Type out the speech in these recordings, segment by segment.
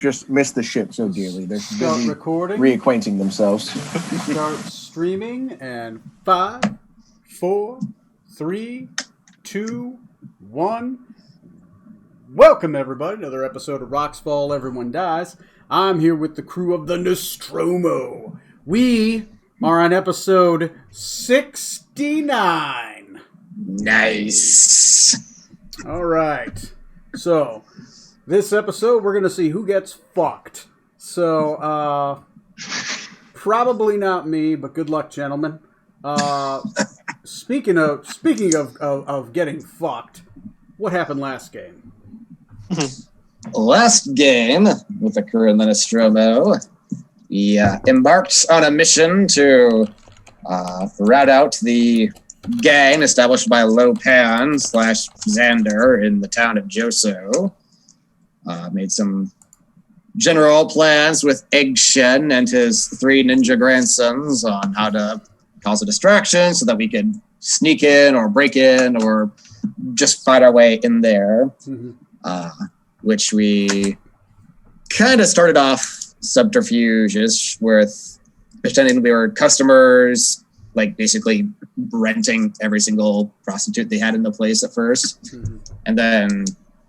just miss the ship so dearly. They're Start busy recording. reacquainting themselves. Start streaming. And 5, 4, 3, 2, 1. Welcome, everybody, to another episode of Rocks Fall, Everyone Dies. I'm here with the crew of the Nostromo. We are on episode 69. Nice. All right. So, this episode, we're going to see who gets fucked. So, probably not me, but good luck, gentlemen. Speaking of getting fucked, what happened last game? Last game with the crew in the Nostromo, we embarked on a mission to rout out the gang established by Lopan / Xander in the town of Joso. Made some general plans with Egg Shen and his 3 ninja grandsons on how to cause a distraction so that we could sneak in or break in or just fight our way in there. Mm-hmm. Which we kind of started off subterfuges with pretending we were customers, like basically renting every single prostitute they had in the place at first. Mm-hmm. And then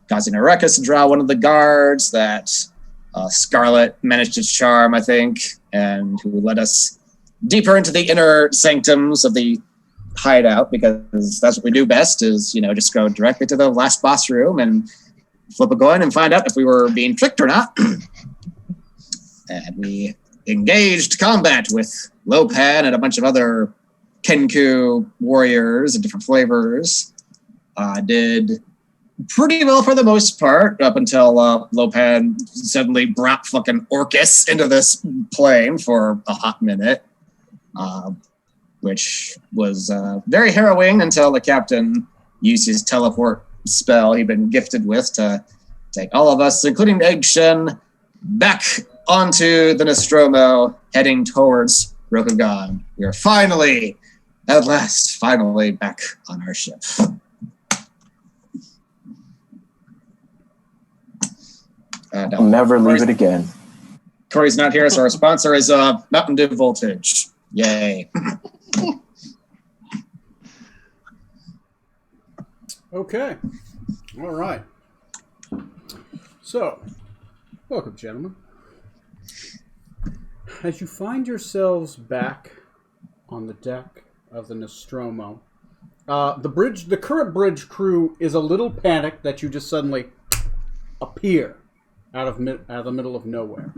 causing a ruckus to draw one of the guards that Scarlet managed to charm, I think, and who led us deeper into the inner sanctums of the hideout, because that's what we do best is, just go directly to the last boss room and flip a coin and find out if we were being tricked or not. And we engaged combat with Lopan and a bunch of other Kenku warriors of different flavors. Did pretty well for the most part up until Lopan suddenly brought fucking Orcus into this plane for a hot minute, which was very harrowing until the captain used his teleport spell he'd been gifted with to take all of us, including Egg Shen, back onto the Nostromo, heading towards Rokugan. We are finally, at last, back on our ship. I'll never leave it again. Corey's not here, so our sponsor is Mountain Dew Voltage. Yay. Okay. All right. So, welcome, gentlemen. As you find yourselves back on the deck of the Nostromo, the current bridge crew is a little panicked that you just suddenly appear out of the middle of nowhere.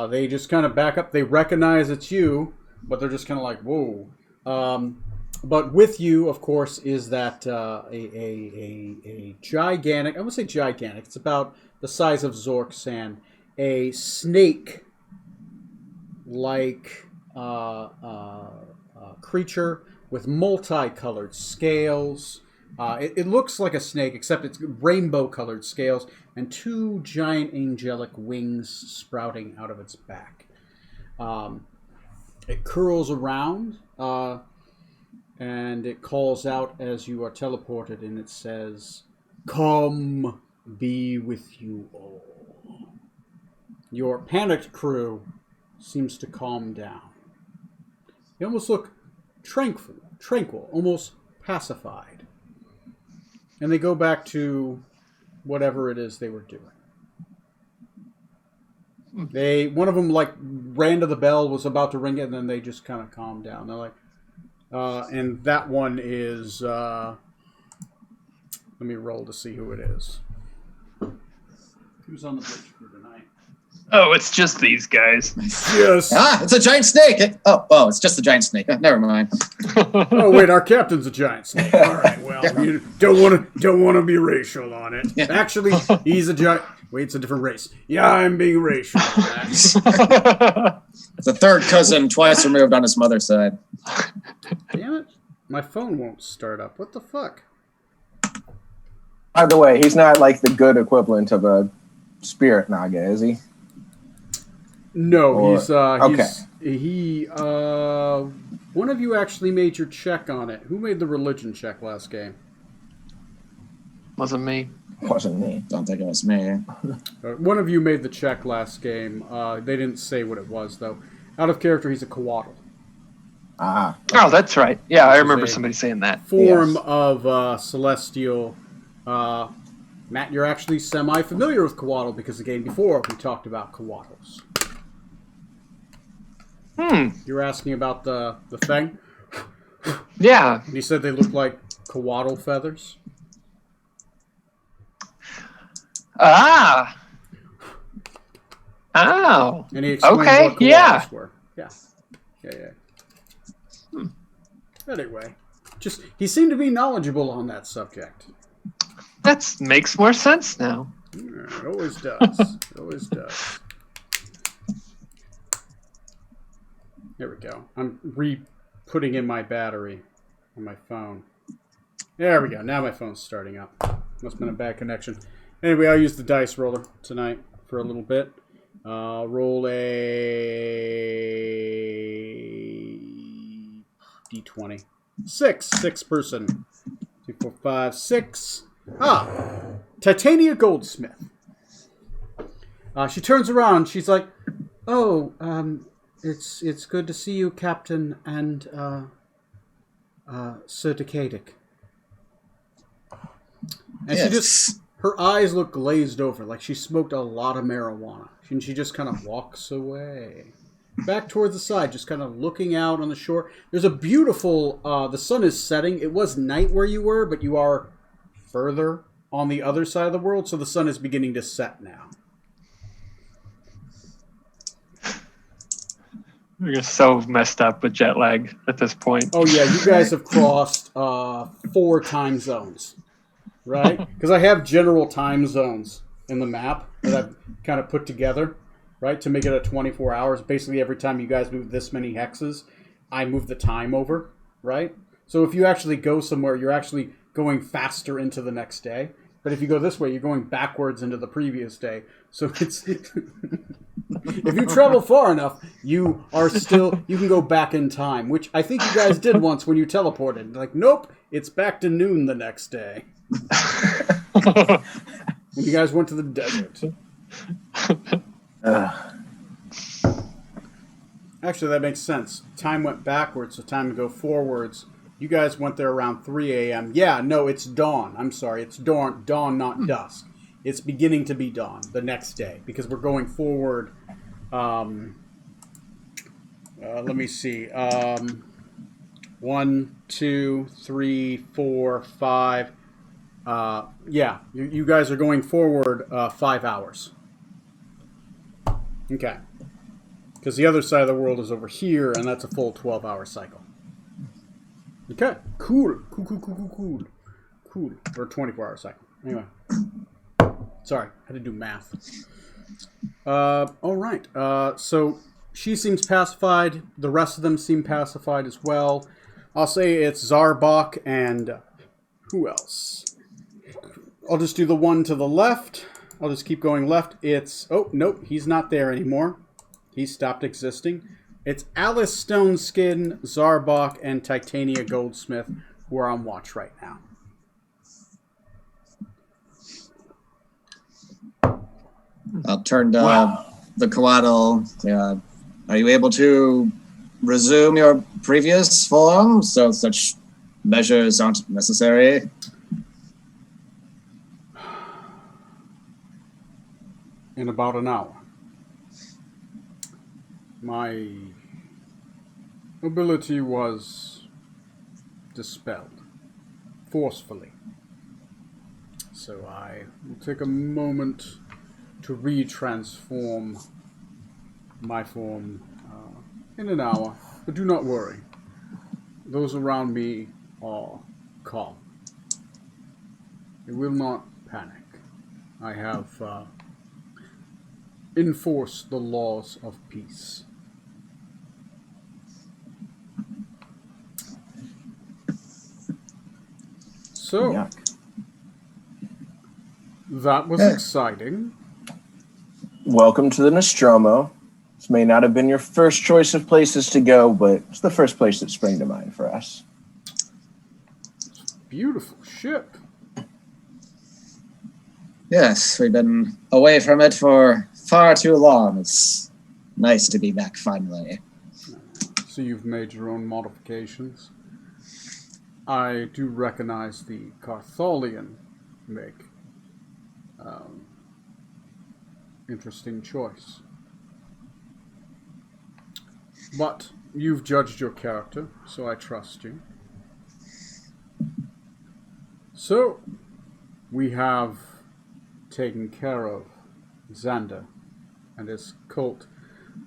They just kind of back up. They recognize it's you, but they're just kind of like, whoa. But with you, of course, is that a gigantic, I would say gigantic, it's about the size of Zork-san, a snake-like creature with multicolored scales. It looks like a snake, except it's rainbow-colored scales and 2 giant angelic wings sprouting out of its back. It curls around, and it calls out as you are teleported, and it says, "Come be with you all." Your panicked crew seems to calm down. They almost look tranquil, almost pacified. And they go back to whatever it is they were doing. One of them ran to the bell, was about to ring it, and then they just kind of calmed down. They're like, and that one is, let me roll to see who it is. Who's on the bridge crew tonight? Oh, it's just these guys. Yes. It's a giant snake. It's just a giant snake. Never mind. Oh wait, our captain's a giant snake. All right, well, you don't want to be racial on it. Yeah. Actually, he's a giant. Wait, it's a different race. Yeah, I'm being racial. It's a third cousin, twice removed on his mother's side. Damn it! My phone won't start up. What the fuck? By the way, he's not like the good equivalent of a spirit naga, is he? No, Or- he's okay. One of you actually made your check on it. Who made the religion check last game? Wasn't me. Wasn't me. Don't think it was me. One of you made the check last game. They didn't say what it was, though. Out of character, he's a coatl. Ah. Oh, that's right. Yeah, I Which is remember a somebody saying that. Form Yes. of celestial. Matt, you're actually semi-familiar with coatl because the game before we talked about coatls. You were asking about the thing? Yeah. And he said they look like coatl feathers. Ah. Oh. And he explained Okay, what yeah. koalas were. Yeah. Anyway, just he seemed to be knowledgeable on that subject. That makes more sense now. Yeah, it always does. It always does. There we go. I'm re-putting in my battery on my phone. There we go. Now my phone's starting up. Must have been a bad connection. Anyway, I'll use the dice roller tonight for a little bit. Roll a d20. Six person. 2, 4, 5, 6. Titania Goldsmith. She turns around. She's like, "Oh, it's good to see you, Captain and Sir Decadic." And Yes. she just, her eyes look glazed over, like she smoked a lot of marijuana. And she just kind of walks away. Back towards the side, just kind of looking out on the shore. There's a beautiful, the sun is setting. It was night where you were, but you are further on the other side of the world, so the sun is beginning to set now. We're so messed up with jet lag at this point. Oh yeah, you guys have crossed 4 time zones, right? Because I have general time zones in the map that I've kind of put together, right, to make it a 24 hours. Basically, every time you guys move this many hexes, I move the time over, right? So if you actually go somewhere, you're actually going faster into the next day. But if you go this way, you're going backwards into the previous day. So it's if you travel far enough, you can go back in time, which I think you guys did once when you teleported. Like, nope, it's back to noon the next day. When you guys went to the desert. Actually, that makes sense. Time went backwards, so time to go forwards. You guys went there around 3 a.m. Yeah, no, it's dawn. I'm sorry, it's dawn, not dusk. It's beginning to be dawn the next day because we're going forward. Let me see. 1, 2, 3, 4, 5. Yeah, you guys are going forward 5 hours. Okay. Because the other side of the world is over here, and that's a full 12-hour cycle. Okay. Cool. Or 24-hour cycle. Anyway. Sorry, I had to do math. All right. So she seems pacified. The rest of them seem pacified as well. I'll say it's Zarbok and who else? I'll just do the one to the left. I'll just keep going left. It's... Oh, nope. He's not there anymore. He stopped existing. It's Alice Stoneskin, Zarbok, and Titania Goldsmith who are on watch right now. I'll turn to the Coatl. Are you able to resume your previous form so such measures aren't necessary? In about an hour. My ability was dispelled forcefully. So I will take a moment to retransform my form in an hour. But do not worry. Those around me are calm. They will not panic. I have enforced the laws of peace. So, Yuck. that was exciting. Welcome to the Nostromo. This may not have been your first choice of places to go, but it's the first place that sprang to mind for us. Beautiful ship. Yes, we've been away from it for far too long. It's nice to be back finally. So you've made your own modifications. I do recognize the Cartholian make. Interesting choice. But you've judged your character, so I trust you. So, we have taken care of Xander and his cult.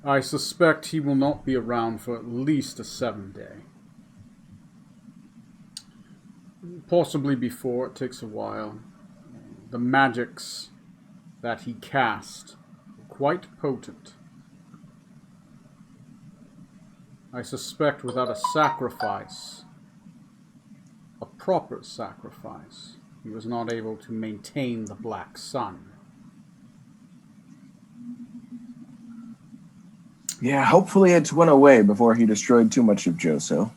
I suspect he will not be around for at least a 7-day. Possibly before, it takes a while. The magics that he cast were quite potent. I suspect without a sacrifice, a proper sacrifice, he was not able to maintain the Black Sun. Yeah, hopefully it went away before he destroyed too much of Joso.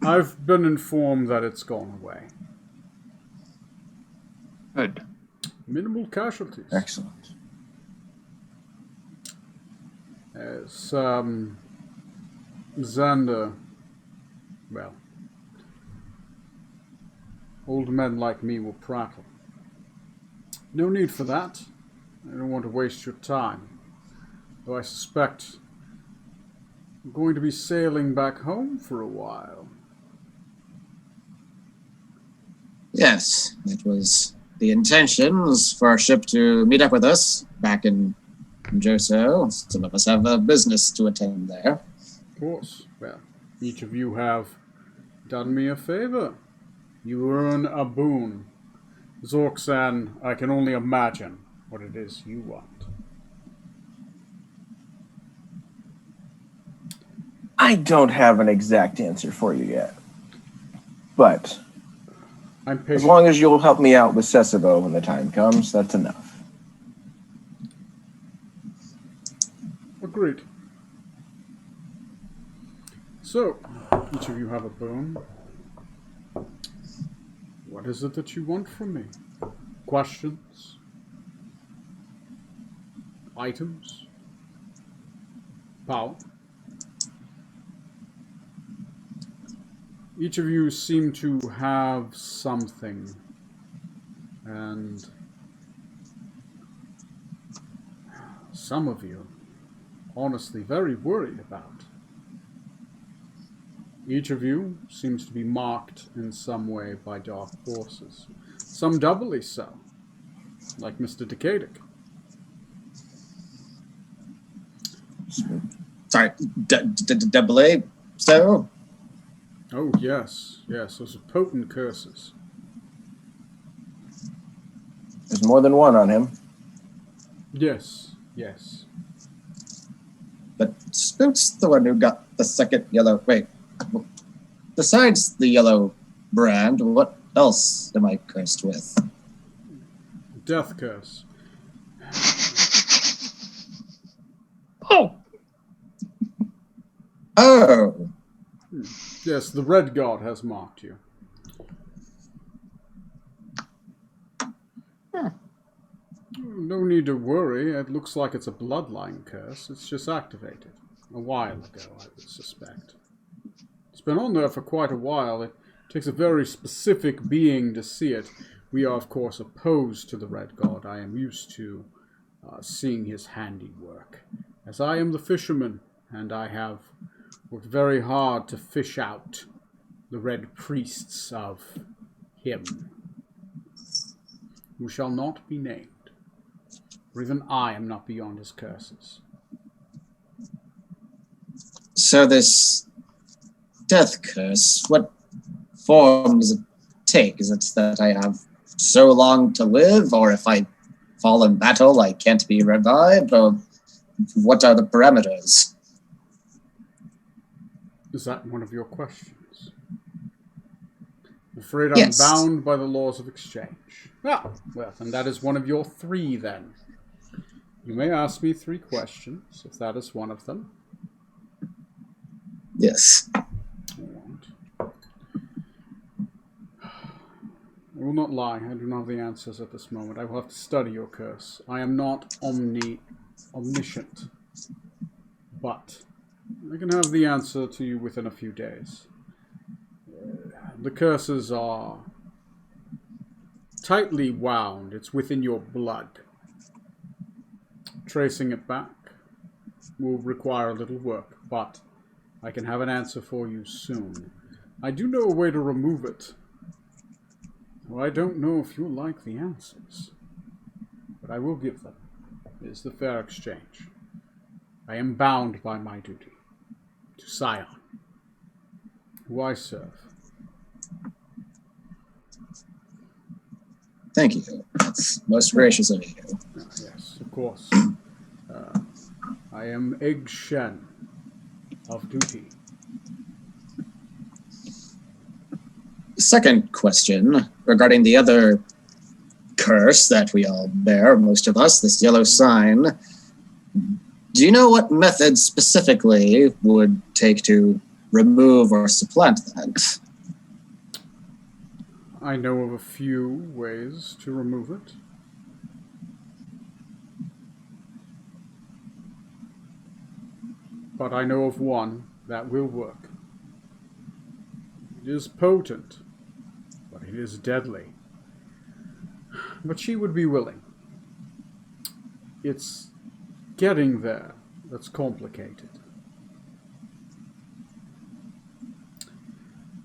I've been informed that it's gone away. Good. Minimal casualties. Excellent. As Xander, well, old men like me will prattle. No need for that. I don't want to waste your time. Though I suspect I'm going to be sailing back home for a while. Yes, it was the intentions for our ship to meet up with us back in Joso. Some of us have a business to attend there. Of course. Well, each of you have done me a favor. You earn a boon. Zorksan, I can only imagine what it is you want. I don't have an exact answer for you yet. But I'm patient. as long as you'll help me out with Sesebo when the time comes, that's enough. Agreed. So, each of you have a boon. What is it that you want from me? Questions? Items? Power? Each of you seem to have something, and some of you, honestly, very worried about. Each of you seems to be marked in some way by dark forces, some doubly so, like Mr. Decadic. Sorry, double A, so? Oh, yes, those are potent curses. There's more than one on him. Yes. But Spook's the one who got the second yellow. Wait. Besides the yellow brand, what else am I cursed with? Death curse. Oh, Oh, Yes, the Red God has marked you. No need to worry. It looks like it's a bloodline curse. It's just activated. A while ago, I would suspect. It's been on there for quite a while. It takes a very specific being to see it. We are, of course, opposed to the Red God. I am used to seeing his handiwork, as I am the fisherman, and I have worked very hard to fish out the red priests of him, who shall not be named, for even I am not beyond his curses. so this death curse, what form does it take? Is it that I have so long to live, or if I fall in battle, I can't be revived, or what are the parameters? Is that one of your questions? I'm afraid I'm Yes. bound by the laws of exchange. Ah, well, then that is one of your 3, then. You may ask me 3 questions, if that is one of them. Yes. Alright. will not lie. I do not have the answers at this moment. I will have to study your curse. I am not omniscient. But I can have the answer to you within a few days. The curses are tightly wound. It's within your blood. Tracing it back will require a little work, but I can have an answer for you soon. I do know a way to remove it. Well, I don't know if you'll like the answers, but I will give them. It is the fair exchange. I am bound by my duty to Scion, who I serve. Thank you. That's most gracious of you. Yes, of course. I am Egg Shen of duty. Second question regarding the other curse that we all bear, most of us, this yellow sign. Do you know what method specifically would take to remove or supplant that? I know of a few ways to remove it. But I know of one that will work. It is potent, but it is deadly. But she would be willing. It's getting there that's complicated.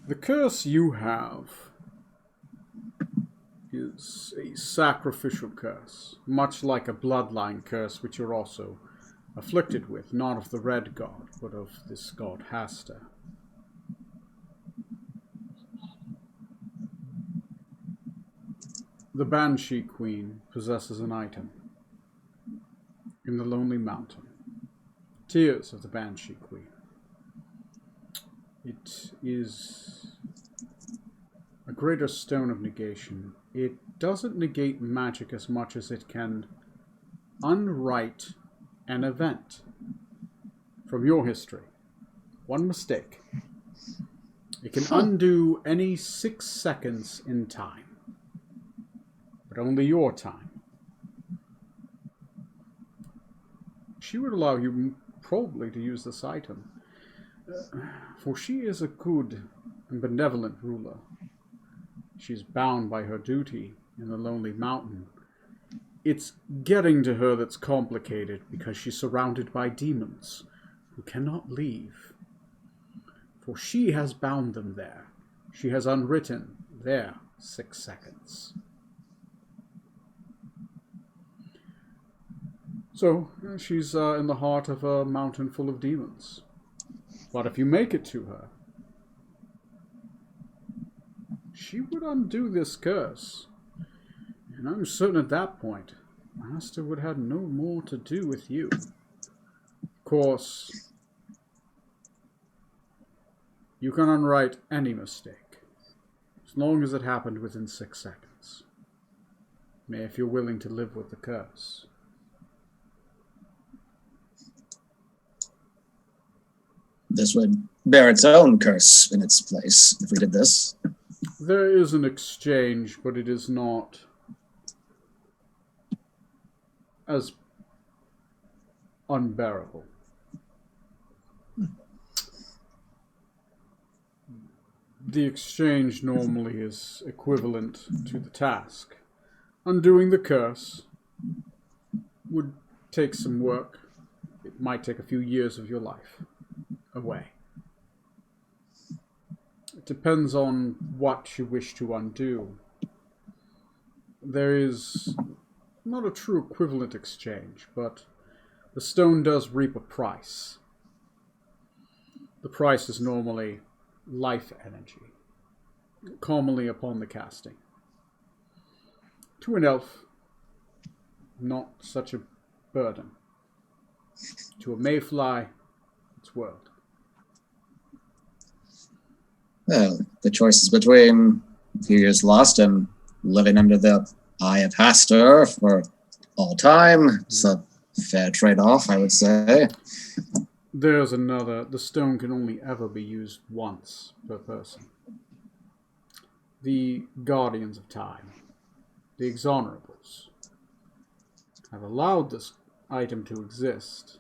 The curse you have is a sacrificial curse, much like a bloodline curse which you're also afflicted with, not of the red god, but of this god Hasta. The Banshee Queen possesses an item in the Lonely Mountain. Tears of the Banshee Queen. It is a greater stone of negation. It doesn't negate magic as much as it can unwrite an event from your history. One mistake. It can undo any 6 seconds in time. But only your time. She would allow you probably to use this item, for she is a good and benevolent ruler. She's bound by her duty in the Lonely Mountain. It's getting to her that's complicated because she's surrounded by demons who cannot leave. For she has bound them there. She has unwritten their 6 seconds. So, she's in the heart of a mountain full of demons. But if you make it to her, she would undo this curse. And I'm certain at that point, Master would have no more to do with you. Of course, you can unwrite any mistake, as long as it happened within 6 seconds. If you're willing to live with the curse. This would bear its own curse in its place if we did this. There is an exchange, but it is not as unbearable. The exchange normally is equivalent to the task. Undoing the curse would take some work. It might take a few years of your life away. It depends on what you wish to undo. There is not a true equivalent exchange, but the stone does reap a price. The price is normally life energy, commonly upon the casting. To an elf, not such a burden. To a mayfly, it's world. Well, the choice is between a few years lost and living under the eye of Hastur for all time. It's a fair trade-off, I would say. There's another. The stone can only ever be used once per person. the Guardians of Time, the Exonerables, have allowed this item to exist.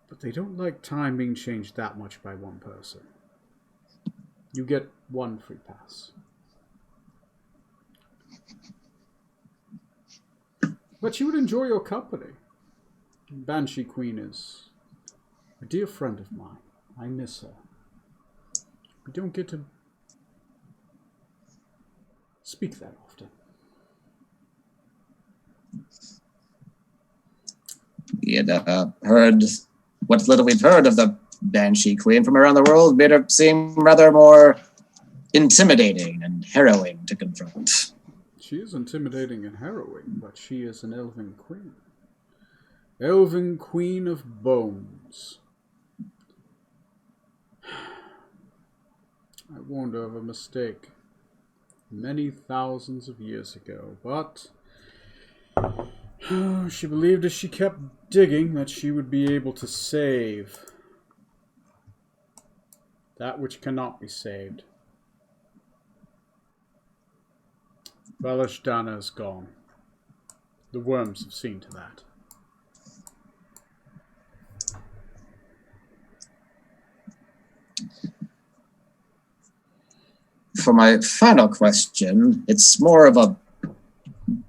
But they don't like time being changed that much by one person. You get one free pass. But you would enjoy your company. Banshee Queen is a dear friend of mine. I miss her. We don't get to speak that often. We had heard what little we've heard of the Banshee Queen from around the world made her seem rather more intimidating and harrowing to confront. She is intimidating and harrowing, but she is an elven queen. Elven Queen of Bones. I warned her of a mistake many thousands of years ago, but she believed as she kept digging that she would be able to save that which cannot be saved. Valashdana is gone. The worms have seen to that. For my final question, it's more of a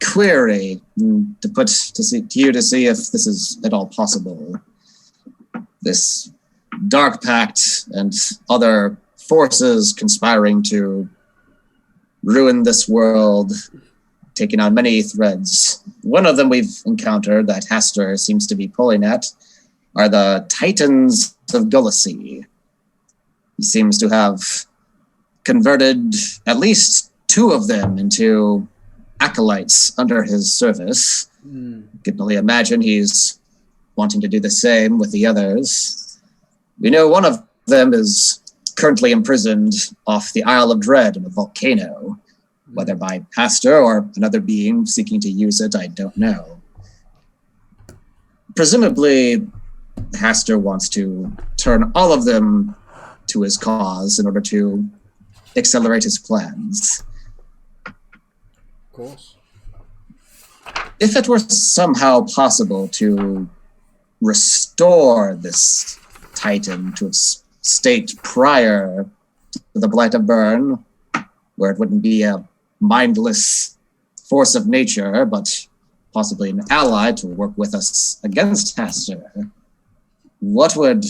query to put to you to see if this is at all possible. This Dark Pact and other forces conspiring to ruin this world, taking on many threads. One of them we've encountered that Hastur seems to be pulling at are the Titans of Gullacy. He seems to have converted at least 2 of them into acolytes under his service. You can only imagine he's wanting to do the same with the others. We know one of them is currently imprisoned off the Isle of Dread in a volcano. Whether by Hastur or another being seeking to use it, I don't know. Presumably, Hastur wants to turn all of them to his cause in order to accelerate his plans. Of course. If it were somehow possible to restore this Titan to its state prior to the Blight of Burn, where it wouldn't be a mindless force of nature, but possibly an ally to work with us against Hastur, what would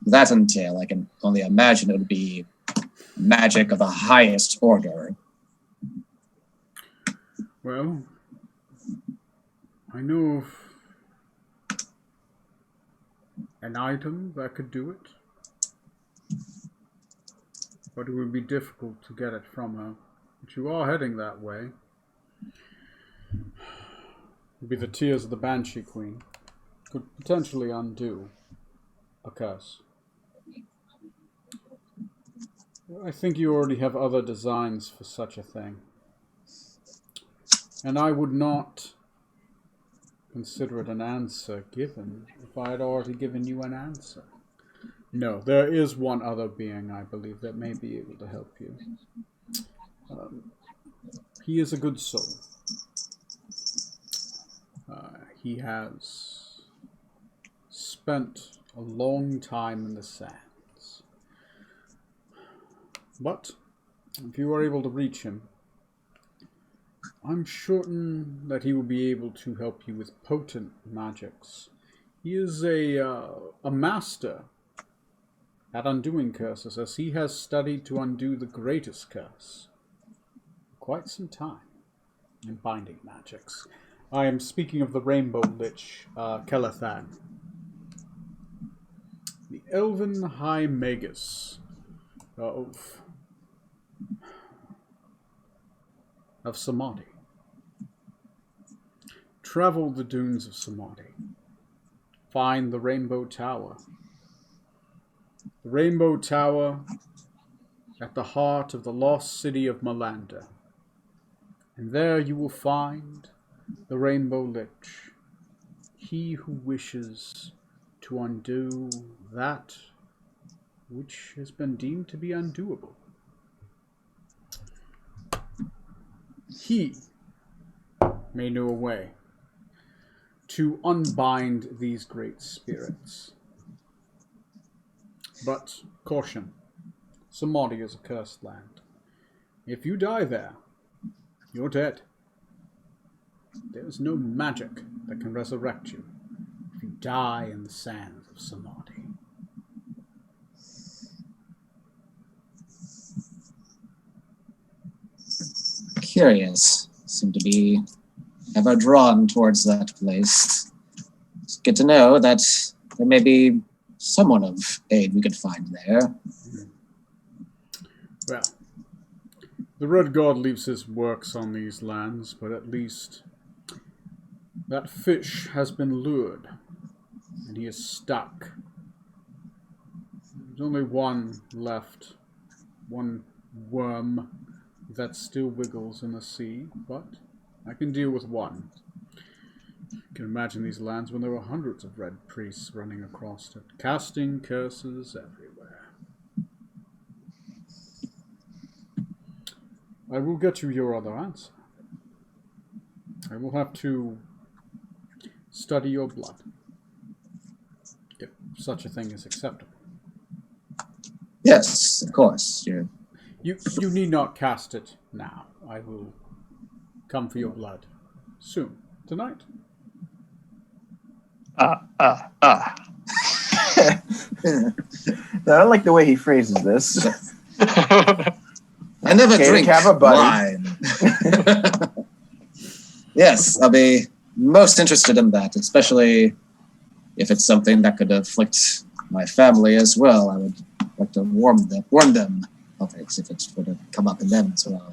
that entail? I can only imagine it would be magic of the highest order. Well, I know of an item that could do it, but it would be difficult to get it from her. But you are heading that way. It would be the tears of the Banshee Queen. Could potentially undo a curse. I think you already have other designs for such a thing. And I would not consider it an answer given if I had already given you an answer. No, there is one other being, I believe, that may be able to help you. He is a good soul. He has spent a long time in the sands. But if you are able to reach him, I'm certain that he will be able to help you with potent magics. He is a master at undoing curses, as he has studied to undo the greatest curse for quite some time in binding magics. I am speaking of the Rainbow Lich, Kelathan. The Elven High Magus of Samadhi. Travel the dunes of Samadhi. Find the Rainbow Tower. The Rainbow Tower at the heart of the lost city of Malanda. And there you will find the Rainbow Lich. He who wishes to undo that which has been deemed to be undoable. He may know a way to unbind these great spirits. But caution, Samadhi is a cursed land. If you die there, you're dead. There is no magic that can resurrect you if you die in the sands of Samadhi. Curious. Seem to be ever drawn towards that place. It's good to know that there may be someone of aid we could find there. Well, the Red God leaves his works on these lands, but at least that fish has been lured, and he is stuck. There's only one left, one worm that still wiggles in the sea, but I can deal with one. You can imagine these lands when there were hundreds of red priests running across it, casting curses everywhere. I will get you your other answer. I will have to study your blood, if such a thing is acceptable. Yes, of course. You need not cast it now. I will come for your blood soon. Tonight. I don't like the way he phrases this. I never Okay, drink have a buddy. wine. Yes, I'll be most interested in that, especially if it's something that could afflict my family as well. I would like to warn them of it if it would come up in them as well.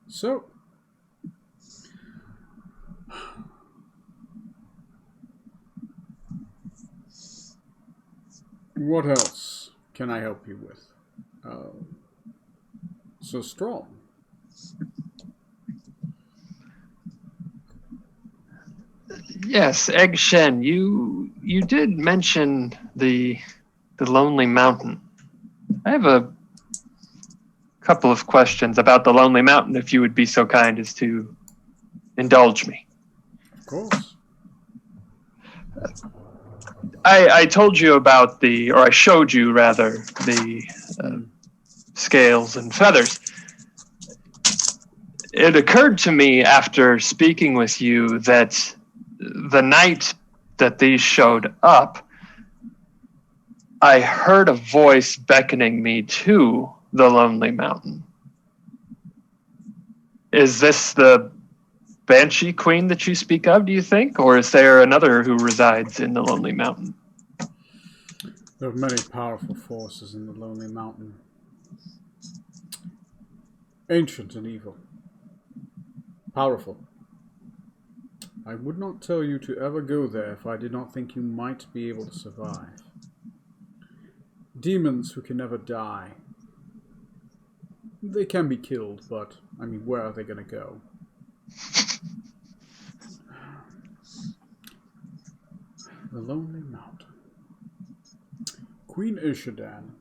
So, what else can I help you with? So strong. Yes, Egg Shen, you did mention the Lonely Mountain. I have a couple of questions about the Lonely Mountain, if you would be so kind as to indulge me. Of course. I told you about or I showed you rather, the scales and feathers. It occurred to me after speaking with you that the night that these showed up, I heard a voice beckoning me to the Lonely Mountain. Is this the Banshee Queen that you speak of, do you think? Or is there another who resides in the Lonely Mountain? There are many powerful forces in the Lonely Mountain. Ancient and evil. Powerful. I would not tell you to ever go there if I did not think you might be able to survive. Demons who can never die. They can be killed, but, I mean, where are they going to go? The Lonely Mountain. Queen Ishadan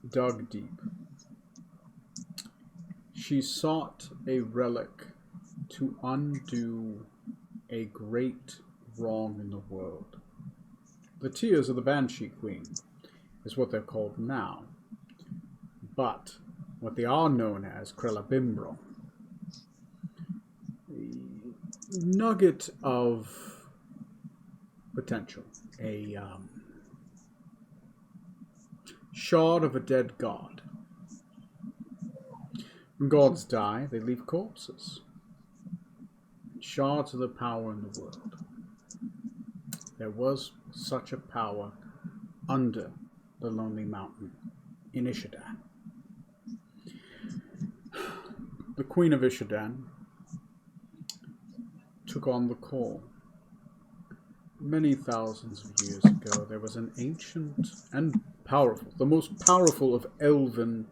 dug deep. She sought a relic to undo a great wrong in the world. The Tears of the Banshee Queen is what they're called now. But what they are known as Krelabimbro. A nugget of potential. A shard of a dead god. When gods die, they leave corpses. Shards of the power in the world. There was such a power under the Lonely Mountain in Ishadan. The Queen of Ishadan took on the call. Many thousands of years ago, there was an ancient and powerful, the most powerful of elven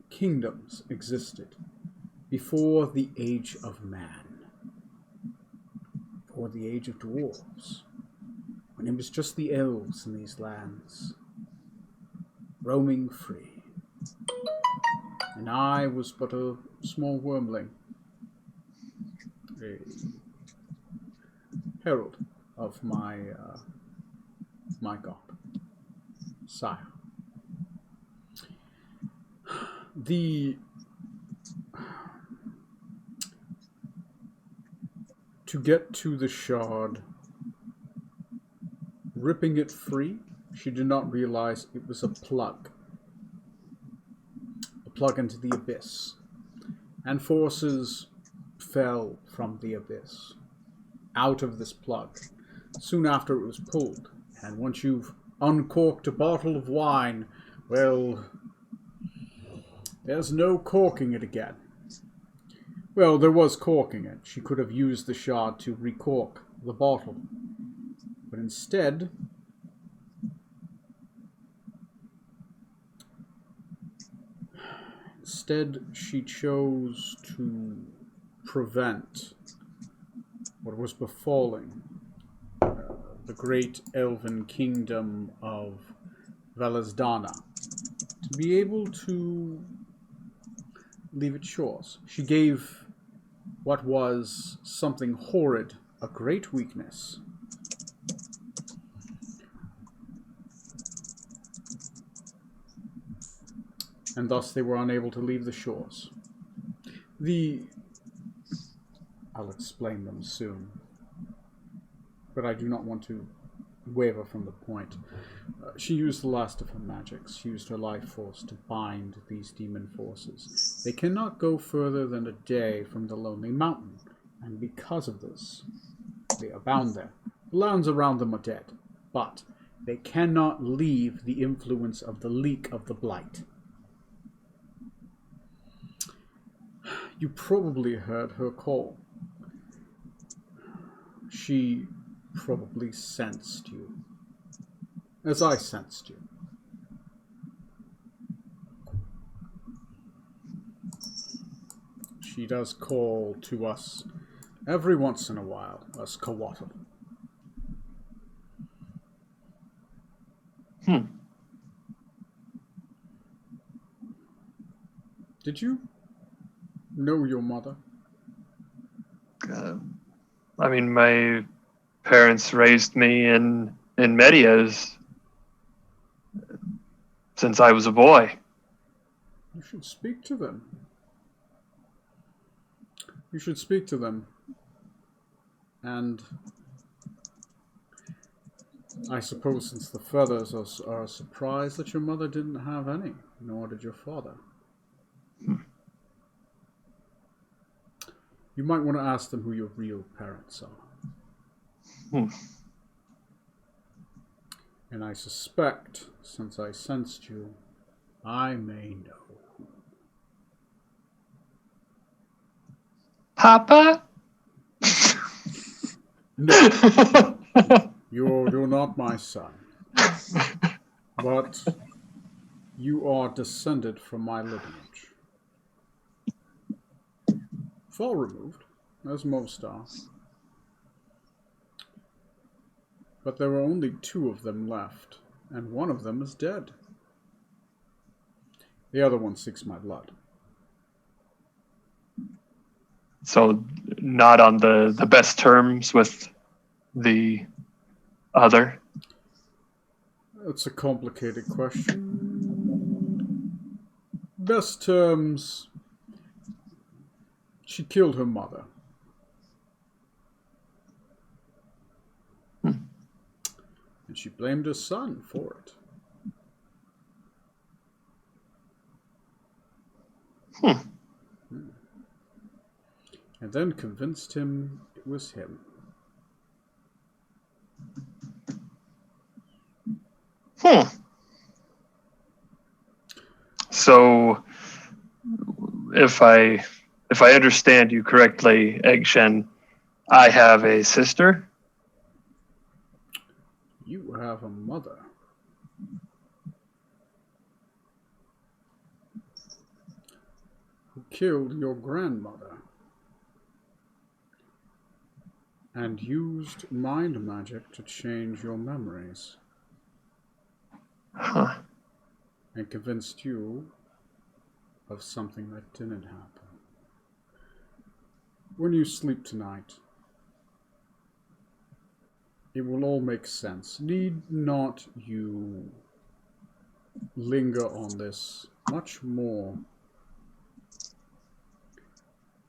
kingdoms existed before the age of man, before the age of dwarves. when it was just the elves in these lands, roaming free. And I was but a small wormling, a herald of my god, sire. To get to the shard, ripping it free, she did not realize it was a plug into the abyss, and forces fell from the abyss out of this plug soon after it was pulled. And once you've uncorked a bottle of wine, well, there's no corking it again. Well, there was corking it. She could have used the shard to recork the bottle. But instead, she chose to prevent what was befalling the great elven kingdom of Velasdana, to be able to leave its shores. She gave what was something horrid a great weakness. And thus they were unable to leave the shores. I'll explain them soon, but I do not want to waver from the point. She used the last of her magics. She used her life force to bind these demon forces. They cannot go further than a day from the Lonely Mountain, and because of this, they are bound there. The lands around them are dead, but they cannot leave the influence of the leak of the blight. You probably heard her call. She probably sensed you, as I sensed you. She does call to us every once in a while, us Kawatl. Did you know your mother? I mean, my parents raised me in Medias since I was a boy. You should speak to them. You should speak to them. And I suppose since the feathers are surprised that your mother didn't have any, nor did your father. You might want to ask them who your real parents are. And I suspect, since I sensed you, I may know. Papa? No. You're not my son. But you are descended from my lineage. Far removed, as most are. But there are only 2 of them left, and one of them is dead. The other one seeks my blood. So, not on the best terms with the other? That's a complicated question. Best terms... She killed her mother. And she blamed her son for it. And then convinced him it was him. So, if I understand you correctly, Eggshen, I have a sister? You have a mother. Who killed your grandmother. and used mind magic to change your memories Huh. and convinced you of something that didn't happen. When you sleep tonight, it will all make sense. Need not you linger on this much more.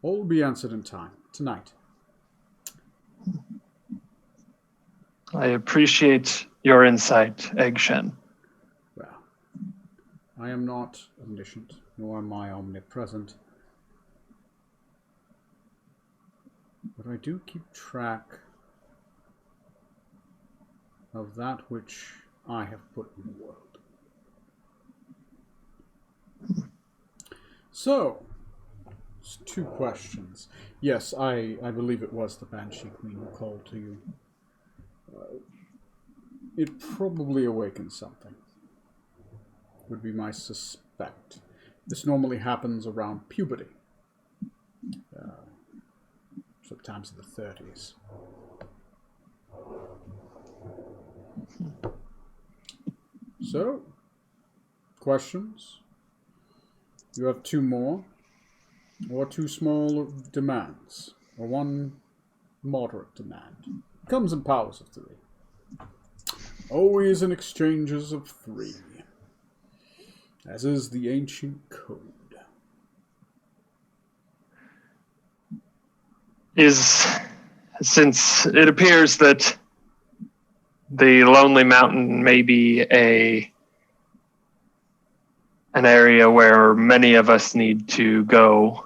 All will be answered in time, tonight. I appreciate your insight, Egg Shen. Well, I am not omniscient, nor am I omnipresent. But I do keep track of that which I have put in the world. So, it's 2 questions. Yes, I believe it was the Banshee Queen who called to you. It probably awakened something, would be my suspect. This normally happens around puberty, sometimes in the 30s. So, questions? You have 2 more, or 2 small demands, or 1 moderate demand. Comes in powers of 3. Always in exchanges of 3, as is the ancient code. Since it appears that the Lonely Mountain may be an area where many of us need to go,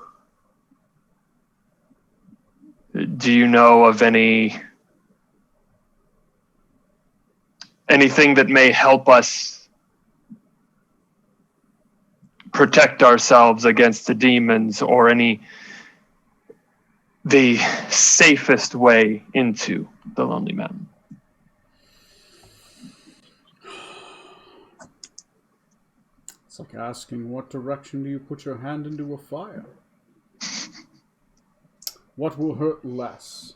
do you know of anything that may help us protect ourselves against the demons, or the safest way into the Lonely Mountain? It's like asking, what direction do you put your hand into a fire? What will hurt less?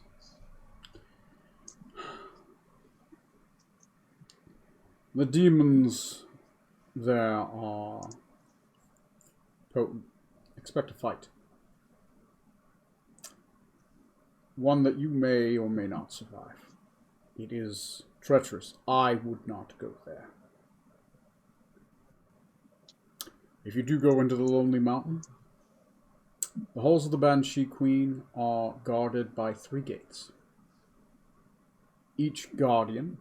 The demons there are potent. Expect a fight. One that you may or may not survive. It is treacherous. I would not go there. If you do go into the Lonely Mountain, the halls of the Banshee Queen are guarded by 3 gates. Each guardian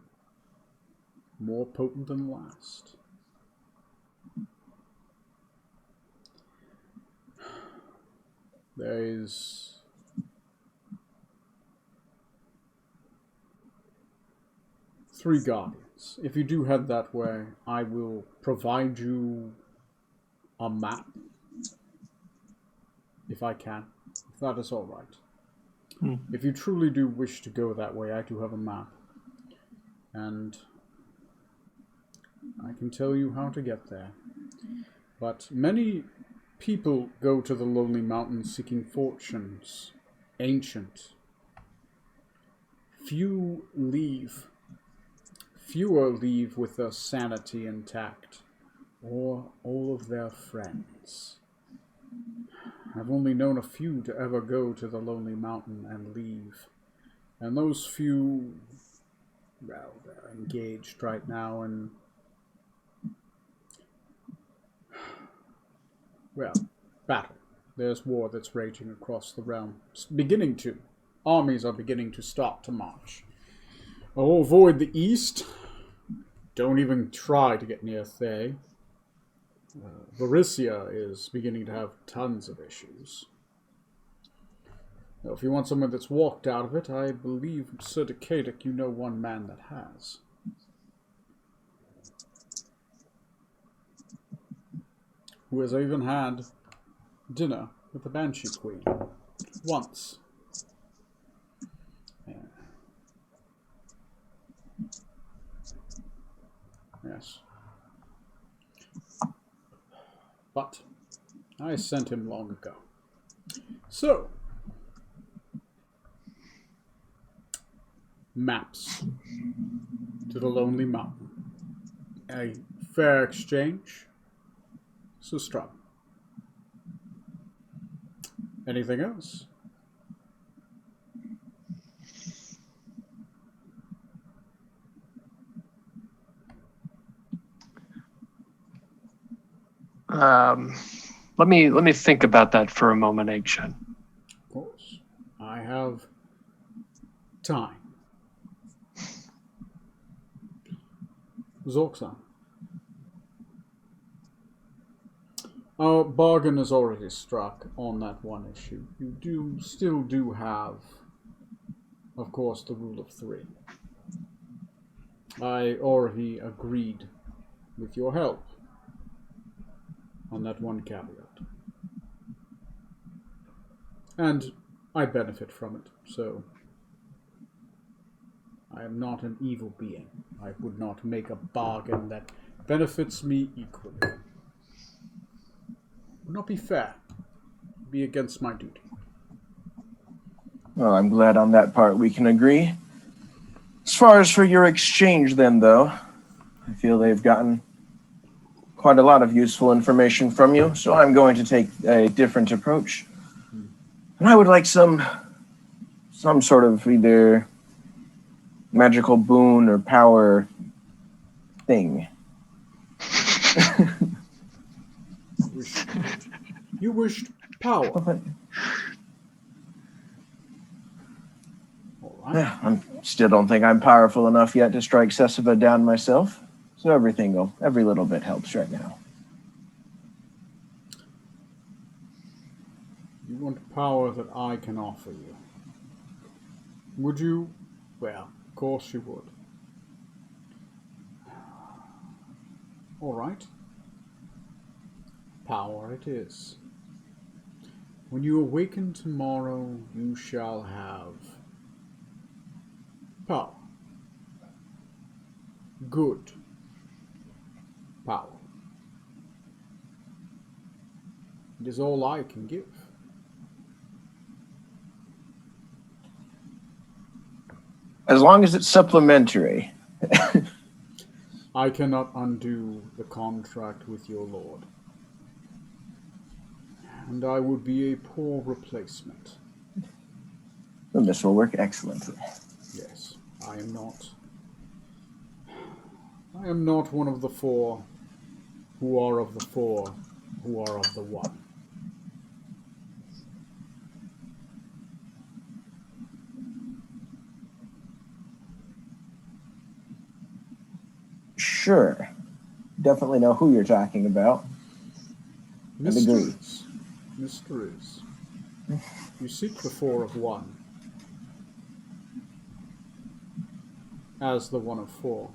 more potent than the last. There is three guardians. If you do head that way, I will provide you a map, if I can, if that is all right. If you truly do wish to go that way, I do have a map, and I can tell you how to get there. But many people go to the Lonely Mountain seeking fortunes, ancient. Fewer leave with their sanity intact, or all of their friends. I've only known a few to ever go to the Lonely Mountain and leave. And those few, well, they're engaged right now in, well, battle. There's war that's raging across the realm. Armies are beginning to start to march. Oh, avoid the east. Don't even try to get near Thay. Varisia is beginning to have tons of issues. Now, if you want someone that's walked out of it, I believe, Sir Decadic, you know one man that has. Who has even had dinner with the Banshee Queen. Once. Yeah. Yes. But I sent him long ago. So, maps to the Lonely Mountain. A fair exchange. Sustram. Anything else? Let me think about that for a moment, Eggshen. Of course. I have time. Zorksan. Our bargain is already struck on that one issue. You still do have, of course, the rule of 3. I already agreed with your help on that one caveat. And I benefit from it, so I am not an evil being. I would not make a bargain that benefits me equally. Would not be fair. Be against my duty. Well, I'm glad on that part we can agree. As far as for your exchange then, though, I feel they've gotten quite a lot of useful information from you, so I'm going to take a different approach. And I would like some sort of either magical boon or power thing. You wished power. All right. Yeah, I still don't think I'm powerful enough yet to strike Sessiva down myself. So every little bit helps right now. You want power that I can offer you. Would you? Well, of course you would. All right. Power it is. When you awaken tomorrow, you shall have power. Good power. It is all I can give. As long as it's supplementary. I cannot undo the contract with your lord. And I would be a poor replacement. Then this will work excellently. Yes, I am not. I am not one of the 4 who are of the 4 who are of the 1. Sure. Definitely know who you're talking about. And agree. Mysteries. Mysteries. You seek the 4 of 1 as the 1 of 4.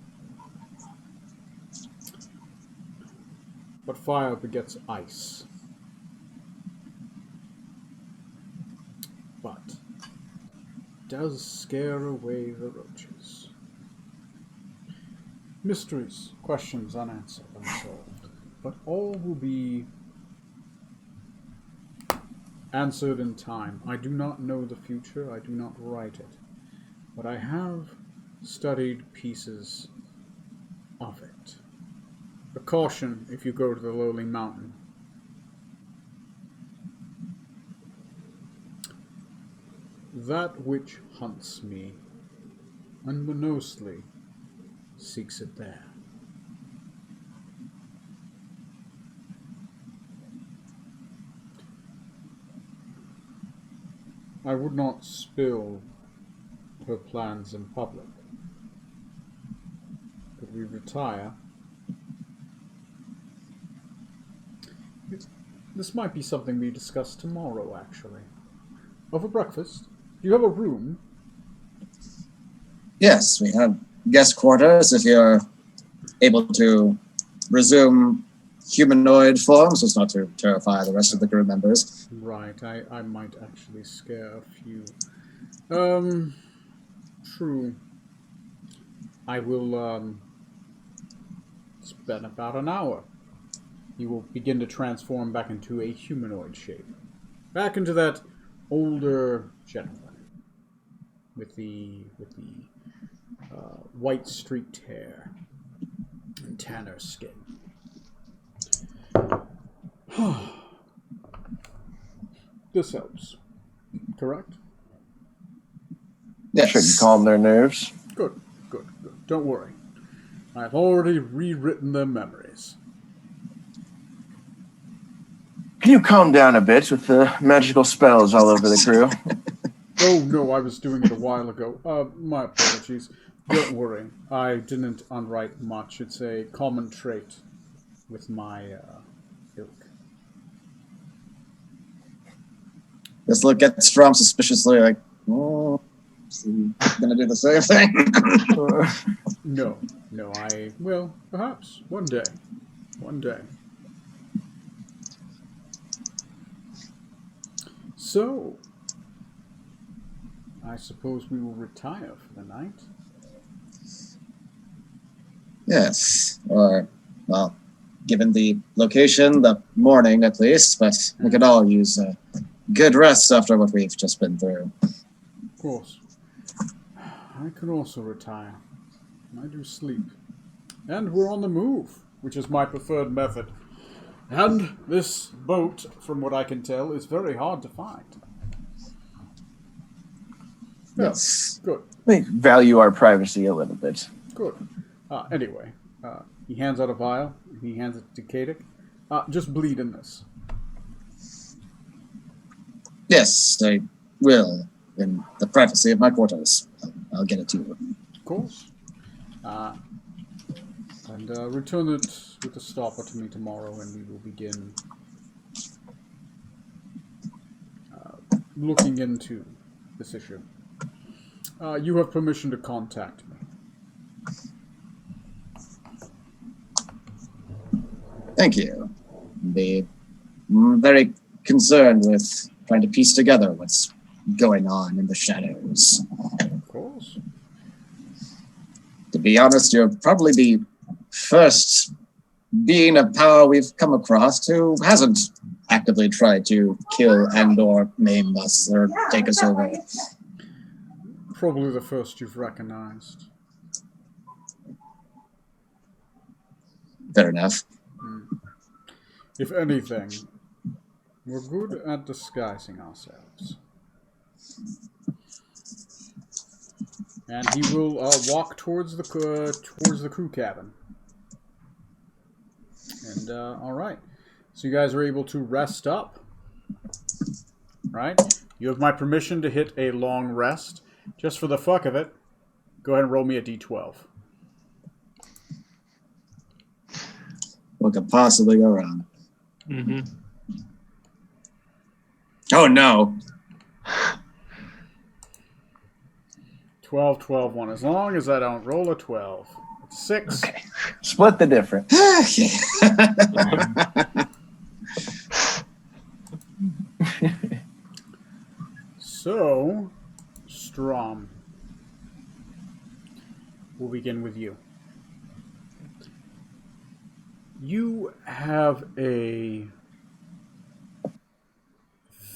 But fire begets ice. But does scare away the roaches. Mysteries, questions unanswered, unsolved. But all will be answered in time. I do not know the future, I do not write it. But I have studied pieces of it. A caution if you go to the Lonely Mountain. That which hunts me, unbeknownstly, seeks it there. I would not spill her plans in public. Could we retire? This might be something we discuss tomorrow, actually. Over breakfast? Do you have a room? Yes, we have guest quarters if you're able to resume humanoid form, so as not to terrify the rest of the crew members. Right, I might actually scare a few. True. I will, spend about an hour. He will begin to transform back into a humanoid shape. Back into that older gentleman. With the white streaked hair, and tanner skin. This helps, correct? Yes. Should calm their nerves. Good. Don't worry. I've already rewritten their memories. Can you calm down a bit with the magical spells all over the crew? Oh, no, I was doing it a while ago. My apologies. Don't worry. I didn't unwrite much. It's a common trait with my ilk. Just look at Strom suspiciously, like, oh, is he gonna do the same thing? No, I will, perhaps, one day. So, I suppose we will retire for the night. Yes, or, well, given the location, the morning at least, but we could all use a good rest after what we've just been through. Of course. I could also retire. I do sleep. And we're on the move, which is my preferred method. And this boat, from what I can tell, is very hard to find. Yes. Good. We value our privacy a little bit. Good. Anyway, he hands out a vial. He hands it to Kadik. Just bleed in this. Yes, I will, in the privacy of my quarters. I'll get it to you. Of course. And return it with a stopper to me tomorrow, and we will begin looking into this issue. You have permission to contact me. Thank you. Be very concerned with trying to piece together what's going on in the shadows. Of course. To be honest, you're probably the first being of power we've come across who hasn't actively tried to kill and or maim us or take us over. Probably the first you've recognized. Fair enough. If anything, we're good at disguising ourselves. And he will walk towards the crew cabin. And all right, so you guys are able to rest up, right? You have my permission to hit a long rest. Just for the fuck of it, go ahead and roll me a d12. What could possibly go wrong? Mm-hmm. Oh no. 12, 12, 1. As long as I don't roll a 12. It's 6. Okay. Split the difference. So, Strom, we'll begin with you. You have a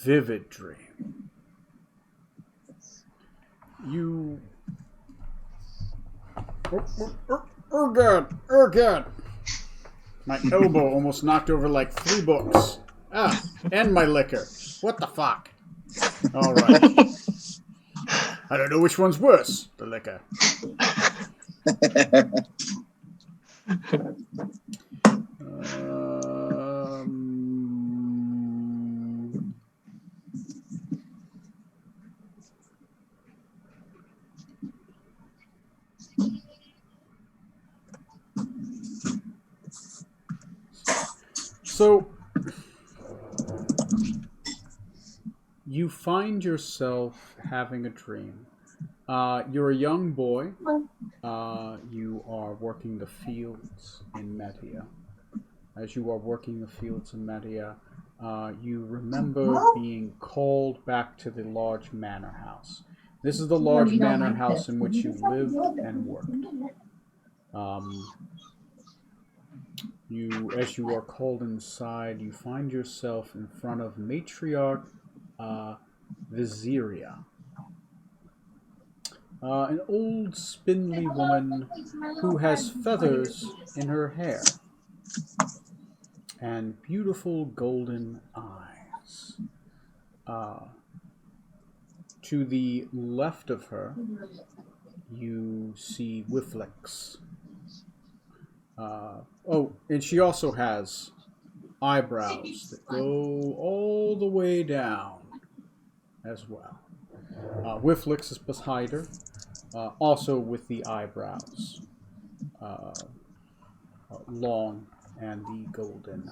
vivid dream. You... God. My elbow almost knocked over like 3 books. And my liquor. What the fuck? All right. I don't know which one's worse, the liquor. So, you find yourself having a dream. You're a young boy. You are working the fields in Media. As you are working the fields in Media, you remember being called back to the large manor house. This is the large manor house in which you lived and worked. As you are called inside, you find yourself in front of Matriarch Viziria. An old spindly woman who has feathers in her hair and beautiful golden eyes. To the left of her, you see Whifflex. And she also has eyebrows that go all the way down as well. Whifflex is beside her, also with the eyebrows long and the golden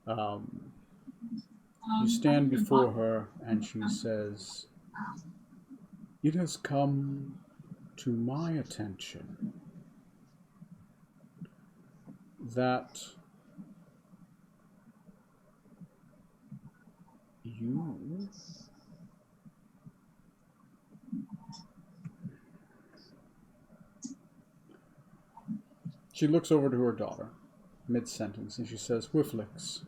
eyes. You stand before her and she says, "It has come to my attention that you She looks over to her daughter, mid-sentence, and she says, "Whifflex,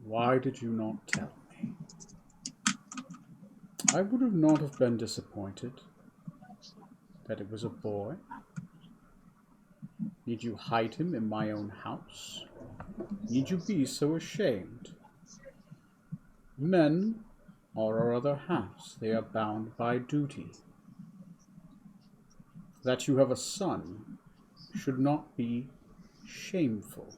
why did you not tell me? I would have not have been disappointed that it was a boy. Need you hide him in my own house? Need you be so ashamed? Men are our other halves. They are bound by duty. That you have a son should not be shameful."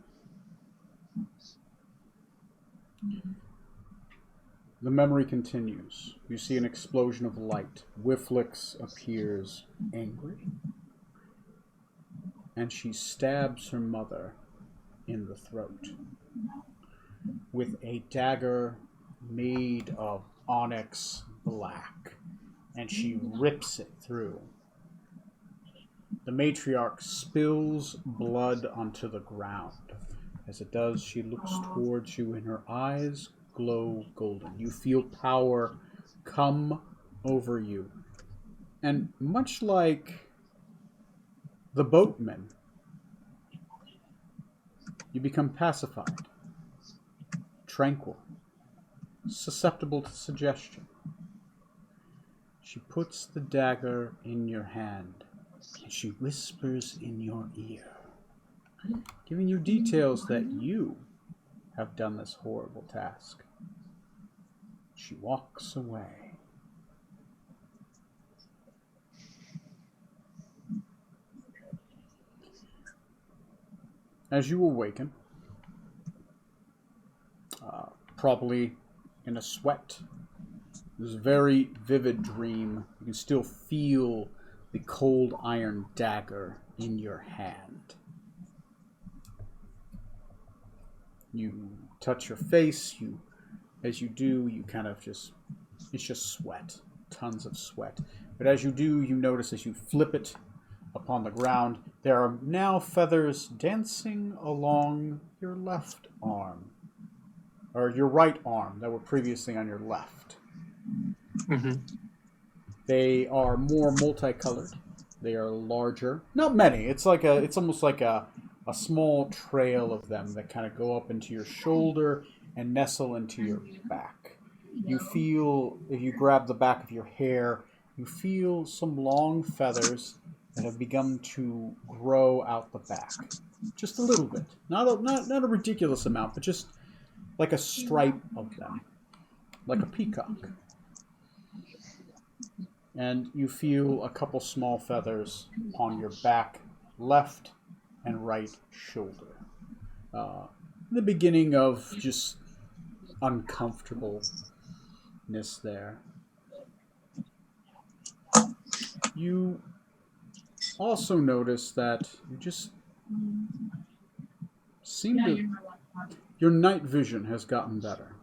The memory continues. You see an explosion of light. Whifflex appears angry, and she stabs her mother in the throat with a dagger made of onyx black, and she rips it through. The matriarch spills blood onto the ground. As it does, she looks towards you, and her eyes glow golden. You feel power come over you. And much like the boatmen, you become pacified, tranquil, susceptible to suggestion. She puts the dagger in your hand, and she whispers in your ear, giving you details that you have done this horrible task. She walks away. As you awaken, probably in a sweat, this very vivid dream, you can still feel the cold iron dagger in your hand. You touch your face, as you do, you kind of it's just sweat, tons of sweat. But as you do, you notice as you flip it upon the ground, there are now feathers dancing along your left arm, or your right arm that were previously on your left. Mm-hmm. They are more multicolored. They are larger. Not many. It's almost like a small trail of them that kind of go up into your shoulder and nestle into your back. You feel, if you grab the back of your hair, you feel some long feathers that have begun to grow out the back. Just a little bit. Not a ridiculous amount, but just like a stripe of them. Like a peacock. And you feel a couple small feathers on your back, left and right shoulder. The beginning of just uncomfortableness there. You also notice that you just seem to... Your night vision has gotten better.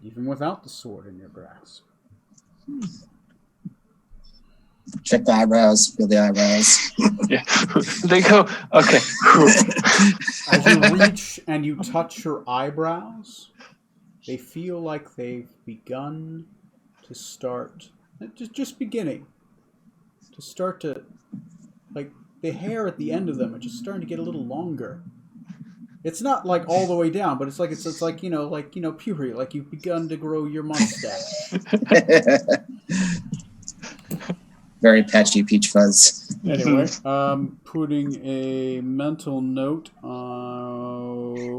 Even without the sword in your grasp. Check the eyebrows, feel the eyebrows. Yeah. They go, okay. As you reach and you touch your eyebrows, they feel like they've begun to start, just beginning, to start to, like, the hair at the end of them are just starting to get a little longer. It's not like all the way down, but it's like puberty, like you've begun to grow your mustache. Very patchy peach fuzz. Anyway, putting a mental note.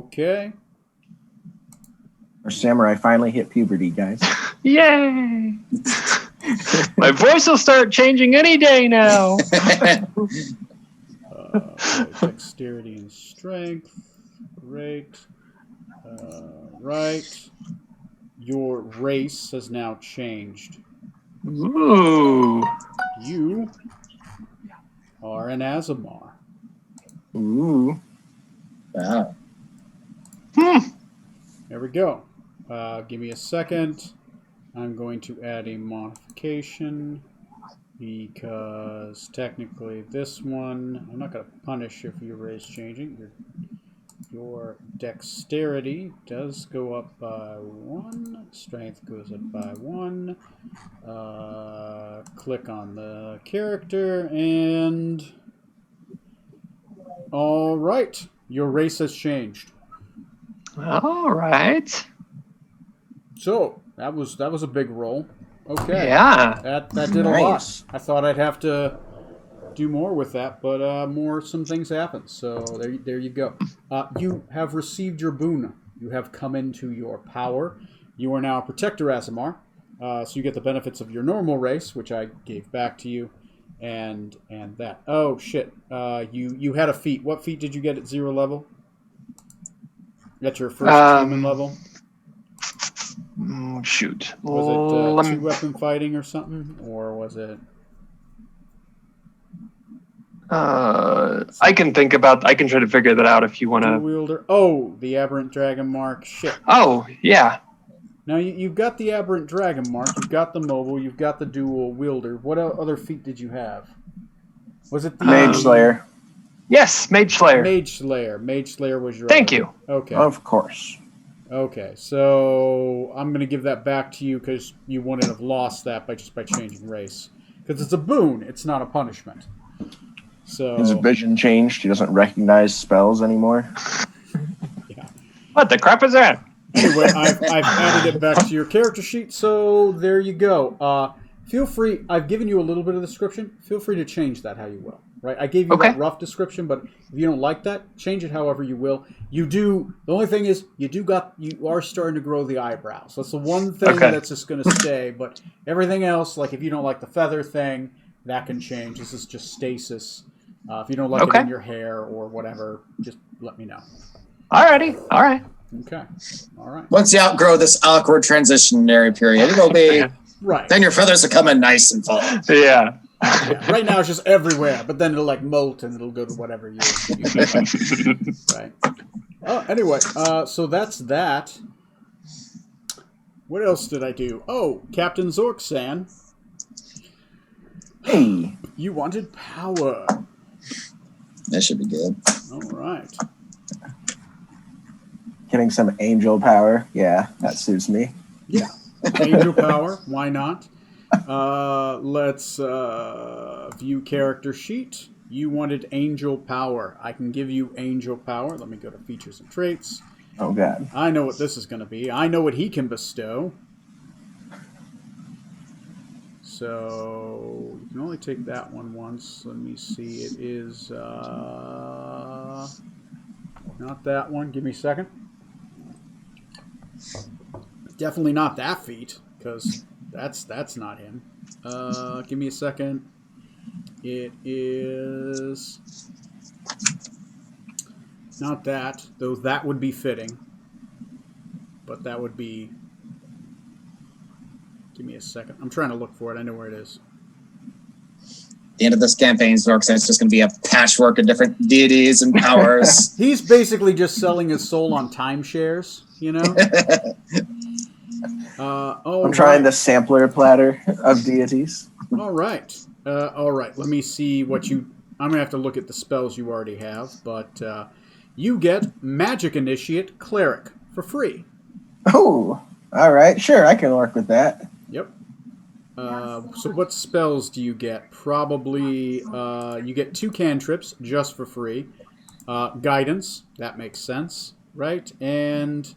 Okay. Our samurai finally hit puberty, guys. Yay! My voice will start changing any day now. Dexterity and strength. Great. Right. Your race has now changed. Ooh. You are an Azamar. Ooh. Wow. There we go. Give me a second. I'm going to add a modification because technically this one, I'm not going to punish if your race changing. Your dexterity does go up by 1. Strength goes up by 1. Click on the character and... All right. Your race has changed. All right. So, that was a big roll. Okay. Yeah. That did a lot. Nice. I thought I'd have to do more with that, but some things happened. So there you go. You have received your boon. You have come into your power. You are now a Protector Azamar. So you get the benefits of your normal race, which I gave back to you, and that. Oh shit! You had a feat. What feat did you get at 0 level? At your first human level? Shoot. Was it 2-weapon fighting or something, or was it? I can try to figure that out if you want to. Wielder. Oh, the Aberrant Dragon Mark. Shit. Oh, yeah. Now you've got the Aberrant Dragon Mark. You've got the mobile. You've got the dual wielder. What other feat did you have? Was it the Mage Slayer. Yes, Mage Slayer. Mage Slayer. Mage Slayer was your. Thank other. you. Okay. Of course. Okay. So I'm gonna give that back to you because you wouldn't have lost that by changing race. Because it's a boon. It's not a punishment. So His vision changed. He doesn't recognize spells anymore. yeah. What the crap is that? Anyway, I've added it back to your character sheet, so there you go. Feel free. I've given you a little bit of description. Feel free to change that how you will. Right? I gave you that rough description, but if you don't like that, change it however you will. You do. The only thing is, you are starting to grow the eyebrows. That's the one thing that's just going to stay. But everything else, like if you don't like the feather thing, that can change. This is just stasis. If you don't like it in your hair or whatever, just let me know. Alrighty. All right. Okay. All right. Once you outgrow this awkward transitionary period, it'll be Right. then your feathers will come in nice and full. Yeah. Yeah. Right now it's just everywhere, but then it'll like molt and it'll go to whatever you right. Anyway, so that's that. What else did I do? Oh, Captain Zork-san. Hey. You wanted power. That should be good. All right. Getting some angel power. Yeah, that suits me. Yeah. Angel power. Why not? Let's view character sheet. You wanted angel power. I can give you angel power. Let me go to features and traits. Oh, God. I know what this is going to be. I know what he can bestow. So you can only take that one once. Let me see. It is not that one. Give me a second. Definitely not that feat, because that's not him. Give me a second. It is not that, though that would be fitting. But that would be... Give me a second. I'm trying to look for it. I know where it is. The end of this campaign, Zork-san's just going to be a patchwork of different deities and powers. He's basically just selling his soul on timeshares, you know? I'm trying the sampler platter of deities. All right. All right. Let me see what you... I'm going to have to look at the spells you already have, but you get Magic Initiate Cleric for free. Oh, all right. Sure, I can work with that. Yep. So what spells do you get? Probably you get 2 cantrips just for free. Guidance, that makes sense, right? And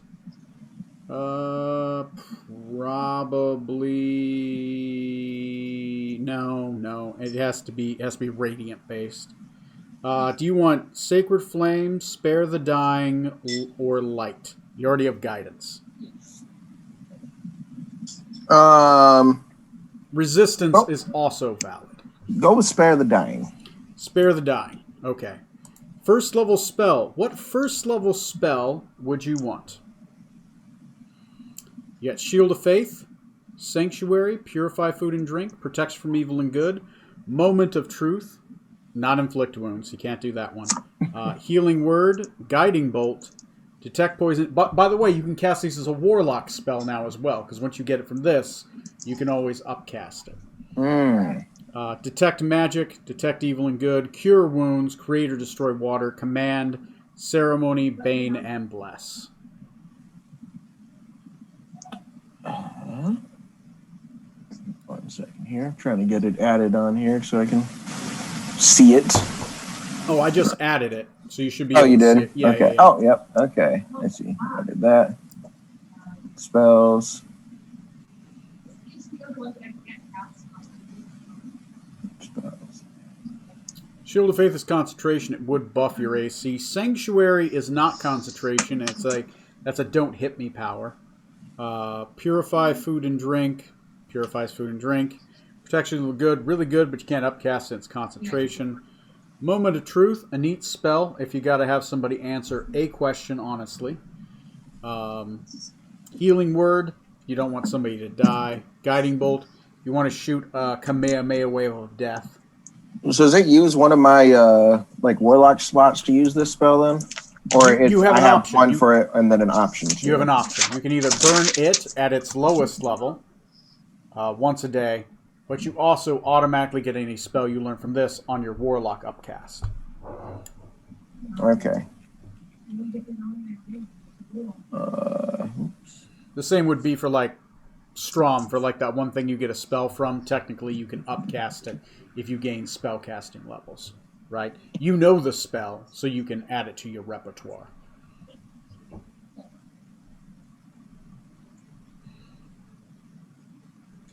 probably no. It has to be radiant based. Do you want Sacred Flame, Spare the Dying, or Light? You already have Guidance. Resistance is also valid. Go with Spare the Dying. Spare the Dying. Okay. First level spell. What first level spell would you want? You got Shield of Faith, Sanctuary, Purify Food and Drink, Protects from Evil and Good, Moment of Truth, not Inflict Wounds. You can't do that one. Healing Word, Guiding Bolt, Detect Poison. By the way, you can cast these as a Warlock spell now as well, because once you get it from this, you can always upcast it. Detect Magic, Detect Evil and Good, Cure Wounds, Create or Destroy Water, Command, Ceremony, Bane, and Bless. One second here. I'm trying to get it added on here so I can see it. Oh, I just added it, so you should be Oh, able you to see did? it. Yeah, okay. yeah, yeah. Oh, yep. Okay. I see. I did that. Spells. Shield of Faith is concentration. It would buff your AC. Sanctuary is not concentration. It's like that's a don't hit me power. Purify Food and Drink. Purifies Food and Drink. Protection is good. Really good, but you can't upcast it. It's concentration. Moment of Truth. A neat spell if you got to have somebody answer a question honestly. Healing Word. You don't want somebody to die. Guiding Bolt. You want to shoot a Kamehameha Wave of Death. So does it use one of my Warlock slots to use this spell then? Or You have I an have option. one for it and then an option to You have an option. You can either burn it at its lowest level once a day, but you also automatically get any spell you learn from this on your Warlock upcast. Okay. The same would be for like Strom, for like that one thing you get a spell from. Technically, you can upcast it if you gain spell casting levels, right? You know the spell, so you can add it to your repertoire.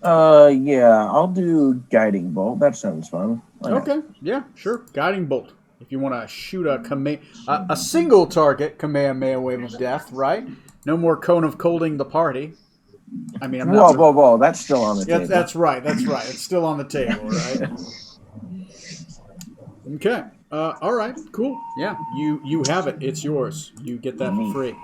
Yeah, I'll do Guiding Bolt. That sounds fun. Why not? Okay, yeah, sure. Guiding Bolt. If you want to shoot a single target Kamehameha Wave of Death, right? No more Cone of Colding the party. I mean, I'm not... Whoa. That's still on the table. That's right. It's still on the table, right? Okay. All right. Cool. Yeah. You have it. It's yours. You get that for free.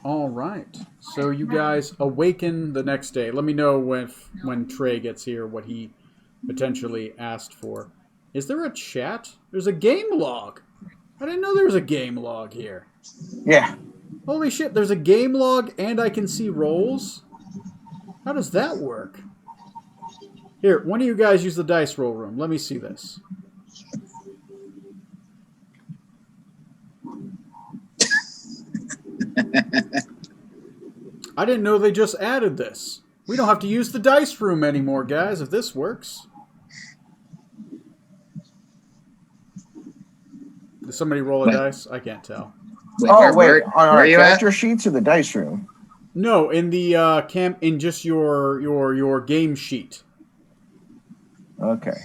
All right. So you guys awaken the next day. Let me know when Trey gets here what he potentially asked for. Is there a chat? There's a game log. I didn't know there was a game log here. Yeah. Holy shit, there's a game log and I can see rolls? How does that work? Here, one of you guys use the dice roll room. Let me see this. I didn't know they just added this. We don't have to use the dice room anymore, guys, if this works. Did somebody roll a dice? I can't tell. Wait, On where our are you at? character sheets or the dice room? No, in the in just your game sheet. Okay.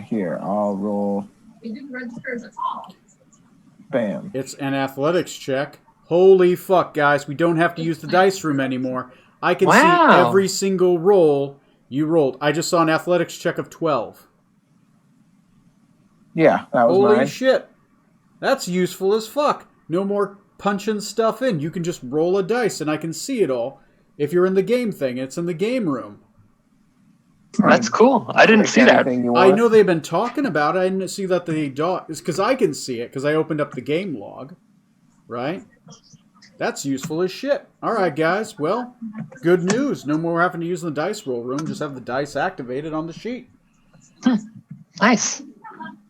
Here, I'll roll. We didn't register as a call. Bam. It's an athletics check. Holy fuck, guys. We don't have to use the dice room anymore. I can see Wow. every single roll you rolled. I just saw an athletics check of 12. Yeah, that was Holy mine. shit. That's useful as fuck. No more punching stuff in. You can just roll a dice and I can see it all. If you're in the game thing, it's in the game room. That's cool. I didn't see that. Anything you I want. know they've been talking about it. I didn't see that they do. It's because I can see it because I opened up the game log. Right? That's useful as shit. All right, guys. Well, good news. No more having to use the dice roll room. Just have the dice activated on the sheet. Nice.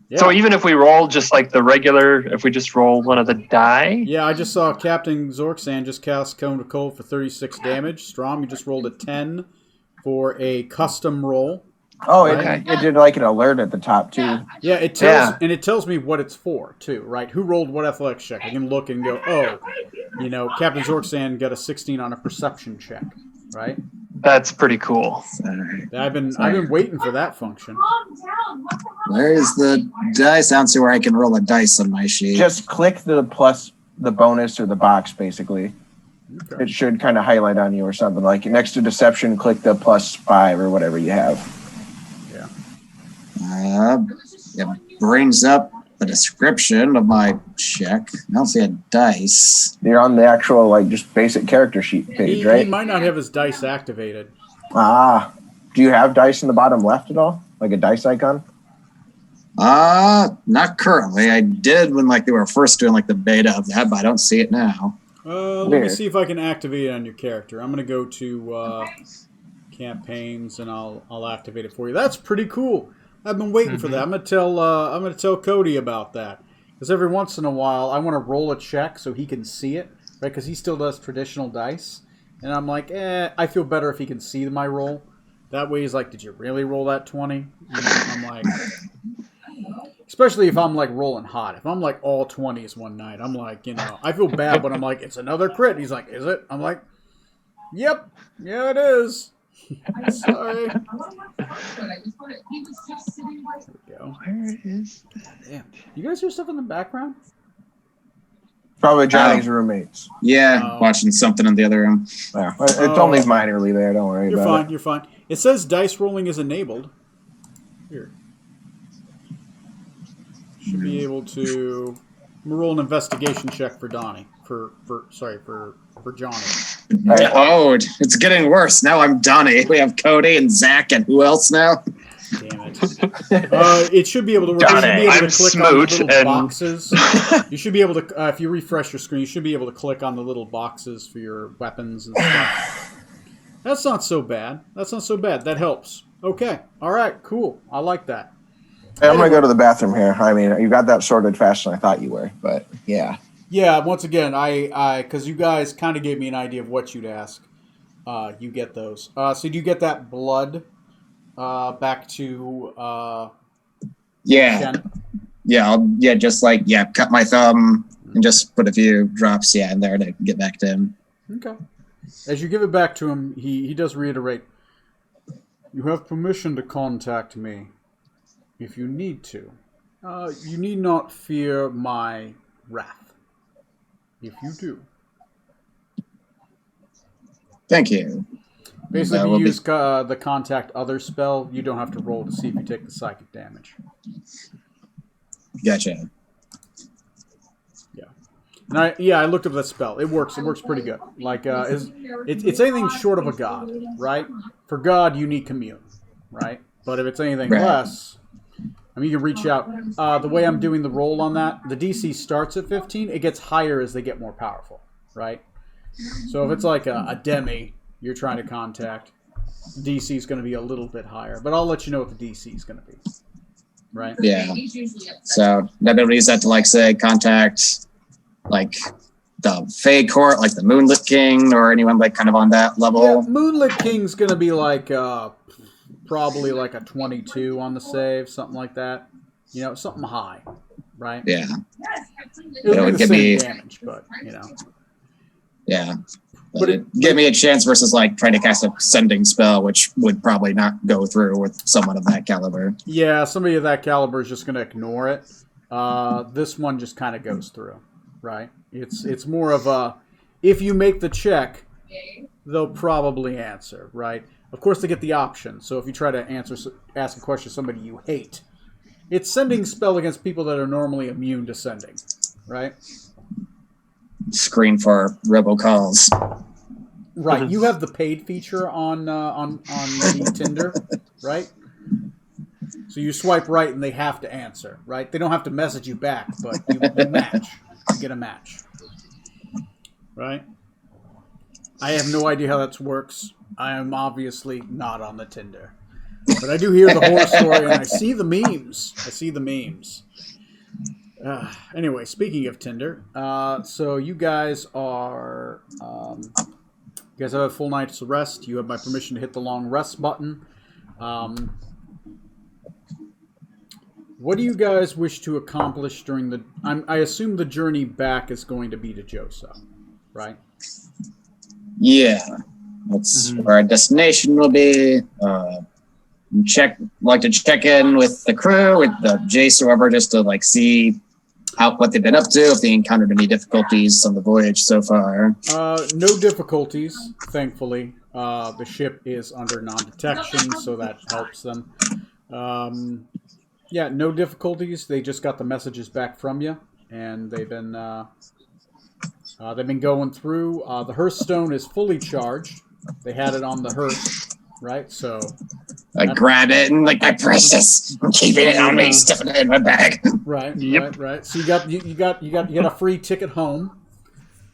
Yeah. So even if we roll just like the regular, if we just roll one of the die, Yeah, I just saw Captain Zorksan just cast Cone of Cold for 36 damage. Strom, you just rolled a 10 for a custom roll. Oh, Okay. it did like an alert at the top too. Yeah, it tells Yeah. and it tells me what it's for too, right? Who rolled what athletics check? I can look and go, oh, Captain Zorksan got a 16 on a perception check, right? That's pretty cool. Alright. I've been waiting for that function. Calm down. What the hell? Where is the dice? I don't see where I can roll a dice on my sheet. Just click the plus, the bonus, or the box. Basically, Okay. it should kind of highlight on you or something. Like next to deception, click the +5 or whatever you have. It brings up the description of my check. I don't see a dice. You're on the actual like just basic character sheet page, He right? might not have his dice activated. Ah, do you have dice in the bottom left at all? Like a dice icon? Not currently. I did when like they were first doing like the beta of that, but I don't see it now. Let me Weird. see if I can activate it on your character. I'm gonna go to campaigns and I'll activate it for you. That's pretty cool. I've been waiting for that. I'm gonna tell Cody about that because every once in a while I want to roll a check so he can see it, right? Because he still does traditional dice, and I'm like, I feel better if he can see my roll. That way he's like, did you really roll that 20? And I'm like, especially if I'm like rolling hot. If I'm like all 20s one night, I'm like, I feel bad, but I'm like, it's another crit. He's like, is it? I'm like, yep, yeah, it is. Sorry. I wasn't much fun, but I just wanted. He was just sitting right. There we go. Where is Damn. You guys hear stuff in the background? Probably Johnny's roommates. Yeah, Oh. watching something in the other room. Yeah, it's only minorly there. Don't worry You're about fine. it. You're fine. It says dice rolling is enabled. Here. Should be able to roll an investigation check for Donnie. For Johnny. Right. Oh, it's getting worse. Now I'm Donnie. We have Cody and Zach and who else now? Damn it. It should be able to work. Johnny, You should be able I'm to click Smoot, on the little and- boxes. You should be able to, if you refresh your screen, you should be able to click on the little boxes for your weapons and stuff. That's not so bad. That helps. Okay. All right. Cool. I like that. Hey, I'm gonna go to the bathroom here. I mean, you got that sorted faster than I thought you were, but yeah. Yeah. Once again, because you guys kind of gave me an idea of what you'd ask. You get those. So do you get that blood back to Yeah, Shen? just cut my thumb and just put a few drops, in there to get back to him. Okay. As you give it back to him, he does reiterate, you have permission to contact me if you need to. You need not fear my wrath. If you do. Thank you. Basically, That if will you be- use the contact other spell, you don't have to roll to see if you take the psychic damage. Gotcha. And I looked up that spell. It works. It works pretty good. Like, it's anything short of a god, right? For god, you need commune, right? But if it's anything Right. less, I mean, you can reach out. The way I'm doing the roll on that, the DC starts at 15. It gets higher as they get more powerful, right? So if it's like a demi you're trying to contact, DC is going to be a little bit higher. But I'll let you know what the DC is going to be, right? Yeah. He's usually upset. So I'd be able to use that to say contact the Fae Court, like the Moonlit King, or anyone kind of on that level. Yeah, Moonlit King's going to be probably like a 22 on the save, something like that. Something high, right? Yeah. Yes, I cleaned it. It'll It be would the give same me- damage, but Yeah. But But it give me a chance versus trying to cast a sending spell, which would probably not go through with someone of that caliber. yeah, somebody of that caliber is just going to ignore it. This one just kind of goes through, right? It's more of a, if you make the check, they'll probably answer, right? Of course, they get the option. So if you try to ask a question to somebody you hate, it's sending spell against people that are normally immune to sending, right? Screen for robocalls. Right. You have the paid feature on the Tinder, right? So you swipe right and they have to answer, right? They don't have to message you back, but you match. You get a match. Right? I have no idea how that works. I am obviously not on the Tinder. But I do hear the horror story and I see the memes. Anyway, speaking of Tinder, so you guys are... you guys have a full night's rest. You have my permission to hit the long rest button. What do you guys wish to accomplish during the... I assume the journey back is going to be to Josa, right? Yeah, that's where our destination will be. Like to check in with the crew, with the Jace or whoever, just to like see what they've been up to, if they encountered any difficulties on the voyage so far. No difficulties, thankfully. The ship is under non-detection, so that helps them. Yeah, no difficulties. They just got the messages back from you, and they've been going through. The Hearth Stone is fully charged. They had it on the Hearth, right? So I grab it and like my precious, I'm keeping it on me, stuffing it in my bag. Right, Yep. right. So you got a free ticket home.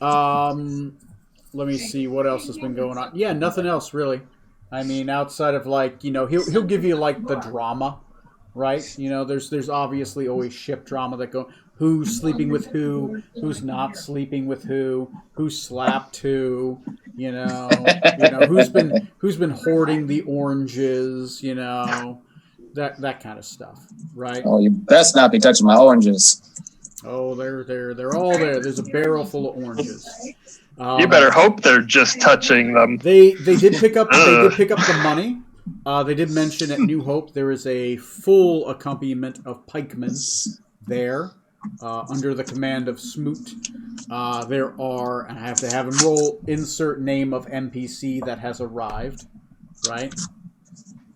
Let me see what else has been going on. Yeah, nothing else really. I mean, outside of like, he'll give you like the drama, right? There's obviously always ship drama that go who's sleeping with who's not sleeping with who's slapped who, who's been hoarding the oranges, that kind of stuff, right? Oh, you best not be touching my oranges. Oh, they're all there. There's a barrel full of oranges. You better hope they're just touching them. They did pick up the money. They did mention at New Hope there is a full accompaniment of pikemen there under the command of Smoot. There are, and I have to have him roll insert name of NPC that has arrived, right?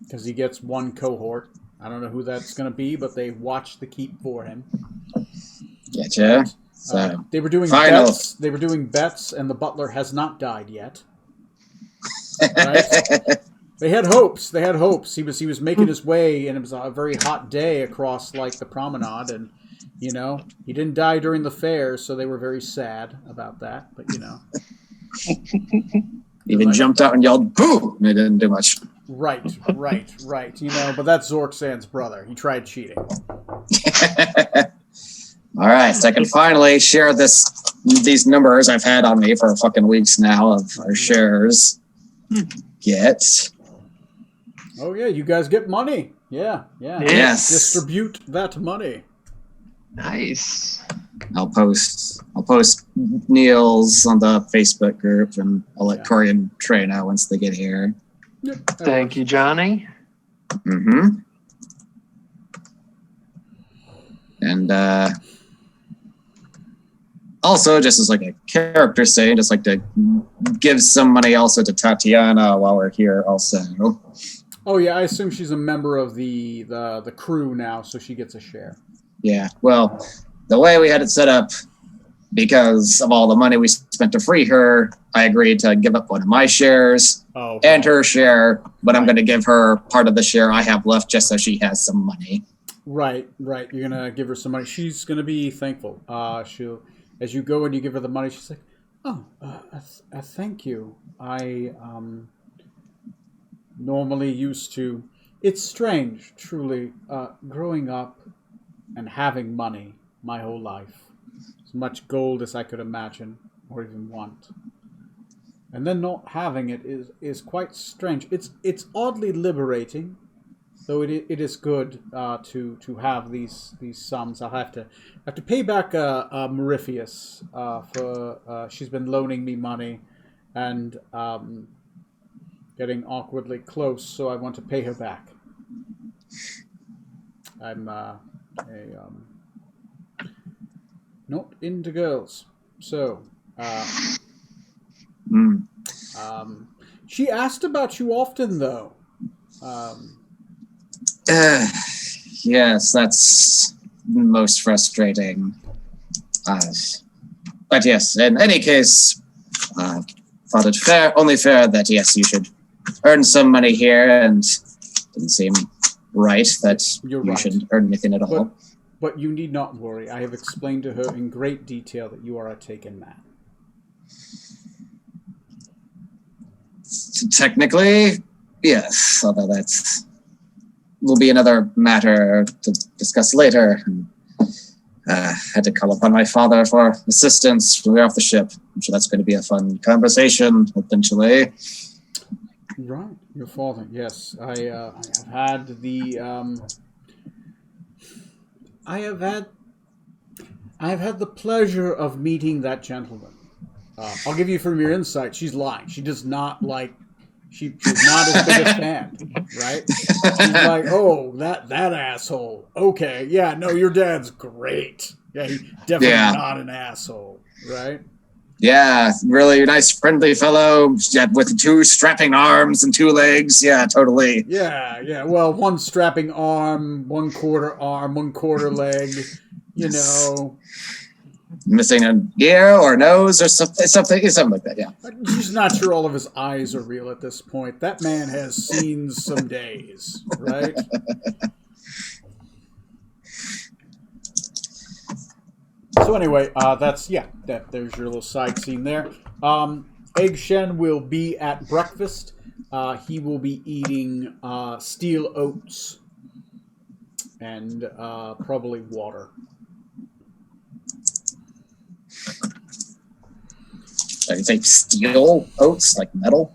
Because he gets one cohort. I don't know who that's going to be, but they watch the keep for him. Gotcha. So, they were doing final. bets. They were doing bets, and the butler has not died yet. Right? They had hopes. He was making his way, and it was a very hot day across like the promenade, and he didn't die during the fair, so they were very sad about that. But Even jumped out and yelled "boo!" and it didn't do much. Right. But that's Zorksan's brother. He tried cheating. All right, so I can finally share these numbers I've had on me for fucking weeks now of our shares. Get. Oh yeah, you guys get money. Yeah. Yes. Distribute that money. Nice. I'll post Neil's on the Facebook group, and I'll let Corey and Trey know once they get here. Yep, Thank you, Johnny. Mm-hmm. And also, just as like a character saying, just like to give some money also to Tatiana while we're here also. Oh yeah, I assume she's a member of the crew now, so she gets a share. Yeah, well, the way we had it set up, because of all the money we spent to free her, I agreed to give up one of my shares and her share, but I'm going to give her part of the share I have left just so she has some money. Right. You're going to give her some money. She's going to be thankful. She'll, as you go and you give her the money, she's like, thank you. I normally used to... It's strange, truly, growing up and having money my whole life. As much gold as I could imagine or even want. And then not having it is quite strange. It's oddly liberating, though it is good to have these sums. I'll have to pay back Merifius for she's been loaning me money and getting awkwardly close, so I want to pay her back. I'm not into girls, so she asked about you often, though. Yes, that's most frustrating. But yes, in any case, thought it only fair that yes, you should earn some money here, and it didn't seem right that you shouldn't earn anything at all. But you need not worry. I have explained to her in great detail that you are a taken man. Technically, yes, although that will be another matter to discuss later. Had to call upon my father for assistance when we were off the ship. I'm sure that's going to be a fun conversation eventually. Right, your father. Yes, I have had the I have had the pleasure of meeting that gentleman. I'll give you from your insight. She's lying. She does not like. She's not his biggest fan, right? She's like, oh, that asshole. Okay, yeah, no, your dad's great. Yeah, he's definitely not an asshole, right? Yeah, really nice, friendly fellow with 2 strapping arms and 2 legs. Yeah, totally. Yeah. Well, 1 strapping arm, 1 quarter leg. You know, Missing an ear or nose or something like that. Yeah. I'm just not sure all of his eyes are real at this point. That man has seen some days, right? So anyway, there's your little side scene there. Egg Shen will be at breakfast. He will be eating steel oats and probably water. So you say steel oats, like metal?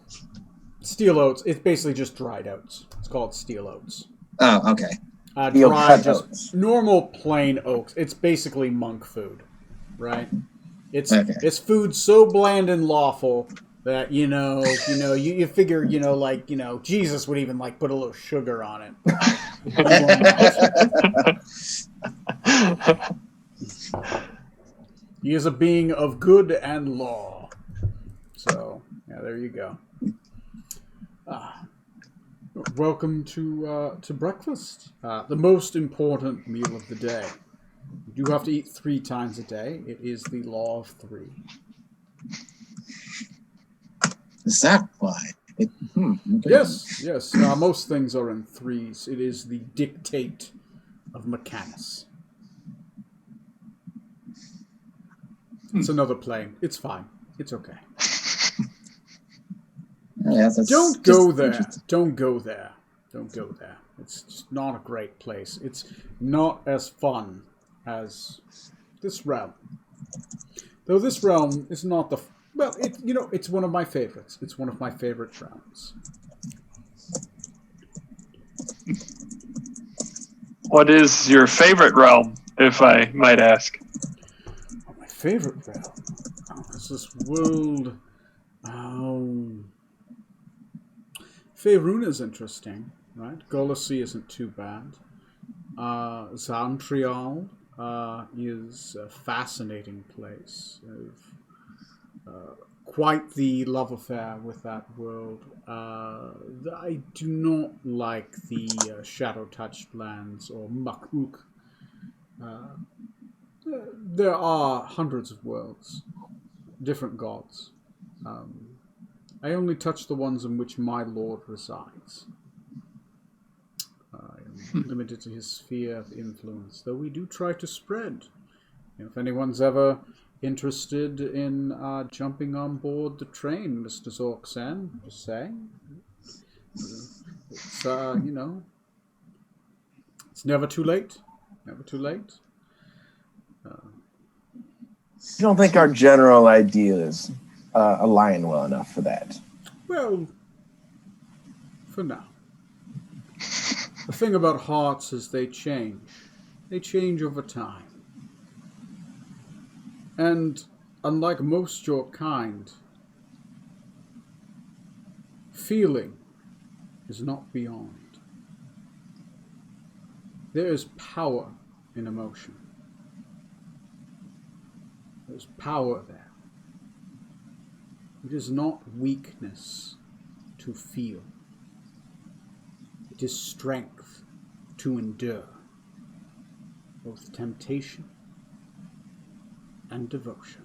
Steel oats. It's basically just dried oats. It's called steel oats. Oh, okay. Dried, just normal plain oats. It's basically monk food, right? It's food so bland and lawful that you figure Jesus would even like put a little sugar on it. He is a being of good and law. So, yeah, there you go. Welcome to breakfast. The most important meal of the day. You do have to eat 3 times a day. It is the law of 3. Is that why? Okay. Yes. Most things are in 3s. It is the dictate of Mechanus. It's another plane. It's fine. It's okay. Yeah, Don't go there. Don't go there. It's just not a great place. It's not as fun as this realm. Though this realm is not the... Well, it's one of my favorites. It's one of my favorite realms. What is your favorite realm, if I might ask? Oh, my favorite realm? Oh, it's this world... Faerun is interesting, right? Golossi isn't too bad. Zantrial is a fascinating place. Quite the love affair with that world. I do not like the shadow-touched lands or Mak'uk. There are hundreds of worlds, different gods. I only touch the ones in which my lord resides. I am limited to his sphere of influence, though we do try to spread. If anyone's ever interested in jumping on board the train, Mr. Zorksen, just saying. It's, it's never too late. Never too late. I don't think our general ideas align well enough for that. Well, for now. The thing about hearts is they change. They change over time. And unlike most your kind, feeling is not beyond. There is power in emotion. There's power there. It is not weakness to feel. It is strength to endure both temptation and devotion.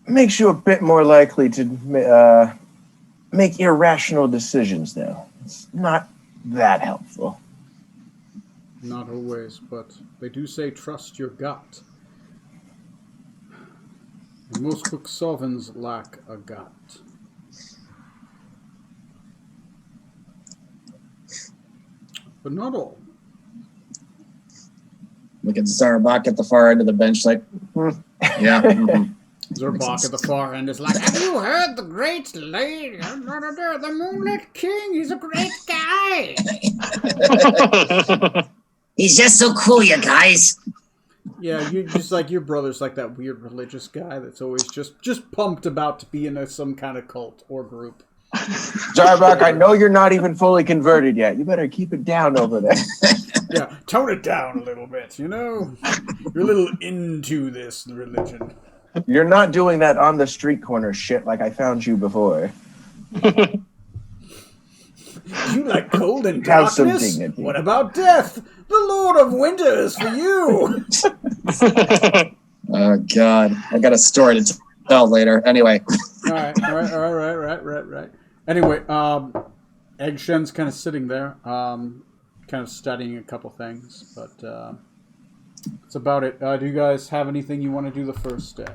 Makes you a bit more likely to make irrational decisions, though. It's not that helpful. Not always, but they do say trust your gut. And most Quixovans lack a gut. But not all. Look at Zarbak at the far end of the bench, like, yeah. Mm-hmm. Zerbok at the far end is like, have you heard the great lady, the Moonlit King? He's a great guy. He's just so cool, you guys. Yeah, you just like your brother's like that weird religious guy that's always just pumped about to be in some kind of cult or group. Zarbok, I know you're not even fully converted yet. You better keep it down over there. Yeah, tone it down a little bit, you know? You're a little into this religion. You're not doing that on the street corner shit like I found you before. You like cold and Have some darkness? dignity. What about death? The Lord of Winter is for you! Oh God, I got a story to tell later. Anyway, Right. Anyway, Egg Shen's kind of sitting there, kind of studying a couple things, but that's about it. Do you guys have anything you want to do the first day?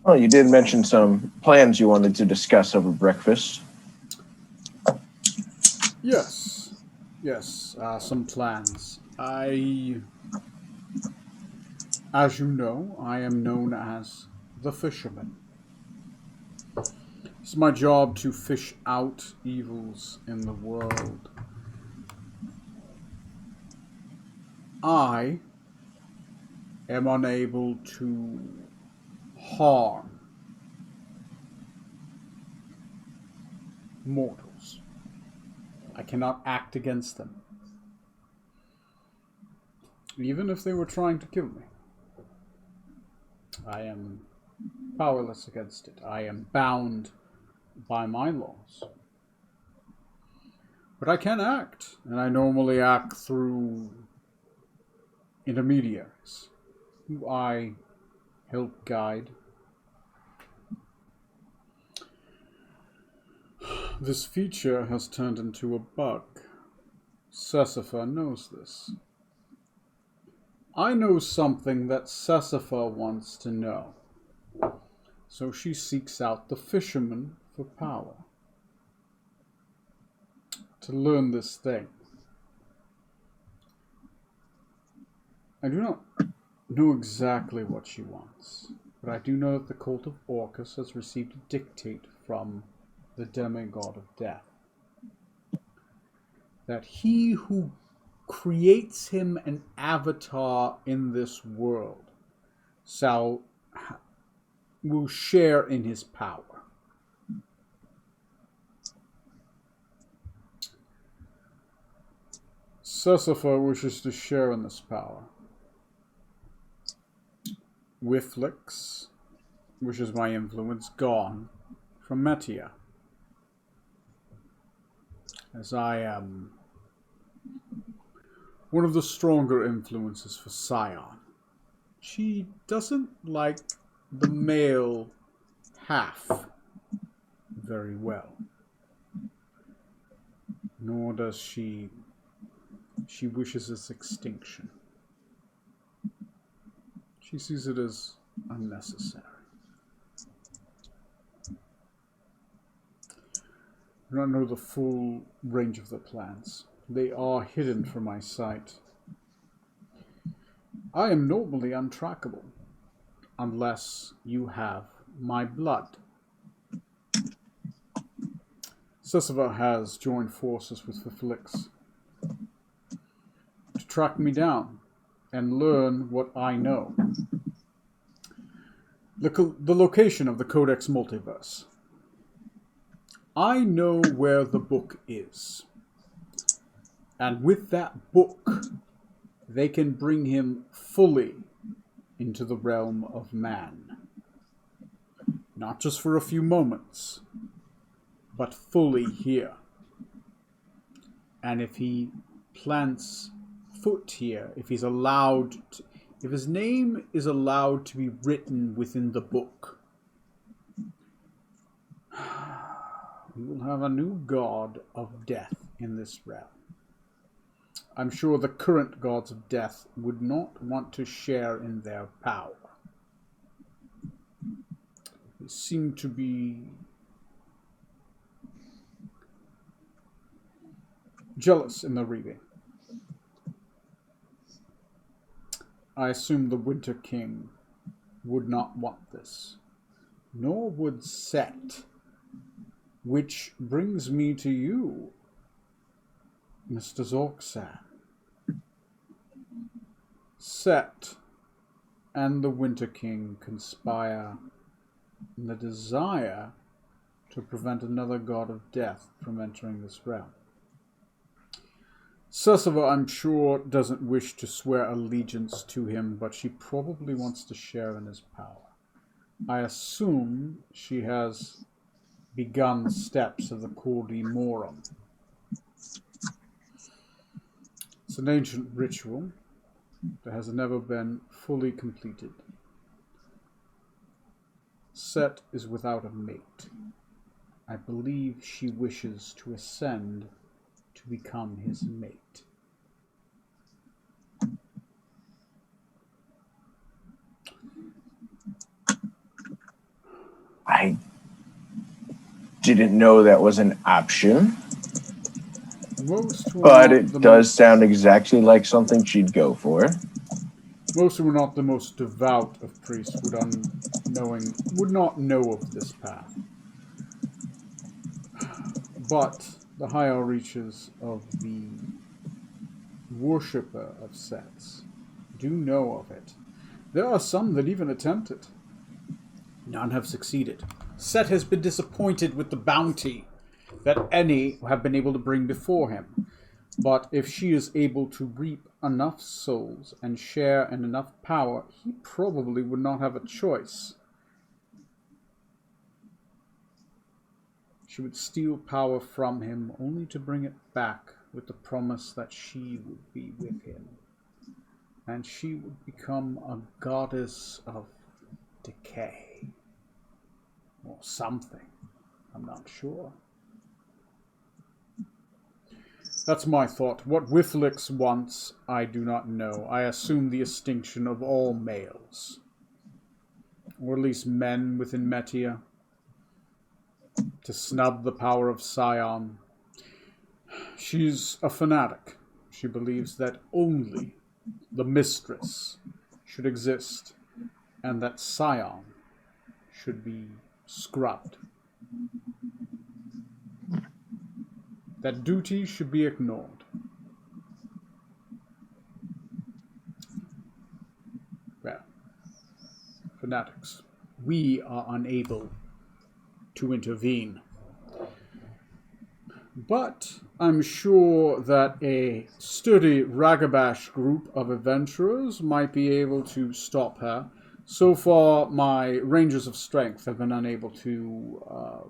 Oh, you did mention some plans you wanted to discuss over breakfast. Yes, some plans. As you know, I am known as the Fisherman. It's my job to fish out evils in the world. I am unable to harm mortals. I cannot act against them, even if they were trying to kill me. I am powerless against it. I am bound by my laws. But I can act, and I normally act through intermediaries who I help guide. This feature has turned into a bug. Sessifer knows this. I know something that Sessifer wants to know. So she seeks out the fisherman for power. To learn this thing. I do not know exactly what she wants, but I do know that the cult of Orcus has received a dictate from the demigod of death. That he who creates him an avatar in this world will share in his power. Sessifer wishes to share in this power. Wiflix, which is my influence, gone from Metia. As I am one of the stronger influences for Scion. She doesn't like the male half very well. Nor does she wishes its extinction. She sees it as unnecessary. I do not know the full range of the plans. They are hidden from my sight. I am normally untrackable, unless you have my blood. Sessifer has joined forces with Wiflix to track me down and learn what I know. The location of the Codex Multiverse. I know where the book is. And with that book, they can bring him fully into the realm of man. Not just for a few moments, but fully here. And if he plants foot here, if his name is allowed to be written within the book, we will have a new god of death in this realm. I'm sure the current gods of death would not want to share in their power. They seem to be jealous in the reading. I assume the Winter King would not want this, nor would Set. Which brings me to you, Mr. Zorksan. Set and the Winter King conspire in the desire to prevent another god of death from entering this realm. Susava, I'm sure, doesn't wish to swear allegiance to him, but she probably wants to share in his power. I assume she has begun the steps of the Cordi Morum. It's an ancient ritual that has never been fully completed. Set is without a mate. I believe she wishes to ascend to become his mate. I didn't know that was an option, Most were but not it the does most- sound exactly like something she'd go for. Most who were not the most devout of priests would not know of this path. But the higher reaches of the worshipper of Sets do know of it. There are some that even attempt it. None have succeeded. Set has been disappointed with the bounty that any have been able to bring before him. But if she is able to reap enough souls and share in enough power, he probably would not have a choice. She would steal power from him only to bring it back with the promise that she would be with him. And she would become a goddess of decay. Or something. I'm not sure. That's my thought. What Withlix wants, I do not know. I assume the extinction of all males. Or at least men within Metia. To snub the power of Scion. She's a fanatic. She believes that only the mistress should exist, and that Scion should be scrubbed. That duty should be ignored. Well, fanatics, we are unable to intervene. But I'm sure that a sturdy Ragabash group of adventurers might be able to stop her. So far, my rangers of strength have been unable to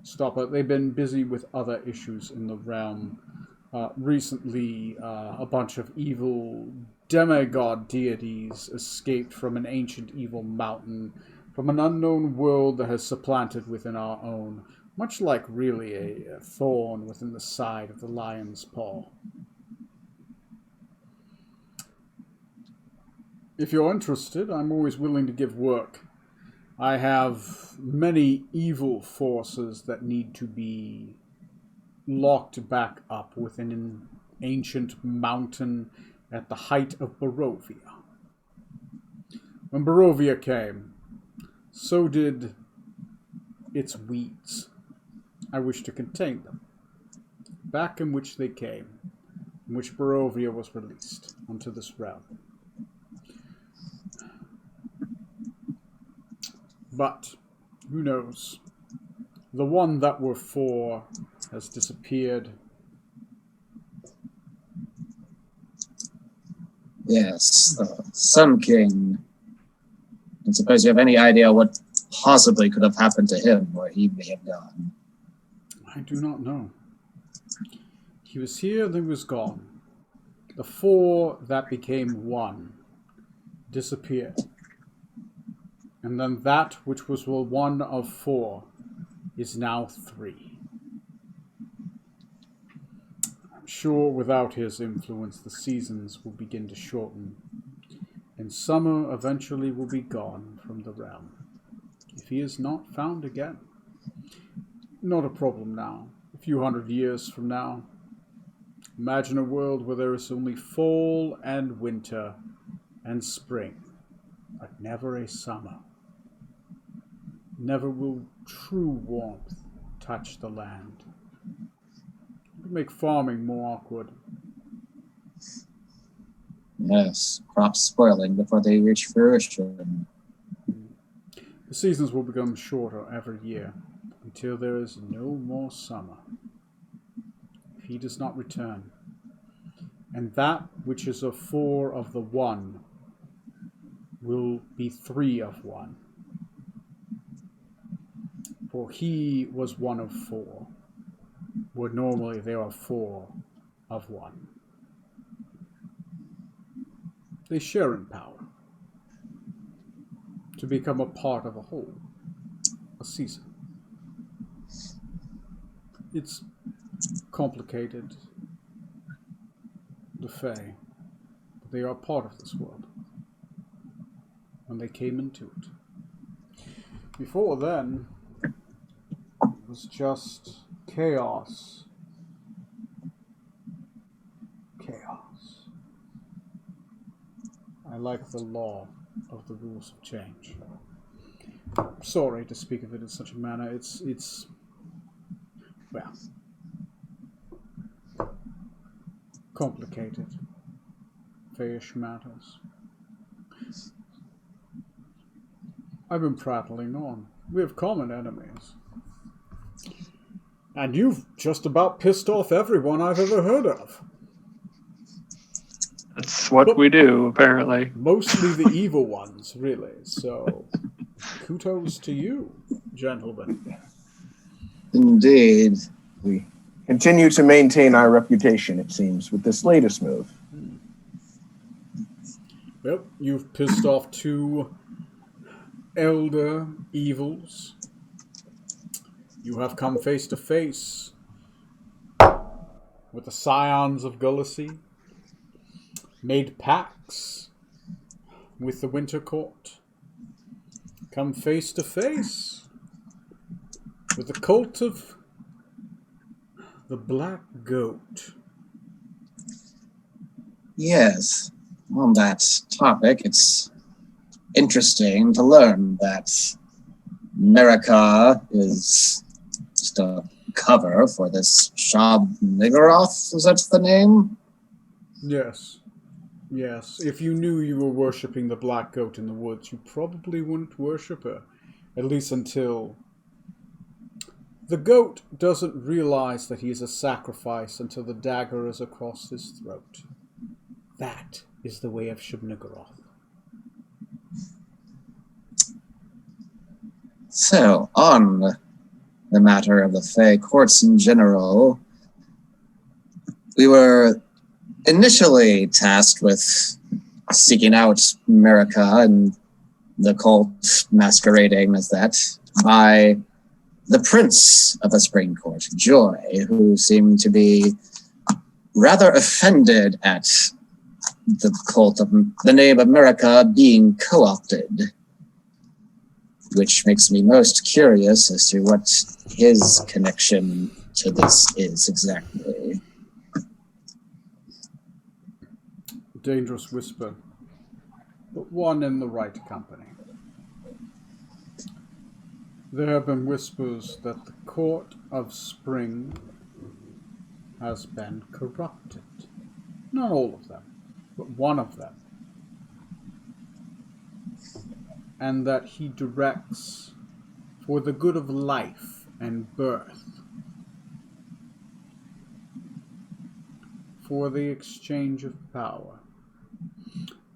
stop her. They've been busy with other issues in the realm. Recently, a bunch of evil demigod deities escaped from an ancient evil mountain from an unknown world that has supplanted within our own, much like really a thorn within the side of the lion's paw. If you're interested, I'm always willing to give work. I have many evil forces that need to be locked back up within an ancient mountain at the height of Barovia. When Barovia came, so did its weeds. I wish to contain them. Back in which they came, in which Barovia was released onto this realm. But, who knows? The one that we're for has disappeared. Yes, Sun King. I suppose you have any idea what possibly could have happened to him, where he may have gone. I do not know. He was here, then was gone. The four that became one disappeared. And then that which was one of four is now three. I'm sure without his influence, the seasons will begin to shorten, and summer eventually will be gone from the realm, if he is not found again. Not a problem now. A few hundred years from now, imagine a world where there is only fall and winter and spring, a never a summer. Never will true warmth touch the land. It would make farming more awkward. Yes, crops spoiling before they reach fruition. The seasons will become shorter every year until there is no more summer. If he does not return, and that which is of 4 of the 1 will be 3 of 1. For he was 1 of 4, where normally there are 4 of 1. They share in power to become a part of a whole, a season. It's complicated, the Fae, but they are part of this world when they came into it. Before then, it was just chaos. Chaos. I like the law of the rules of change. Sorry to speak of it in such a manner. It's well, complicated. Fayish matters. I've been prattling on. We have common enemies. And you've just about pissed off everyone I've ever heard of. That's what we do, apparently. Mostly the evil ones, really. So, kudos to you, gentlemen. Indeed. We continue to maintain our reputation, it seems, with this latest move. Well, you've pissed off 2 elder evils. You have come face to face with the scions of Gullisy, made pacts with the Winter Court, come face to face with the cult of the Black Goat. Yes. On that topic, it's interesting to learn that America is just a cover for this Shab Niggurath. Is that the name? Yes. Yes. If you knew you were worshipping the Black Goat in the woods, you probably wouldn't worship her. At least until the goat doesn't realize that he is a sacrifice until the dagger is across his throat. That is the way of Shub-Niggurath. So, on the matter of the Fae courts in general, we were initially tasked with seeking out America and the cult masquerading as that by the Prince of the Spring Court, Joy, who seemed to be rather offended at the cult of the name America being co-opted, which makes me most curious as to what his connection to this is exactly. Dangerous whisper, but one in the right company. There have been whispers that the Court of Spring has been corrupted. Not all of them, but one of them. And that he directs for the good of life and birth, for the exchange of power.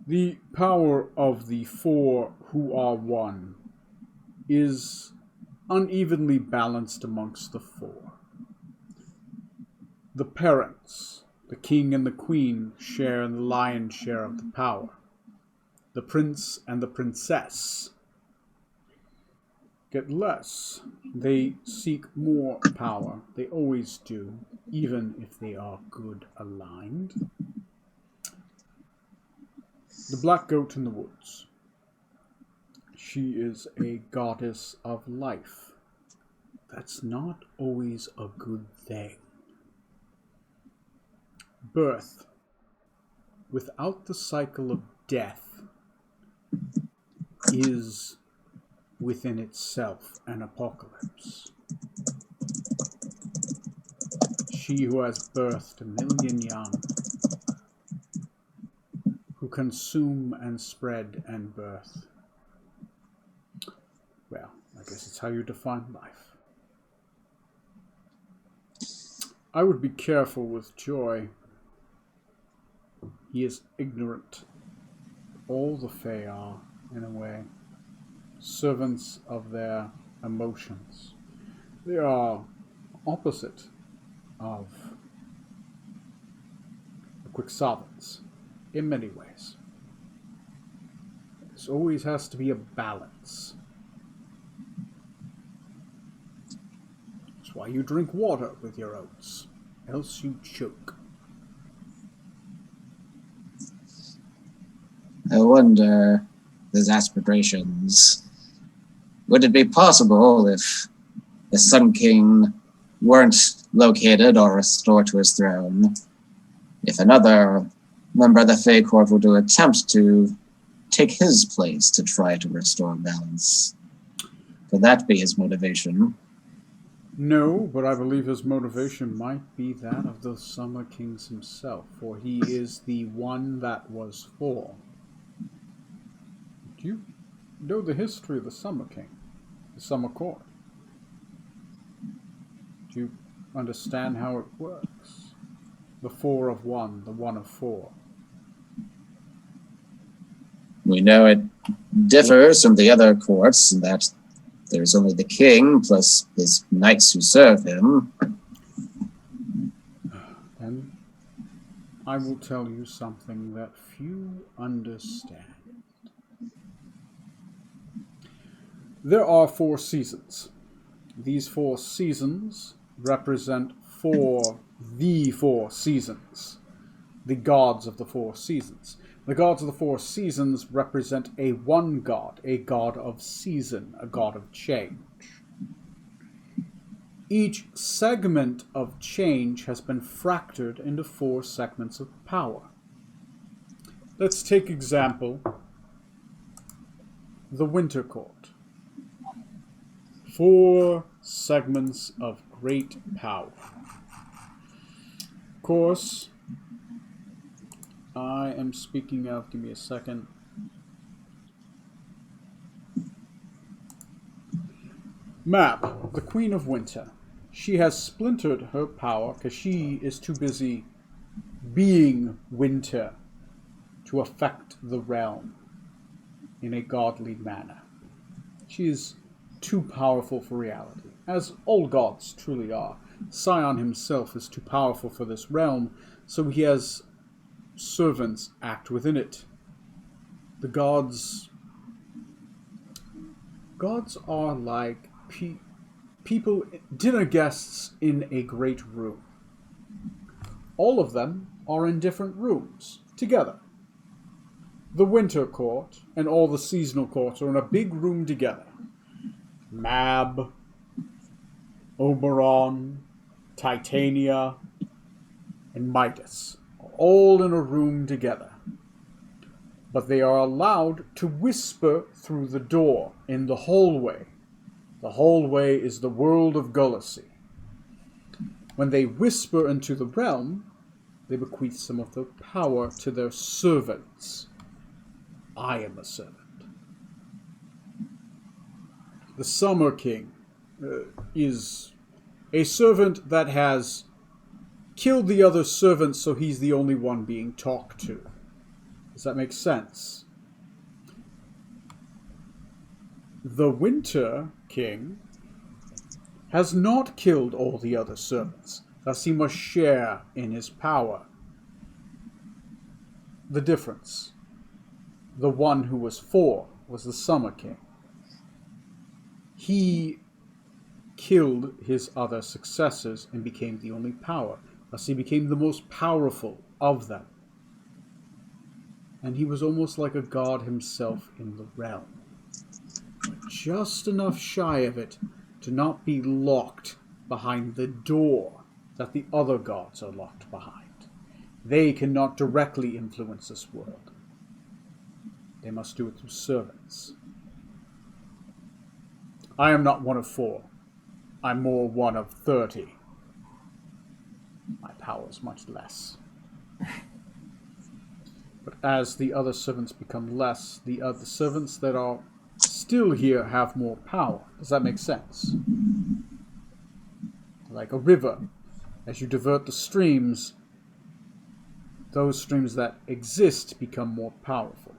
The power of the 4 who are one is unevenly balanced amongst the 4. The parents, the king and the queen, share in the lion's share of the power. The prince and the princess get less. They seek more power. They always do, even if they are good aligned. The Black Goat in the Woods. She is a goddess of life. That's not always a good thing. Birth. Without the cycle of death, is within itself an apocalypse. She who has birthed a million young, who consume and spread and birth. Well, I guess it's how you define life. I would be careful with Joy. He is ignorant. All the Fae are, in a way, servants of their emotions. They are opposite of the Quixovans in many ways. There always has to be a balance. That's why you drink water with your oats, else you choke. I wonder, his aspirations. Would it be possible if the Sun King weren't located or restored to his throne, if another member of the Fae Court were to attempt to take his place to try to restore balance? Could that be his motivation? No, but I believe his motivation might be that of the Summer Kings himself, for he is the one that was for. Do you know the history of the Summer King, the Summer Court? Do you understand how it works? The 4 of 1, the 1 of 4. We know it differs from the other courts in that there's only the king plus his knights who serve him. And I will tell you something that few understand. There are 4 seasons. These 4 seasons represent the 4 seasons. The gods of the 4 seasons. The gods of the 4 seasons represent a one god, a god of season, a god of change. Each segment of change has been fractured into 4 segments of power. Let's take example, the Winter Court. 4 segments of great power. Of course, I am speaking of, give me a second. Map, the Queen of Winter. She has splintered her power because she is too busy being winter to affect the realm in a godly manner. She is too powerful for reality, as all gods truly are. Sion himself is too powerful for this realm, so he has servants act within it. The gods are like people, dinner guests in a great room. All of them are in different rooms, together. The Winter Court and all the seasonal courts are in a big room together. Mab, Oberon, Titania, and Midas are all in a room together. But they are allowed to whisper through the door in the hallway. The hallway is the world of Gulacy. When they whisper into the realm, they bequeath some of their power to their servants. I am a servant. The Summer King is a servant that has killed the other servants, so he's the only one being talked to. Does that make sense? The Winter King has not killed all the other servants, thus he must share in his power. The difference. The one who was for was the Summer King. He killed his other successors and became the only power. Thus he became the most powerful of them. And he was almost like a god himself in the realm. But just enough shy of it to not be locked behind the door that the other gods are locked behind. They cannot directly influence this world. They must do it through servants. I am not one of 4. I'm more one of 30. My power is much less. But as the other servants become less, the other servants that are still here have more power. Does that make sense? Like a river. As you divert the streams, those streams that exist become more powerful.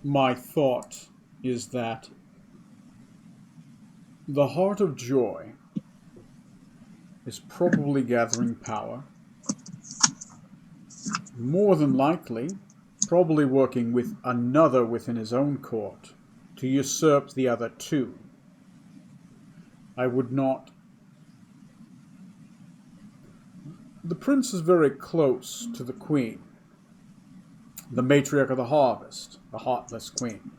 My thought is that the Heart of Joy is probably gathering power. More than likely, probably working with another within his own court to usurp the other 2. I would not... The prince is very close to the queen, the matriarch of the harvest, the heartless queen.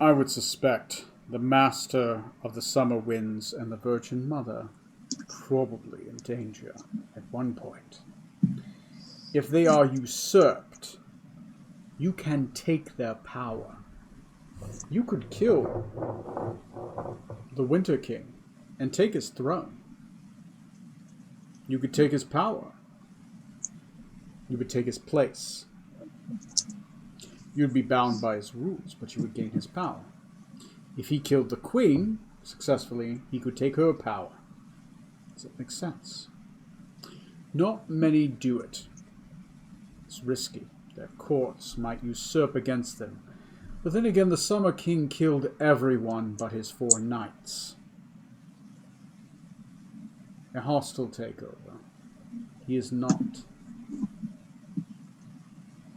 I would suspect the master of the summer winds and the Virgin Mother probably in danger at one point. If they are usurped, you can take their power. You could kill the Winter King and take his throne. You could take his power. You would take his place. You'd be bound by his rules, but you would gain his power. If he killed the queen successfully, he could take her power. Does that make sense? Not many do it. It's risky. Their courts might usurp against them. But then again, the Summer King killed everyone but his 4 knights. A hostile takeover. He is not.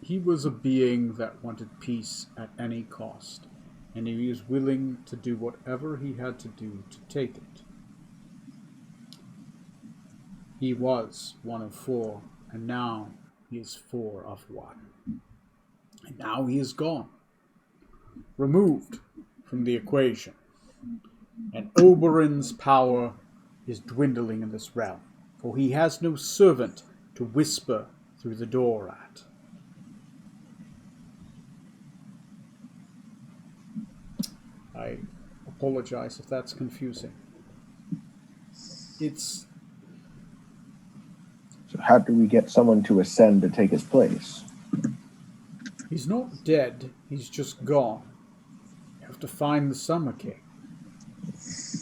He was a being that wanted peace at any cost, and he was willing to do whatever he had to do to take it. He was one of 4, and now he is 4 of 1. And now he is gone, removed from the equation, and Oberyn's power is dwindling in this realm, for he has no servant to whisper through the door at. I apologize if that's confusing. It's... So how do we get someone to ascend to take his place? He's not dead, he's just gone. You have to find the Summer King.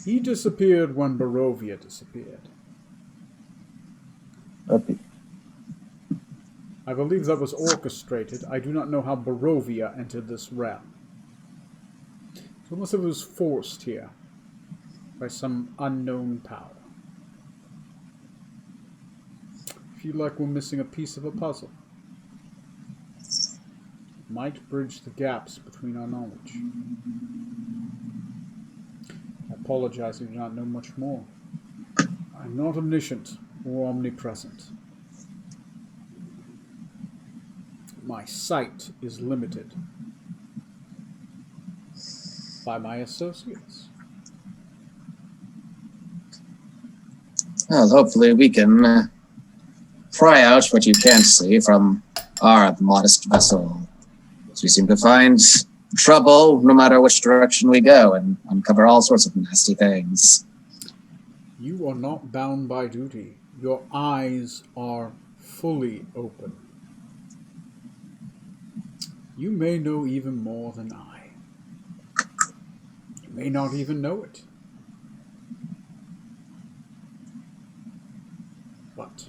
He disappeared when Barovia disappeared. Okay. I believe that was orchestrated. I do not know how Barovia entered this realm. It's almost as if it was forced here by some unknown power. I feel like we're missing a piece of a puzzle. Might bridge the gaps between our knowledge. I apologize, I do not know much more. I'm not omniscient or omnipresent. My sight is limited by my associates. Well, hopefully we can pry out what you can't see from our modest vessel. So we seem to find trouble no matter which direction we go and uncover all sorts of nasty things. You are not bound by duty. Your eyes are fully open. You may know even more than I. You may not even know it. But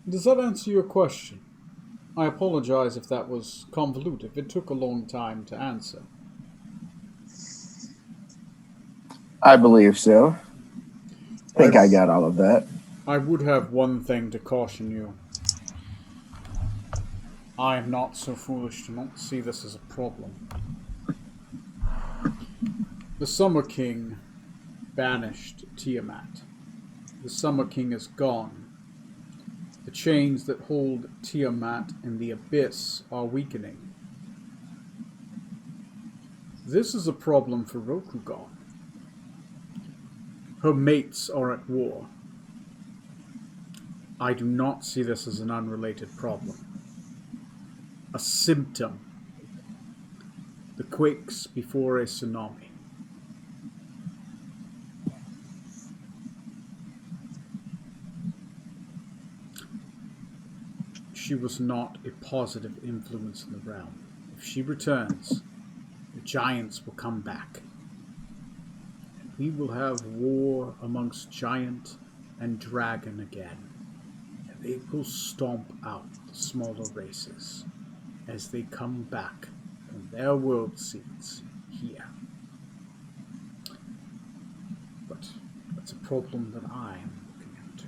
does that answer your question? I apologize if that was convoluted. It took a long time to answer. I believe so. I think I got all of that. I would have one thing to caution you. I am not so foolish to not see this as a problem. The Summer King banished Tiamat. The Summer King is gone. The chains that hold Tiamat in the abyss are weakening. This is a problem for Rokugan. Her mates are at war. I do not see this as an unrelated problem. A symptom. The quakes before a tsunami. She was not a positive influence in the realm. If she returns, the giants will come back. We will have war amongst giant and dragon again. And they will stomp out the smaller races as they come back from their world seeds here. But that's a problem that I am looking into.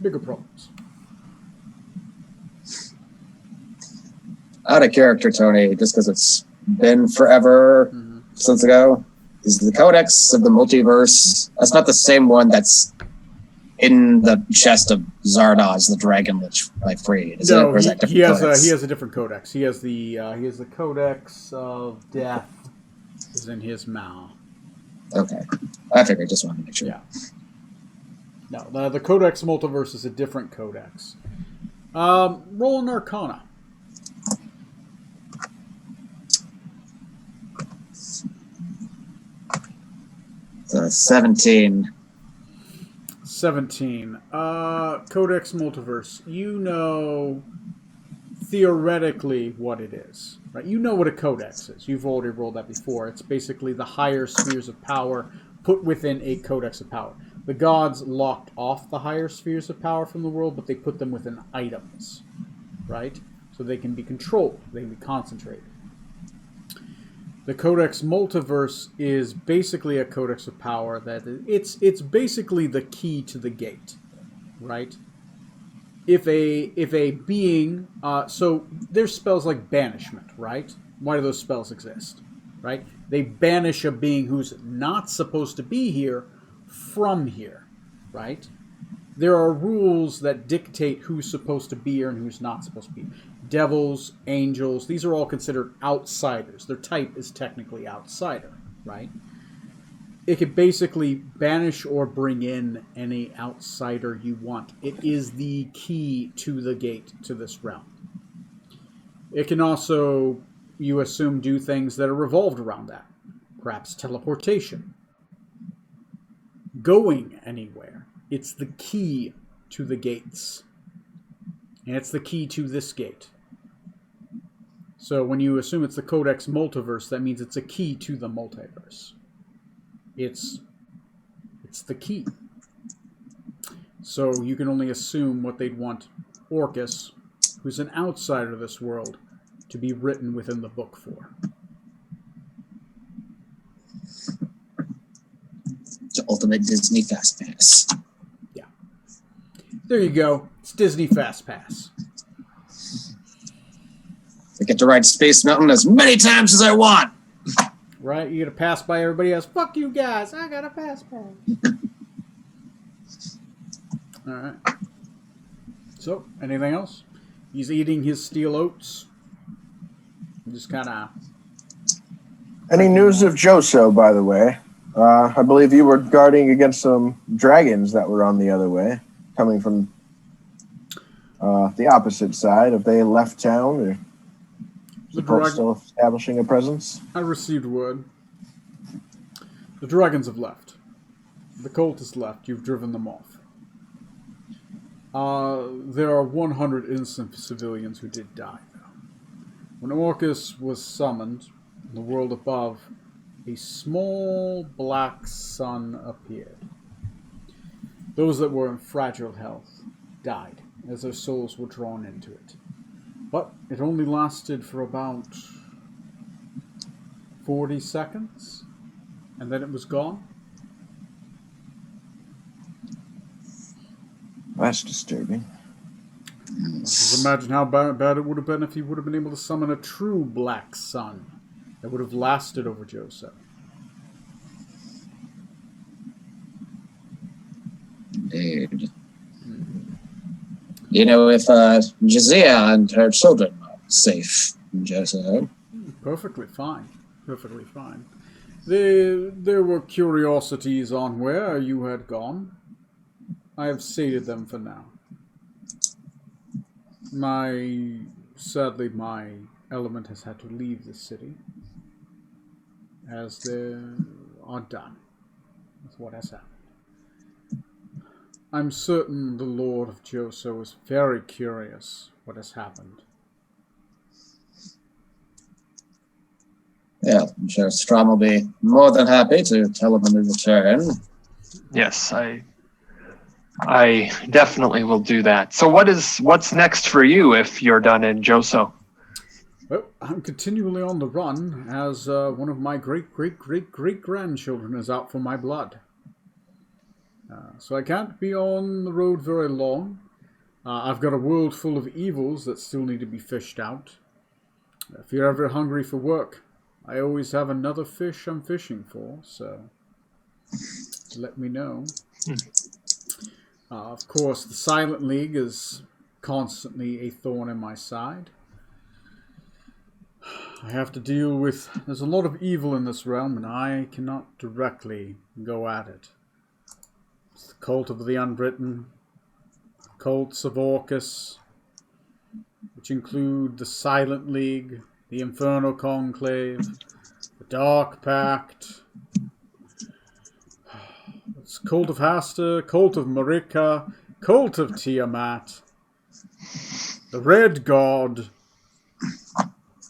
Bigger problems. Out of character, Tony, just because it's been forever since ago. Is the Codex of the Multiverse? That's not the same one that's in the chest of Zardoz, the dragon lich I freed. Is it? Or is that different he has codex? a different codex. He has the Codex of Death is in his mouth. Okay, I figured. Just wanted to make sure. Yeah. No, the Codex Multiverse is a different codex. Roll an Arcana. 17. 17. Codex Multiverse. You know theoretically what it is, right? You know what a codex is. You've already rolled that before. It's basically the higher spheres of power put within a codex of power. The gods locked off the higher spheres of power from the world, but they put them within items, right? So they can be controlled. They can be concentrated. The Codex Multiverse is basically a codex of power that it's basically the key to the gate, right? If a being, so there's spells like banishment, right? Why do those spells exist, right? They banish a being who's not supposed to be here from here, right? There are rules that dictate who's supposed to be here and who's not supposed to be. Devils, angels, these are all considered outsiders. Their type is technically outsider, right? It could basically banish or bring in any outsider you want. It is the key to the gate to this realm. It can also, you assume, do things that are revolved around that. Perhaps teleportation. Going anywhere. It's the key to the gates. And it's the key to this gate. So when you assume it's the Codex Multiverse, that means it's a key to the multiverse. It's the key. So you can only assume what they'd want Orcus, who's an outsider of this world, to be written within the book for. The ultimate Disney Fast Pass. Yeah. There you go. It's Disney Fast Pass. I get to ride Space Mountain as many times as I want. Right? You gotta pass by everybody else. Fuck you guys. I got a pass. Alright. So, anything else? He's eating his steel oats. Just kind of... Any news of Joso, by the way? I believe you were guarding against some dragons that were on the other way, coming from the opposite side. Have they left town, or is the cult still establishing a presence? I received word. The dragons have left. The cult has left. You've driven them off. There are 100 innocent civilians who did die, though. When Orcus was summoned, in the world above, a small black sun appeared. Those that were in fragile health died as their souls were drawn into it. But it only lasted for about 40 seconds, and then it was gone. That's disturbing. Just imagine how bad it would have been if he would have been able to summon a true black sun that would have lasted over Joso. Indeed. You know if Jazia and her children are safe in Joso? Perfectly fine. Perfectly fine. There were curiosities on where you had gone. I have sated them for now. Sadly, my element has had to leave the city, as they are done with what has happened. I'm certain the Lord of Joso is very curious what has happened. Yeah, I'm sure Strom will be more than happy to tell him when we return. Yes, I definitely will do that. So what's next for you if you're done in Joso? Well, I'm continually on the run, as one of my great-great-great-great-grandchildren is out for my blood. So I can't be on the road very long. I've got a world full of evils that still need to be fished out. If you're ever hungry for work, I always have another fish I'm fishing for, so let me know. Of course, the Silent League is constantly a thorn in my side. I have to deal with... There's a lot of evil in this realm, and I cannot directly go at it. It's the Cult of the Unwritten, Cults of Orcus, which include the Silent League, the Infernal Conclave, the Dark Pact, it's Cult of Hasta, Cult of Marika, Cult of Tiamat, the Red God.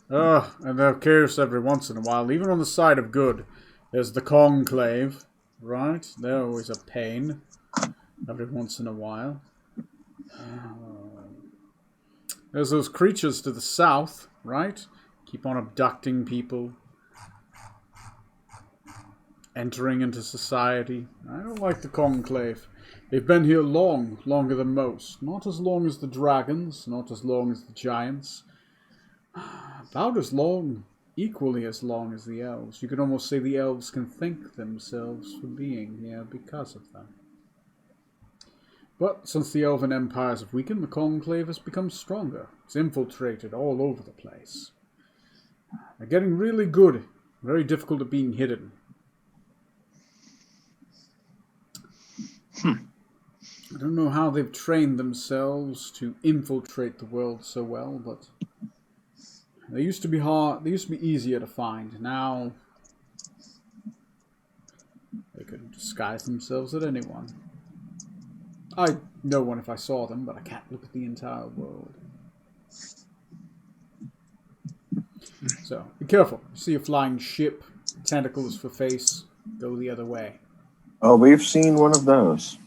And they're chaos every once in a while. Even on the side of good, there's the Conclave, right? They're always a pain every once in a while. There's those creatures to the south, right? Keep on abducting people. Entering into society. I don't like the Conclave. They've been here longer than most. Not as long as the dragons, not as long as the giants. About as long, equally as long as the elves. You could almost say the elves can thank themselves for being here because of them. But since the elven empires have weakened, the Conclave has become stronger. It's infiltrated all over the place. They're getting really good. Very difficult at being hidden. I don't know how they've trained themselves to infiltrate the world so well, but they used to be hard. They used to be easier to find. Now they could disguise themselves at anyone. I'd know one if I saw them, but I can't look at the entire world. So be careful. You see a flying ship, tentacles for face. Go the other way. Oh, we've seen one of those.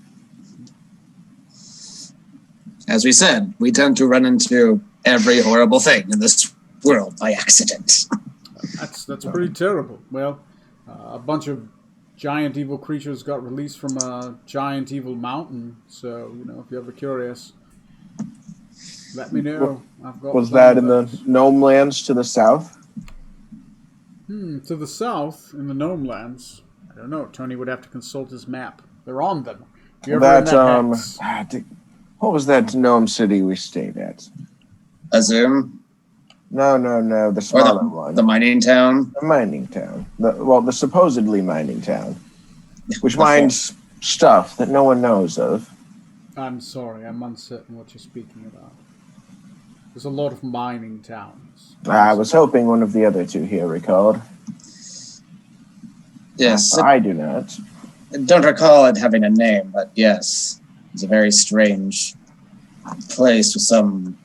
As we said, we tend to run into every horrible thing in this world by accident. That's pretty terrible. Well, a bunch of giant evil creatures got released from a giant evil mountain. So, if you're ever curious, let me know. I've got Was that in the Gnome Lands to the south? To the south, in the Gnome Lands. I don't know. Tony would have to consult his map. They're on them. If you're ever in that hex. What was that gnome city we stayed at? Azum? No, the smaller one. The mining town? The mining town. The supposedly mining town. Which mines stuff that no one knows of. I'm sorry, I'm uncertain what you're speaking about. There's a lot of mining towns. I was hoping one of the other two here recalled. Yes. I do not. I don't recall it having a name, but yes. It's a very strange place with some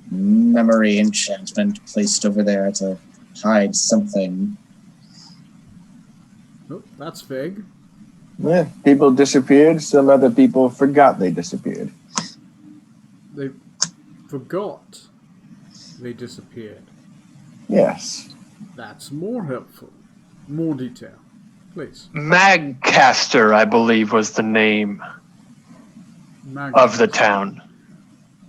memory enchantment placed over there to hide something. Oh, that's vague. Yeah, people disappeared. Some other people forgot they disappeared. They forgot they disappeared. Yes. That's more helpful. More detail. Please. Magcaster, I believe, was the name of the town.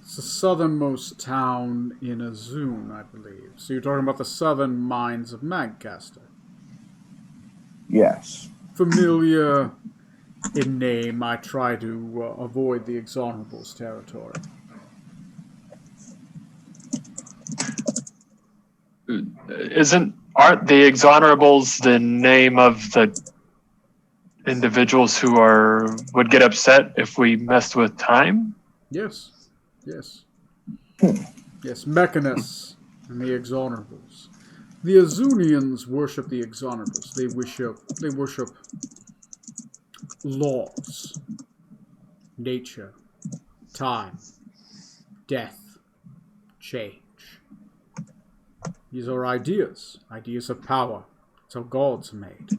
It's the southernmost town in Azun, I believe. So you're talking about the southern mines of Magcaster. Yes. Familiar in name, I try to avoid the Exonerable's territory. Aren't the Exonerables the name of the individuals who would get upset if we messed with time? Yes. Yes. Yes, Mechanists and the Exonerals. The Azunians worship the Exonerals. They worship laws, nature, time, death, change. These are ideas of power. It's how gods are made.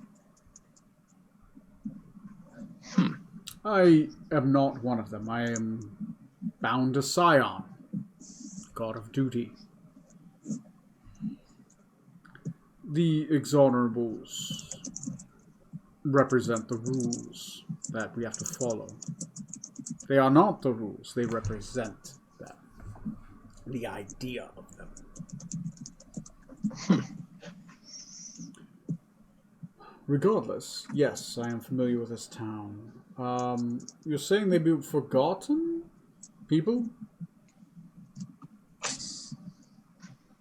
I am not one of them. I am bound to Scion, god of duty. The Exonerables represent the rules that we have to follow. They are not the rules, they represent them. The idea of them. Regardless, yes, I am familiar with this town. You're saying they be forgotten people?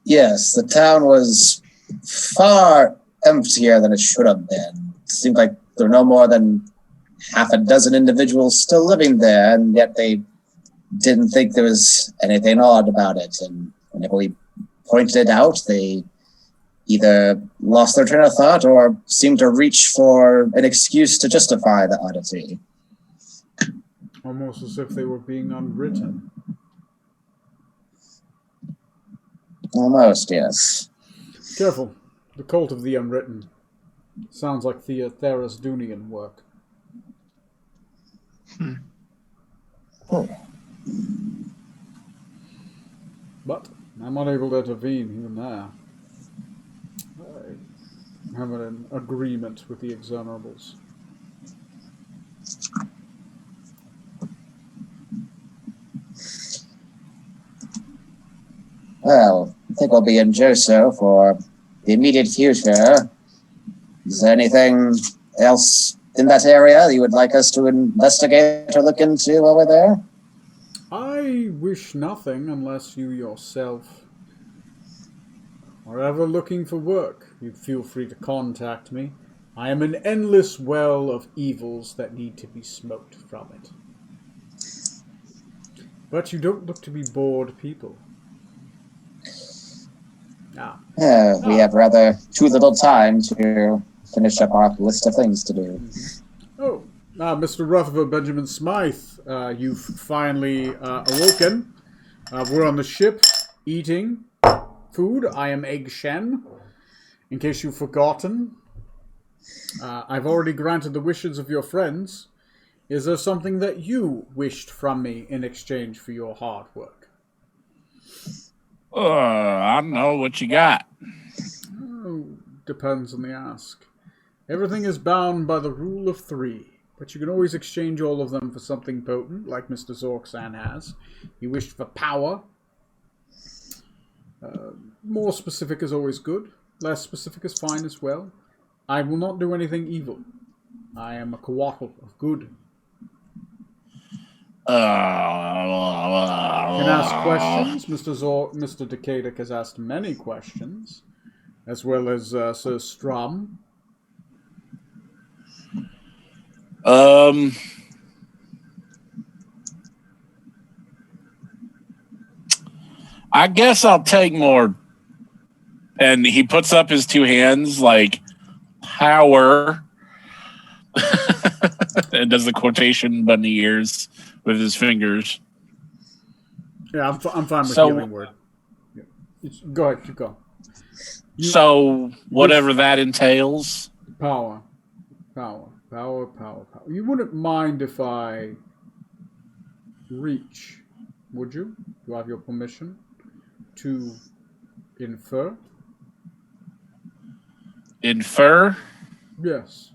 Yes, the town was far emptier than it should have been. It seemed like there were no more than half a dozen individuals still living there, and yet they didn't think there was anything odd about it. And whenever we pointed it out, they either lost their train of thought or seemed to reach for an excuse to justify the oddity. Almost as if they were being unwritten. Almost, yes. Careful. The Cult of the Unwritten. Sounds like Theras Dunian work. But I'm unable to intervene even there. I have an agreement with the Exonerables. Well, I think we'll be in Joso for the immediate future. Is there anything else in that area you would like us to investigate or look into while we're there? I wish nothing unless you yourself are ever looking for work. You feel free to contact me. I am an endless well of evils that need to be smoked from it. But you don't look to be bored people. We have rather too little time to finish up our list of things to do. Oh, Mr. Rutherford Benjamin Smythe, you've finally awoken. We're on the ship, eating food. I am Egg Shen, in case you've forgotten. I've already granted the wishes of your friends. Is there something that you wished from me in exchange for your hard work? I don't know what you got. Oh, depends on the ask. Everything is bound by the rule of 3, but you can always exchange all of them for something potent, like Mr. Zorksan has. He wished for power. More specific is always good. Less specific is fine as well. I will not do anything evil. I am a coatl of good. You can ask questions. Mr. Decadic has asked many questions, as well as Sir Strum. I guess I'll take more. And he puts up his two hands like power and does the quotation bunny ears with his fingers. Yeah, I'm fine with healing word. Yeah. Go ahead, keep going. So whatever that entails. Power. You wouldn't mind if I reach, would you? Do I have your permission to infer? Infer? Yes.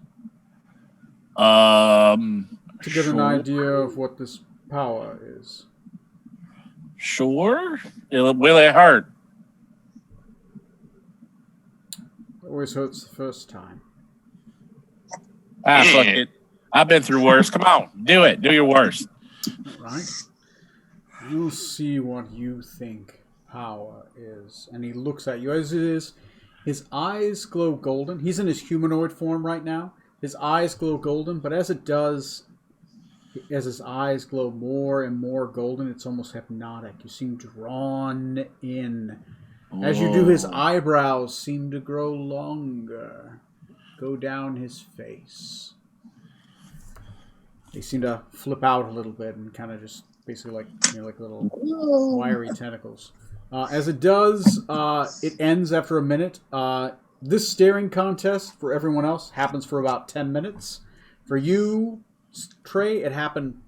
To get an idea of what this power is. Sure. Will it hurt? Always hurts the first time. Fuck it. I've been through worse. Come on, do it. Do your worst. Right? You'll see what you think power is. And he looks at you as it is. His eyes glow golden. He's in his humanoid form right now, His eyes glow golden, but as it does, as his eyes glow more and more golden, it's almost hypnotic. You seem drawn in. As you do, his eyebrows seem to grow longer, go down his face. They seem to flip out a little bit and kind of just basically like like little wiry tentacles. As it does, it ends after a minute. This staring contest for everyone else happens for about 10 minutes. For you, Trey, it happened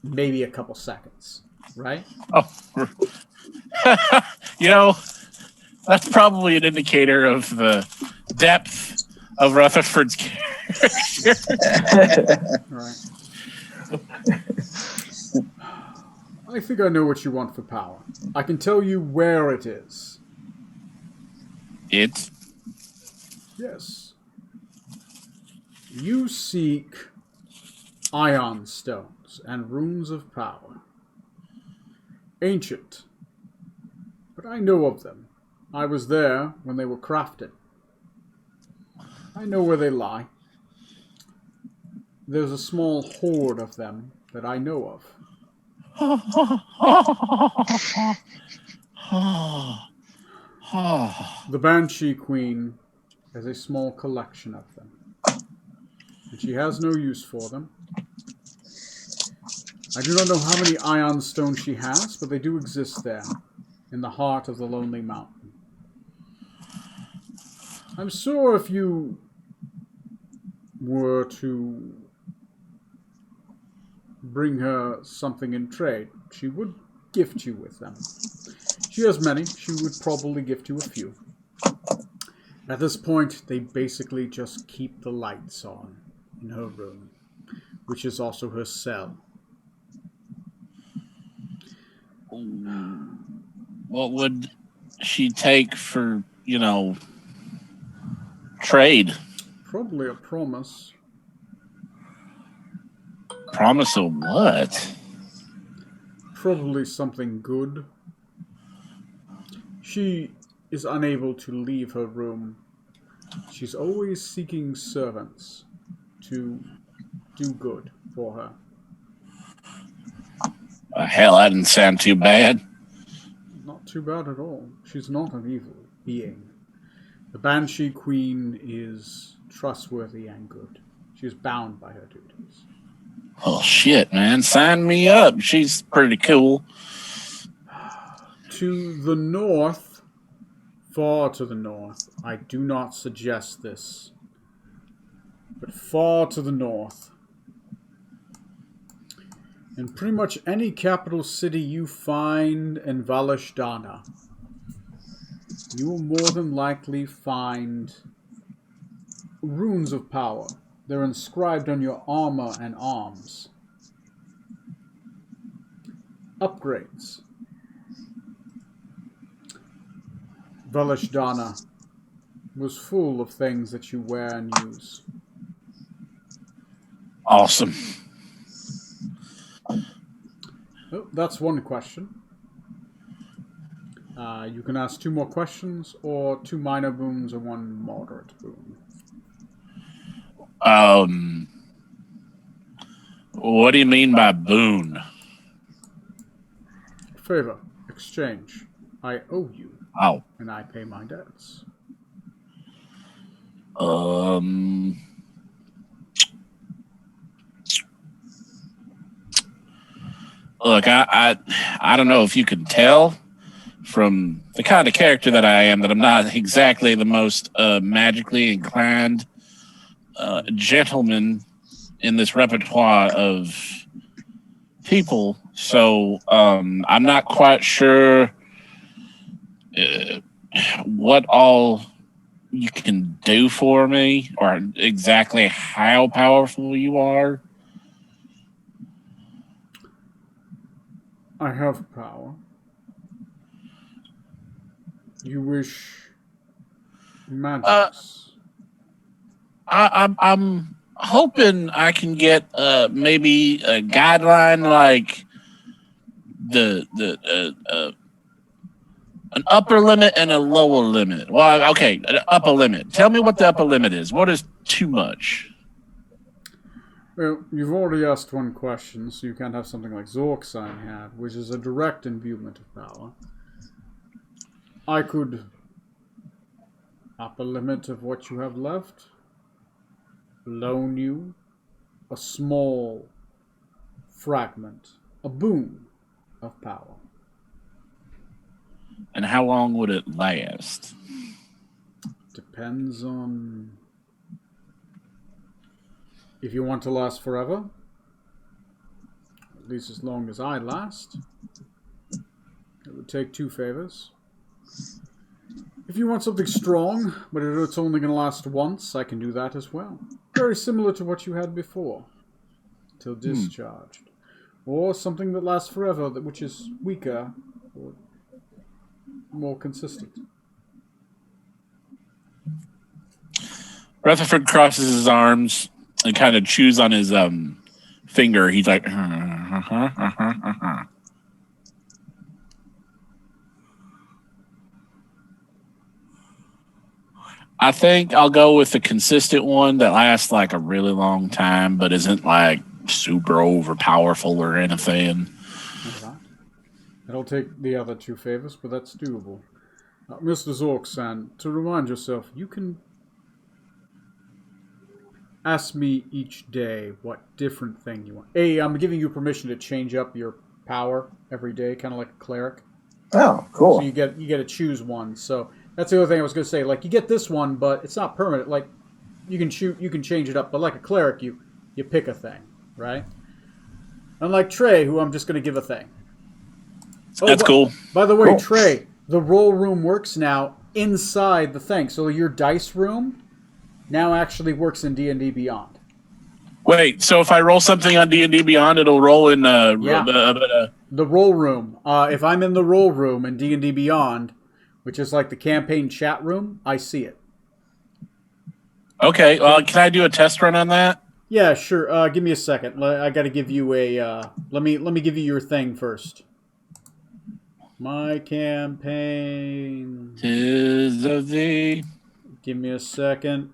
maybe a couple seconds, right? Oh, that's probably an indicator of the depth of Rutherford's character. All right. I think I know what you want for power. I can tell you where it is. It's Yes. You seek ion stones and runes of power. Ancient. But I know of them. I was there when they were crafted. I know where they lie. There's a small hoard of them that I know of. The Banshee Queen has a small collection of them. And she has no use for them. I do not know how many ion stones she has, but they do exist there, in the heart of the Lonely Mountain. I'm sure if you were to bring her something in trade, she would gift you with them. She has many. She would probably gift you a few. At this point, they basically just keep the lights on in her room, which is also her cell. what would she take for, trade? Probably a promise. Promise of what? Probably something good. She is unable to leave her room. She's always seeking servants to do good for her. Hell, that didn't sound too bad. Not too bad at all. She's not an evil being. The Banshee Queen is trustworthy and good. She is bound by her duties. Oh, shit, man. Sign me up. She's pretty cool. To the north, far to the north, I do not suggest this, but far to the north, in pretty much any capital city you find in Valashdana, you will more than likely find runes of power. They're inscribed on your armor and arms. Upgrades. Valashdana was full of things that you wear and use. Awesome. Oh, that's one question. You can ask 2 more questions, or 2 minor boons or 1 moderate boon. What do you mean by boon? Favor. Exchange. I owe you, Oh. and I pay my debts. Look, I don't know if you can tell from the kind of character that I am that I'm not exactly the most magically inclined gentleman in this repertoire of people. So I'm not quite sure what all you can do for me or exactly how powerful you are. I have power. You wish magics. I'm hoping I can get maybe a guideline like the an upper limit and a lower limit. Well, okay, an upper limit. Tell me what the upper limit is. What is too much? Well, you've already asked one question, so you can't have something like Zorksign had, which is a direct imbuement of power. I could upper limit of what you have left, loan you a small fragment, a boon of power. And how long would it last? Depends on if you want to last forever, at least as long as I last. It would take 2 favors. If you want something strong, but it's only going to last once, I can do that as well. Very similar to what you had before, till discharged. Or something that lasts forever, which is weaker, or more consistent. Rutherford crosses his arms and kind of chews on his finger. He's like, I think I'll go with the consistent one that lasts like a really long time, but isn't like super overpowerful or anything. Okay. It'll take the other 2 favors, but that's doable. Mr. Zork-san, to remind yourself, you can ask me each day what different thing you want. I'm giving you permission to change up your power every day, kind of like a cleric. Oh, cool. So you get to choose one. So that's the other thing I was going to say. Like, you get this one, but it's not permanent. Like, you can change it up, but like a cleric, you pick a thing, right? Unlike Trey, who I'm just going to give a thing. That's cool. By the way, Cool. Trey, the roll room works now inside the thing. So your dice room now actually works in D&D Beyond. Wait, so if I roll something on D&D Beyond, it'll roll in The roll room. If I'm in the roll room in D&D Beyond, which is like the campaign chat room, I see it. Okay, well, can I do a test run on that? Yeah, sure. Give me a second. I got to give you a. Let me give you your thing first. My campaign. 'Tis of thee. Give me a second.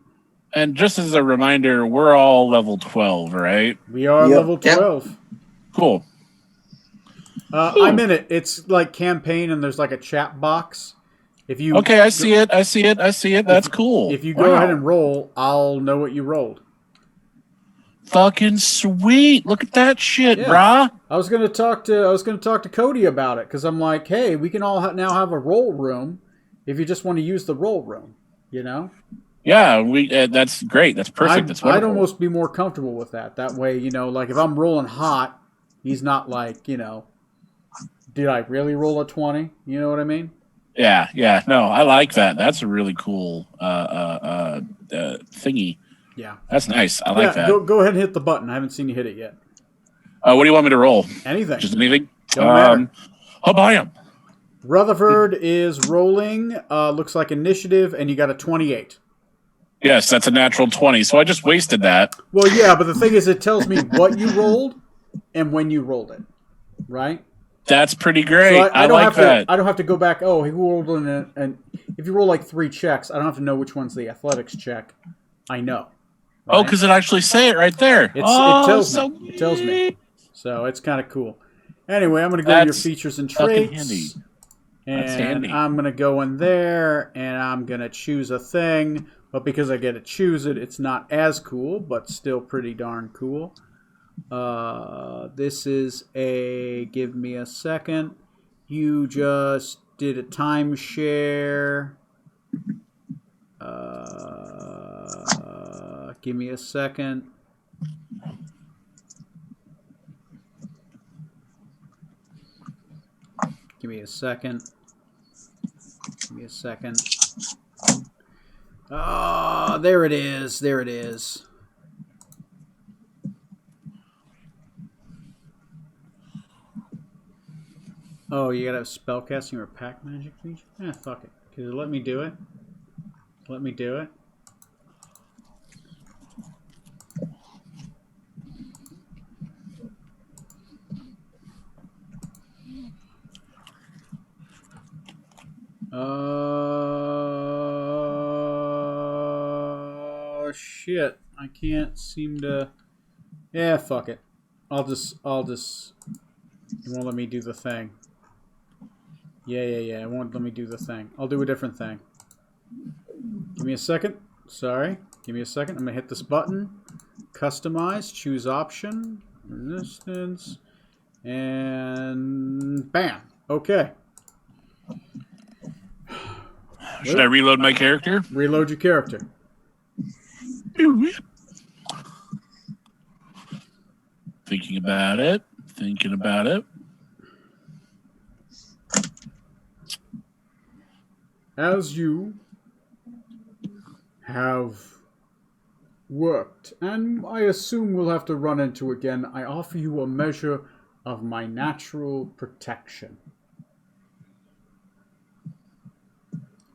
And just as a reminder, we're all level 12, right? We are Yep. level 12. Cool. I'm in it. It's like campaign, and there's like a chat box. If you Okay, I see it. That's cool. If you go Wow. ahead and roll, I'll know what you rolled. Fucking sweet. Look at that shit, Yeah. brah. I was gonna talk to Cody about it because I'm like, hey, we can all now have a roll room if you just want to use the roll room, you know. Yeah, we. That's great. That's perfect. That's I'd wonderful. almost be more comfortable with that. That way, you know, like if I'm rolling hot, he's not like, you know, did I really roll a 20? You know what I mean? Yeah. No, I like that. That's a really cool thingy. Yeah. That's nice. I like that. Go ahead and hit the button. I haven't seen you hit it yet. What do you want me to roll? Anything. Just anything? Don't matter. I'll buy him. Rutherford is rolling. Looks like initiative, and you got a 28. Yes, that's a natural 20. So I just wasted that. Well, yeah, but the thing is, it tells me what you rolled and when you rolled it, right? That's pretty great. So I don't like have that. I don't have to go back. Oh, he rolled in and if you roll like 3 checks, I don't have to know which one's the athletics check. I know. Oh, right? because it actually say it right there. it Oh, tells so me. It tells me. neat. So it's kind of cool. Anyway, I'm going to go to your That's features and fucking traits. handy. And That's handy. I'm going to go in there and I'm going to choose a thing. But because I get to choose it, it's not as cool, but still pretty darn cool. This is a... Give me a second. You just did a timeshare. Give me a second. Give me a second. Give me a second. Ah, there it is. There it is. Oh, you gotta have spellcasting or pack magic feature? Eh, fuck it. Could you let me do it? Let me do it. Shit. I can't seem to Yeah, fuck it. I'll just. It won't let me do the thing. Yeah. It won't let me do the thing. I'll do a different thing. Give me a second. Sorry. Give me a second. I'm gonna hit this button. Customize. Choose option. Resistance. And bam. Okay. Should I reload my character? Reload your character. Thinking about it. As you have worked, and I assume we'll have to run into again, I offer you a measure of my natural protection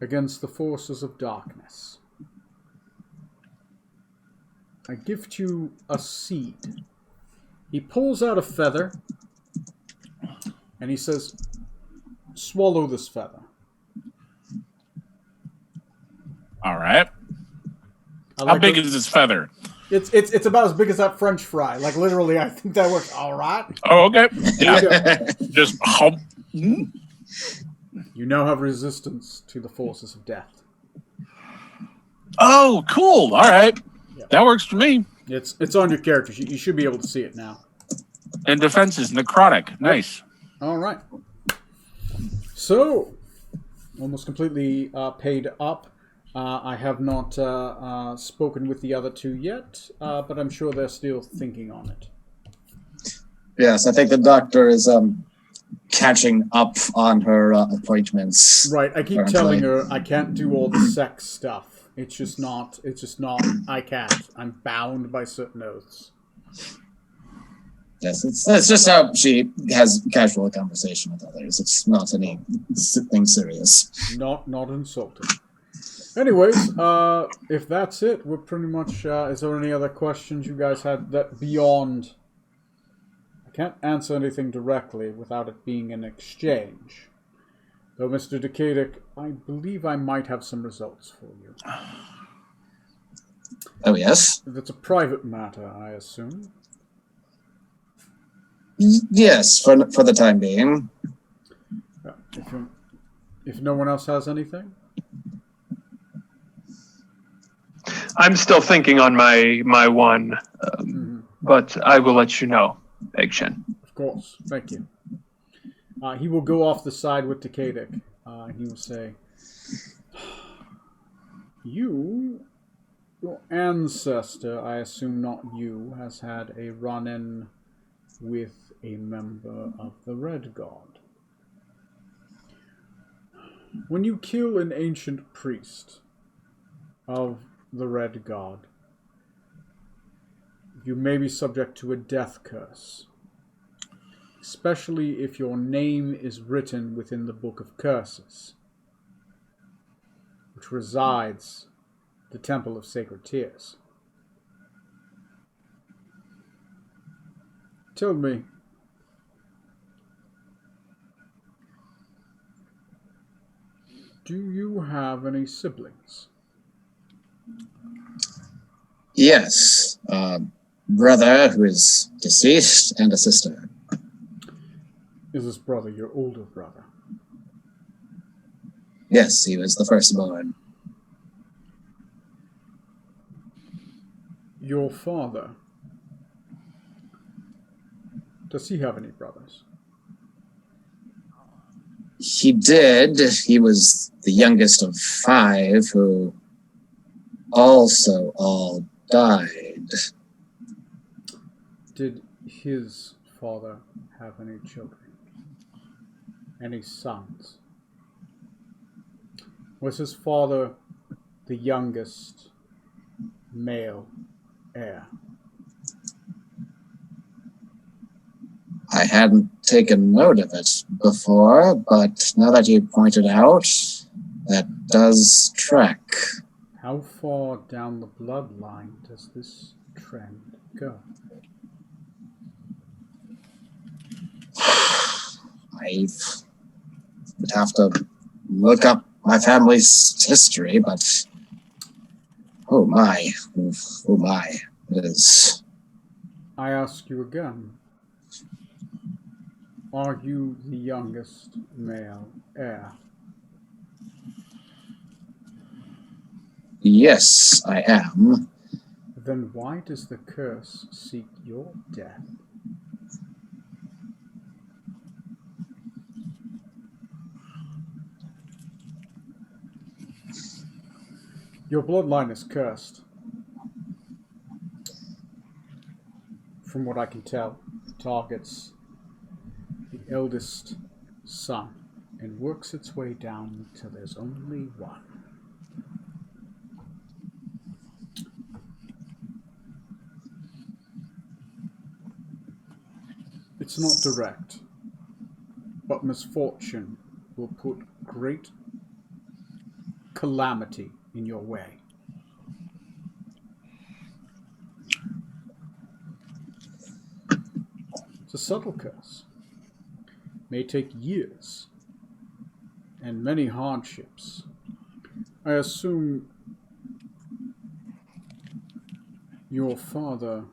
against the forces of darkness. I gift you a seed. He pulls out a feather, and he says, swallow this feather. All right. I How like big it. is this feather? It's about as big as that French fry. Like, literally, I think that works. All right. Oh, okay. Yeah. Just hump. You now have resistance to the forces of death. Oh, cool. All right. Yep. That works for me. It's on your character. You should be able to see it now. And defense is necrotic. Nice. All right. So, almost completely paid up. I have not spoken with the other two yet, but I'm sure they're still thinking on it. Yes, I think the doctor is catching up on her appointments. Right. I keep telling her I can't do all the sex stuff. It's just not. I can't. I'm bound by certain oaths. Yes, it's just how she has casual conversation with others. It's not anything serious. Not insulting. Anyways, if that's it, we're pretty much. Is there any other questions you guys had that beyond? I can't answer anything directly without it being an exchange. Though, Mr. Decadic, I believe I might have some results for you. Oh, yes? That's a private matter, I assume. Yes, for the time being. If no one else has anything? I'm still thinking on my one, but I will let you know, Egg Shen. Of course. Thank you. He will go off the side with Decadic. He will say, your ancestor, I assume not you, has had a run-in with a member of the Red God. When you kill an ancient priest of the Red God, you may be subject to a death curse, especially if your name is written within the Book of Curses, which resides in the Temple of Sacred Tears. Tell me, do you have any siblings? Yes. Brother who is deceased and a sister. Is this brother your older brother? Yes, he was the firstborn. Your father, does he have any brothers? He did. He was the youngest of 5 who also all died. Did his father have any children? Any sons? Was his father the youngest male heir? I hadn't taken note of it before, but now that you pointed out, that does track. How far down the bloodline does this trend go? I would have to look up my family's history, but it I ask you again. Are you the youngest male heir? Yes, I am. Then why does the curse seek your death? Your bloodline is cursed. From what I can tell, it targets the eldest son and works its way down till there's only one. It's not direct, but misfortune will put great calamity in your way. It's a subtle curse. May take years and many hardships. I assume your father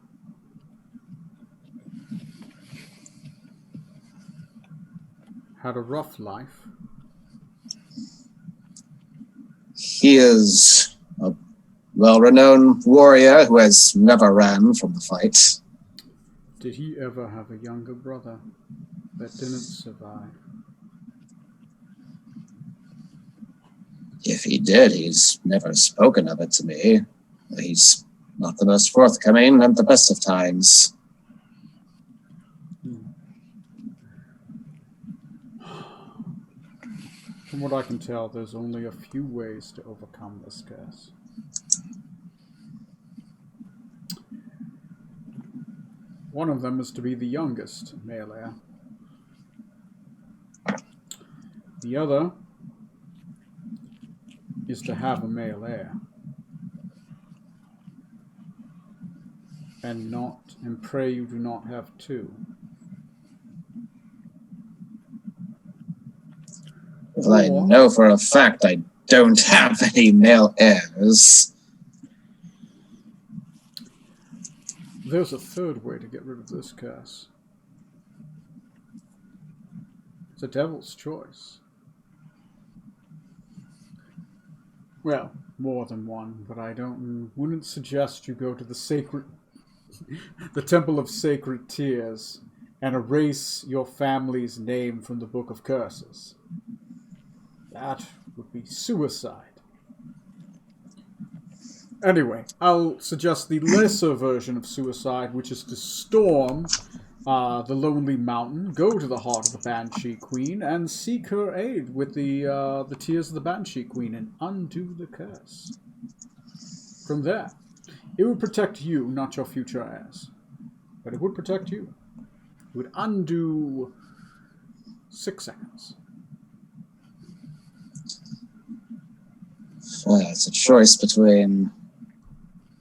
had a rough life. He is a well-renowned warrior who has never ran from the fight. Did he ever have a younger brother that didn't survive? If he did, he's never spoken of it to me. He's not the most forthcoming at the best of times. From what I can tell, there's only a few ways to overcome this curse. One of them is to be the youngest male heir. The other is to have a male heir. And pray you do not have two. Well, I know for a fact I don't have any male heirs. There's a third way to get rid of this curse. It's a devil's choice. Well, more than one, but wouldn't suggest you go to the Temple of Sacred Tears and erase your family's name from the Book of Curses. That would be suicide. Anyway, I'll suggest the lesser version of suicide, which is to storm the Lonely Mountain, go to the heart of the Banshee Queen, and seek her aid with the Tears of the Banshee Queen and undo the curse. From there, it would protect you, not your future heirs. But it would protect you. It would undo 6 seconds. It's a choice between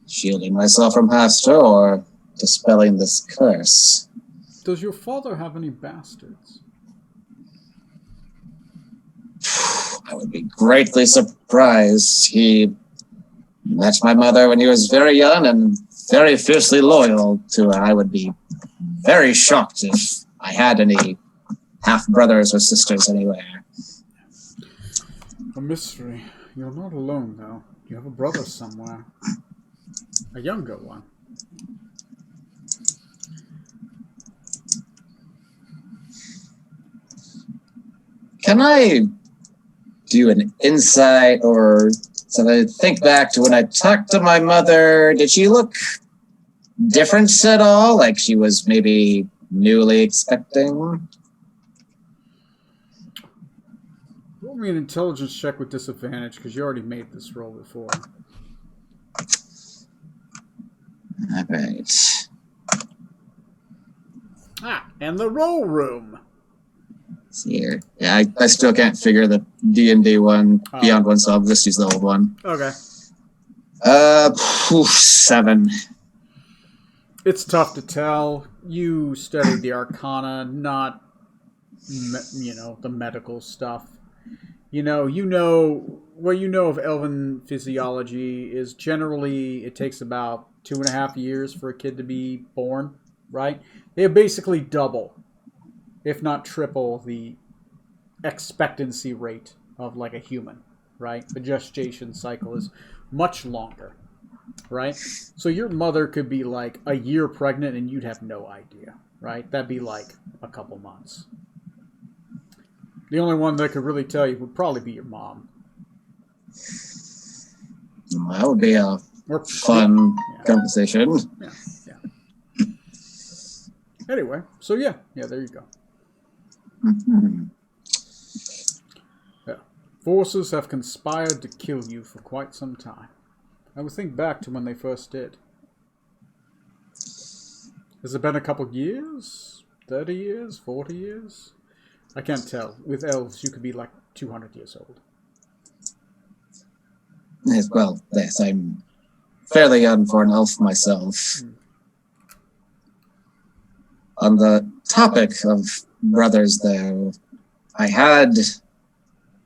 shielding myself from Hastur or dispelling this curse. Does your father have any bastards? I would be greatly surprised. He met my mother when he was very young and very fiercely loyal to her. I would be very shocked if I had any half-brothers or sisters anywhere. A mystery. You're not alone, though. You have a brother somewhere. A younger one. Can I do an insight or something? Think back to when I talked to my mother. Did she look different at all? Like she was maybe newly expecting? Roll me an intelligence check with disadvantage, because you already made this roll before. All right. And the roll room. Let's see here. Yeah, I still can't figure the D&D one, Beyond one, so I'll just use the old one. Okay. 7. It's tough to tell. You studied the Arcana, not, the medical stuff. What you know of elven physiology is generally it takes about 2.5 years for a kid to be born. right? They have basically double, if not triple, the expectancy rate of like a human, right? The gestation cycle is much longer, right? So your mother could be like a year pregnant and you'd have no idea, right? That'd be like a couple months. The only one that could really tell you would probably be your mom. That would be a Or fun Yeah. conversation. Yeah. Anyway, so yeah, there you go. Mhm. Yeah. Forces have conspired to kill you for quite some time. I would think back to when they first did. Has it been a couple years? 30 years? 40 years? I can't tell. With elves, you could be like 200 years old. Yes, well, yes, I'm fairly young for an elf myself. On the topic of brothers, though, I had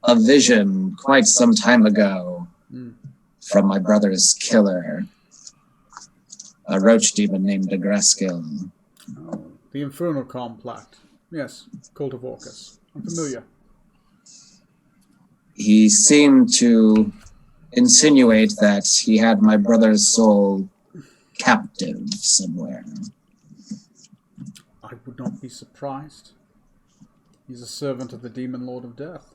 a vision quite some time ago from my brother's killer, a roach demon named Agraskil. Oh, the Infernal Compact. Yes, Cult of Orcus. I'm familiar. He seemed to insinuate that he had my brother's soul captive somewhere. I would not be surprised. He's a servant of the Demon Lord of Death.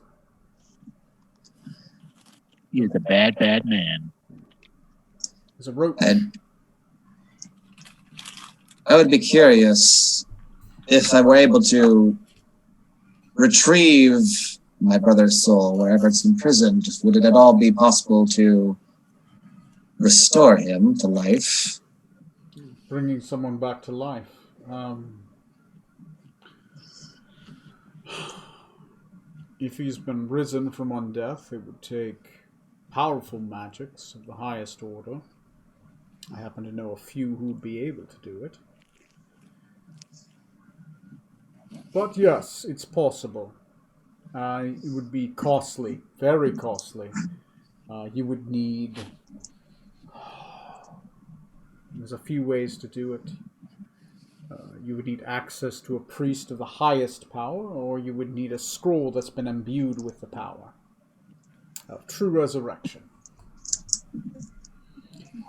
He's a bad, bad man. There's a roach. And I would be curious if I were able to retrieve my brother's soul wherever it's imprisoned. Would it at all be possible to restore him to life? Bringing someone back to life. If he's been risen from undeath, it would take powerful magics of the highest order. I happen to know a few who would be able to do it. But yes, it's possible. It would be costly, very costly. You would need... There's a few ways to do it. You would need access to a priest of the highest power, or you would need a scroll that's been imbued with the power of true resurrection.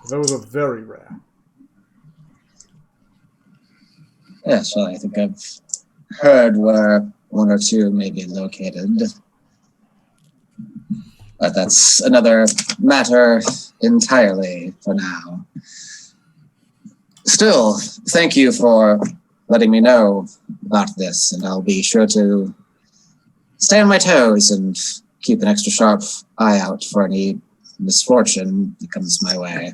Those are very rare. Yes, well, I think I've heard where one or two may be located. But that's another matter entirely for now. Still, thank you for letting me know about this, and I'll be sure to stay on my toes and keep an extra sharp eye out for any misfortune that comes my way.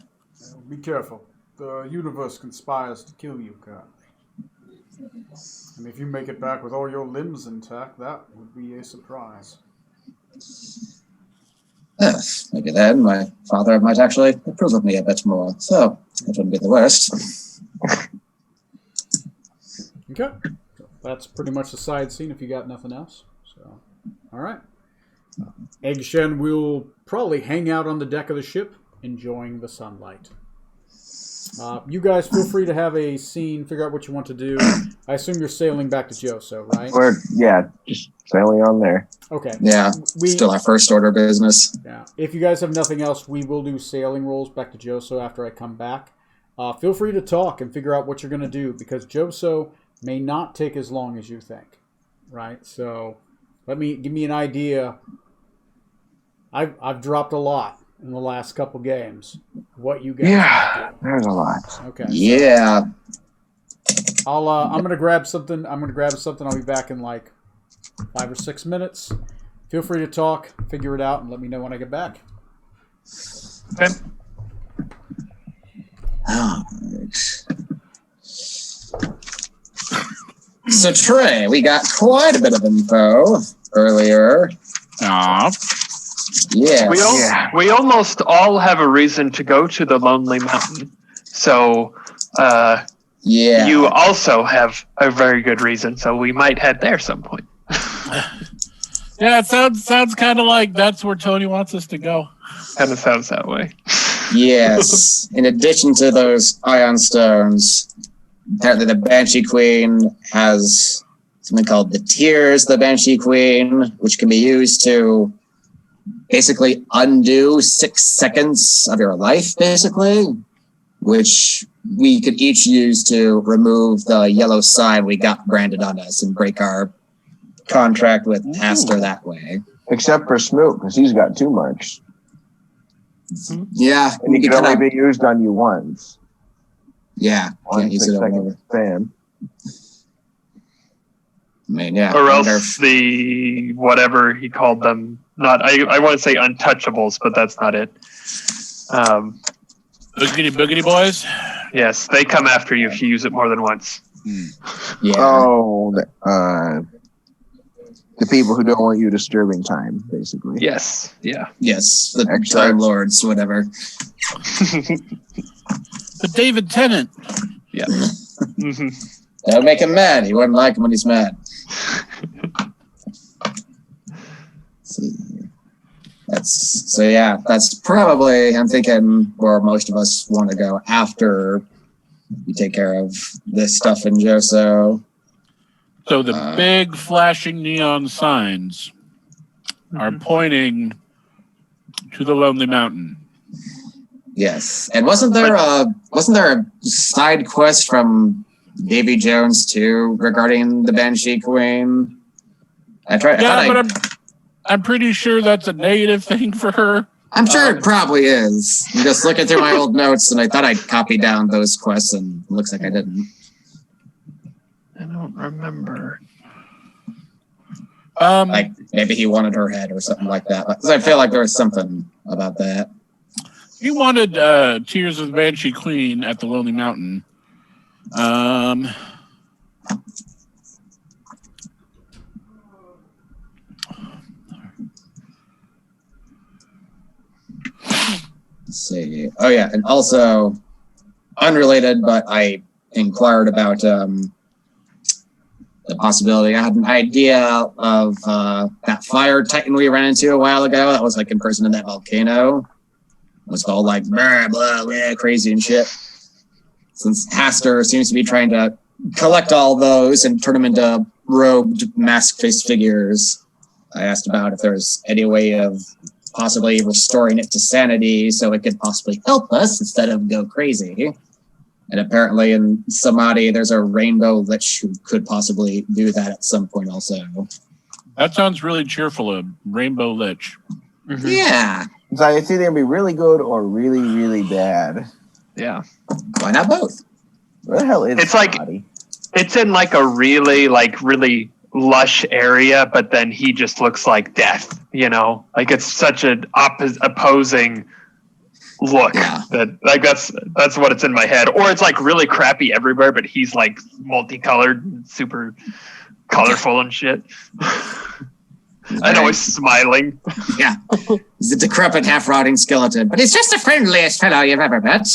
Be careful. The universe conspires to kill you currently. And if you make it back with all your limbs intact, that would be a surprise. Yes, maybe then my father might actually approve of me a bit more, so it wouldn't be the worst. Okay. So that's pretty much the side scene if you got nothing else. So, all right. Egg Shen will probably hang out on the deck of the ship, enjoying the sunlight. You guys feel free to have a scene, figure out what you want to do. I assume you're sailing back to Joso, right? Just sailing on there. Okay. Yeah, still our first order business. Yeah. If you guys have nothing else, we will do sailing rolls back to Joso after I come back. Feel free to talk and figure out what you're going to do, because Joso may not take as long as you think, right? So give me an idea. I've dropped a lot in the last couple games. What you guys want to do. There's a lot. Okay. Yeah. I'm gonna grab something. I'll be back in like 5 or 6 minutes. Feel free to talk, figure it out, and let me know when I get back. Okay. Alright. So Trey, we got quite a bit of info earlier. Aw. Yeah. We almost all have a reason to go to the Lonely Mountain. So Yeah. you also have a very good reason, so we might head there some point. Yeah, it sounds kind of like that's where Tony wants us to go. Kind of sounds that way. Yes. In addition to those ion stones, apparently the Banshee Queen has something called the Tears of the Banshee Queen, which can be used to basically undo 6 seconds of your life, basically, which we could each use to remove the yellow sign we got branded on us and break our contract with Pastor that way. Except for Smoot, because he's got 2 marks. Yeah, And he we can kinda- only be used on you once. yeah, One can't use 6 it over and second over. span. I mean, yeah. Or I wonder else the whatever he called them. Not I want to say untouchables, but that's not it. Boogity boogity boys. Yes, they come after you if you use it more than once. yeah. Oh, the people who don't want you disturbing time, basically. Yes. Yeah. Yes, the Excellent. Time Lords, whatever. The David Tennant. Yeah. hmm That would make him mad. He wouldn't like him when he's mad. Let's see. That's probably, I'm thinking, where most of us want to go after we take care of this stuff in Joso. So the big flashing neon signs are pointing to the Lonely Mountain. Yes, and wasn't there a side quest from Davy Jones too regarding the Banshee Queen? I'm pretty sure that's a negative thing for her. I'm sure it probably is. I'm just looking through my old notes, and I thought I'd copy down those quests, and it looks like I didn't. I don't remember. Like maybe he wanted her head or something like that. 'Cause I feel like there was something about that. He wanted Tears of the Banshee Queen at the Lonely Mountain. Let's see. Oh yeah, and also unrelated, but I inquired about the possibility. I had an idea of that fire titan we ran into a while ago. That was like imprisoned in that volcano. It was all like blah blah blah, crazy and shit. Since Haster seems to be trying to collect all those and turn them into robed, mask-faced figures, I asked about if there's any way of possibly restoring it to sanity so it could possibly help us instead of go crazy. And apparently in Samadhi, there's a rainbow lich who could possibly do that at some point also. That sounds really cheerful, a rainbow lich. Mhm. Yeah. So it's either gonna be really good or really, really bad. Yeah. Why not both? Where the hell is It's like- Samadhi? It's in like a really lush area, but then he just looks like death, you know? Like it's such an opposing look Yeah. that like that's what it's in my head. Or it's like really crappy everywhere, but he's like multicolored, super colorful and shit. I know he's smiling. Yeah. He's a decrepit, half-rotting skeleton, but he's just the friendliest fellow you've ever met.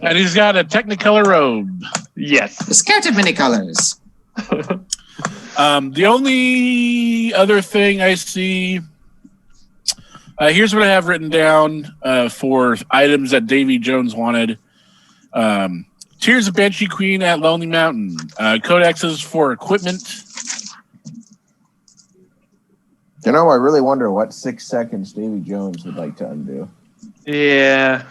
And he's got a Technicolor robe. Yes. The skirt of many colors. The only other thing I see, here's what I have written down for items that Davy Jones wanted. Tears of Banshee Queen at Lonely Mountain. Codexes for equipment. You know, I really wonder what 6 seconds Davy Jones would like to undo. Yeah.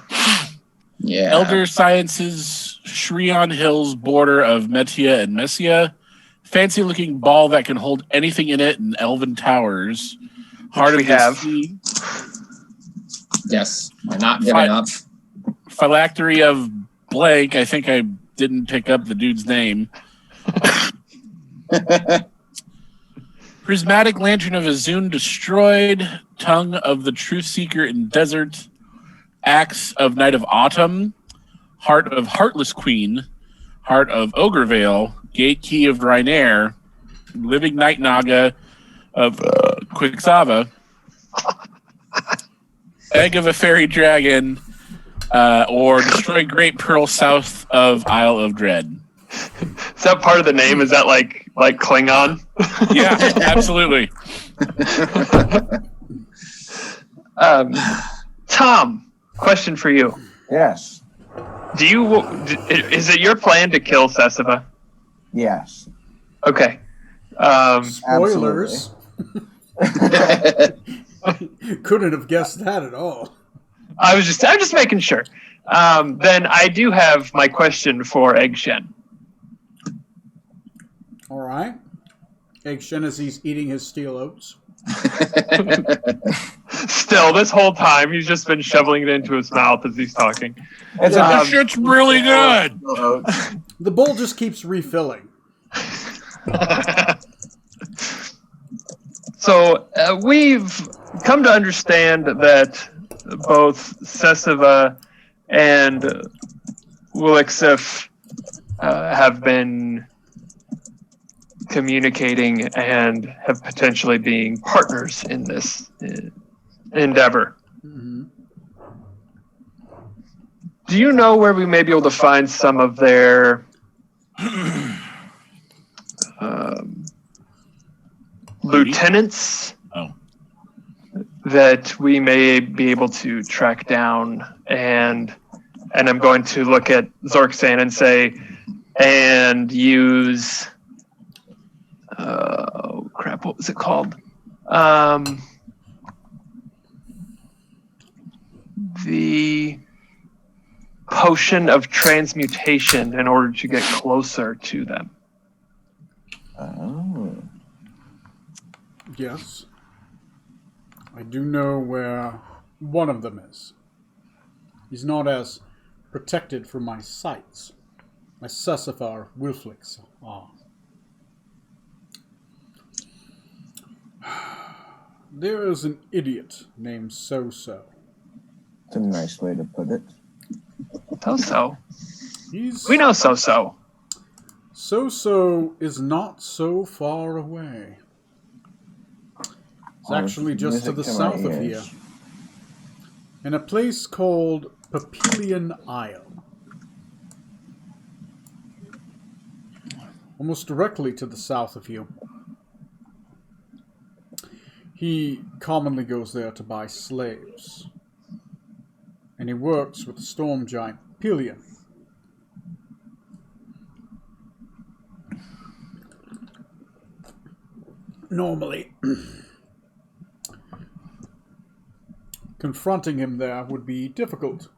Yeah. Elder Sciences, Shrion Hills border of Metia and Messia. Fancy looking ball that can hold anything in it in Elven Towers. Heart we of the have. Sea. Yes. We're not giving up. Phylactery of blank. I think I didn't pick up the dude's name. Prismatic Lantern of Azun destroyed. Tongue of the Truth Seeker in Desert. Axe of Night of Autumn. Heart of Heartless Queen. Heart of Ogrevale. Gate Key of Rynair. Living Night Naga of Quixava. Egg of a Fairy Dragon. Or Destroy Great Pearl south of Isle of Dread. Is that part of the name? Is that like Klingon? Yeah, absolutely. Tom, question for you. Yes. Is it your plan to kill Sessiva? Yes. Okay. Spoilers. Couldn't have guessed that at all. I'm just making sure. Then I do have my question for Egg Shen. All right. Egg Shen as he's eating his steel oats. Still, this whole time he's just been shoveling it into his mouth as he's talking. It's That shit's really good. The bowl just keeps refilling. So we've come to understand that both Sessiva and Wulixif have been communicating and have potentially being partners in this endeavor. Mm-hmm. Do you know where we may be able to find some of their lieutenants Oh. that we may be able to track down? And I'm going to look at Zorksan and say, and use crap, what was it called? The potion of transmutation in order to get closer to them. Oh. Yes. I do know where one of them is. He's not as protected from my sights. My Sessifar Wilflix are. There is an idiot named So-So. It's a nice way to put it. So-so. He's... We know So-so. So-So is not so far away. It's actually just to the south of here. In a place called Papillion Isle. Almost directly to the south of you. He commonly goes there to buy slaves. And he works with the storm giant Papillion. Normally, confronting him there would be difficult.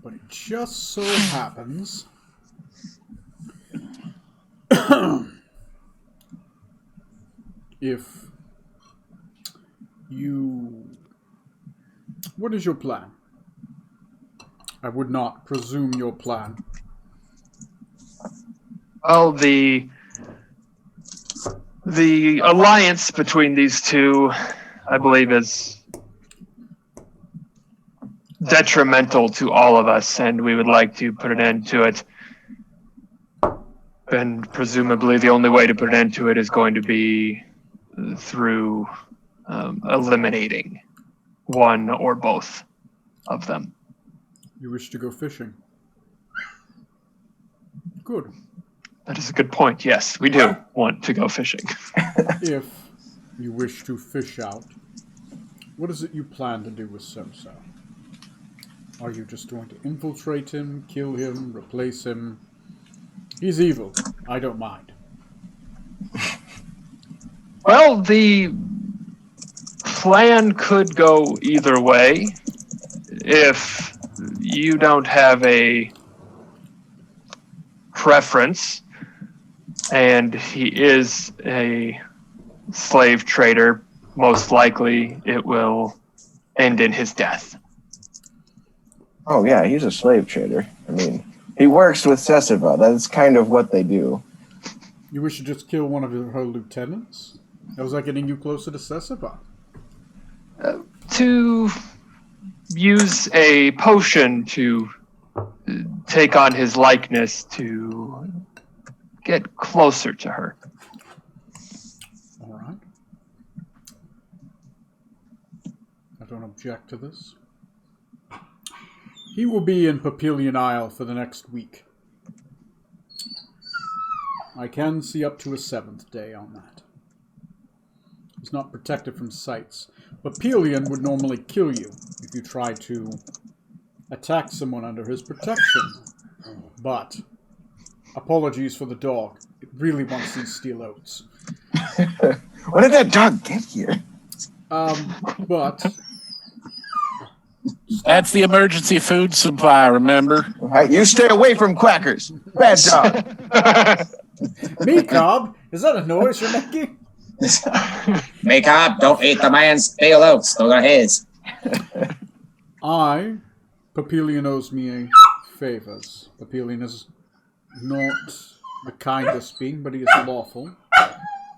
But it just so happens if you... What is your plan? I would not presume your plan. Well, the alliance between these two, I believe, is detrimental to all of us, and we would like to put an end to it. And presumably the only way to put an end to it is going to be through eliminating one or both of them. You wish to go fishing? Good. That is a good point. Yes, we do want to go fishing. If you wish to fish out, what is it you plan to do with So-So? Are you just going to infiltrate him, kill him, replace him? He's evil. I don't mind. Well, the plan could go either way. If you don't have a preference, and he is a slave trader, most likely it will end in his death. Oh, yeah, he's a slave trader. I mean, he works with Sessiva. That's kind of what they do. You wish to just kill one of her lieutenants? How was that getting you closer to Sessiva? To use a potion to take on his likeness to get closer to her. All right. I don't object to this. He will be in Papillion Isle for the next week. I can see up to a 7th day on that. He's not protected from sights. Papillion would normally kill you if you tried to attack someone under his protection. But, apologies for the dog. It really wants these steel oats. What did that dog get here? But... That's the emergency food supply, remember? All right, you stay away from quackers. Bad dog. Me, Cobb? Is that a noise you're making? Make up, don't eat the man's steel oats. Those are his. Papillion owes me favors. Papillion is not the kindest being, but he is lawful.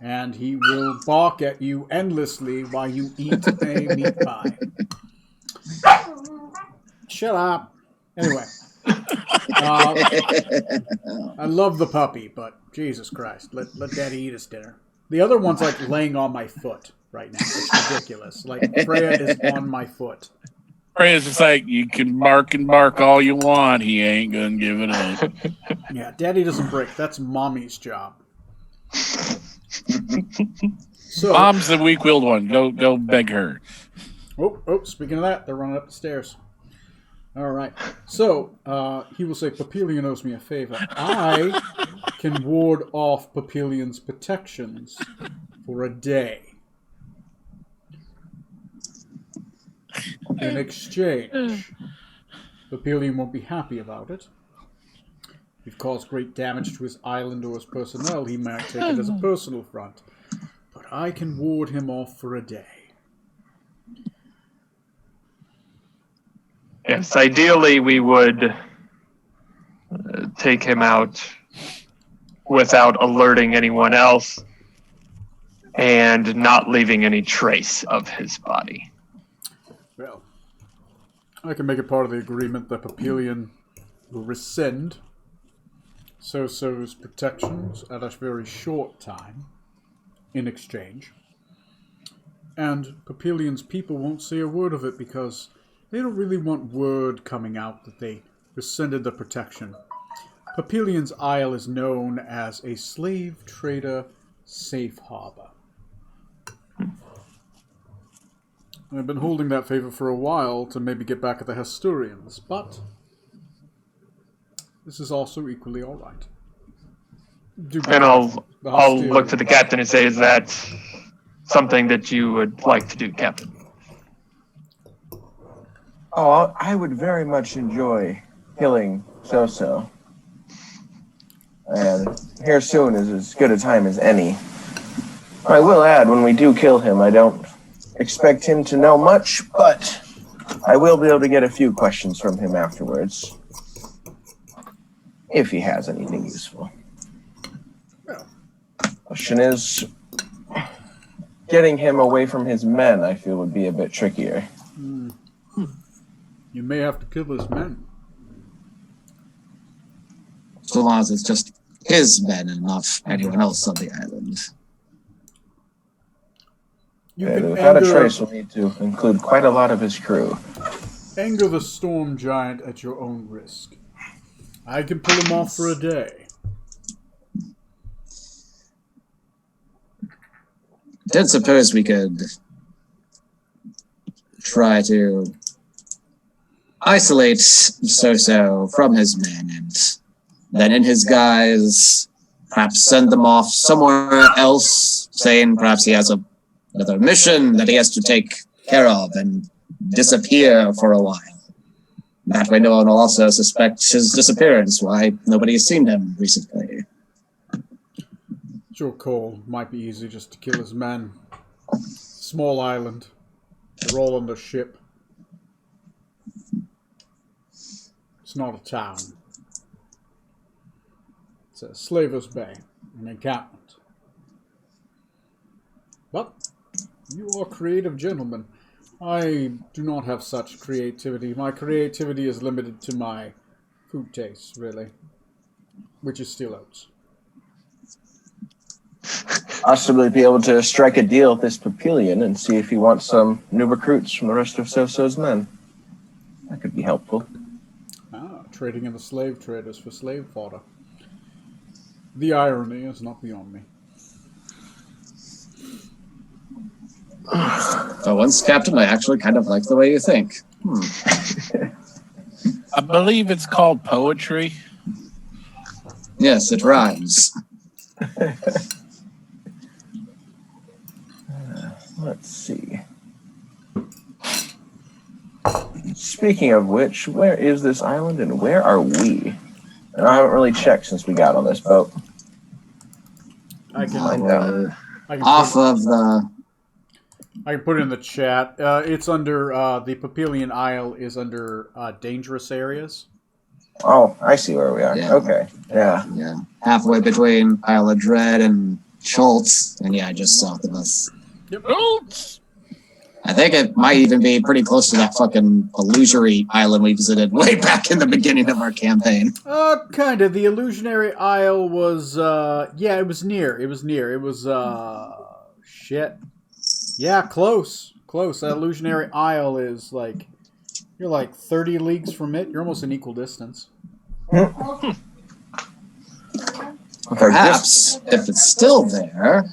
And he will bark at you endlessly while you eat a meat pie. Shut up. Anyway. I love the puppy, but Jesus Christ, let Daddy eat his dinner. The other one's like laying on my foot right now. It's ridiculous. Like Freya is on my foot. Freya's just like, you can bark and bark all you want. He ain't gonna give it up. Yeah, Daddy doesn't break. That's Mommy's job. So, Mom's the weak-willed one. Go beg her. Oh, speaking of that, they're running up the stairs. All right. So, he will say, Papillion owes me a favor. I can ward off Papillion's protections for a day. In exchange, Papillion won't be happy about it. If you've caused great damage to his island or his personnel, he might take it as a personal affront. But I can ward him off for a day. Yes, ideally we would take him out without alerting anyone else and not leaving any trace of his body. Well, I can make it part of the agreement that Papillion will rescind So-So's protections at a very short time in exchange. And Papillion's people won't say a word of it because they don't really want word coming out that they rescinded the protection. Papillion's Isle is known as a slave trader safe harbor. I've been holding that favor for a while to maybe get back at the Hesturians, but this is also equally all right. And I'll look to the captain and say, is that something that you would like to do, Captain? Oh, I would very much enjoy killing So-So. And here soon is as good a time as any. I will add, when we do kill him, I don't expect him to know much, but I will be able to get a few questions from him afterwards. If he has anything useful. Question is, getting him away from his men, I feel, would be a bit trickier. You may have to kill his men. So long as it's just his men and not anyone else on the island. You Yeah, can without a trace, we'll need to include quite a lot of his crew. anger the storm giant at your own risk. I can pull him off for a day. Did suppose we could try to isolate So-So from his men and then in his guise perhaps send them off somewhere else, saying perhaps he has another mission that he has to take care of and disappear for a while. That way no one will also suspect his disappearance, why nobody has seen him recently. It's your call. Might be easy just to kill his men. Small island. They're all on the ship. It's not a town. It's a Slaver's Bay, an encampment. But you are creative gentlemen. I do not have such creativity. My creativity is limited to my food tastes, really. Which is steel oats. Possibly be able to strike a deal with this Papillion and see if he wants some new recruits from the rest of So-So's men. That could be helpful. Trading in the slave traders for slave fodder. The irony is not beyond me. For once, Captain, I actually kind of like the way you think. I believe it's called poetry. Yes, it rhymes. Let's see. Speaking of which, where is this island and where are we? And I haven't really checked since we got on this boat. I can. Find out. I can Off put, of the... I can put it in the chat. It's under the Papillion Isle is under dangerous areas. Oh, I see where we are. Yeah. Okay. Yeah. Yeah, halfway between Isle of Dread and Schultz, and yeah, just south of us. Oops. I think it might even be pretty close to that fucking illusory island we visited way back in the beginning of our campaign. Kind of. The Illusionary Isle was, yeah, it was near. It was near. It was, shit. Yeah, close. Close. That Illusionary Isle is like, you're like 30 leagues from it. You're almost an equal distance. Perhaps, if it's still there,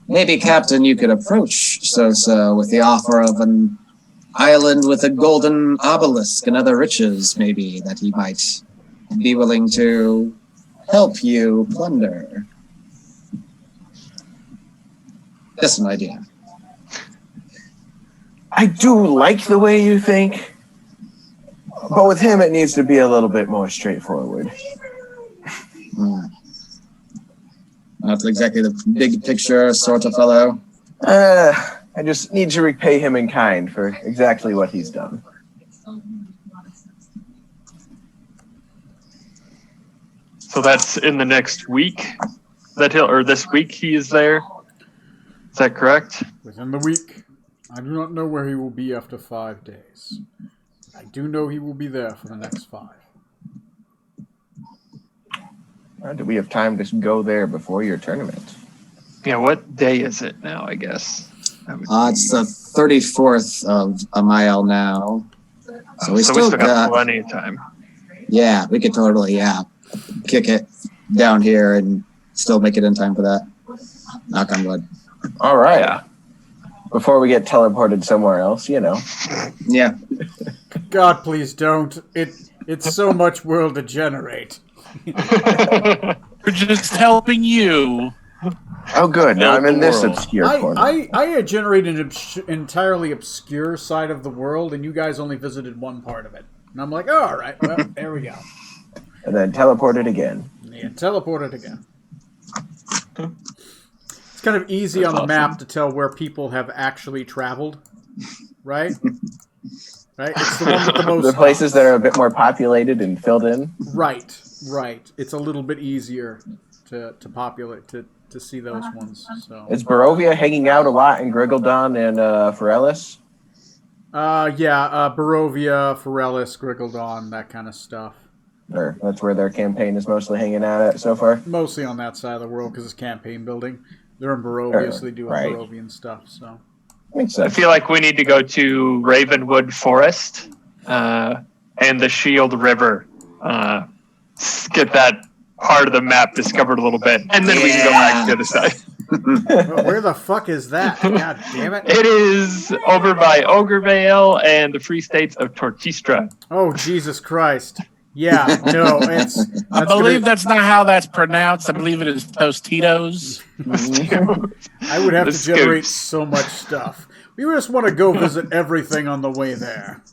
maybe, Captain, you could approach Sosa with the offer of an island with a golden obelisk and other riches, maybe, that he might be willing to help you plunder. Just an idea. I do like the way you think, but with him it needs to be a little bit more straightforward. Not exactly the big picture sort of fellow. I just need to repay him in kind for exactly what he's done. So that's in the next week that or this week he is there. Is that correct? Within the week. I do not know where he will be after 5 days. I do know he will be there for the next 5. Do we have time to go there before your tournament? Yeah, what day is it now, I guess? It's the 34th of a mile now. So we still got plenty of time. Yeah, we could totally, kick it down here and still make it in time for that. Knock on wood. All right. Yeah. Before we get teleported somewhere else, you know. Yeah. God, please don't. It's so much world to generate. We're just helping you. Oh, good. Now I'm in this World. obscure corner. I generated an entirely obscure side of the world, and you guys only visited one part of it. And I'm like, oh, all right, well, there we go. And then teleported again. Yeah, teleported again. It's kind of easy on the map to tell where people have actually traveled, right? Right? It's the one with the most... The places that are a bit more populated and filled in. Right. It's a little bit easier to populate, to see those ones. So. Is Barovia hanging out a lot in Griggledon and Forellis? Barovia, Forellis, Griggledon, that kind of stuff. Or that's where their campaign is mostly hanging out at so far? Mostly on that side of the world because it's campaign building. They're in Barovia, so they do have Right. Barovian stuff. So Makes I sense. feel like we need to go to Ravenwood Forest and the Shield River. Get that part of the map discovered a little bit, and then we can go back to the other side. Well, where the fuck is that? God damn it! It is over by Ogrevale and the Free States of Torquistra. Oh Jesus Christ! Yeah, no, I believe that's not how that's pronounced. I believe it is Tostitos. I would have The to generate Scoops. so much stuff. We just want to go visit everything on the way there.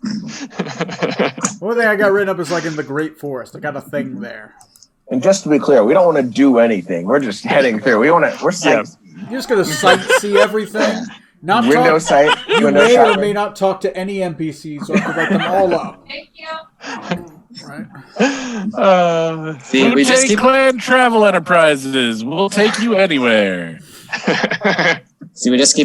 One thing I got written up is like in the Great Forest. I got a thing there. And just to be clear, we don't want to do anything. We're just heading through. We're Yeah. You're just gonna sightsee everything. Not window talk, sight, you window may or shopping. may not talk to any NPCs or to write them all up. Thank you. Right? See, we just Boutique keep Clan Travel Enterprises. We'll take you anywhere.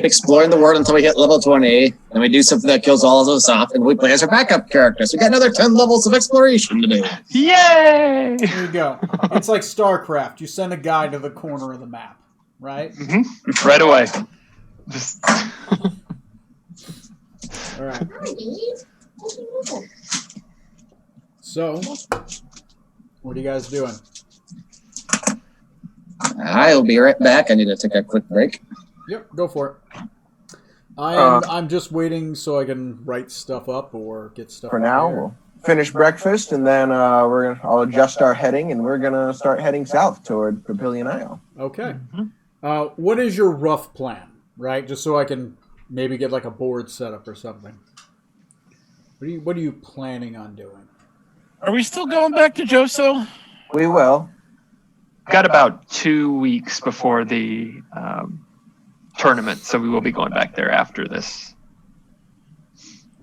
exploring the world until we hit level 20, and we do something that kills all of us off, and we play as our backup characters. We got another 10 levels of exploration to do. Yay! There you go. It's like StarCraft. You send a guy to the corner of the map, right? Right away. Just All right. So, what are you guys doing? I'll be right back. I need to take a quick break. Yep, go for it. I'm just waiting so I can write stuff up or get stuff. For now, prepared. we'll finish breakfast, and then I'll adjust our heading, and we're gonna start heading south toward Papillion Isle. Okay. What is your rough plan? Right, just so I can maybe get like a board set up or something. What are you planning on doing? Are we still going back to Joso? We will. Got about 2 weeks before the tournament, so we will be going back there after this.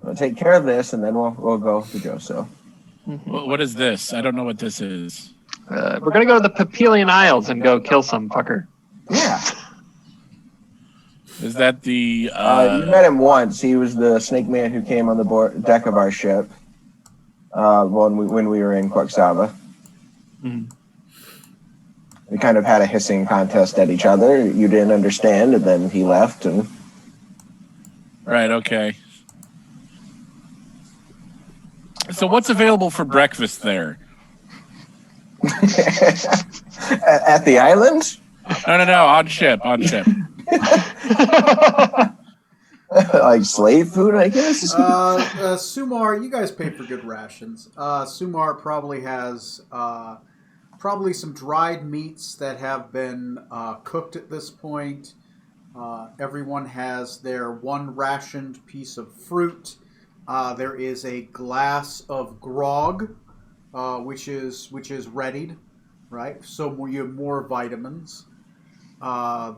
We'll take care of this, and then we'll go to Joso. What is this? I don't know what this is. We're gonna go to the Papillion Isles and go kill some fucker. Yeah. Is that the? You met him once. He was the snake man who came on the deck of our ship when we were in Quaxava. Mhm. We kind of had a hissing contest at each other. You didn't understand, and then he left. And Right. Okay. So what's available for breakfast there? at the island, No. On ship. like slave food, I guess. Sumar, you guys pay for good rations. Sumar probably has probably some dried meats that have been cooked at this point. Everyone has their one rationed piece of fruit. There is a glass of grog, which is readied, right? So you have more vitamins.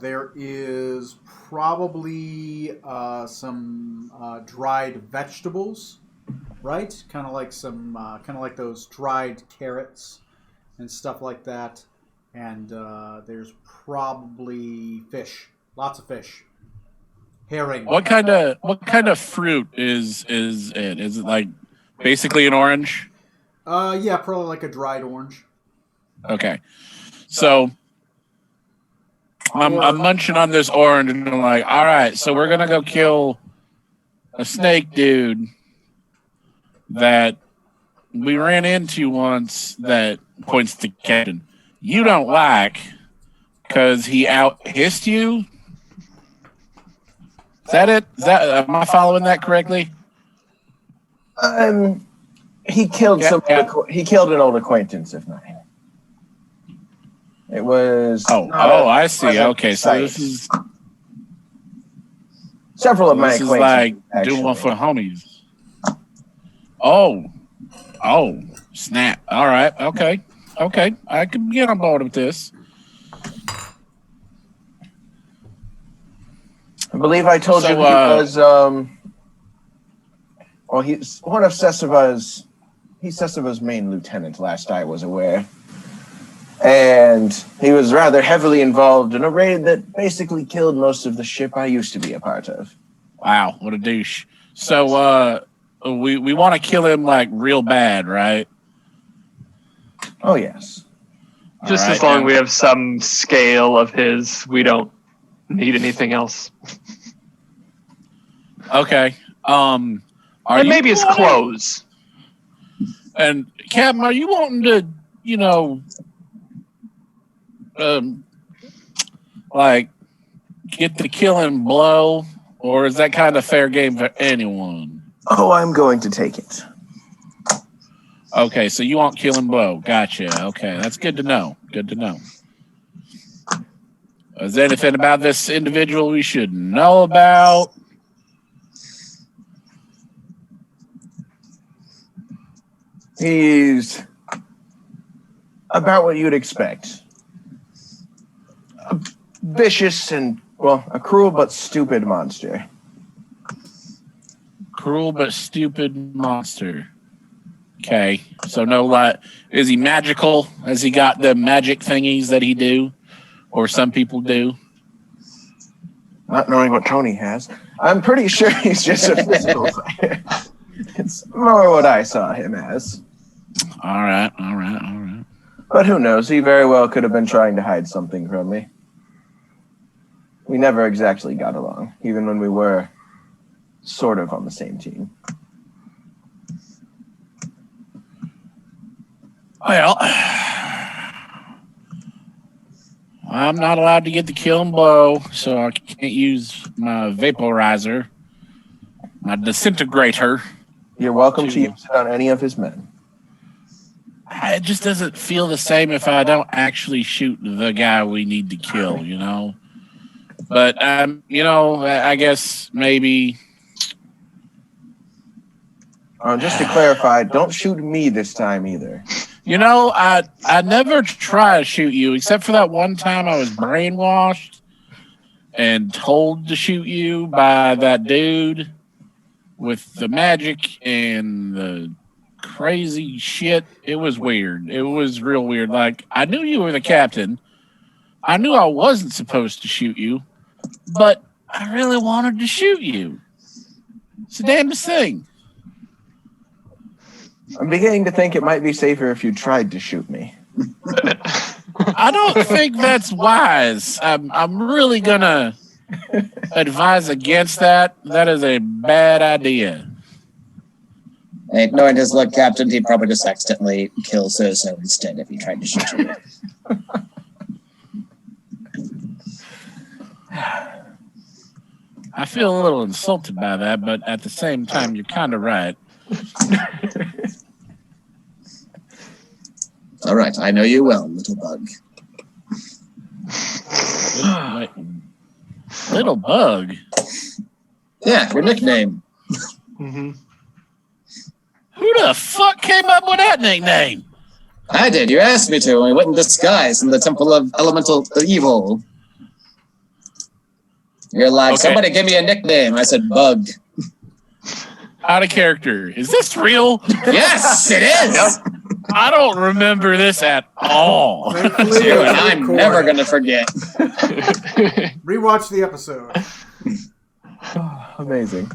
There is probably some dried vegetables, right? Kind of like those dried carrots and stuff like that. And there's probably fish, lots of fish, herring. What kind of fruit is it? Is it like basically an orange? Yeah, probably like a dried orange. Okay. So I'm munching on this orange and I'm like, all right, so we're gonna go kill a snake dude that we ran into once that points to Captain. You don't like because he out hissed you? Is that it? Am I following that correctly? He killed Yeah. He killed an old acquaintance of mine. It was. I see. pleasant Okay, so sight. this is Several of my this is like acquaintances. doing one actually. for homies. Oh, snap! All right, okay, I can get on board with this. I believe I told you So, he was. Well, he's one of Seseva's. He's Seseva's main lieutenant. Last I was aware, and he was rather heavily involved in a raid that basically killed most of the ship I used to be a part of. Wow, what a douche! So, we want to kill him like real bad, right? Oh yes. Just All right, as long and- we have some scale of his, we don't need anything else. Okay. Are And you maybe his wanting- clothes. And Captain, are you wanting to, like get the killing blow, or is that kind of fair game for anyone? Oh, I'm going to take it. Okay, so you want killing blow? Gotcha. Okay, that's good to know. Good to know. Is there anything about this individual we should know about? He's about what you'd expect. A vicious and, well, a cruel but stupid monster. Cruel but stupid monster. Okay, so no like, is he magical? Has he got the magic thingies that he do, or some people do? Not knowing what Tony has, I'm pretty sure he's just a physical fighter. It's more what I saw him as. All right. But who knows? He very well could have been trying to hide something from me. We never exactly got along, even when we were sort of on the same team. Well, I'm not allowed to get the killing blow, so I can't use my vaporizer, my disintegrator. You're welcome to use it on any of his men. It just doesn't feel the same if I don't actually shoot the guy we need to kill, you know? But, I guess maybe... Just to clarify, don't shoot me this time either. I never try to shoot you, except for that one time I was brainwashed and told to shoot you by that dude with the magic and the crazy shit. It was weird. It was real weird. Like, I knew you were the captain. I knew I wasn't supposed to shoot you, but I really wanted to shoot you. It's the damnedest thing. I'm beginning to think it might be safer if you tried to shoot me. I don't think that's wise. I'm really gonna advise against that. That is a bad idea. Hey, knowing his luck, Captain, he'd probably just accidentally kill So instead if he tried to shoot you. I feel a little insulted by that, but at the same time, you're kind of right. All right, I know you well, little bug. Wait. Little bug? Yeah, your nickname. Mm-hmm. Who the fuck came up with that nickname? I did. You asked me to when we went in disguise in the Temple of Elemental Evil. You're like, Okay. Somebody give me a nickname. I said, Bug. Out of character. Is this real? Yes, it is. I don't remember this at all. Thankfully, Dude, it's I'm recorded. never going to forget. Rewatch the episode. Amazing.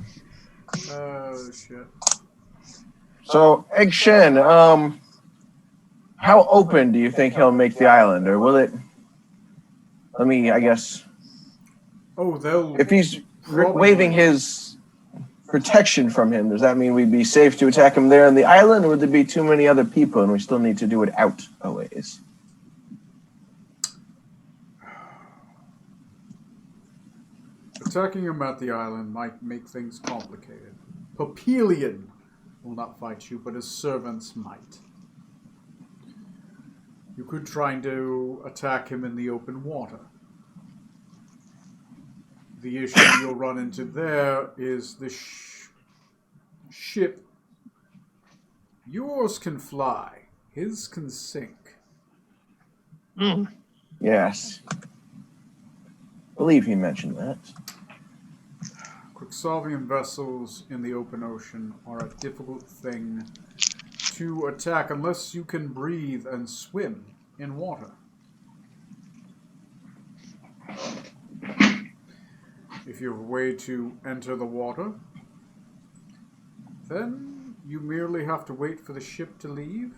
Oh, shit. So, Egg Shen, how open do you think he'll make the island, or will it? I guess, Oh, they'll... if he's Probably. waving his protection from him, does that mean we'd be safe to attack him there on the island, or would there be too many other people and we still need to do it out a ways? Attacking him at the island might make things complicated. Papilion will not fight you, but his servants might. You could try to attack him in the open water. The issue you'll run into there is the ship. Yours can fly. His can sink. Mm. Yes. I believe he mentioned that. Quixovian vessels in the open ocean are a difficult thing to attack unless you can breathe and swim in water. If you have a way to enter the water, then you merely have to wait for the ship to leave,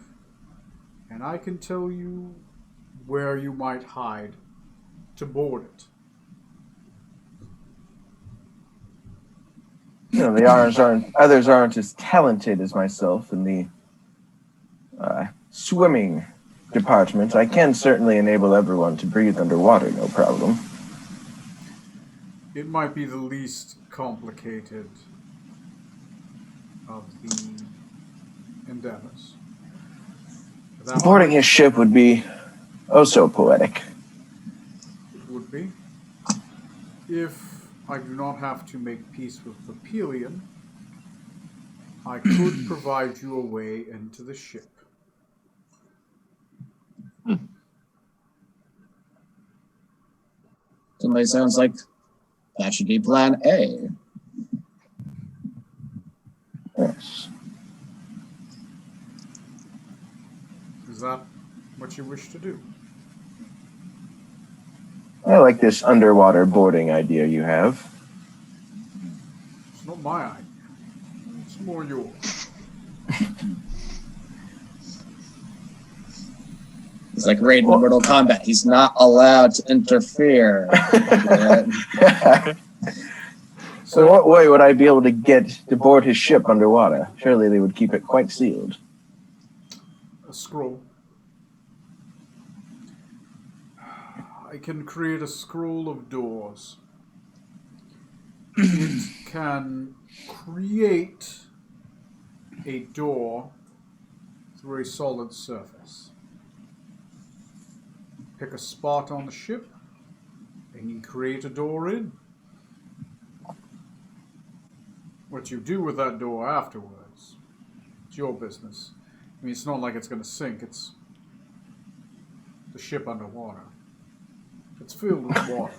and I can tell you where you might hide to board it. Others aren't as talented as myself in the swimming department. I can certainly enable everyone to breathe underwater, no problem. It might be the least complicated of the endeavors. That Boarding his ship would be oh so poetic. would be. If I do not have to make peace with Papilion, I could provide you a way into the ship. Somebody sounds like that should be plan A. Yes. Is that what you wish to do? I like this underwater boarding idea you have. It's not my idea. It's more yours. It's like Raiden in Mortal Kombat. He's not allowed to interfere. So what way would I be able to get to board his ship underwater? Surely they would keep it quite sealed. A scroll. I can create a scroll of doors. It can create a door through a solid surface. Pick a spot on the ship and you create a door in. What you do with that door afterwards, it's your business. I mean, it's not like it's going to sink. It's the ship underwater. It's filled with water.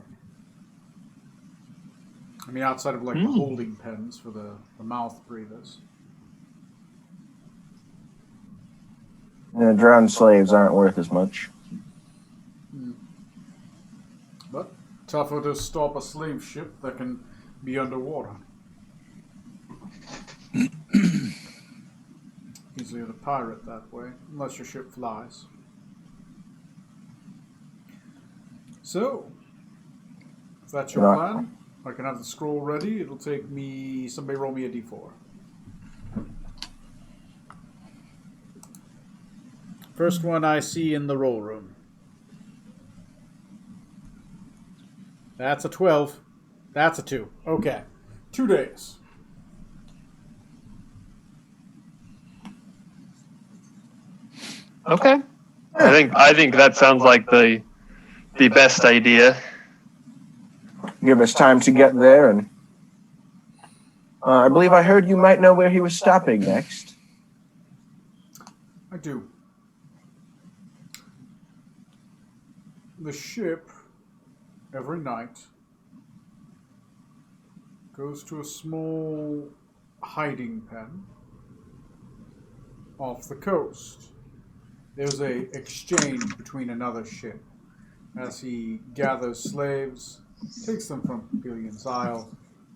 I mean, outside of like the holding pens for the mouth breathers. Drowned slaves aren't worth as much. But tougher to stop a slave ship that can be underwater. Easier to pirate that way, unless your ship flies. So, if that's your plan, I can have the scroll ready. It'll take me... Somebody roll me a d4. First one I see in the roll room. That's a 12. That's a 2. Okay. 2 days. Okay. I think that sounds like the best idea. Give us time to get there, and I believe I heard you might know where he was stopping next. I do. The ship, every night, goes to a small hiding pen off the coast. There's a exchange between another ship as he gathers slaves, takes them from Papilion's Isle.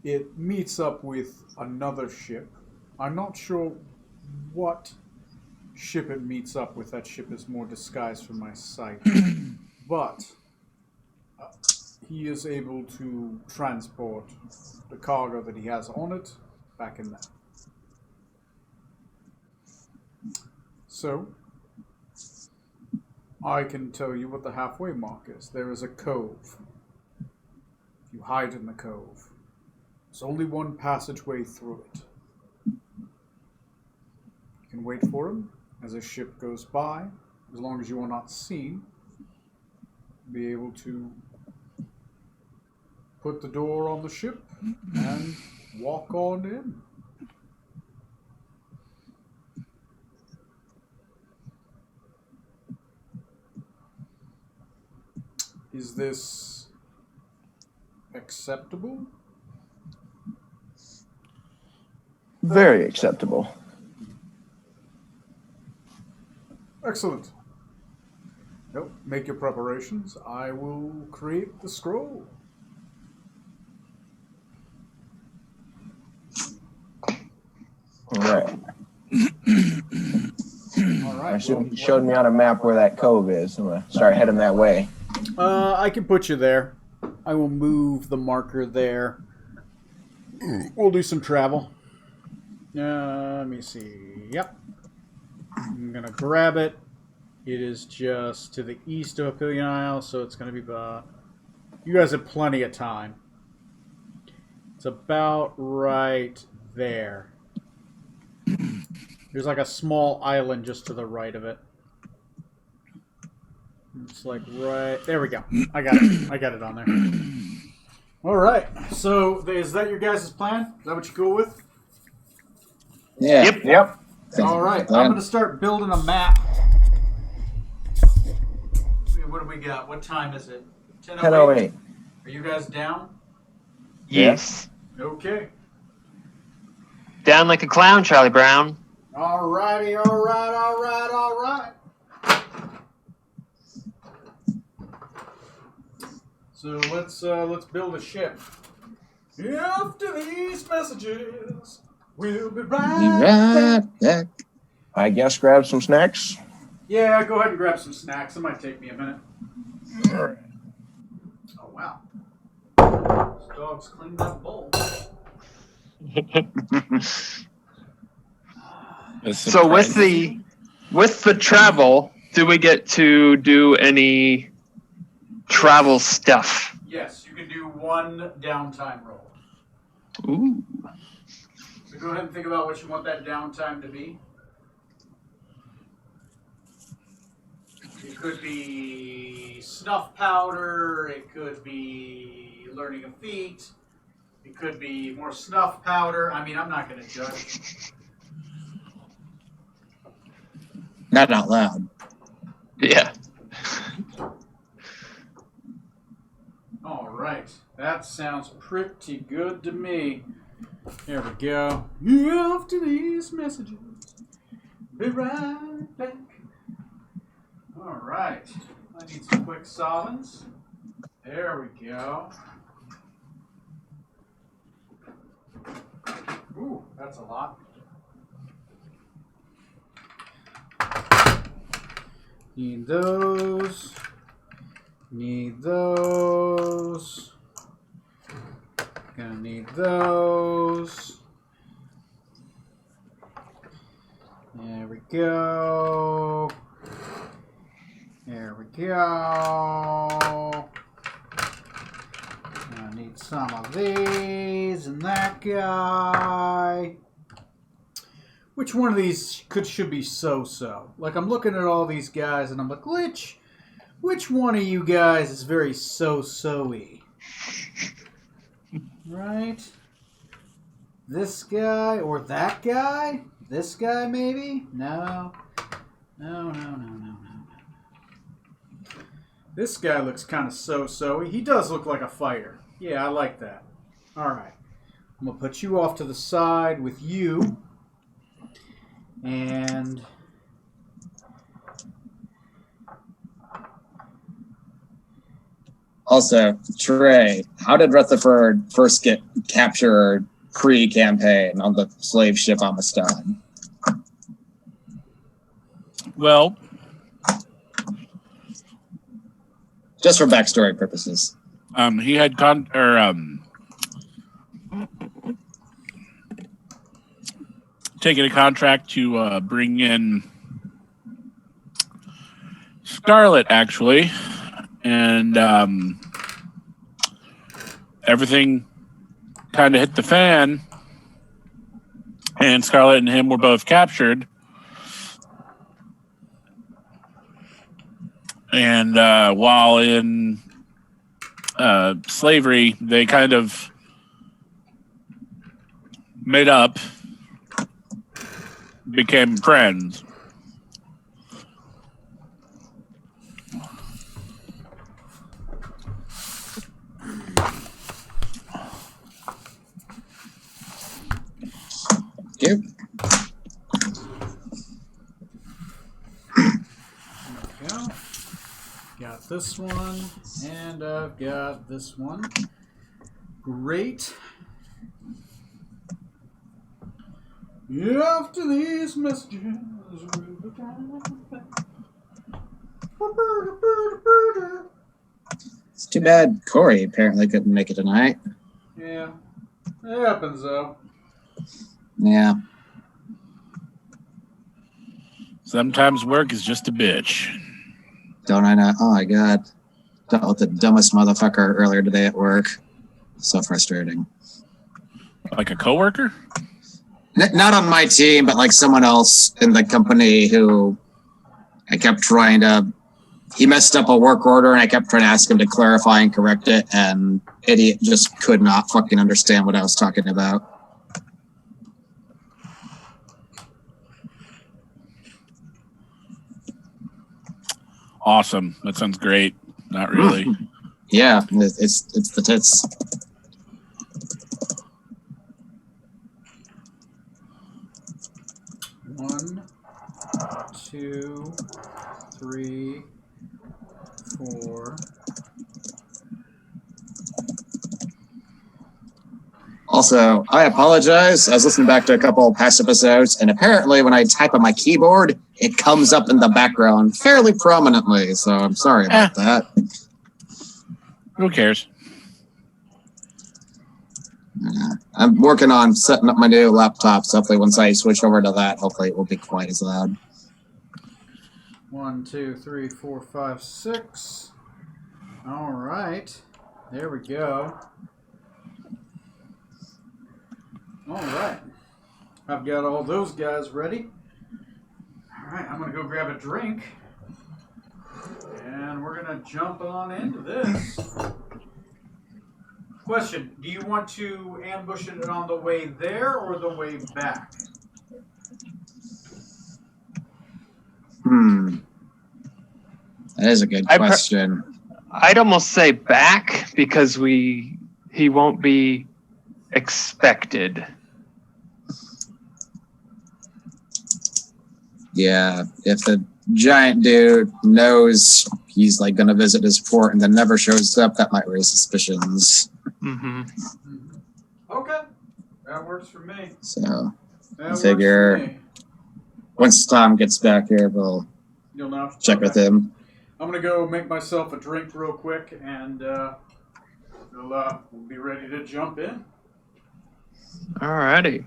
It meets up with another ship. I'm not sure what ship it meets up with. That ship is more disguised from my sight. But he is able to transport the cargo that he has on it back in there. So, I can tell you what the halfway mark is. There is a cove. You hide in the cove. There's only one passageway through it. You can wait for him as his ship goes by. As long as you are not seen, be able to put the door on the ship and walk on in. Is this acceptable? Very acceptable. Excellent. Nope. Make your preparations. I will create the scroll. All right. All I right. assume he showed me on a map where that cove is. I'm gonna start heading that way. I can put you there. I will move the marker there. We'll do some travel. Let me see. Yep. I'm going to grab it. It is just to the east of Papilion Isle, so it's going to be about... You guys have plenty of time. It's about right there. There's like a small island just to the right of it. It's like right... There we go. I got it. I got it on there. All right. So is that your guys' plan? Is that what you go with? Yeah. Yep. All right. I'm going to start building a map. What do we got? What time is it? 10:08. Are you guys down? Yes. Okay. Down like a clown, Charlie Brown. All righty. All right. All right. All right. So let's build a ship. After these messages, we'll be Be right right back. back. I guess grab some snacks. Yeah, go ahead and grab some snacks. It might take me a minute. All right. Oh wow. This dog's cleaned that bowl. So with the travel, do we get to do any travel stuff. Yes, you can do one downtime roll. Ooh. So go ahead and think about what you want that downtime to be. It could be snuff powder. It could be learning a feat. It could be more snuff powder. I mean, I'm not going to judge. Not out loud. Yeah. All right. That sounds pretty good to me. There we go. After these messages, be right back. All right. I need some quick solvents. There we go. Ooh, that's a lot. Need those. Need those. Gonna need those. There we go. There we go. I need some of these and that guy. Which one of these should be so-so? Like, I'm looking at all these guys and I'm like, which one of you guys is very so-so-y? Right? This guy or that guy? This guy, maybe? No. No. This guy looks kind of so-so-y. He does look like a fighter. Yeah, I like that. Alright. I'm going to put you off to the side with you. And... Also, Trey, how did Rutherford first get captured pre-campaign on the slave ship Amistad? Well, Just for backstory purposes. he had taken a contract to bring in Scarlet, actually, and everything kind of hit the fan, and Scarlet and him were both captured. And while in slavery, they kind of made up, became friends. Yep. Go. Got this one, and I've got this one. Great. After these messages, It's too bad Corey apparently couldn't make it tonight. yeah, it happens though. Yeah. Sometimes work is just a bitch. Don't I know? Oh my god. Dealt with the dumbest motherfucker earlier today at work. So frustrating. Like a coworker? Not on my team, but like someone else in the company who I kept trying to... He messed up a work order and I kept trying to ask him to clarify and correct it, and idiot just could not fucking understand what I was talking about. Awesome. That sounds great. Not really. Yeah, it's the tits. One, 2, 3, 4. Also, I apologize. I was listening back to a couple of past episodes, and apparently when I type on my keyboard, it comes up in the background fairly prominently, so I'm sorry about that. Who cares? I'm working on setting up my new laptop, so hopefully once I switch over to that, hopefully it won't be quite as loud. 1, 2, 3, 4, 5, 6. All right. There we go. All right. I've got all those guys ready. All right, I'm going to go grab a drink. And we're going to jump on into this. Question, do you want to ambush it on the way there or the way back? That is a good question. I'd almost say back because he won't be expected. Yeah, if the giant dude knows he's like gonna visit his fort and then never shows up, that might raise suspicions. Mm-hmm. Okay. That works for me. So That works figure- for me. once Tom gets back here, we'll You'll know. check with him. I'm going to go make myself a drink real quick and we'll be ready to jump in. Alrighty.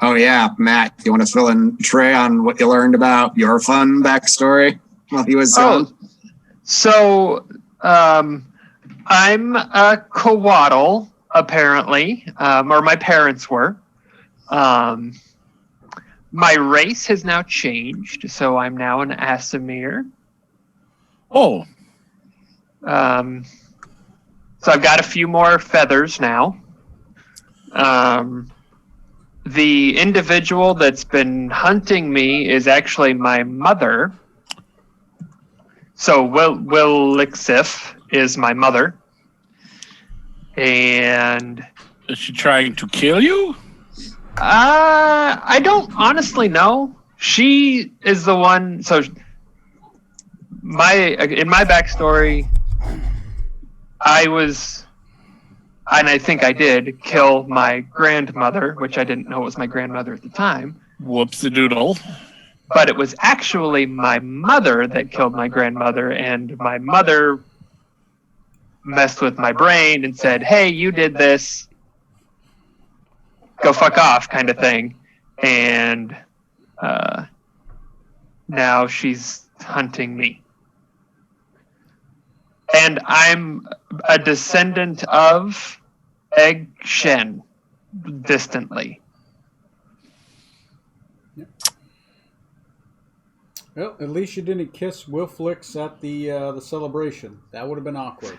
Oh yeah, Matt, you want to fill in Trey on what you learned about your fun backstory while he was gone? So I'm a Coatl, apparently, or my parents were. My race has now changed, so I'm now an Asimir. Oh, So I've got a few more feathers now. The individual that's been hunting me is actually my mother. So Willixif is my mother. And is she trying to kill you? I don't honestly know. She is the one. So in my backstory, I think I did kill my grandmother, which I didn't know was my grandmother at the time. Whoops-a-doodle. But it was actually my mother that killed my grandmother, and my mother messed with my brain and said, "Hey, you did this. Go fuck off," kind of thing. And now she's hunting me. And I'm a descendant of Egg Shen, distantly. Well, at least you didn't kiss Wilflix at the celebration. That would have been awkward.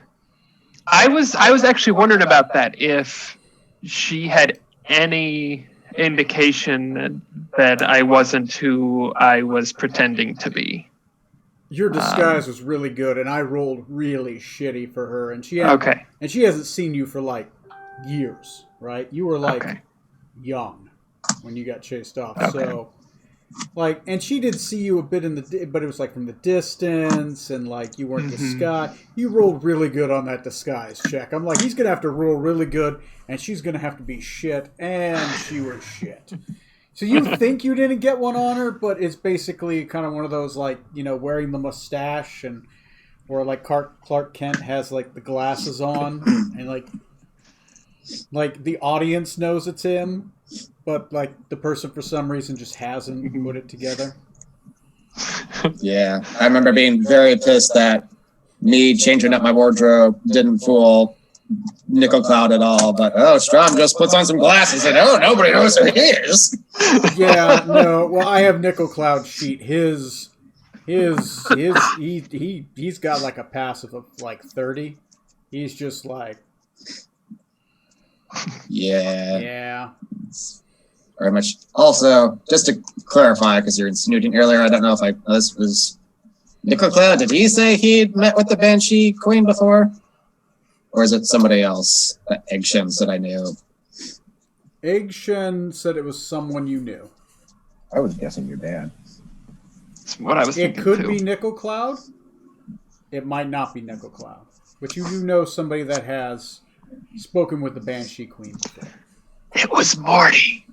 I was actually wondering about that, if she had any indication that I wasn't who I was pretending to be. Your disguise was really good, and I rolled really shitty for her, and she hasn't seen you for like years, right? You were like young when you got chased off, so like, and she did see you a bit but it was like from the distance, and like you weren't disguised. You rolled really good on that disguise check. I'm like, he's gonna have to roll really good, and she's gonna have to be shit, and she was shit. So you think you didn't get one on her, but it's basically kind of one of those, like, you know, wearing the mustache, and or like Clark Kent has like the glasses on, and like the audience knows it's him, but like the person for some reason just hasn't put it together. Yeah, I remember being very pissed that me changing up my wardrobe didn't fool Nickel Cloud at all, but Strom just puts on some glasses and nobody knows who he is. Yeah, no. Well, I have Nickel Cloud sheet. He's got like a passive of like 30. He's just like yeah. very much. Also, just to clarify, because you're insinuating earlier, I don't know if this was Nicoclea. Did he say he'd met with the Banshee Queen before? Or is it somebody else that Eggshen said I knew? Eggshen said it was someone you knew. I was guessing your dad. That's what I was It thinking could too. be Nickel Cloud. It might not be Nickel Cloud. But you do know somebody that has spoken with the Banshee Queen before. It was Morty.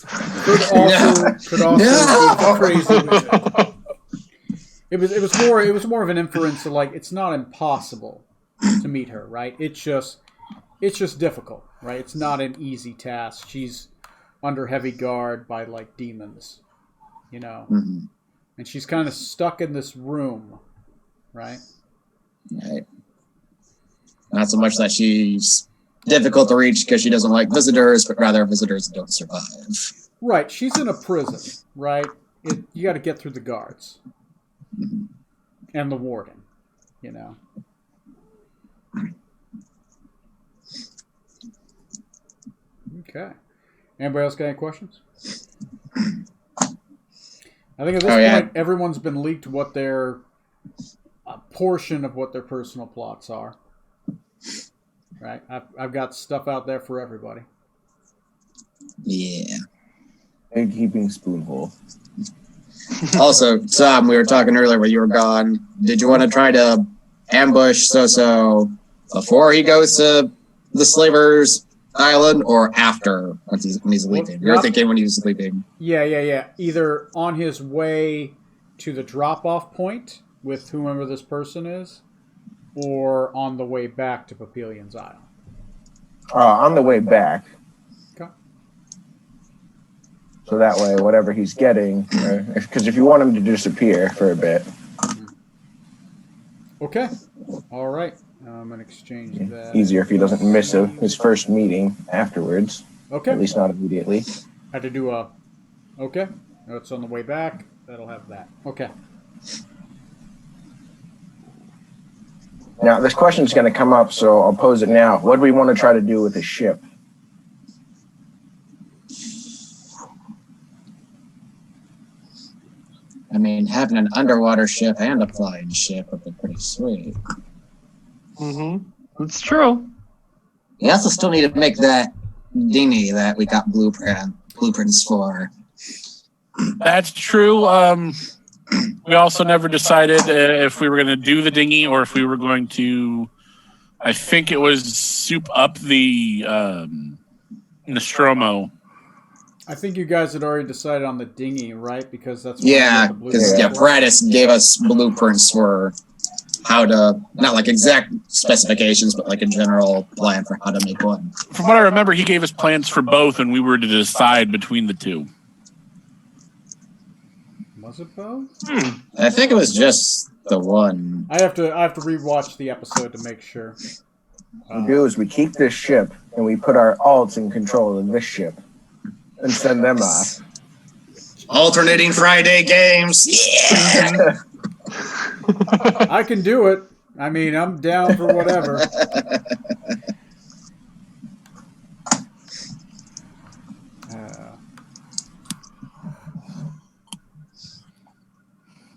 Could also be crazy with it. It was more of an inference of like it's not impossible to meet her, right? It's just difficult, right? It's not an easy task. She's under heavy guard by like demons, you know. Mm-hmm. And she's kind of stuck in this room, right? Right. Not so much that she's difficult to reach because she doesn't like visitors, but rather visitors that don't survive. Right. She's in a prison, right? You got to get through the guards and the warden, you know. Okay. Anybody else got any questions? I think at this point, everyone's been leaked what their portion of what their personal plots are. Right? I've got stuff out there for everybody. Yeah. Big heaping spoonful. Also, Tom, we were talking earlier when you were gone. Did you want to try to ambush So before he goes to the Slavers Island or after when he's leaving? You're thinking when he's leaving. Yeah. Either on his way to the drop-off point with whomever this person is, or on the way back to Papilion's Isle. On the way back. Okay. So that way, whatever he's getting, because if you want him to disappear for a bit. Okay. All right. I'm going to exchange that. Easier if he doesn't miss his first meeting afterwards. Okay. At least not immediately. Had to do a... Okay. No, it's on the way back. That'll have that. Okay. Now, this question's going to come up, so I'll pose it now. What do we want to try to do with the ship? I mean, having an underwater ship and a flying ship would be pretty sweet. It's true. We also still need to make that dinghy that we got blueprints for. That's true. We also never decided if we were going to do the dinghy or if we were going to, I think it was soup up the Nostromo. I think you guys had already decided on the dinghy, right? Because that's... Yeah, because Pradis gave us blueprints for how to, not like exact specifications, but like a general plan for how to make one. From what I remember, he gave us plans for both, and we were to decide between the two. Was it both? I think it was just the one. I have to rewatch the episode to make sure. What we do is we keep this ship, and we put our alts in control of this ship, and send them off. Alternating Friday games. Yeah. I can do it. I mean, I'm down for whatever.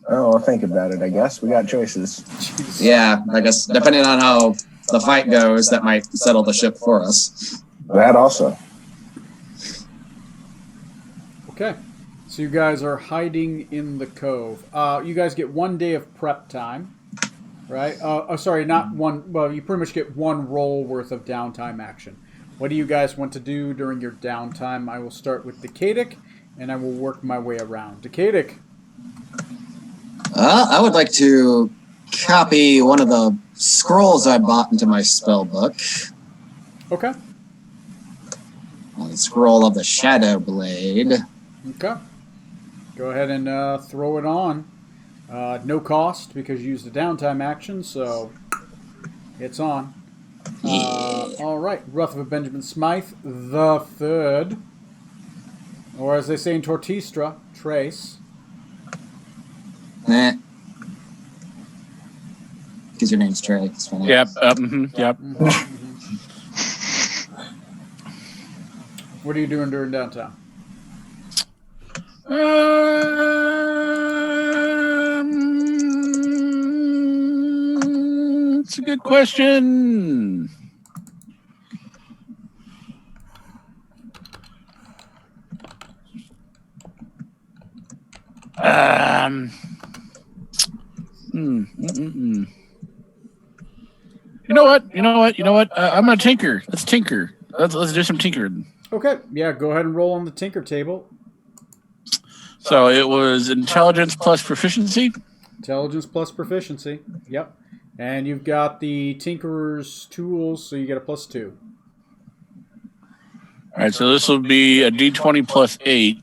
Oh, think about it, I guess. We got choices. Yeah, I guess depending on how the fight goes, that might settle the ship for us. That also. Okay. So you guys are hiding in the cove. You guys get 1 day of prep time, right? Sorry, not one. Well, you pretty much get one roll worth of downtime action. What do you guys want to do during your downtime? I will start with Decadic, and I will work my way around. Decadic. I would like to copy one of the scrolls I bought into my spell book. Okay. The scroll of the Shadow Blade. Okay. Go ahead and throw it on. No cost because you used the downtime action, so it's on. All right. Rutherford Benjamin Smythe, the third. Or as they say in Tortistra, Trace. Because your name's Trey. It's funny. Yep. Yep. What are you doing during downtime? It's a good question. Um, You know what? I'm gonna tinker. Let's tinker. Let's do some tinkering. Okay, yeah, go ahead and roll on the tinker table. So it was intelligence plus proficiency. Intelligence plus proficiency. Yep. And you've got the tinkerer's tools, so you get a +2. All right, so this will be a D20 plus 8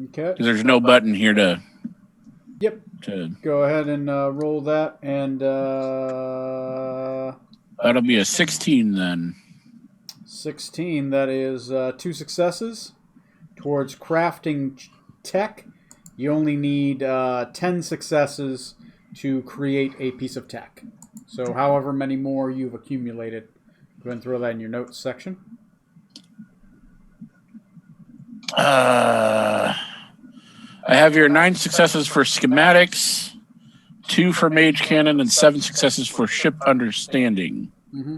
Okay. because there's no button here to. Yep. Go ahead and roll that, and That'll be a 16 then. 16. That is 2 successes. Towards crafting tech, you only need 10 successes to create a piece of tech. So however many more you've accumulated, go ahead and throw that in your notes section. I have your 9 successes for schematics, 2 for mage cannon, and 7 successes for ship understanding. Mm-hmm.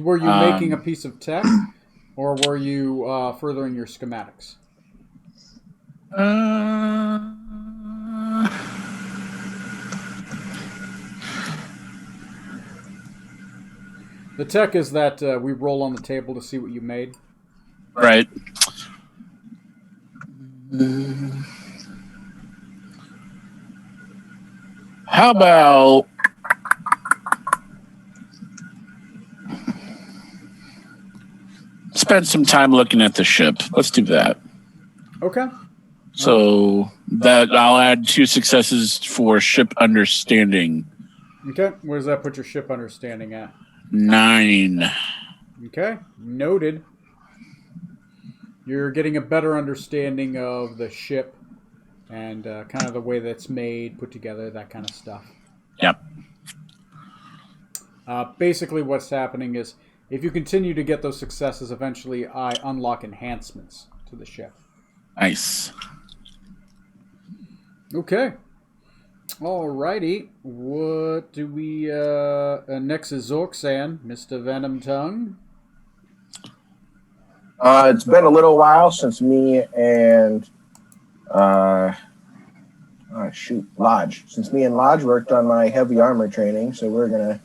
Were you making a piece of tech, or were you furthering your schematics? The tech is that we roll on the table to see what you made. Right. How about spend some time looking at the ship? Let's do that. Okay. So that I'll add 2 successes for ship understanding. Okay. Where does that put your ship understanding at? 9. Okay. Noted. You're getting a better understanding of the ship and kind of the way that's made, put together, that kind of stuff. Yep. Basically, what's happening is if you continue to get those successes, eventually I unlock enhancements to the ship. Nice. Okay. Alrighty. What do we... next is Zorksan, Mr. Venom Tongue. It's been a little while since me and Lodge. Since me and Lodge worked on my heavy armor training, so we're gonna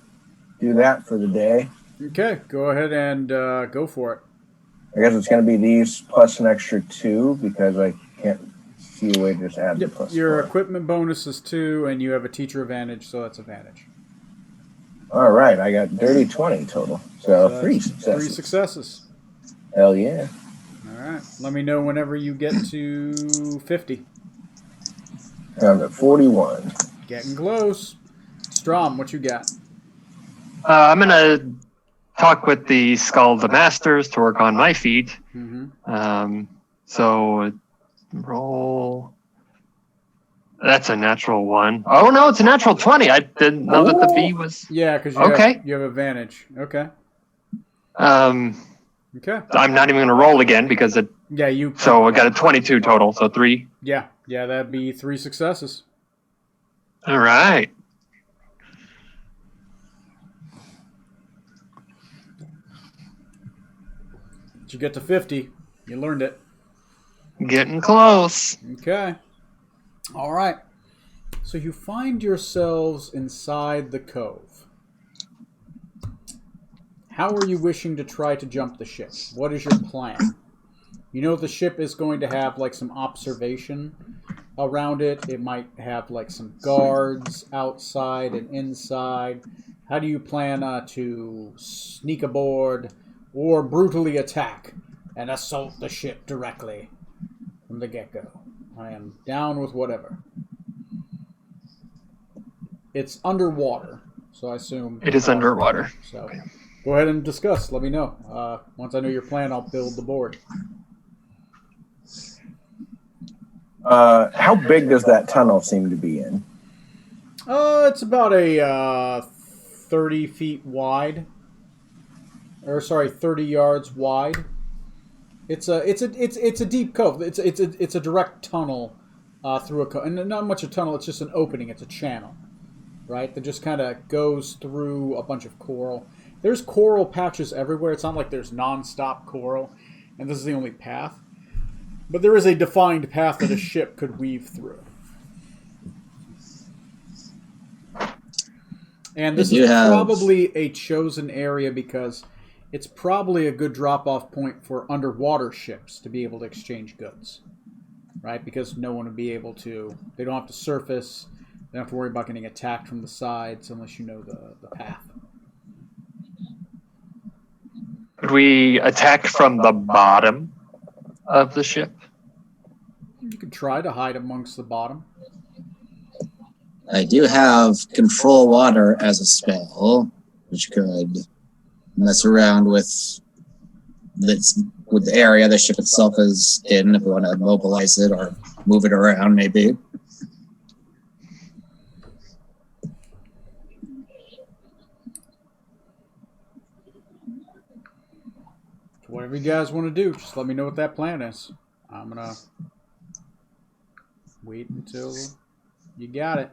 do that for the day. Okay, go ahead and go for it. I guess it's gonna be these plus an extra 2 because I can't see a way to just add the plus. Your 4. equipment bonus is 2, and you have a teacher advantage, so that's advantage. All right, I got dirty 20 total, so 3 successes. 3 successes. Hell yeah! All right. Let me know whenever you get to 50. I'm at 41. Getting close. Strom, what you got? I'm going to talk with the Skull of the Masters to work on my feat. Mm-hmm. So roll. That's a natural 1. Oh, no, it's a natural 20. I didn't know that the V was... Yeah, because you have advantage. Okay. Okay. I'm not even going to roll again because it... Yeah, you... So I got a 22 total, so 3. Yeah, that'd be 3 successes. All right. Did you get to 50? You learned it. Getting close. Okay. All right. So you find yourselves inside the cove. How are you wishing to try to jump the ship? What is your plan? You know the ship is going to have like some observation around it. It might have like some guards outside and inside. How do you plan to sneak aboard or brutally attack and assault the ship directly from the get-go? I am down with whatever. It's underwater, so I assume... It is underwater. So go ahead and discuss. Let me know. Once I know your plan, I'll build the board. How big does that tunnel seem to be in? It's about a 30 feet wide. Or, sorry, 30 yards wide. It's a deep cove. It's a direct tunnel through a cove, and not much a tunnel. It's just an opening. It's a channel, right? That just kind of goes through a bunch of coral. There's coral patches everywhere. It's not like there's non-stop coral, and this is the only path. But there is a defined path that a ship could weave through. And this is probably a chosen area because it's probably a good drop-off point for underwater ships to be able to exchange goods, right? Because no one would be able to... They don't have to surface. They don't have to worry about getting attacked from the sides unless you know the path. Could we attack from the bottom of the ship? You could try to hide amongst the bottom. I do have control water as a spell, which could mess around with the area the ship itself is in if we want to mobilize it or move it around, maybe. Whatever you guys want to do, just let me know what that plan is. I'm gonna wait until you got it.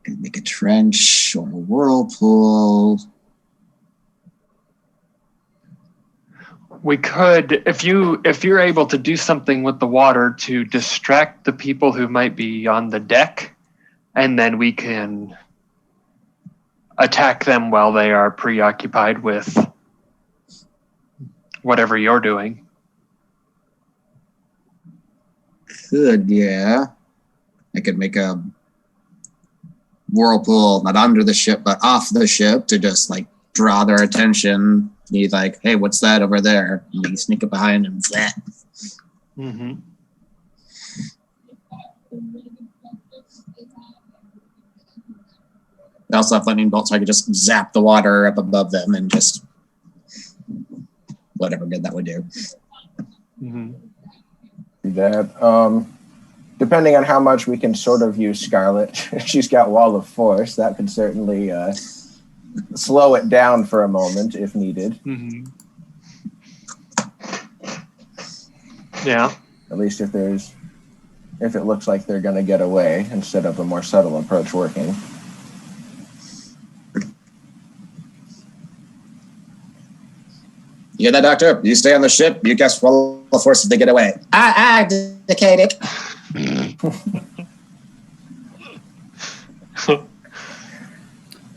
Could make a trench or a whirlpool. We could, if you're able to do something with the water to distract the people who might be on the deck, and then we can attack them while they are preoccupied with whatever you're doing. Could, yeah. I could make a whirlpool, not under the ship, but off the ship to just, like, draw their attention. Be like, hey, what's that over there? And you sneak up behind and flat. Mm-hmm. I also have lightning bolts, so I could just zap the water up above them and just whatever good that would do. Mm-hmm. That depending on how much we can sort of use Scarlet, she's got Wall of Force. That could certainly slow it down for a moment if needed. Mm-hmm. Yeah. At least if it looks like they're going to get away instead of a more subtle approach working. You hear that, Doctor? You stay on the ship, you cast Wall of Force if they get away. Decadic.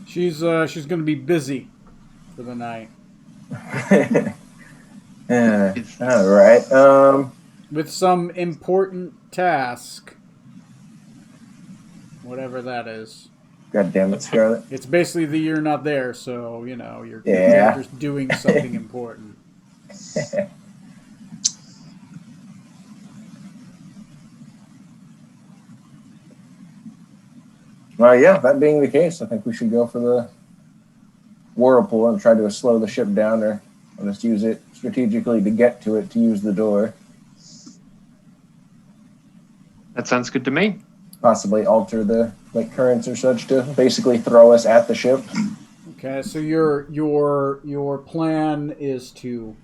She's going to be busy for the night. All right. With some important task. Whatever that is. God damn it, Scarlet. It's basically the you're not there, so, you know, your Yeah. character's doing something important. Well, yeah, that being the case, I think we should go for the whirlpool and try to slow the ship down, or just use it strategically to get to it to use the door. That sounds good to me. Possibly alter the currents or such to basically throw us at the ship. Okay, so your plan is to,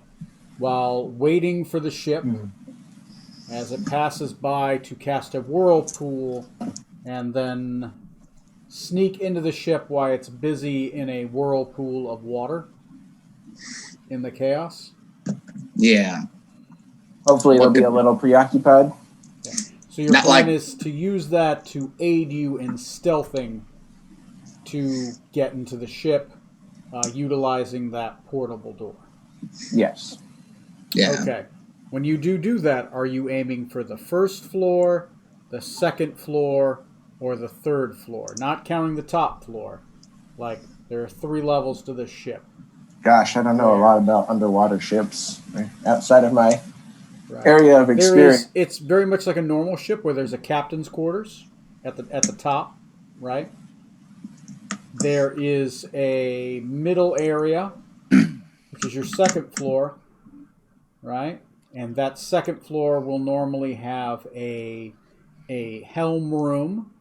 while waiting for the ship, as it passes by, to cast a whirlpool and then sneak into the ship while it's busy in a whirlpool of water in the chaos. Yeah. Hopefully they'll be a little preoccupied. So your plan is to use that to aid you in stealthing to get into the ship, utilizing that portable door. Yes. Yeah. Okay. When you do that, are you aiming for the first floor, the second floor, or the third floor? Not counting the top floor. Like, there are 3 levels to this ship. Gosh, I don't know a lot about underwater ships outside of my Right. area of experience. It's very much like a normal ship where there's a captain's quarters at the top, right? There is a middle area, which is your second floor, right? And that second floor will normally have a helm room.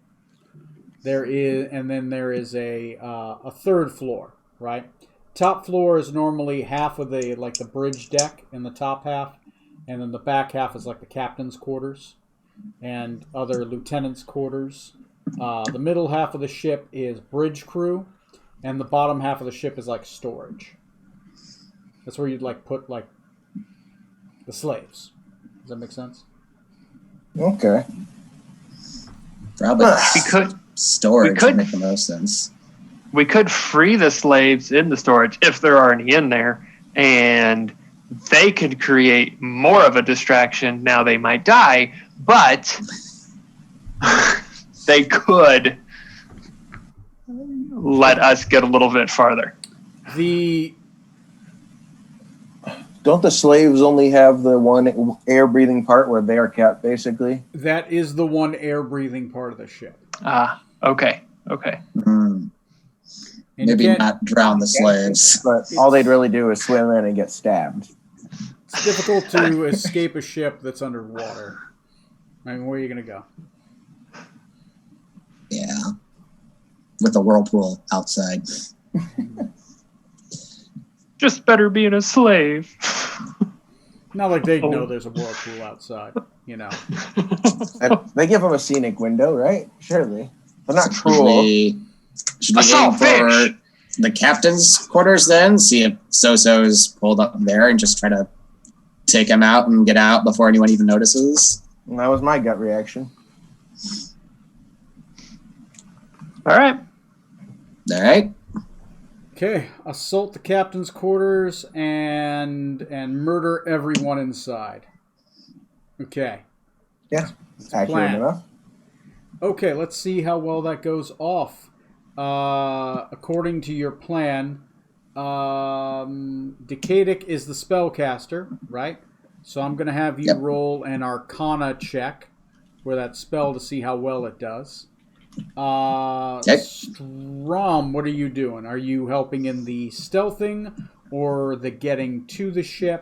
And then there is a third floor, right? top floor is normally half of the bridge deck in the top half, and then the back half is like the captain's quarters and other lieutenants' quarters. The middle half of the ship is bridge crew, and the bottom half of the ship is like storage. That's where you'd put the slaves. Does that make sense? Okay. Probably We could storage could- would make the most sense. we could free the slaves in the storage if there are any in there, and they could create more of a distraction. Now they might die, but they could let us get a little bit farther. Don't the slaves only have the one air-breathing part where they are kept, basically? That is the one air-breathing part of the ship. Okay. And Hmm. Maybe you can't, not drown the slaves. But all they'd really do is swim in and get stabbed. It's difficult to escape a ship that's underwater. I mean, where are you going to go? Yeah. With a whirlpool outside. Just better being a slave. Not like they know there's a whirlpool outside, you know. And they give them a scenic window, right? Surely. They're not Should cruel. we I saw aim a fish. for the captain's quarters then? See if Soso's pulled up there and just try to take him out and get out before anyone even notices? And that was my gut reaction. All right. All right. Okay, assault the captain's quarters and murder everyone inside. Okay. Yeah, accurate plan. enough. Okay, let's see how well that goes off. According to your plan, Decadic is the spellcaster, right? So I'm going to have you Yep. roll an Arcana check for that spell to see how well it does. Okay. Strom, what are you doing? Are you helping in the stealthing, or the getting to the ship,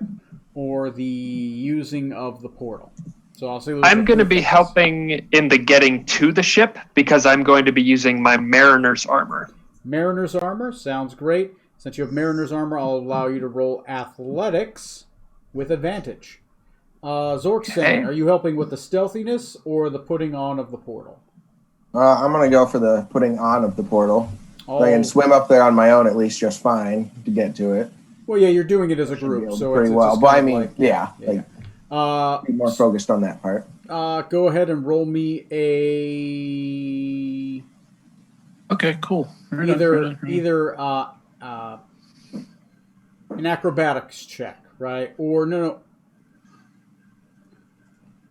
or the using of the portal? So I'll say those I'm are going to three be things. helping in the getting to the ship because I'm going to be using my mariner's armor. Mariner's armor sounds great. Since you have Mariner's armor, I'll allow you to roll athletics with advantage. Zorkson, Okay. are you helping with the stealthiness or the putting on of the portal? I'm going to go for the putting on of the portal. Oh, I can swim up there on my own at least just fine to get to it. well, yeah, you're doing it as a Should be group, able so pretty it's well. just But I kind of mean, like, yeah, yeah. like Uh, be more focused on that part. go ahead and roll me a Okay, cool. Right on, either right on, right on. either an acrobatics check, right? Or no.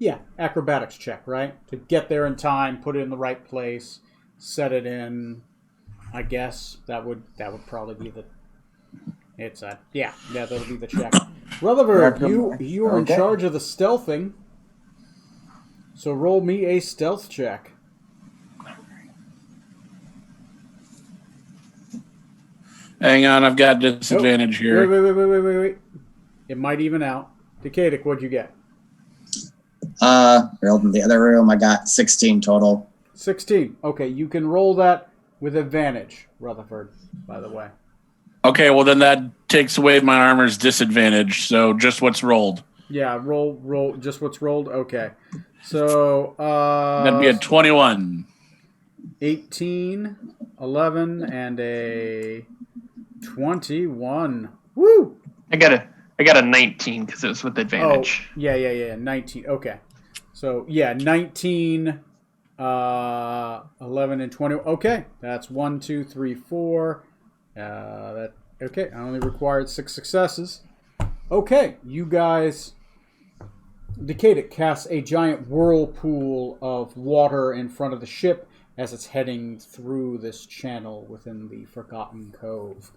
Yeah, acrobatics check, right? To get there in time, put it in the right place, set it in. I guess that would probably be the. It's a that'll be the check. Rutherford, you are in Okay. charge of the stealthing. So roll me a stealth check. Hang on, I've got disadvantage here. Wait. It might even out. Decadic, what'd you get? Rolled in the other room. I got 16 total. 16. Okay, you can roll that with advantage, Rutherford, by the way. Okay, well then that takes away my armor's disadvantage. So just what's rolled. Yeah, roll just what's rolled. Okay. So That'd be a 21. 18, 11, and a 21. Woo! I got a 19 because it was with advantage. Oh, yeah. 19. Okay. So, yeah, 19, 11, and 20. Okay. That's 1, 2, 3, 4. Okay. I only required 6 successes. Okay. You guys. Decadic casts a giant whirlpool of water in front of the ship as it's heading through this channel within the Forgotten Cove.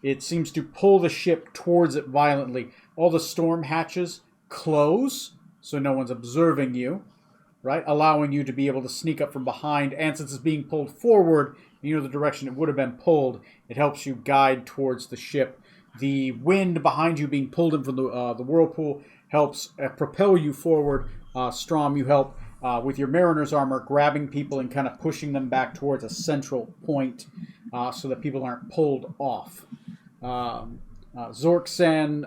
It seems to pull the ship towards it violently. All the storm hatches close, so no one's observing you, right? Allowing you to be able to sneak up from behind. And since it's being pulled forward, you know the direction it would have been pulled. It helps you guide towards the ship. The wind behind you being pulled in from the whirlpool helps propel you forward. Strom, you help with your mariner's armor, grabbing people and kind of pushing them back towards a central point so that people aren't pulled off. Zorksen,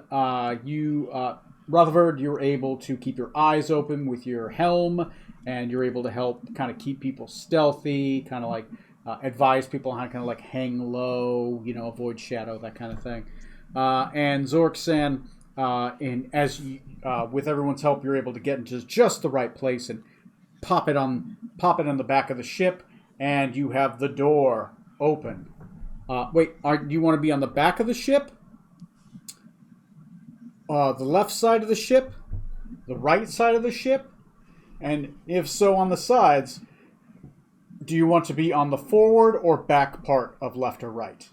Rutherford, you're able to keep your eyes open with your helm, and you're able to help kind of keep people stealthy, kind of like advise people how to kind of like hang low, avoid shadow, that kind of thing. And Zorksen, with everyone's help, you're able to get into just the right place and pop it on the back of the ship, and you have the door open. Do you want to be on the back of the ship? The left side of the ship? The right side of the ship? And if so, on the sides, do you want to be on the forward or back part of left or right?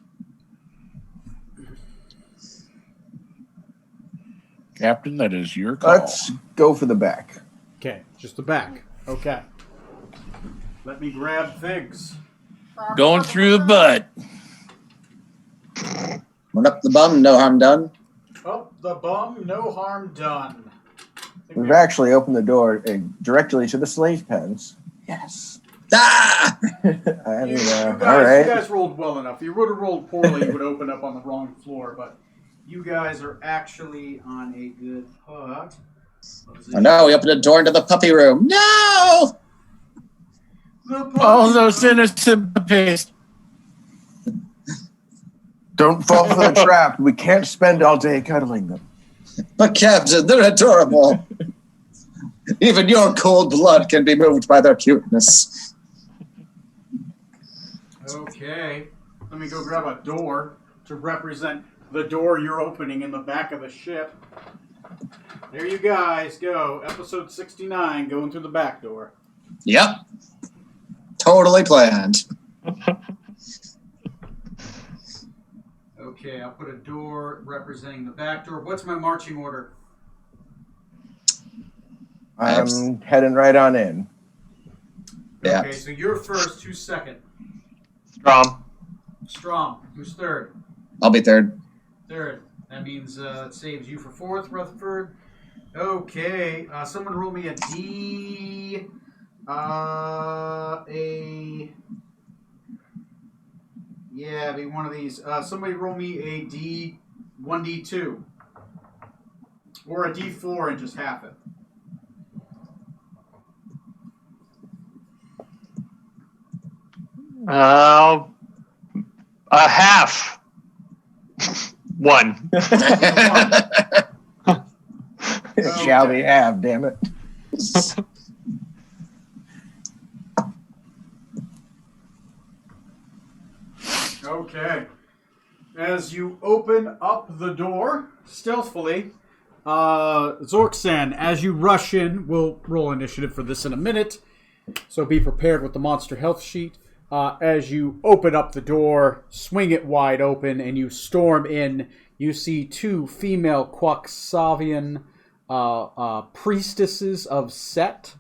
Captain, that is your call. Let's go for the back. Okay, just the back. Okay. Let me grab things. Going through the butt. Run up the bum, no harm done. Up the bum, no harm done. We've actually opened the door directly to the slave pens. Yes. Ah! I mean, You all right. guys rolled well enough. If you would have rolled poorly, you would open up on the wrong floor, but you guys are actually on a good hook. Oh no, we opened a door into the puppy room. No! All those innocent puppies. Don't fall for the trap. We can't spend all day cuddling them. But Captain, they're adorable. Even your cold blood can be moved by their cuteness. Okay. Let me go grab a door to represent the door you're opening in the back of the ship. There you guys go. Episode 69, going through the back door. Yep. Totally planned. Okay, I'll put a door representing the back door. What's my marching order? I'm heading right on in. Yeah. Okay, so you're first. Who's second? Strom. Strom. Who's third? I'll be third. Third. That means it saves you for fourth, Rutherford. Okay, someone roll me a D. Be one of these. Somebody roll me a D, 1D2. Or a D4 and just half it. A half. One. Shall we have, damn it. Okay. As you open up the door stealthily, Zorksen, as you rush in, we'll roll initiative for this in a minute, so be prepared with the monster health sheet. As you open up the door, swing it wide open, and you storm in, you see two female Quaxavian priestesses of Set,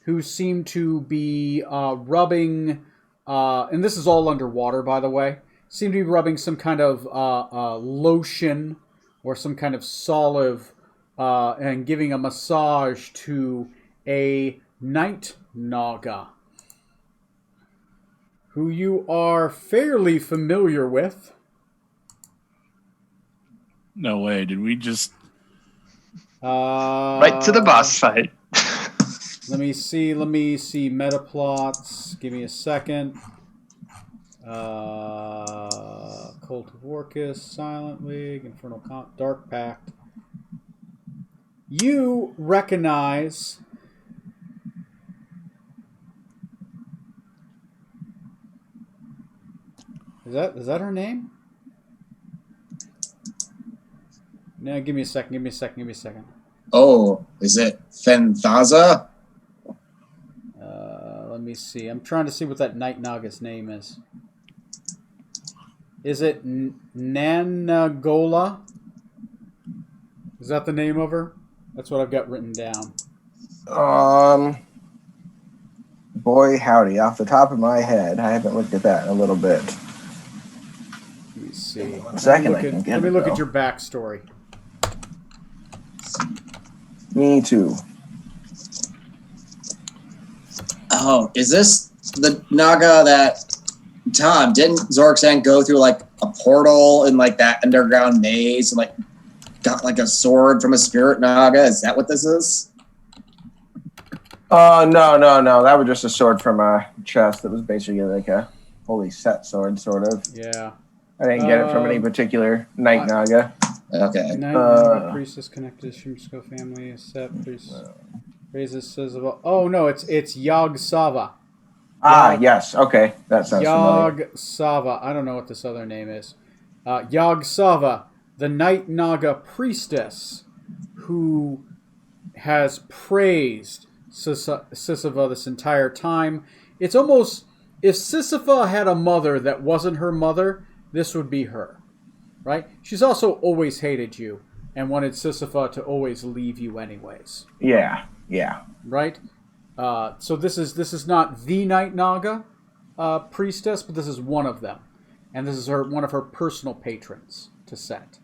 who seem to be rubbing, and this is all underwater, by the way, seem to be rubbing some kind of lotion or some kind of salve and giving a massage to a night naga, who you are fairly familiar with. No way. Did we just... Right to the boss fight. Let me see meta plots. Give me a second. Cult of Orcus, Silent League, Infernal Dark Pact. You recognize... Is that her name? No, give me a second. Oh, is it Fenthaza? Let me see. I'm trying to see what that Night Naga's name is. Is it Nanagola? Is that the name of her? That's what I've got written down. Boy, howdy. Off the top of my head, I haven't looked at that in a little bit. Let me see. One second, I can get Let me it, look though. at your backstory. Me too. Oh, is this the Naga that Tom didn't Zorksen go through like a portal in like that underground maze and like got like a sword from a spirit naga? Is that what this is? Oh, no. That was just a sword from a chest that was basically like a holy set sword, sort of. Yeah. I didn't get it from any particular Night Naga. Okay. Night Naga priestess connected to Shrimsko family. Set priest raises says about. Oh no, it's Yog Sava. Yes. Okay. That sounds familiar. Yog Sava. I don't know what this other name is. Yog Sava, the Night Naga priestess, who has praised Sisypha this entire time. It's almost, if Sisypha had a mother that wasn't her mother, this would be her, right? She's also always hated you and wanted Sisypha to always leave you anyways. Yeah. Right? So this is not the Night Naga priestess, but this is one of them. And this is one of her personal patrons to Set.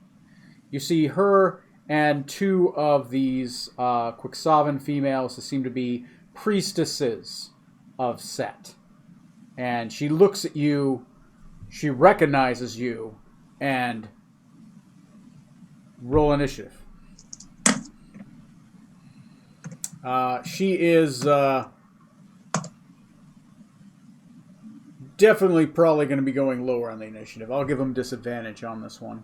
You see her and two of these Quixavan females who seem to be priestesses of Set. And she looks at you, she recognizes you, and roll initiative. She is definitely probably going to be going lower on the initiative. I'll give him disadvantage on this one.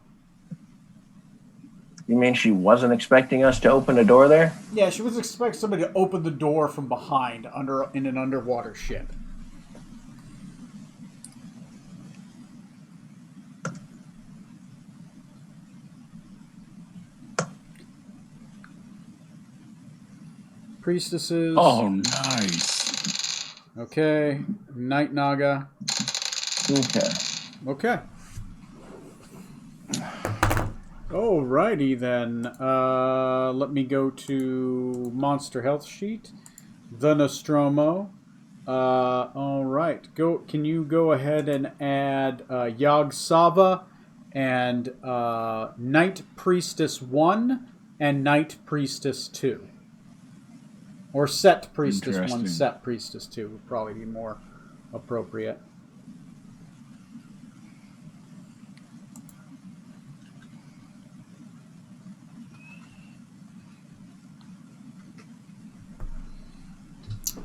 You mean she wasn't expecting us to open a door there? Yeah, she was expecting somebody to open the door from behind in an underwater ship. Priestesses. Oh, nice. Okay. Night Naga. Okay. Okay. Alrighty then. Let me go to Monster Health Sheet. The Nostromo. Alright. Can you go ahead and add Yog Sava and Night Priestess 1 and Night Priestess 2. Or Set Priestess 1, Interesting. Set Priestess 2 would probably be more appropriate.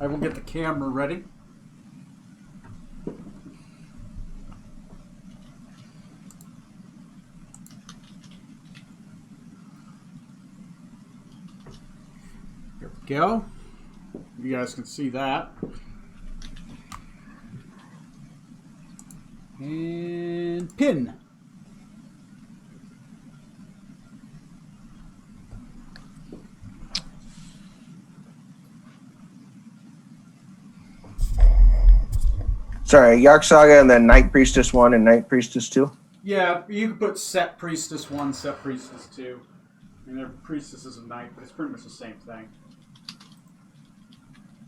I will get the camera ready. There we go. You guys can see that. And pin. Sorry, Yark Saga and then Night Priestess 1 and Night Priestess 2? Yeah, you can put Set Priestess 1, Set Priestess 2. I mean, they're priestesses of night, but it's pretty much the same thing.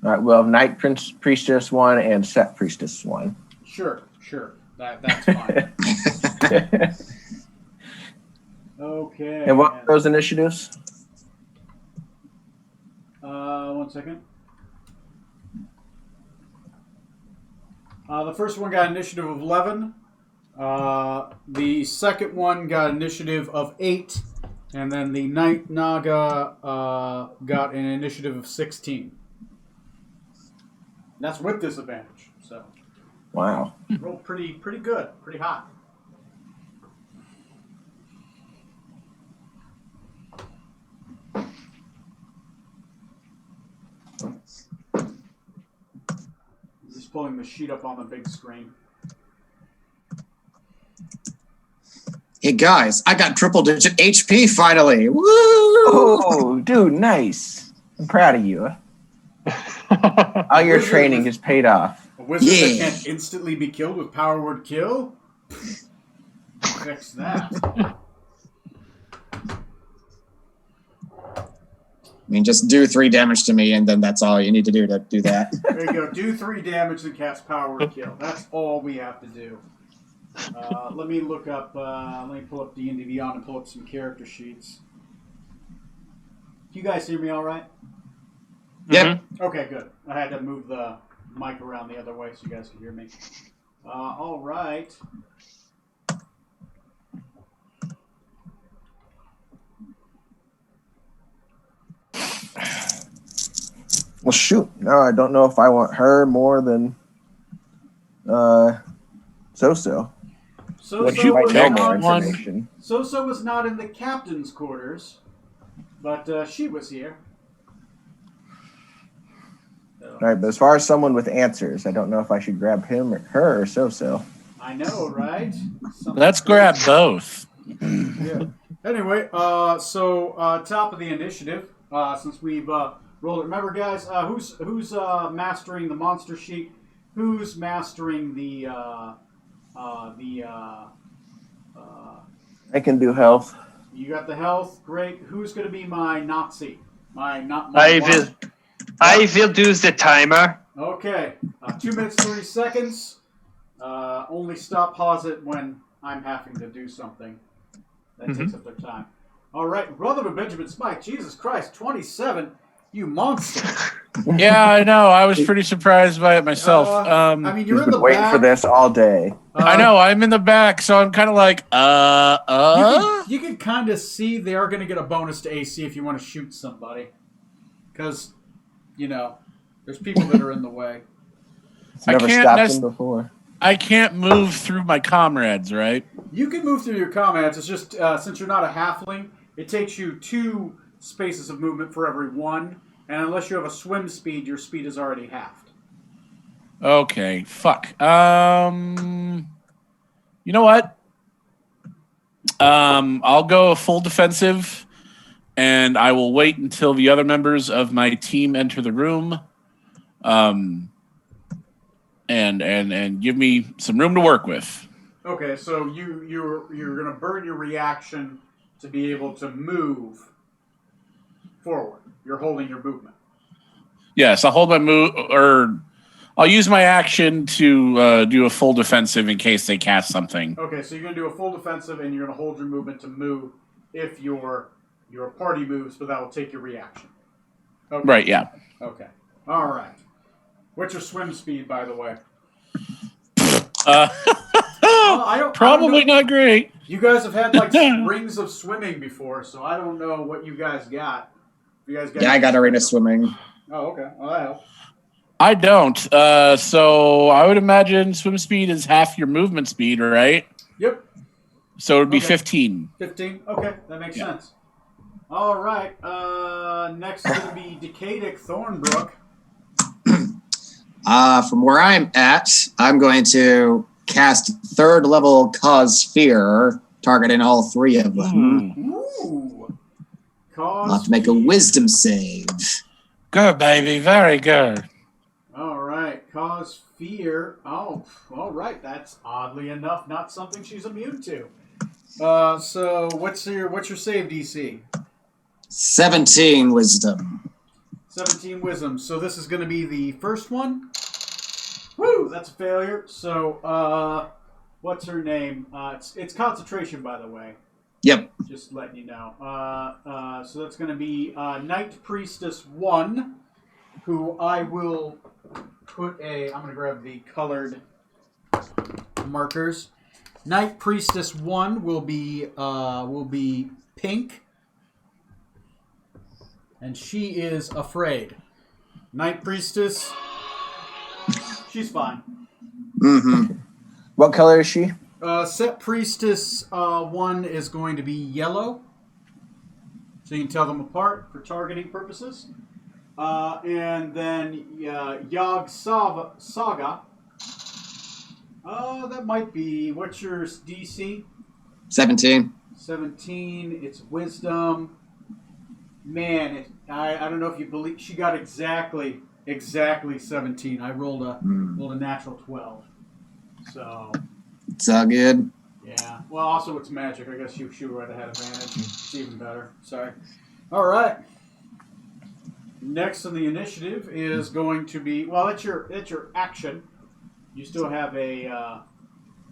All right, well, Night Priestess 1 and Set Priestess 1. Sure. That's fine. Okay. And what are those initiatives? 1 second. The first one got initiative of 11. The second one got initiative of 8. And then the Night Naga got an initiative of 16. That's with disadvantage. So Wow. rolled pretty good, pretty hot. Just pulling the sheet up on the big screen. Hey guys, I got triple digit HP finally. Woo! Oh, dude, nice. I'm proud of you. All your Wizard training was- has paid off. A wizard that Yeah. can't instantly be killed with power word kill? Fix that. I mean, just do 3 damage to me, and then that's all you need to do that. There you go. Do 3 damage and cast power word kill. That's all we have to do. Let me look up, let me pull up D&D Beyond and pull up some character sheets. Do you guys hear me all right? Yep. Okay, good. I had to move the mic around the other way so you guys could hear me. All right. Well, shoot. No, I don't know if I want her more than So-So. Would She you might know pick more one? information. So was not in the captain's quarters, but she was here. So, All right, but as far as someone with answers, I don't know if I should grab him or her or So-So. I know, right? Let's grab both. Yeah. Anyway, top of the initiative, since we've rolled it. Remember, guys, who's mastering the monster sheet? Who's mastering the I can do health. You got the health, great. Who's going to be my Nazi? My I will do the timer. Okay, 2 minutes 30 seconds. Only pause it when I'm having to do something that takes up their time. All right, brother of Benjamin Smite. Jesus Christ, 27. You monster. Yeah, I know. I was pretty surprised by it myself. I mean, He's you're in been the waiting back. for this all day. I know. I'm in the back, so I'm kind of like, You can kind of see they are going to get a bonus to AC if you want to shoot somebody. Because, there's people that are in the way. It's never stopped him before. I can't move through my comrades, right? You can move through your comrades. It's just, since you're not a halfling, it takes you 2 spaces of movement for every 1. And unless you have a swim speed, your speed is already halved. Okay, fuck. You know what? I'll go full defensive, and I will wait until the other members of my team enter the room, and give me some room to work with. Okay, so you're going to burn your reaction to be able to move forward. You're holding your movement. Yes, I'll hold my move, or I'll use my action to do a full defensive in case they cast something. Okay, so you're going to do a full defensive, and you're going to hold your movement to move if your party moves, but that will take your reaction. Okay. Right, yeah. Okay. All right. What's your swim speed, by the way? Probably not great. You guys have had like rings of swimming before, so I don't know what you guys got. You guys got? Yeah, I got arena swimming. Oh, okay. Well, that helps. I don't. So I would imagine swim speed is half your movement speed, right? Yep. So it would be Okay. 15. 15. Okay, that makes sense. All right. Next is going to be Decadic Thornbrook. From where I'm at, I'm going to cast 3rd level Cause Fear, targeting all 3 of them. Ooh. I'll have to make a wisdom save. Good, baby. Very good. All right. Cause fear. Oh, all right. That's oddly enough not something she's immune to. So what's your save DC? 17 wisdom. 17 wisdom. So this is going to be the first one. Woo! That's a failure. So what's her name? It's concentration, by the way. Yep. Just letting you know. So that's going to be Knight Priestess 1, who I will put I'm going to grab the colored markers. Knight Priestess 1 will be pink, and she is afraid. Knight Priestess, she's fine. Mm-hmm. What color is she? Set Priestess 1 is going to be yellow, so you can tell them apart for targeting purposes. And then Yog Saga. That might be, what's your DC? 17. 17. It's wisdom. Man, I don't know if you believe she got exactly 17. I rolled a natural 12. So. It's all good. Yeah. Well, also it's magic. I guess you would have had advantage. It's even better. Sorry. All right. Next on the initiative is going to be that's your action. You still have a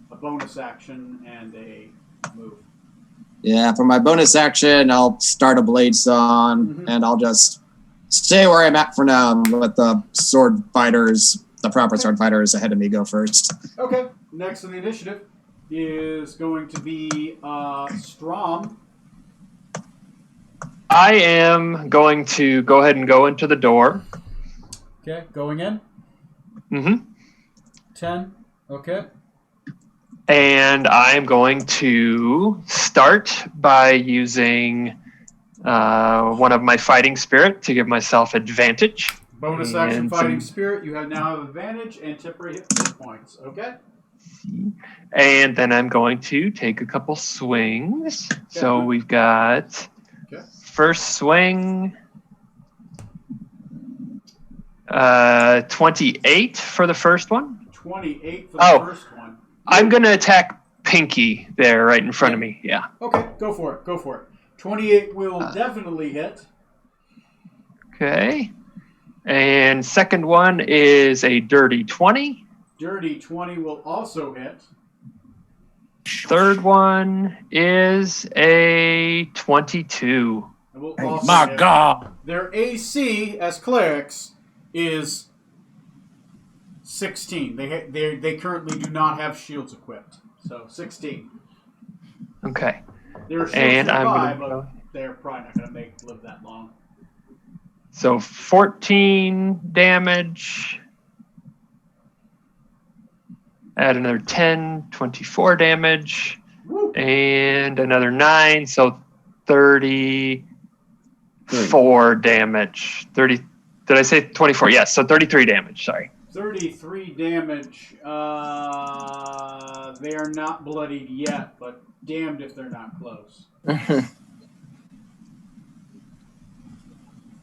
bonus action and a move. Yeah, for my bonus action, I'll start a blade song, and I'll just stay where I'm at for now and let the sword fighters, the proper sword fighters ahead of me, go first. Okay. Next on the initiative is going to be Strom. I am going to go ahead and go into the door. Okay, going in. Mm-hmm. 10. Okay. And I'm going to start by using one of my fighting spirit to give myself advantage. Bonus action And fighting some- spirit. You now have advantage and temporary hit points. Okay. And then I'm going to take a couple swings. So Okay. we've got Okay. first swing, 28 for the first one. 28 for the Oh. first one. I'm going to attack Pinky there right in front of me. Yeah. Okay, go for it. Go for it. 28 will definitely hit. Okay. And second one is a dirty 20. Dirty 20 will also hit. Third one is a 22. It will also My hit. God. Their AC as clerics is 16. They currently do not have shields equipped. So 16. Okay. Their shields And I'm survive, gonna but they're probably not going to live that long. So 14 damage. Add another 10, 24 damage. Woo. And another 9, so 34 damage. 30. Did I say 24? Yes, so 33 damage. Sorry. 33 damage. They are not bloodied yet, but damned if they're not close.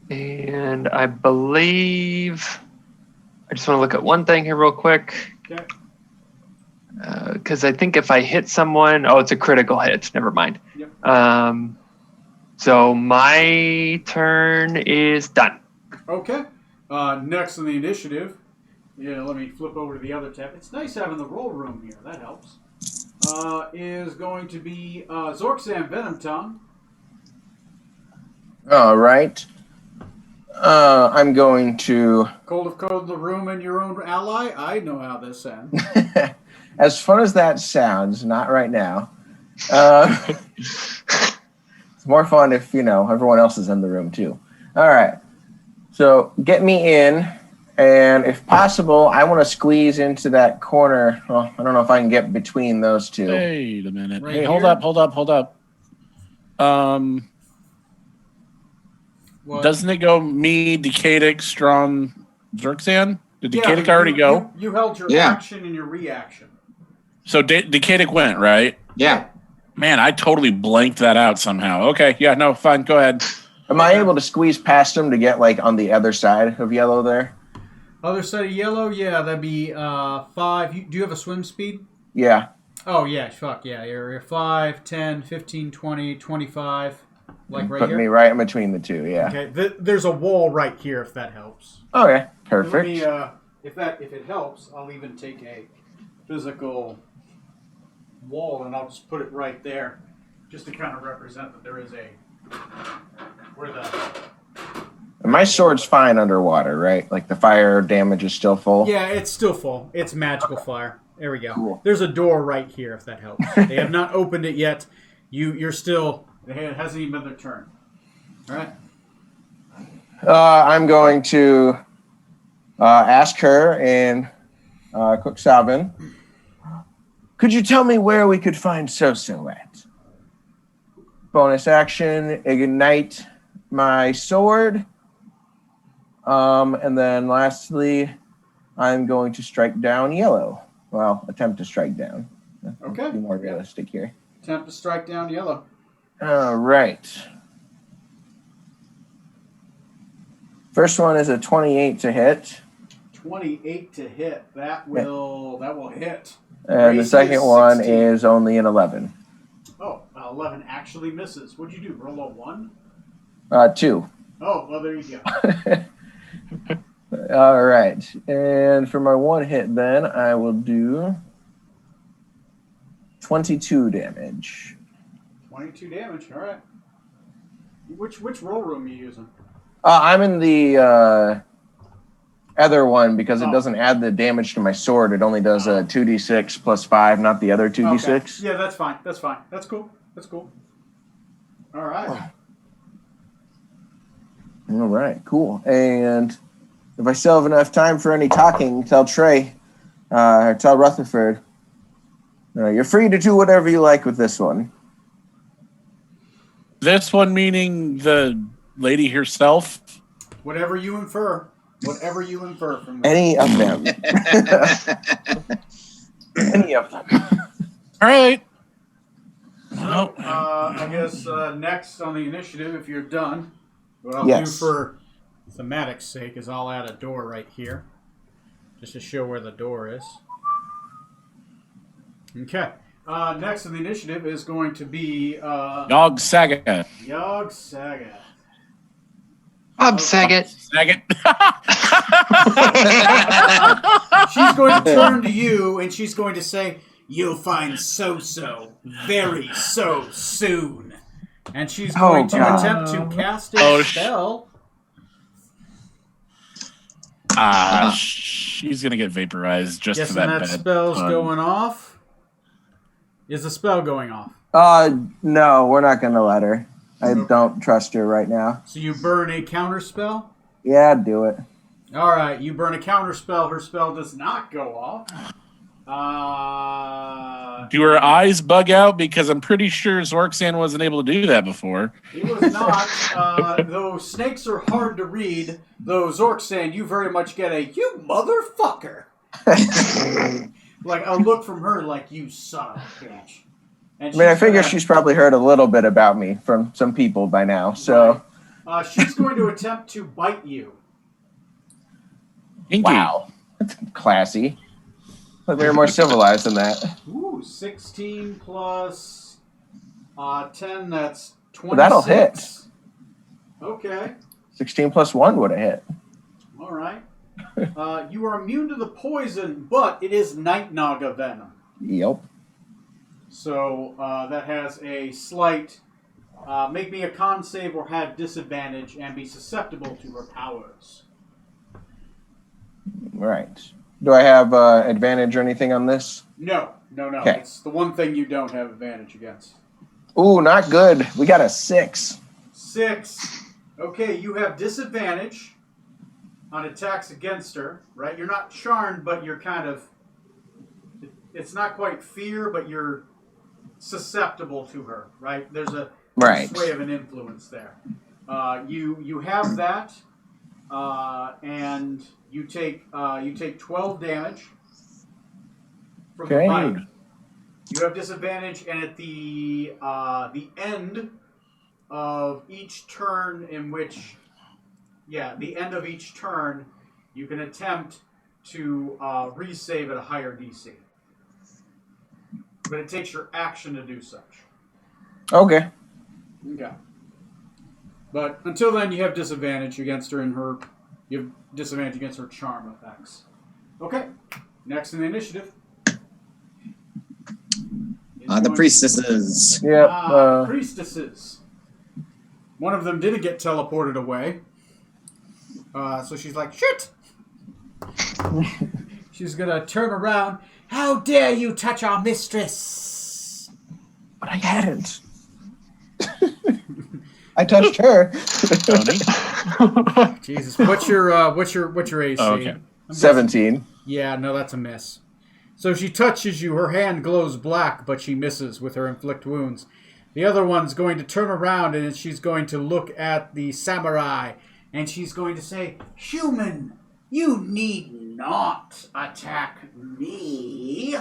And I believe I just want to look at one thing here real quick. Okay. Because I think if I hit someone, oh, it's a critical hit. Never mind. Yep. So my turn is done. Okay. Next on the initiative, let me flip over to the other tab. It's nice having the roll room here. That helps. Is going to be Zorkzam Venom Tongue. All right. I'm going to. Cold of Code the room and your own ally. I know how this ends. As fun as that sounds, not right now. It's more fun if, everyone else is in the room too. All right. So get me in, and if possible, I want to squeeze into that corner. Well, I don't know if I can get between those two. Wait a minute. Right Hey, hold here? up. What? Doesn't it go me, Decadic, Strom, Zerxan? Did Decadic already go? You held your Yeah. action and your reaction. So Decadic went, right? Yeah. Man, I totally blanked that out somehow. Okay, yeah, no, fine, go ahead. Am I able to squeeze past him to get on the other side of yellow there? Other side of yellow, yeah, that'd be 5. Do you have a swim speed? Yeah. Oh, yeah, fuck, yeah. You're 5, 10, 15, 20, 25. Like right Put here? me right in between the two, yeah. Okay, there's a wall right here if that helps. Okay, Let perfect. me, if it helps, I'll even take a physical wall and I'll just put it right there, just to kind of represent that there is And my sword's fine underwater, right? Like the fire damage is still full? Yeah, it's still full. It's magical fire. There we go. Cool. There's a door right here if that helps. They have not opened it yet. You're still. It hasn't even been their turn. All right. I'm going to ask her and Cook-Salvin, could you tell me where we could find Soso at? Bonus action, ignite my sword. And then lastly, I'm going to strike down yellow. Well, attempt to strike down. Okay. Be more realistic here. Attempt to strike down yellow. All right. First one is a 28 to hit. 28 to hit. That will hit. And the Raise second is one 16. is only an 11. Oh, 11 actually misses. What'd you do? Roll a 1? 2. Oh, well, there you go. All right. And for my one hit, then, I will do 22 damage. 22 damage. All right. Which roll room are you using? I'm in the other one because it Oh. doesn't add the damage to my sword. It only does a 2d6 plus 5, not the other 2d6. Okay. Yeah, that's fine. That's fine. That's cool. That's cool. All right. All right, cool. And if I still have enough time for any talking, tell Trey, or tell Rutherford. You're free to do whatever you like with this one. This one meaning the lady herself. Whatever you infer. Whatever you infer from that. Any of them. Any of them. All right. So, I guess next on the initiative, if you're done, what I'll Yes. do for thematic's sake is I'll add a door right here, just to show where the door is. Okay. Next on the initiative is going to be Yog Saga. Yog Saga. Bob Saget. Saget. She's going to turn to you and she's going to say, "You'll find so-so very so soon." And she's going to God. attempt to cast a spell. She's gonna get vaporized just Yes, to and that that bad spell's pun. going off. Is the spell going off? No, we're not going to let her. I don't trust her right now. So you burn a counter spell? Yeah, do it. All right, you burn a counter spell. Her spell does not go off. Do her eyes bug out? Because I'm pretty sure Zorksan wasn't able to do that before. It was not. Though snakes are hard to read, though Zorksan, you very much get a "you motherfucker." Like a look from her, like "you son of a bitch." And I figure gonna- she's probably heard a little bit about me from some people by now, so... she's going to attempt to bite you. Inky. Wow. That's classy. But we were more civilized than that. Ooh, 16 plus 10, that's 26. That'll hit. Okay, 16 plus 1 would have hit. all right. You are immune to the poison, but it is Night Naga venom. Yep. So that has a slight... make me a con save or have disadvantage and be susceptible to her powers. Right. Do I have advantage or anything on this? No. Okay. It's the one thing you don't have advantage against. Ooh, not good. We got a 6. 6. Okay, you have disadvantage on attacks against her, right? You're not charmed, but you're kind of... It's not quite fear, but you're susceptible to her, right? There's a Right. sway of an influence there. You have that, and you take 12 damage from the Okay. bite. You have disadvantage, and at the end of each turn the end of each turn, you can attempt to resave at a higher DC. But it takes your action to do such. Okay. Okay. But until then, you have disadvantage against her you have disadvantage against her charm effects. Okay. Next in the initiative. The priestesses. Yep. Priestesses. One of them didn't get teleported away. So she's like, shit! She's gonna turn around. How dare you touch our mistress? But I hadn't. I touched her. Tony? Jesus, what's your AC? Oh, okay. I'm guessing- 17. Yeah, no, that's a miss. So she touches you. Her hand glows black, but she misses with her inflict wounds. The other one's going to turn around and she's going to look at the samurai, and she's going to say, "Human, you need not attack me.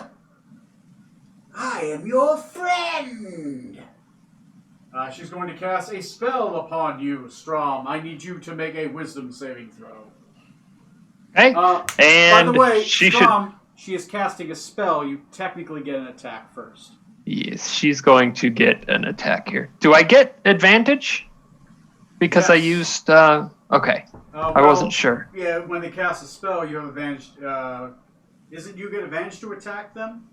I am your friend." She's going to cast a spell upon you, Strom. I need you to make a wisdom saving throw. Okay. By And the way, she Strom, she is casting a spell. You technically get an attack first. Yes, she's going to get an attack here. Do I get advantage? Because I Yes. used... okay. I wasn't sure. Yeah, when they cast a spell, you have advantage. Isn't you get advantage to attack them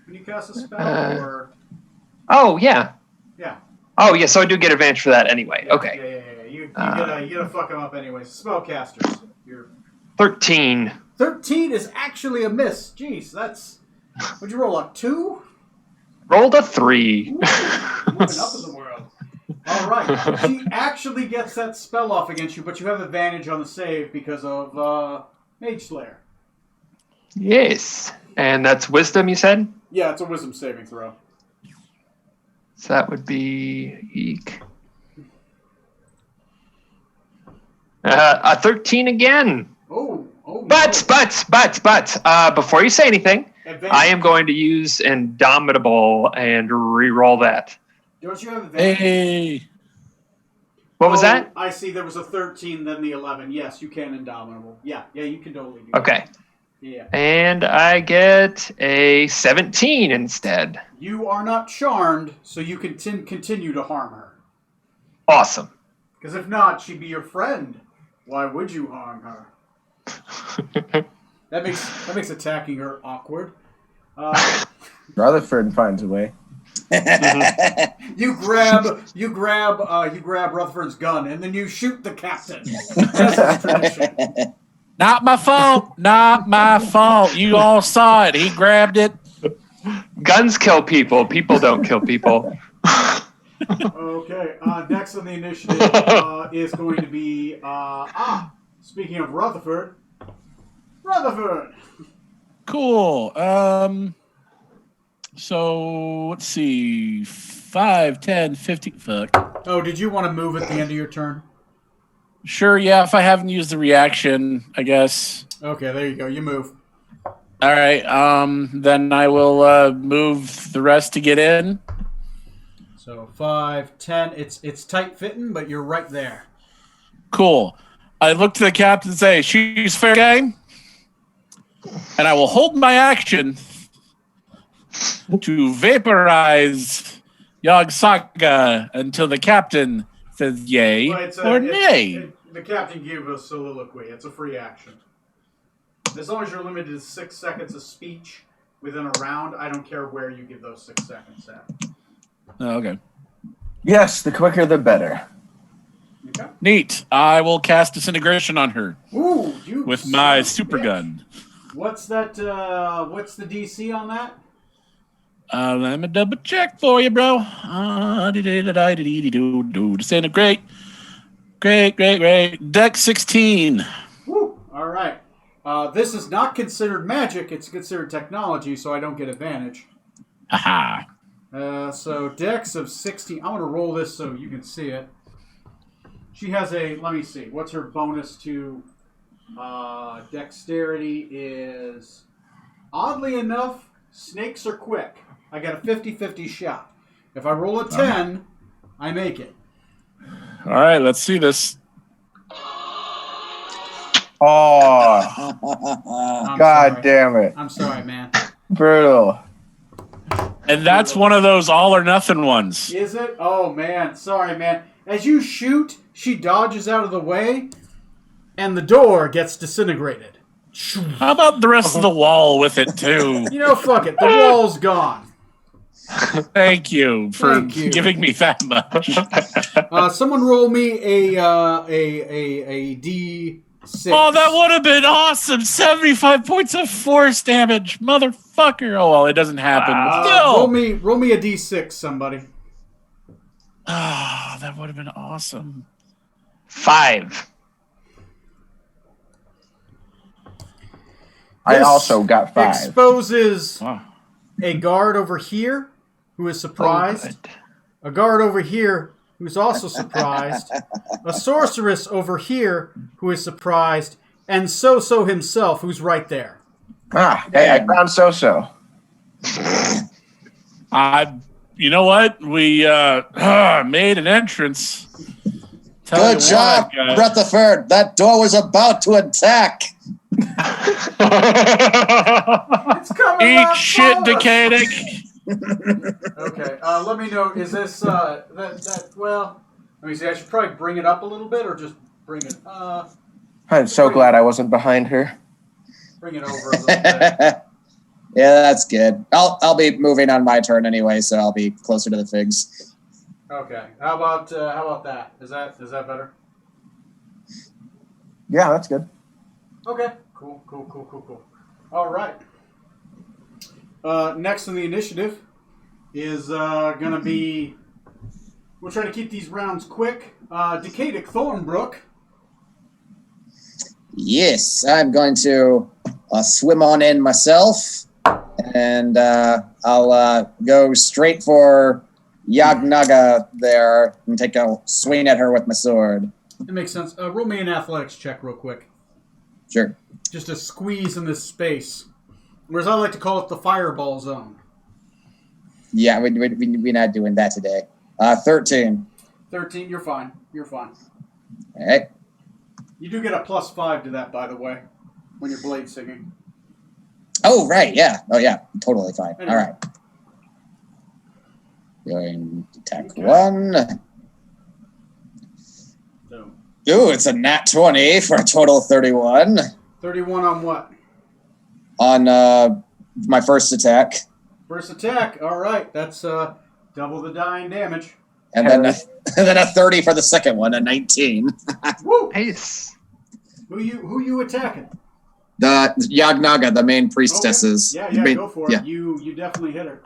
when you cast a spell? Or Oh, yeah. yeah. Oh, yeah, so I do get advantage for that anyway. Okay. Yeah. You gotta fuck them up anyways. Spellcasters. You're 13. 13 is actually a miss. Jeez, that's. Would you roll a 2? Rolled a 3. Moving up in the world. All right. She actually gets that spell off against you, but you have advantage on the save because of Mage Slayer. Yes. And that's wisdom, you said? Yeah, it's a wisdom saving throw. So that would be eek. A 13 again. Oh, But, before you say anything, Advantage. I am going to use Indomitable and re-roll that. Don't you have advantage? Hey. What was Oh, that? I see. There was a 13, then the 11. Yes, you can Indomitable. Yeah, you can totally do Okay. that. Yeah. And I get a 17 instead. You are not charmed, so you can continue to harm her. Awesome. Because if not, she'd be your friend. Why would you harm her? That makes attacking her awkward. Rutherford finds a way. You grab Rutherford's gun and then you shoot the captain. That's the tradition. Not my fault. Not my fault. You all saw it. He grabbed it. Guns kill people. People don't kill people. Okay. Next on the initiative is going to be speaking of Rutherford. Rutherford. Cool. So let's see. 5, 10, 15. Fuck. Oh, did you want to move at the end of your turn? Sure, yeah, if I haven't used the reaction, I guess. Okay, there you go. You move. All right. Then I will move the rest to get in. So 5, 10. It's tight fitting, but you're right there. Cool. I look to the captain and say, "She's fair game," and I will hold my action to vaporize Yogg-Saga until the captain says yay Well, or nay. the captain gave us soliloquy. It's a free action. As long as you're limited to 6 seconds of speech within a round, I don't care where you give those 6 seconds at. Oh, okay. Yes, the quicker the better. Okay. Neat. I will cast disintegration on her Ooh, you with my son of a super bitch. gun. What's that? What's the DC on that? Let me double check for you, bro. Disintegrate. Great. Deck 16. Woo! All right. This is not considered magic. It's considered technology, so I don't get advantage. Haha. So Dex of 16. I'm going to roll this so you can see it. She has a, let me see, what's her bonus to dexterity is, oddly enough, snakes are quick. I got a 50-50 shot. If I roll a 10, I make it. All right, let's see this. Oh, I'm God sorry. damn it. I'm sorry, man. Brutal. And that's one of those all or nothing ones. Is it? Oh, man. Sorry, man. As you shoot, she dodges out of the way, and the door gets disintegrated. How about the rest of the wall with it, too? You know, fuck it. The wall's gone. Thank you for Thank you. giving me that much. Someone roll me a D6. Oh, that would have been awesome. 75 points of force damage. Motherfucker. Oh, well, it doesn't happen. But roll still. me a D6, somebody. Ah, that would have been awesome. 5. I This also got 5. Exposes Wow. a guard over here who is surprised. A guard over here who's also surprised. A sorceress over here who is surprised. And So himself, who's right there. Hey, I found So-So. You know what? We made an entrance. Tell Good you job, what, guys. Rutherford. That door was about to attack. It's coming Eat up shit, close. Decadic. Okay, let me know. Is this well? Let me see. I should probably bring it up a little bit, or just bring it. I'm so glad I wasn't behind her. Bring it over a little bit. Yeah, that's good. I'll be moving on my turn anyway, so I'll be closer to the figs. Okay. How about that? Is that better? Yeah, that's good. Okay. Cool. All right. Next on the initiative is gonna be. We'll try to keep these rounds quick. Decadic Thornbrook. Yes, I'm going to swim on in myself, and I'll go straight for Yagnaga there and take a swing at her with my sword. That makes sense. Roll me an athletics check real quick. Sure. Just a squeeze in this space. Or as I like to call it, the fireball zone. Yeah, we're not doing that today. 13. 13, you're fine. You're fine. All right. You do get a +5 to that, by the way, when you're blade singing. Oh, right, yeah. Oh, yeah, totally fine. Anyway. All right. Going to attack Okay. 1. So, Ooh, it's a nat 20 for a total of 31 31 on what? on my first attack. First attack. All right, that's double the dying damage. And then, and then a 30 for the second one, a 19. Woo! Nice. Who you attacking? The Yagnaga, the main priestesses. Okay. Yeah, Main- go for it. yeah. You definitely hit her.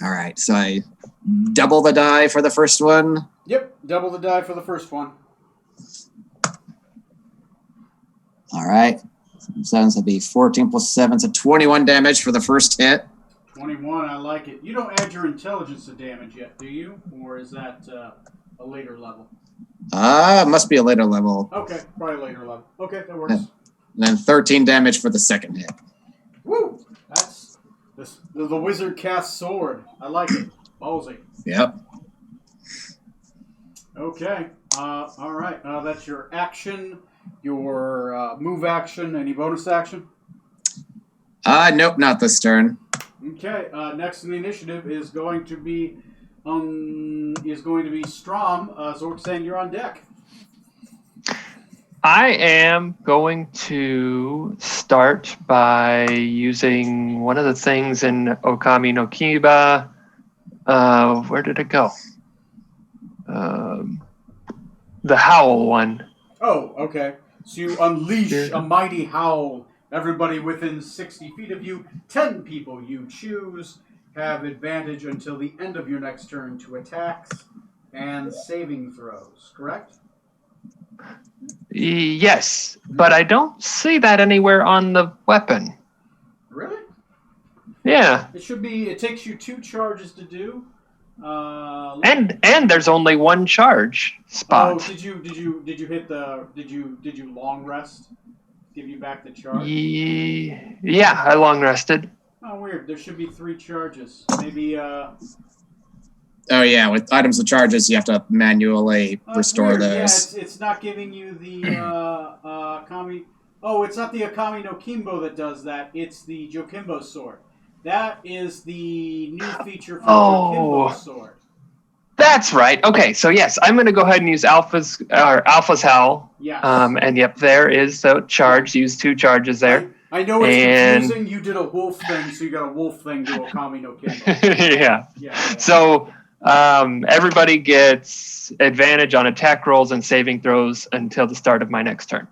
All right, so I double the die for the first one. Yep, double the die for the first one. All right. So that'll be 14 plus 7, so 21 damage for the first hit. 21, I like it. You don't add your intelligence to damage yet, do you? Or is that a later level? Must be a later level. Okay, probably later level. Okay, that works. Yeah. And then 13 damage for the second hit. Woo! That's the wizard cast sword. I like it. Ballsy. Yep. Okay. All right. That's your action, your move action, any bonus action? Nope, not this turn. Okay. Next in the initiative is going to be Strom. Zorksan, you're on deck. I am going to start by using one of the things in Okami no Kiba. Where did it go? The howl one. Oh, okay. So you unleash a mighty howl. Everybody within 60 feet of you, 10 people you choose, have advantage until the end of your next turn to attacks and saving throws, correct? Yes, but I don't see that anywhere on the weapon. Really? Yeah, It should be, it takes you 2 charges to do. and there's only one charge Oh, spot. did you hit the, did you long rest? Give you back the charge? Yeah, I long rested. Oh, weird. There should be 3 charges. Maybe, Oh, yeah, with items with charges, you have to manually that's restore weird. those. Yeah, it's not giving you the Akami. Oh, it's not the Akami no Kimbo that does that. It's the Jokimbo sword. That is the new feature for Oh. Jokimbo sword. That's right. Okay, so yes, I'm going to go ahead and use Alpha's Howl. Yes. And yep, there is the charge. Use 2 charges there. I know it's And- confusing. You did a wolf thing, so you got a wolf thing to Akami no Kimbo. Yeah. Yeah. So everybody gets advantage on attack rolls and saving throws until the start of my next turn.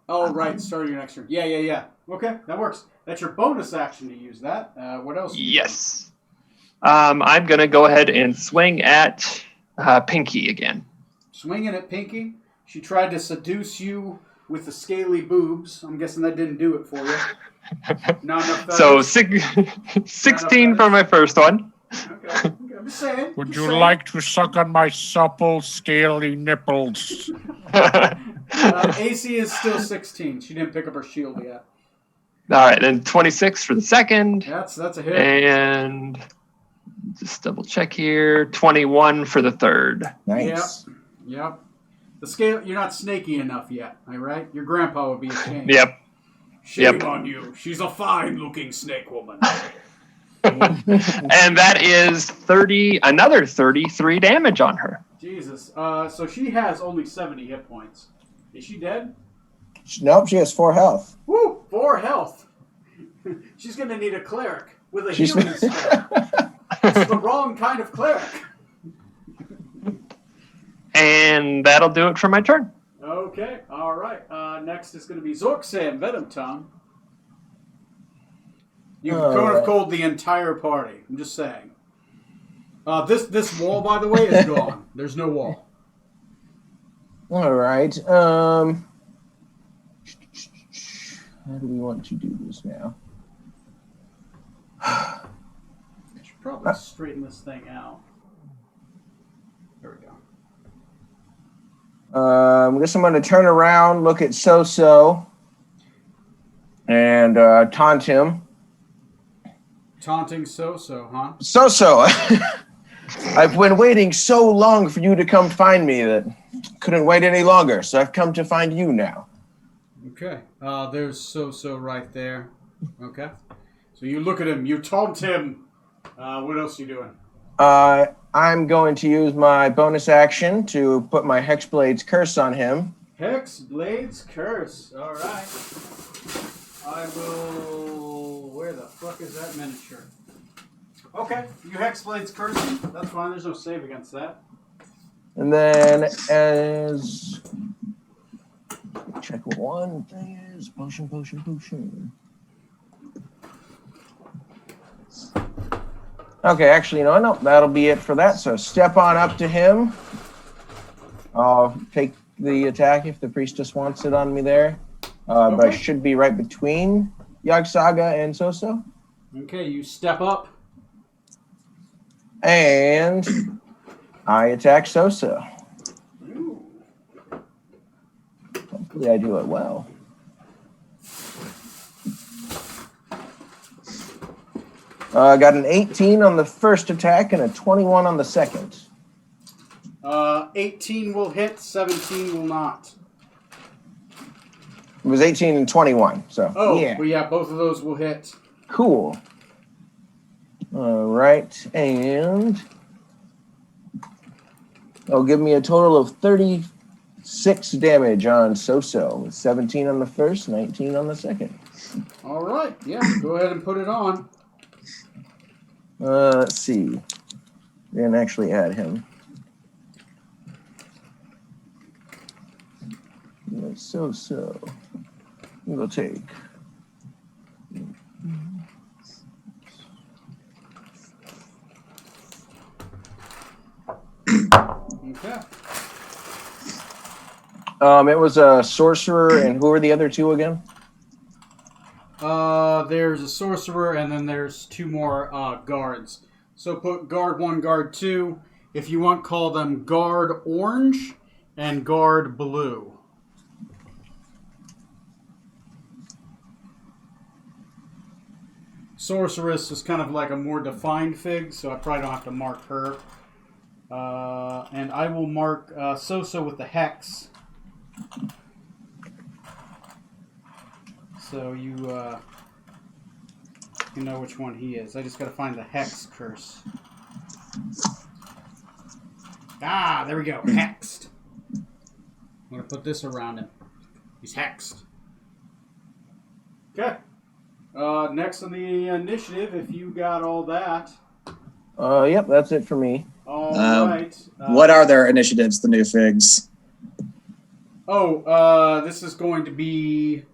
Oh, right. Start of your next turn. Yeah. Okay, that works. That's your bonus action to use that. What else? Yes. I'm going to go ahead and swing at Pinky again. Swinging at Pinky. She tried to seduce you with the scaly boobs. I'm guessing that didn't do it for you. Not enough feathers. So 16 for my first one. Okay. I'm just saying. Would just you saying. like to suck on my supple, scaly nipples? AC is still 16. She didn't pick up her shield yet. All right, then 26 for the second. That's a hit. And just double check here. 21 for the third. Nice. Yep. The scale. You're not snaky enough yet. All right. Your grandpa would be ashamed. Yep. Shame Yep. on you. She's a fine-looking snake woman. And that is another 33 damage on her. Jesus. So she has only 70 hit points. Is she dead? Nope, she has 4 health. Woo! 4 health. She's gonna need a cleric with a She's healing spell. It's the wrong kind of cleric. And that'll do it for my turn. Okay. All right. Next is gonna be Zorksan Venom Tongue. You could have called the entire party. I'm just saying. This wall, by the way, is gone. There's no wall. All right. How do we want to do this now? I should probably straighten this thing out. There we go. I guess I'm going to turn around, look at So-So, and taunt him. Taunting So-So, huh? So-So, I've been waiting so long for you to come find me that couldn't wait any longer, so I've come to find you now. Okay. There's So-So right there. Okay. So you look at him, you taunt him. What else are you doing? I'm going to use my bonus action to put my Hexblade's Curse on him. Hexblade's Curse. All right. I will. Where the fuck is that miniature? Okay, you Hexblade's Curse him. That's fine. There's no save against that. And then as... Check what one thing is. Potion. Okay, actually, no, that'll be it for that. So step on up to him. I'll take the attack if the priestess wants it on me there. But I should be right between Yogg-Saga and So-So. Okay, you step up. And I attack So-So. Ooh. Hopefully I do it well. I got an 18 on the first attack and a 21 on the second. 18 will hit, 17 will not. It was 18 and 21, so Oh, yeah. well, yeah, both of those will hit. Cool. All right, and it'll give me a total of 36 damage on So-So, with 17 on the first, 19 on the second. All right, yeah, go ahead and put it on. Let's see. We didn't actually add him. So. We'll take. Okay. It was a sorcerer, and who are the other two again? There's a sorcerer, and then there's two more guards. So put guard 1, guard 2. If you want, call them guard orange and guard blue. Sorceress is kind of like a more defined fig, so I probably don't have to mark her. And I will mark So-So with the hex. So you know which one he is. I just gotta find the hex curse. Ah, there we go. Hexed. I'm gonna put this around him. He's hexed. Okay. Next on the initiative, if you got all that. Yep, that's it for me. All right. What are their initiatives, the new figs? This is going to be...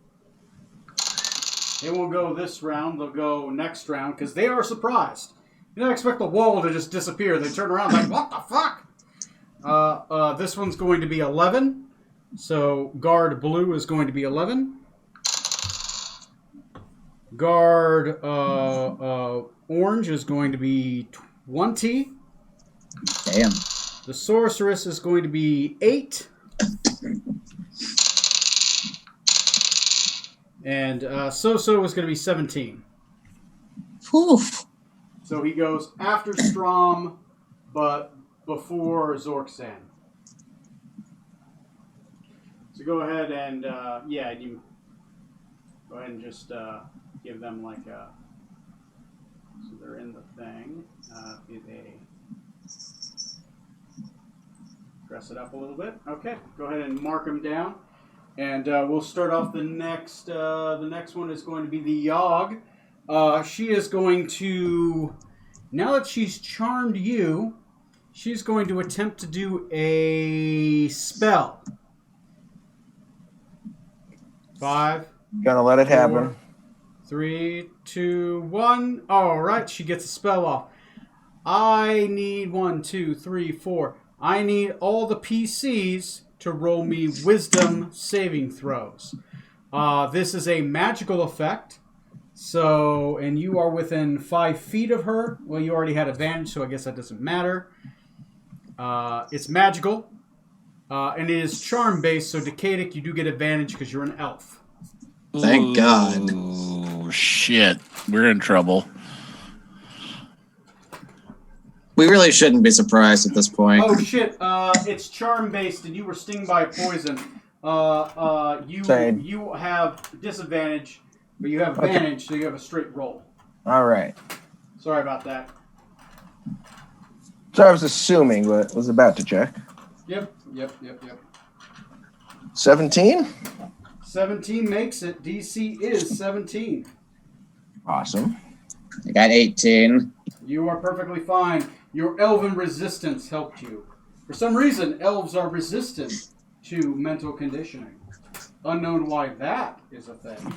They won't go this round. They'll go next round because they are surprised. You don't expect the wall to just disappear. They turn around like, what the fuck? This one's going to be 11. So guard blue is going to be 11. Guard orange is going to be 20. Damn. The sorceress is going to be 8. And So-So is going to be 17. Oof. So he goes after Strom, but before Zorksan. So go ahead and, you go ahead and just give them like a... So they're in the thing. If they dress it up a little bit. Okay, go ahead and mark them down. And we'll start off the next one is going to be the Yogg. She is going to, now that she's charmed you, she's going to attempt to do a spell. 5. Gonna let it happen. 3, 2, 1. All right, she gets a spell off. I need 1, 2, 3, 4. I need all the PCs to roll me wisdom saving throws. This is a magical effect. So, and you are within 5 feet of her. Well, you already had advantage, so I guess that doesn't matter. It's magical. And it is charm based, so Decadic, you do get advantage because you're an elf. Thank God. Oh, shit. We're in trouble. We really shouldn't be surprised at this point. Oh shit! It's charm based, and you were stung by poison. Same. You have disadvantage, but you have advantage, so you have a straight roll. All right. Sorry about that. So I was assuming, but was about to check. Yep. 17? 17 makes it. DC is 17. Awesome. I got 18. You are perfectly fine. Your elven resistance helped you. For some reason, elves are resistant to mental conditioning. Unknown why that is a thing.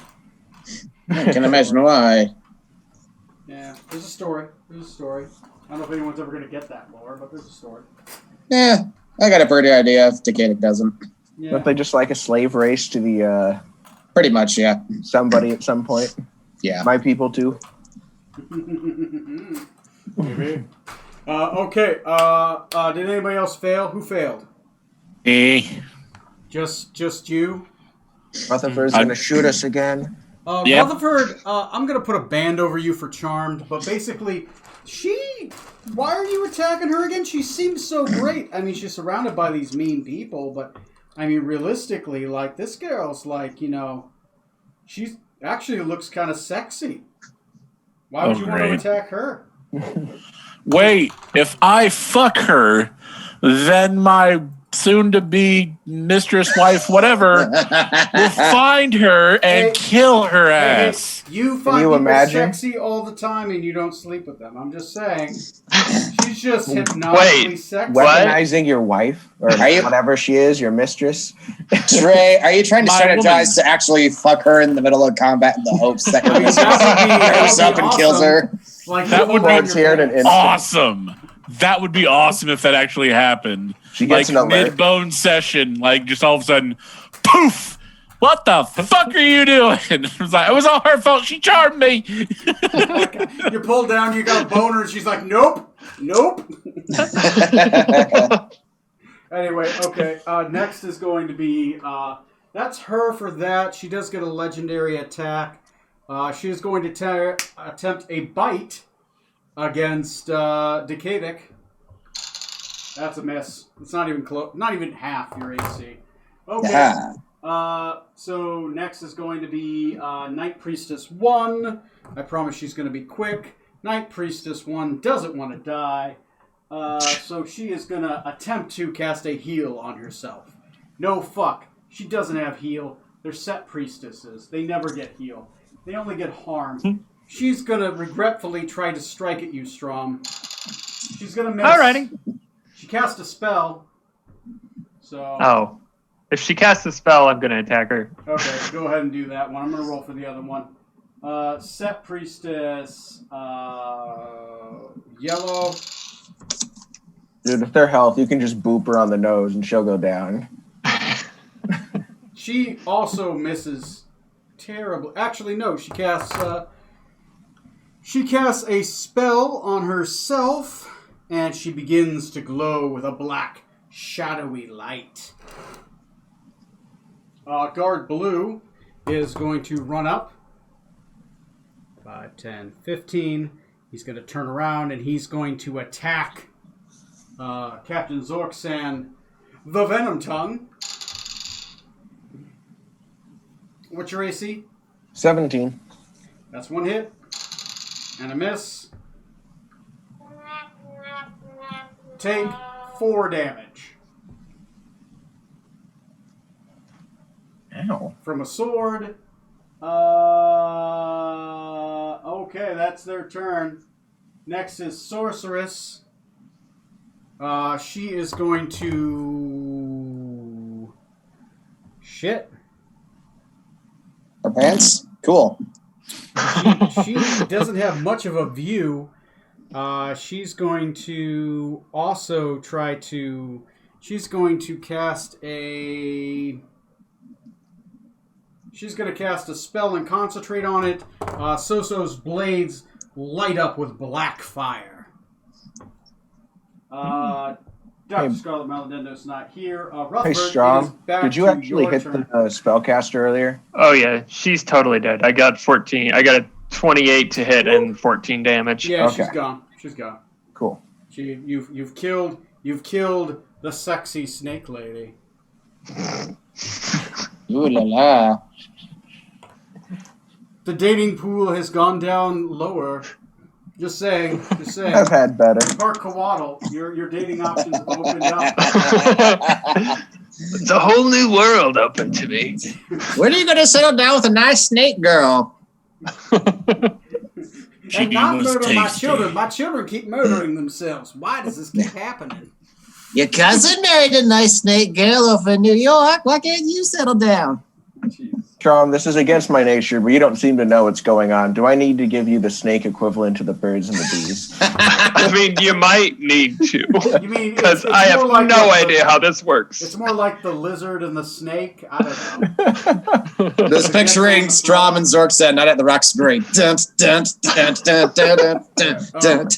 I can imagine why. Yeah, there's a story. I don't know if anyone's ever going to get that lore, but there's a story. Yeah, I got a pretty idea if Decadic doesn't. Yeah. Don't they just like a slave race to the Pretty much, yeah. somebody at some point? Yeah. My people too. Maybe. Okay. Did anybody else fail? Who failed? Just you? Rutherford's gonna shoot us again. Yep. Rutherford, I'm gonna put a band over you for Charmed, but basically, why are you attacking her again? She seems so great. I mean, she's surrounded by these mean people, but I mean, realistically, like, this girl's like, she's actually looks kind of sexy. Why would you want to great. attack her? Wait, if I fuck her, then my soon-to-be mistress, wife, whatever, will find her and Hey, kill her ass. You find you people imagine? sexy all the time and you don't sleep with them. I'm just saying. She's just hypnotically Wait, sexy. what? Weaponizing your wife or Are you- whatever she is, your mistress. Trey, are you trying to My strategize woman. to actually fuck her in the middle of combat in the hopes that I mean, that goes would up be and kills awesome. her? Like, That would you be hold on your in an pants. instant. Awesome. That would be awesome if that actually happened. She Like gets an alert. mid-bone session, like just all of a sudden, poof! What the fuck are you doing? It was like, it was all her fault. She charmed me. You pull down, you got a boner, and she's like, nope. Anyway, okay. Next is going to be, that's her for that. She does get a legendary attack. She is going to attempt a bite against Decadic. That's a miss. It's not even close. Not even half your AC. Okay. Yeah. So next is going to be Night Priestess 1. I promise she's going to be quick. Night Priestess 1 doesn't want to die. So she is going to attempt to cast a heal on herself. No fuck. She doesn't have heal. They're set priestesses. They never get heal. They only get harm. She's going to regretfully try to strike at you, Strom. She's going to miss. Alrighty. She cast a spell. So. Oh. If she casts a spell, I'm going to attack her. Okay, go ahead and do that one. I'm going to roll for the other one. Set priestess, yellow. Dude, with their health, you can just boop her on the nose and she'll go down. She also misses terribly. Actually, no. She casts a spell on herself, and she begins to glow with a black, shadowy light. Guard Blue is going to run up. 5, 10, 15. He's going to turn around, and he's going to attack Captain Zorksan, the Venom Tongue. What's your AC? 17. That's one hit. And a miss. Take 4 damage. Ow. From a sword. Okay, that's their turn. Next is Sorceress. She is going to... Shit. Her pants? Cool. She doesn't have much of a view, She's going to also try to. She's going to cast a. She's going to cast a spell and concentrate on it. Soso's blades light up with black fire. Dr. Hey. Scarlet Maladendo's not here. Rutherford, Hey, it is Strom, back did you to actually your hit turn. the spellcaster earlier? Oh yeah, she's totally dead. I got 14. I got a 28 to hit and 14 damage. Yeah, Okay. she's gone. She's gone. Cool. You've killed the sexy snake lady. Ooh la la. The dating pool has gone down lower. Just saying. I've had better. Park Kawaddle, your dating options have opened up. It's a whole new world open to me. When are you gonna settle down with a nice snake girl? And not was murder my tasty. children. My children keep murdering themselves. Why does this keep happening? Your cousin married a nice snake girl over in New York. Why can't you settle down? Jeez. Strom, this is against my nature, but you don't seem to know what's going on. Do I need to give you the snake equivalent to the birds and the bees? I mean, you might need to. You mean Because it's I have more like no the- idea how this works. It's more like the lizard and the snake. I don't know. Just picturing Strom and Zorksen not at the Roxbury. Dun, dun, dun, dun, dun, dun, dun, dun.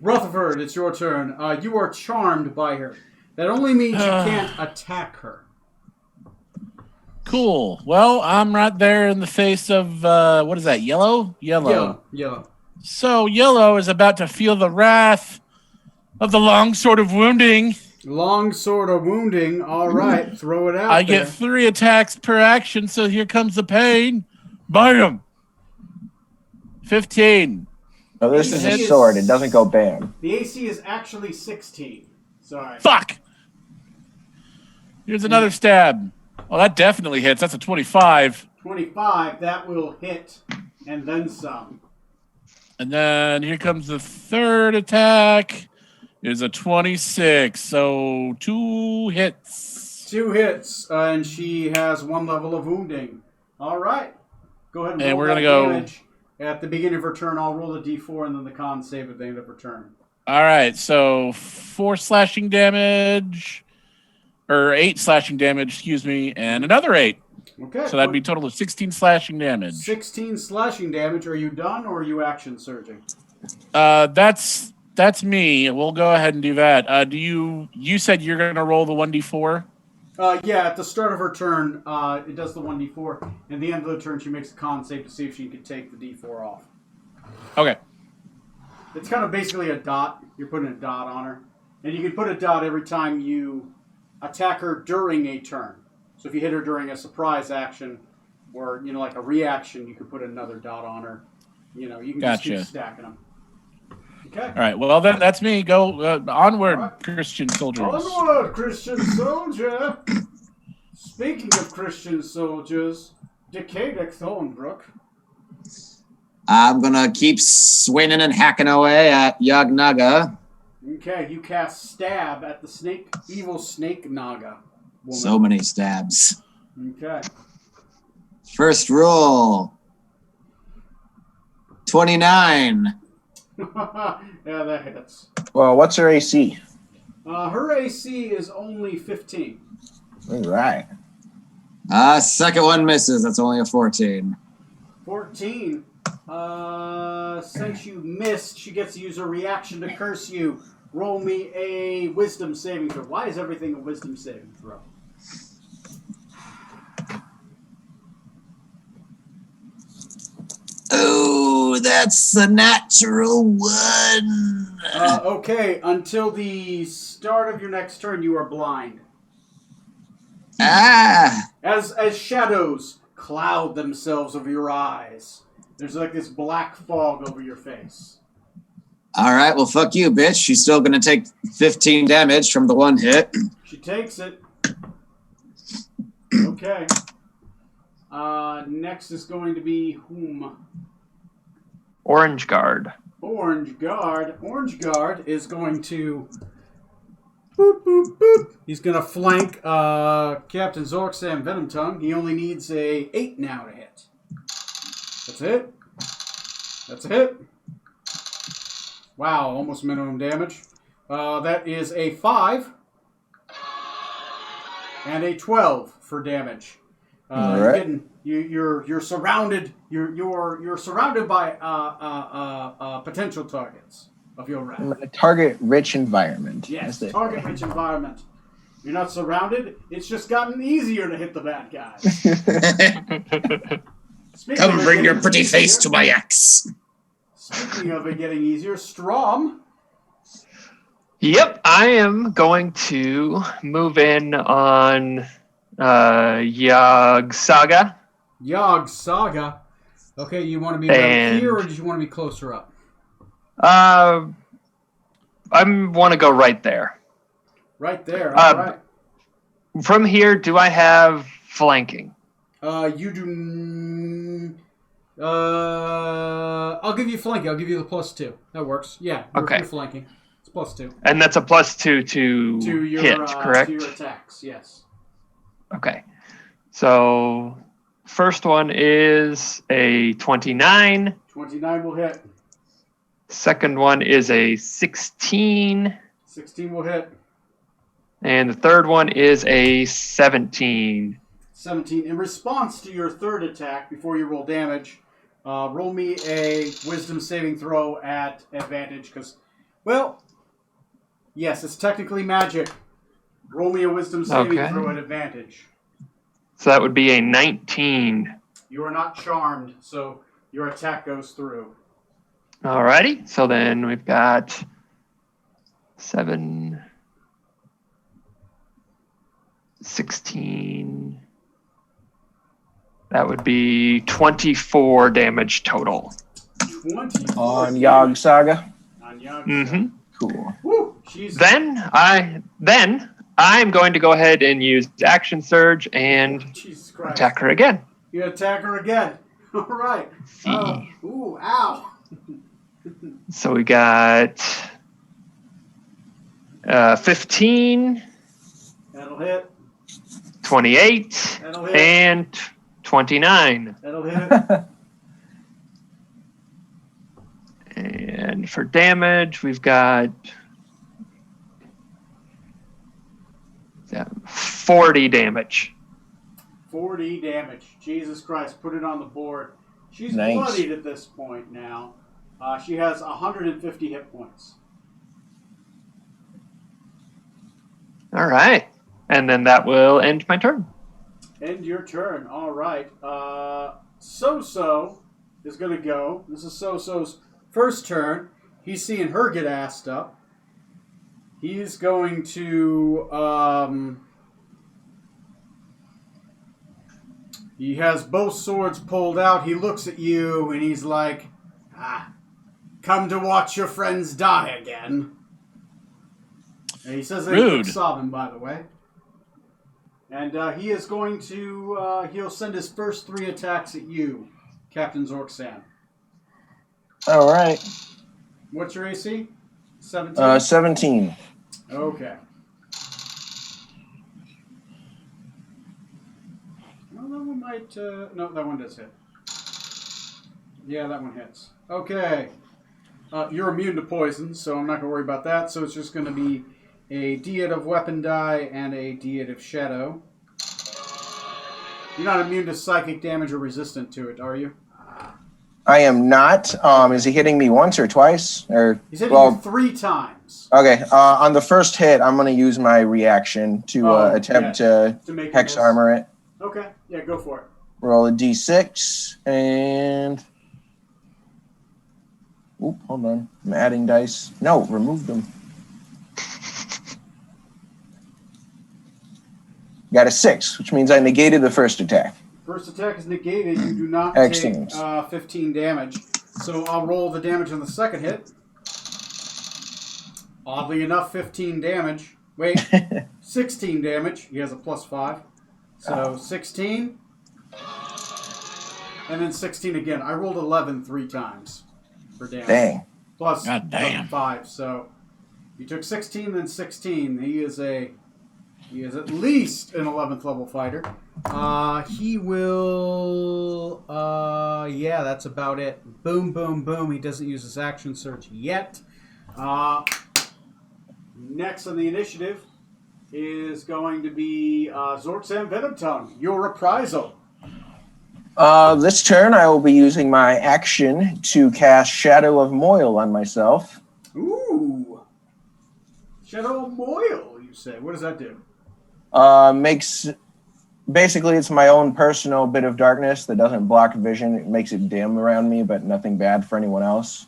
Rutherford, it's your turn. You are charmed by her. That only means you can't attack her. Cool. Well, I'm right there in the face of what is that? Yellow? Yellow. Yellow. So Yellow is about to feel the wrath of the long sword of wounding. Long sword of wounding. All right, throw it out. I there. get 3 attacks per action, so here comes the pain. Bam! 15. No, this is a It's- sword. It doesn't go bam. The AC is actually 16. Sorry. Fuck! Here's another stab. Well, that definitely hits. That's a 25. 25. That will hit, and then some. And then here comes the third attack. Is a 26. So 2 hits. 2 hits, and she has 1 level of wounding. All right. Go ahead and And roll we're that gonna go- damage. At the beginning of her turn, I'll roll a d4 and then the con save at the end of her turn. All right. So 4 slashing damage. Or 8 slashing damage, excuse me. And another 8. Okay. So that'd be a total of 16 slashing damage. 16 slashing damage. Are you done, or are you action surging? That's me. We'll go ahead and do that. You said you're gonna roll the 1d4? Yeah, at the start of her turn, it does the 1d4. And at the end of the turn, she makes a con save to see if she can take the d4 off. Okay. It's kind of basically a dot. You're putting a dot on her. And you can put a dot every time you attack her during a turn. So if you hit her during a surprise action or, like a reaction, you could put another dot on her. You can just keep Gotcha. stacking them. Okay. All right. Well, then that's me. Go onward, All right. Christian soldiers. Onward, Christian soldier! Speaking of Christian soldiers, Decadic Thornbrook. I'm gonna keep swinging and hacking away at Yagnaga. Okay, you cast stab at the evil snake naga woman. So many stabs. Okay. First roll. 29. Yeah, that hits. Well, what's her AC? Her AC is only 15. All right. Second one misses. That's only a 14. 14. Since you missed, she gets to use her reaction to curse you. Roll me a wisdom saving throw. Why is everything a wisdom saving throw? Oh, that's a natural one. Okay, until the start of your next turn, you are blind. As shadows cloud themselves over your eyes, there's like this black fog over your face. All right, well, fuck you, bitch. She's still going to take 15 damage from the one hit. She takes it. Okay. Next is going to be whom? Orange Guard. Orange Guard. Orange Guard is going to... Boop, boop, boop. He's going to flank Captain Zorksam Venom Tongue. He only needs a 8 now to hit. That's it. That's a hit. Wow, almost minimum damage. That is a 5 and a 12 for damage. All You're right. getting you're surrounded. You're surrounded by potential targets of your wrath. A target-rich environment. Yes, as they say. target-rich environment. You're not surrounded. It's just gotten easier to hit the bad guys. Speaking Come of it bring your getting pretty face easier- to my axe. Speaking of it getting easier, Strom. Yep, I am going to move in on Yog Saga. Yogg Saga. Okay, you want to be And- right here, or did you want to be closer up? I want to go right there. Right there. All right. From here, do I have flanking? You do. I'll give you flanking. I'll give you the +2. That works. Yeah. Okay. You're flanking. It's +2 And that's a +2 to to your hit, correct? to your attacks. Yes. Okay. So first one is a 29. 29 will hit. Second one is a 16. 16 will hit. And the third one is a 17. 17. In response to your third attack, before you roll damage, roll me a wisdom saving throw at advantage, because, well, yes, it's technically magic. Roll me a wisdom saving Okay. throw at advantage. So that would be a 19. You are not charmed, so your attack goes through. Alrighty. So then we've got 7, 16. That would be 24 damage total. 24 On Yogg Saga. On Yogg. Mm-hmm. Cool. Woo! She's Then I'm going to go ahead and use action surge and Jesus Christ. attack her again. You attack her again. All right. Ooh! Ow! So we got 15, That'll hit. 28, That'll hit. and 29. That'll hit. And for damage, we've got 40 damage. 40 damage. Jesus Christ! Put it on the board. She's Nice. bloodied at this point now. She has 150 hit points. All right. And then that will end my turn. End your turn. All right. So is going to go. This is So-So's first turn. He's seeing her get assed up. He's going to... he has both swords pulled out. He looks at you and he's like, come to watch your friends die again. And he says that Rude. he's sobbing, by the way. And he is going to... he'll send his first 3 attacks at you, Captain Zorksan. All right. What's your AC? 17? 17. Okay. Well, that one might... no, that one does hit. Yeah, that one hits. Okay. You're immune to poison, so I'm not going to worry about that. So it's just going to be a D8 of weapon die and a D8 of shadow. You're not immune to psychic damage or resistant to it, are you? I am not. Is he hitting me once or twice? Or He's hitting you 3 times okay. On the first hit, I'm going to use my reaction to attempt to to make hex this. armor it. Okay, yeah, go for it. Roll a d6 and. Oop, hold on. I'm adding dice. No, remove them. Got a 6, which means I negated the first attack. First attack is negated. You do not Excellent. take 15 damage. So I'll roll the damage on the second hit. Oddly enough, 15 damage. Wait, 16 damage. He has a +5. So 16. And then 16 again. I rolled 11 3 times for damage. Dang. Plus God damn. 5. So you took 16, then 16. He is at least an 11th level fighter. He will... yeah, that's about it. Boom, boom, boom. He doesn't use his action surge yet. Next on the initiative is going to be Zorksan Venomtongue. Your reprisal. This turn, I will be using my action to cast Shadow of Moil on myself. Ooh. Shadow of Moil, you say. What does that do? Basically, it's my own personal bit of darkness that doesn't block vision. It makes it dim around me, but nothing bad for anyone else.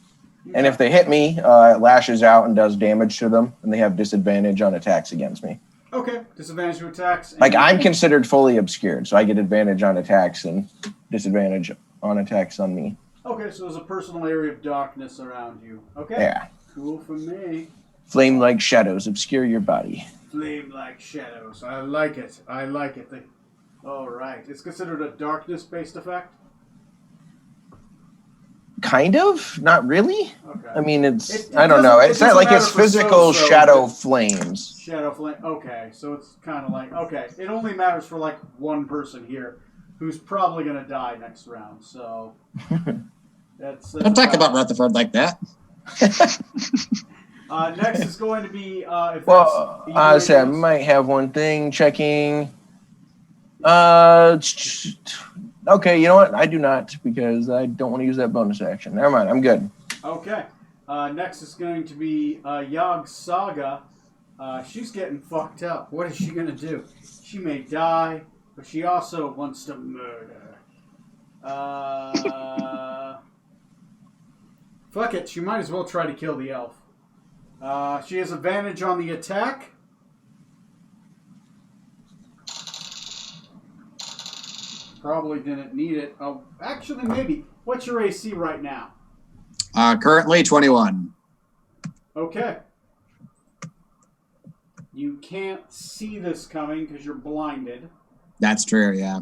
And if they hit me, it lashes out and does damage to them, and they have disadvantage on attacks against me. Okay, disadvantage to attacks. Like, I'm considered fully obscured, so I get advantage on attacks and disadvantage on attacks on me. Okay, so there's a personal area of darkness around you. Okay. Yeah. Cool for me. Flame-like shadows obscure your body. Flame-like shadows. I like it. I like it. All right. It's considered a darkness-based effect? Kind of? Not really? Okay. I mean, It I don't know. doesn't- It's it not like doesn't it's matter for physical so-so, shadow but- flames. Shadow flame. Okay, so it's kind of like, okay, it only matters for like one person here who's probably going to die next round, so that's Don't talk about Rutherford like that. next is going to be, if Well, that's... I said I might have one thing checking. Okay, you know what? I do not, because I don't want to use that bonus action. Never mind, I'm good. Okay. Next is going to be Yog Saga. She's getting fucked up. What is she going to do? She may die, but she also wants to murder. Fuck it. She might as well try to kill the elf. She has advantage on the attack. Probably didn't need it. Oh, actually, maybe. What's your AC right now? Currently 21. Okay. You can't see this coming because you're blinded. That's true, yeah.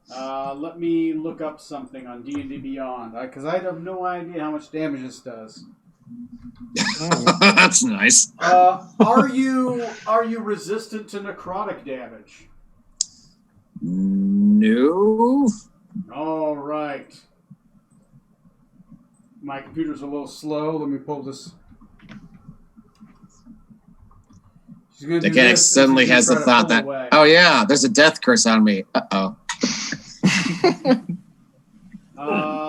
Let me look up something on D&D Beyond because I have no idea how much damage this does. That's nice. Are you resistant to necrotic damage? No. All right. My computer's a little slow. Let me pull this. She's gonna do Again, it this, suddenly and she's has the gonna try thought to that, pull away. oh yeah, there's a death curse on me. Uh-oh.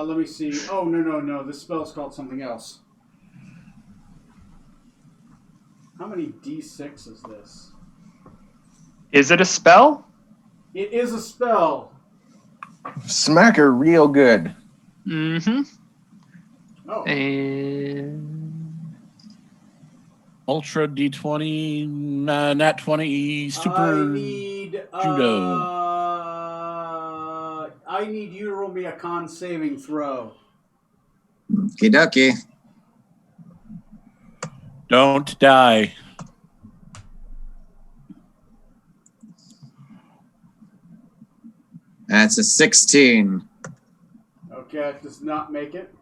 Let me see. Oh, no. This spell's called something else. How many D6 is this? Is it a spell? It is a spell. Smack her real good. Mm-hmm. Oh. And Ultra D20, Nat 20, Super Judo. I need you to roll me a con saving throw. Okie dokie. Don't die. That's a 16. Okay, it does not make it.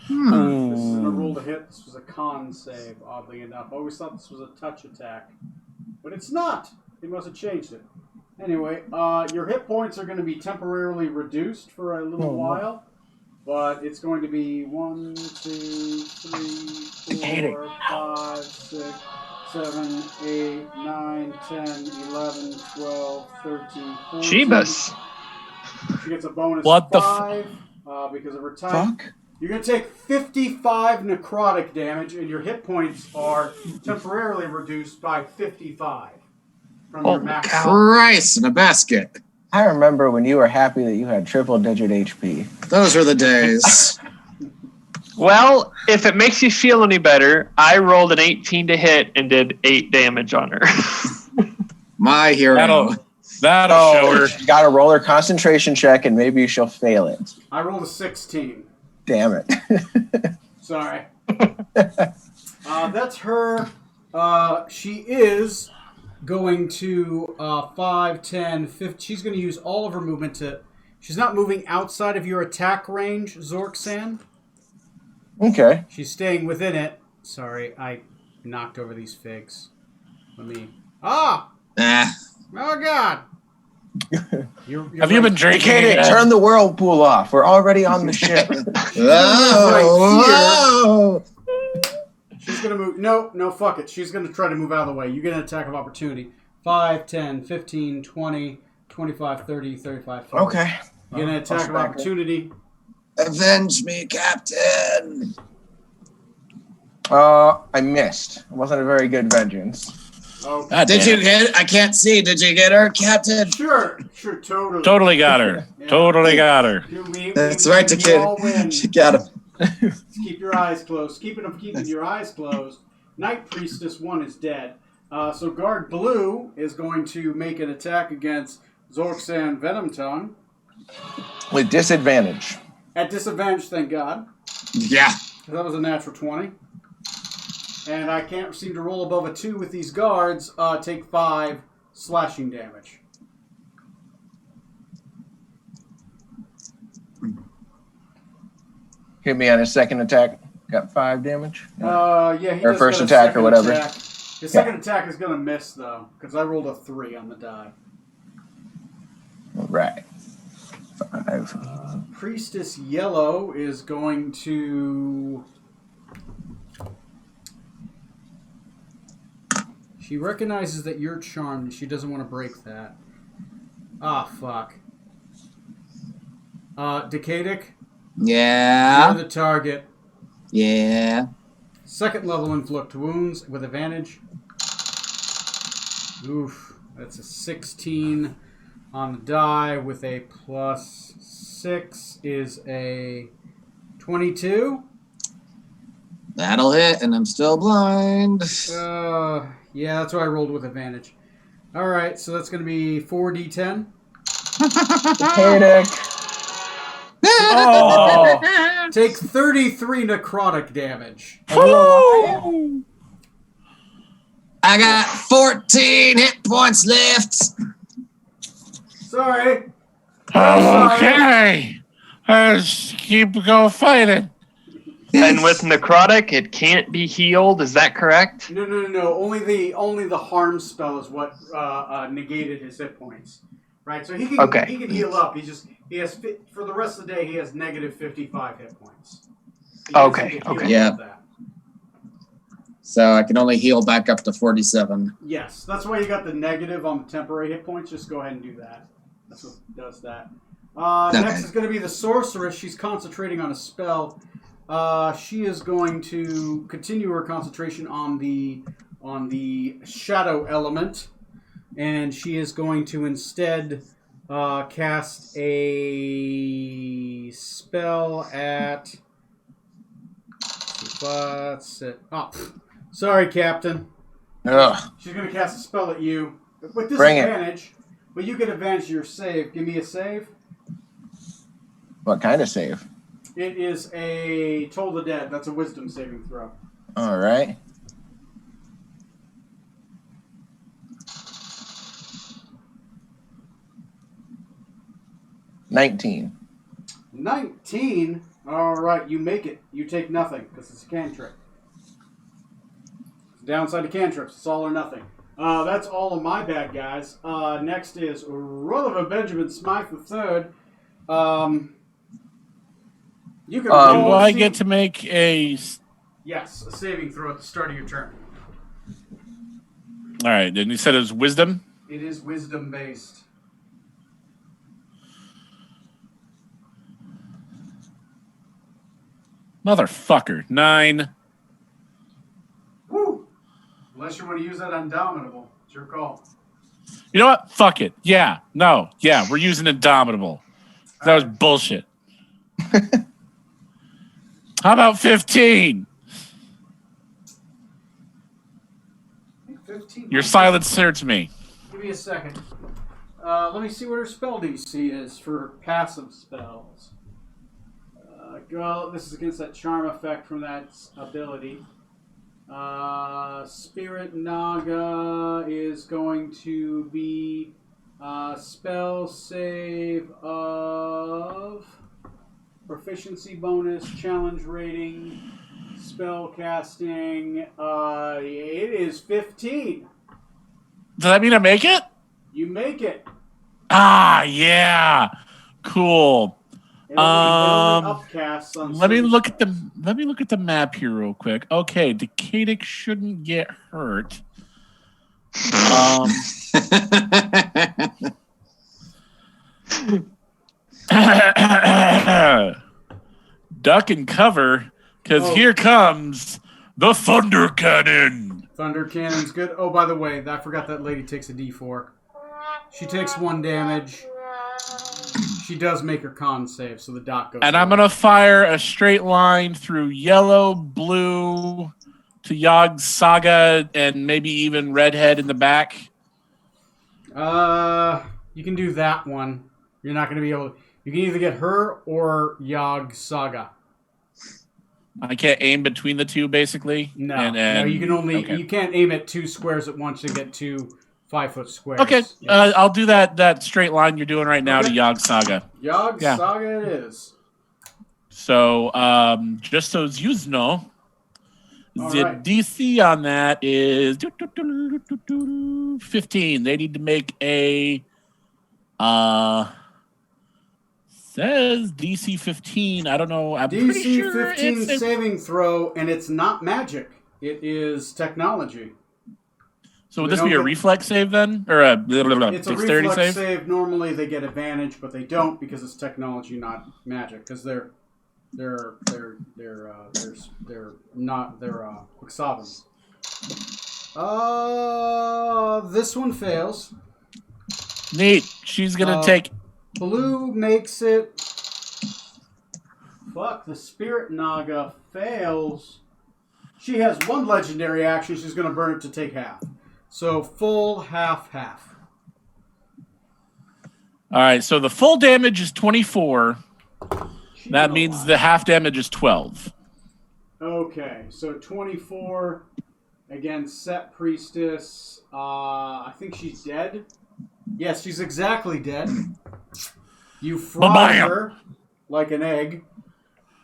Hmm. This isn't a roll to hit. This was a con save, oddly enough. I always thought this was a touch attack. But it's not. They must have changed it. Anyway, your hit points are going to be temporarily reduced for a little while. But it's going to be 1, 2, 3, 4, 5, 6, 7, 8, 9, 10, 11, 12, 13, 14. Jeebus. She gets a bonus What the 5 because of her type. Fuck? You're going to take 55 necrotic damage, and your hit points are temporarily reduced by 55 from your Holy max. cow. Christ in a basket. I remember when you were happy that you had triple-digit HP. Those were the days. Well, if it makes you feel any better, I rolled an 18 to hit and did 8 damage on her. My hero. That'll show her. You gotta roll her concentration check, and maybe she'll fail it. I rolled a 16. Damn it. Sorry. That's her. She is going to 5, 10, 15. She's going to use all of her movement to... She's not moving outside of your attack range, Zorksan. Okay. She's staying within it. Sorry, I knocked over these figs. Let me... Ah! Eh. Oh, God! You're Have you been drinking? Katie, turn the whirlpool off. We're already on the ship. Oh, She's going to move. No, fuck it. She's going to try to move out of the way. You get an attack of opportunity. 5, 10, 15, 20, 25, 30, 35, 40. Okay. You get an attack of opportunity. Avenge me, Captain. I missed. It wasn't a very good vengeance. Oh, God Did damn you it. get? I can't see. Did you get her, Captain? sure, totally. Totally got her. Yeah. Totally got her. That's right, We all win. kid. She got him. Keep your eyes closed. Keeping your eyes closed. Night Priestess 1 is dead. So Guard Blue is going to make an attack against Zorksan Venom Tongue. With disadvantage. At disadvantage, thank God. Yeah. That was a natural 20. And I can't seem to roll above a 2 with these guards. Take 5 slashing damage. Hit me on his second attack. Got 5 damage. Yeah, he Or does first get a attack or second whatever. attack. His second attack is going to miss, though, because I rolled a 3 on the die. Right. 5. Priestess Yellow is going to... She recognizes that you're charmed, and she doesn't want to break that. Ah, fuck. Decadic, Yeah. you're the target. Yeah. Second level inflict wounds with advantage. Oof, that's a 16 on the die with a plus 6 is a 22. That'll hit, and I'm still blind. Yeah, that's why I rolled with advantage. All right, so that's going to be 4d10. Panic. Oh! Take 33 necrotic damage. Woo! I got 14 hit points left. Sorry. Okay. Let's keep going fighting. And with necrotic, it can't be healed. Is that correct? No. Only the harm spell is what negated his hit points. Right, so he can heal up. He has for the rest of the day he has negative 55 hit points. He doesn't Okay, get healed okay. Yeah. above that. So I can only heal back up to 47. Yes, that's why you got the negative on the temporary hit points. Just go ahead and do that. That's what does that. Next is going to be the sorceress. She's concentrating on a spell. She is going to continue her concentration on the shadow element, and she is going to instead cast a spell at. What's it? Oh, sorry, Captain. Ugh. She's going to cast a spell at you with Bring it. disadvantage, but you get advantage to your save. Give me a save. What kind of save? It is a Toll the Dead. That's a wisdom saving throw. All right. $19. 19. All right, you make it. You take nothing because it's a cantrip. Downside to cantrips, it's all or nothing. That's all of my bad guys. Next is Rutherford Benjamin Smythe III. You can roll Do I see- get to make a... Yes, a saving throw at the start of your turn. All right, then you said it was wisdom? It is wisdom based. Motherfucker. 9. Woo! Unless you want to use that Indomitable. It's your call. You know what? Fuck it. Yeah. No. Yeah, we're using Indomitable. That was bullshit. How about 15? 15. Your silence hurts me. Give me a second. Let me see what her spell DC is for passive spells. Well, this is against that charm effect from that ability. Spirit Naga is going to be spell save of proficiency bonus, challenge rating, spell casting. It is 15. Does that mean I make it? You make it. Ah, yeah. Cool. It only upcasts on Let me certain look at spells. the map here real quick. Okay, Decadic shouldn't get hurt. Duck and cover, because Oh. here comes the Thunder Cannon. Thunder Cannon's good. Oh, by the way, I forgot that lady takes a D4. She takes 1 damage. She does make her con save, so the dot goes. And I'm away. going to fire a straight line through yellow, blue to Yogg Saga, and maybe even Redhead in the back. You can do that one. You're not going to be able. You can either get her or Yogg Saga. I can't aim between the two, basically. No, no, you can only. Okay. You can't aim at 2 squares at once to get 2 5-foot squares. Okay, Yes. I'll do that straight line you're doing right now to Okay. Yogg Saga. Yogg yeah. Saga it is. So, just so you know, All the right. DC on that is 15. They need to make a says DC 15. I don't know. I'm pretty DC sure 15 it's saving throw, and it's not magic. It is technology. so would They this be a don't get- reflex save then, or a It's a dexterity reflex save? save. Normally they get advantage, but they don't because it's technology, not magic. Because they're Quixavans. This one fails. Neat. She's gonna Uh, take. Blue makes it. Fuck, the Spirit Naga fails. She has 1 legendary action. She's going to burn it to take half. So full, half, half. All right. So the full damage is 24. She That did a means lot. the half damage is 12. Okay, so 24 against Set Priestess. I think she's dead. Yes, she's exactly dead. You fry Ba-bam. her like an egg.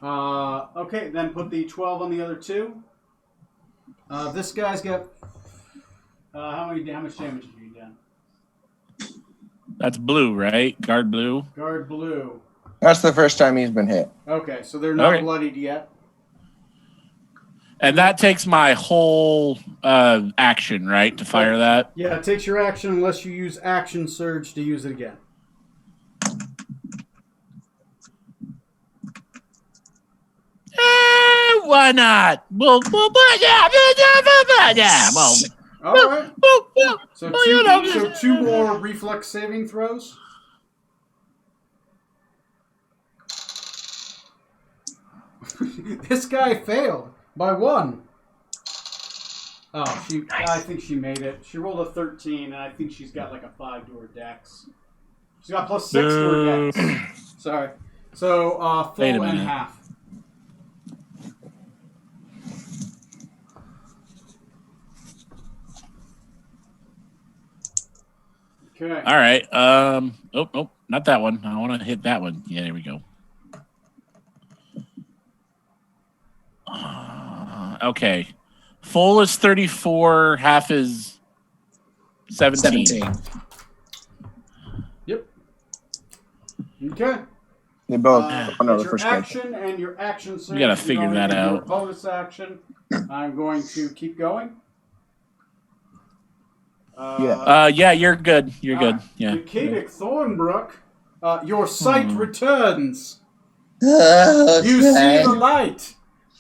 Okay, then put the 12 on the other 2. This guy's got how much damage have you done? That's blue, right? Guard blue. Guard blue. That's the first time he's been hit. Okay, so they're not Okay. bloodied yet. And that takes my whole action, right, to fire that? Yeah, it takes your action unless you use action surge to use it again. Why not? Well, yeah. Well, All right. So well, you know. so 2 more reflex saving throws. This guy failed by 1. Oh, I think she made it. She rolled a 13, and I think she's got like a 5 to her dex. She's got +6 to her dex. Sorry. So full Wait a and minute. half. Okay. All right. Nope, not that one. I want to hit that one. Yeah, there we go. Okay. Full is 34. Half is 17. 17. Yep. Okay. They both It's on over your for sketch. action and your action surge. We gotta You're figure going that to do your out. Bonus action. I'm going to keep going. Yeah, you're good. You're good. Yeah. Decadic Thornbrook, your sight returns. Okay. You see the light.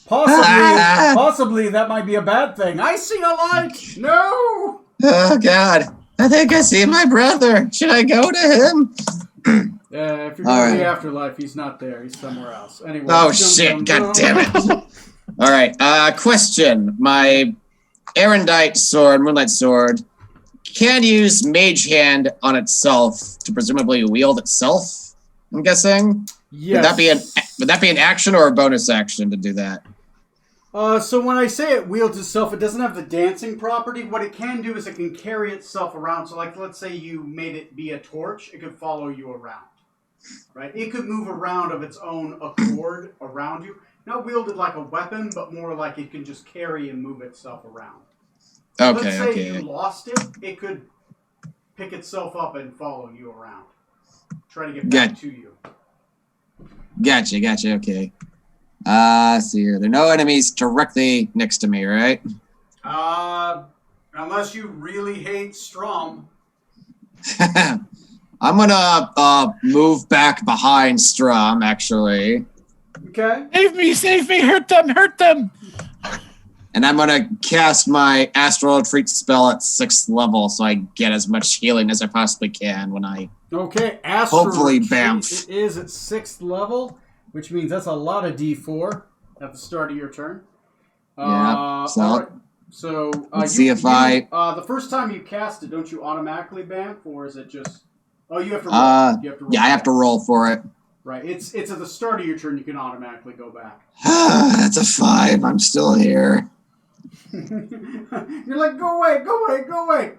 Possibly that might be a bad thing. I see a light. No. Oh God! I think I see my brother. Should I go to him? If you're All going to the right. afterlife, he's not there. He's somewhere else. Anyway. Oh dum, shit! dum, God dum. damn it! All right. Question: my Erendite sword, Moonlight sword, can use Mage Hand on itself to presumably wield itself. I'm guessing. Yes. Would that be an action or a bonus action to do that? So when I say it wields itself, it doesn't have the dancing property. What it can do is it can carry itself around. So like, let's say you made it be a torch, it could follow you around, right? It could move around of its own accord around you. Not wielded like a weapon, but more like it can just carry and move itself around. Let's Okay. say Okay. you lost it, it could pick itself up and follow you around. Try to get back Good. to you. Gotcha. Okay. See here. There are no enemies directly next to me, right? Unless you really hate Strom. I'm gonna move back behind Strom, actually. Okay. Save me, hurt them. And I'm gonna cast my Astral Retreat spell at 6th level so I get as much healing as I possibly can when I Okay, Astral hopefully Retreat Bamf. is at 6th level, which means that's a lot of D4 at the start of your turn. Yeah, so- all right. So Let's see if I- the first time you cast it, don't you automatically Bamf, or is it just? Oh, you have to roll. You have to roll. Yeah, I have to roll for it. Right. It's at the start of your turn. You can automatically go back. That's a 5. I'm still here. You're like, go away.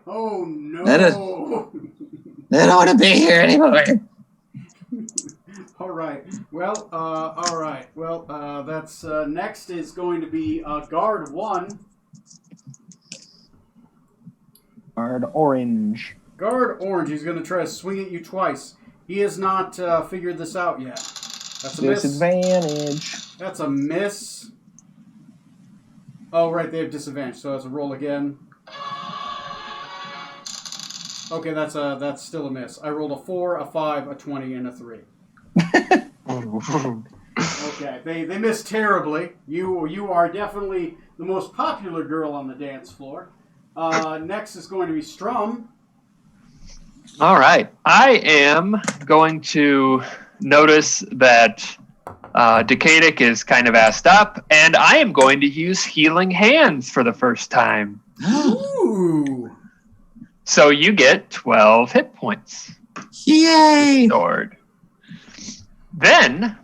Oh no. I don't want to be here anymore. All right. Well, all right. Well, that's next is going to be guard 1. Guard orange. Guard orange. He's going to try to swing at you twice. He has not figured this out yet. That's a miss. Disadvantage. That's a miss. Oh, right. They have disadvantage. So that's a roll again. Okay, that's still a miss. I rolled a 4, a 5, a 20, and a 3. Okay, they missed terribly. You are definitely the most popular girl on the dance floor. Next is going to be Strum. All right. I am going to notice that Decadic is kind of assed up, and I am going to use Healing Hands for the first time. Ooh. So you get 12 hit points. Yay! Restored. Then,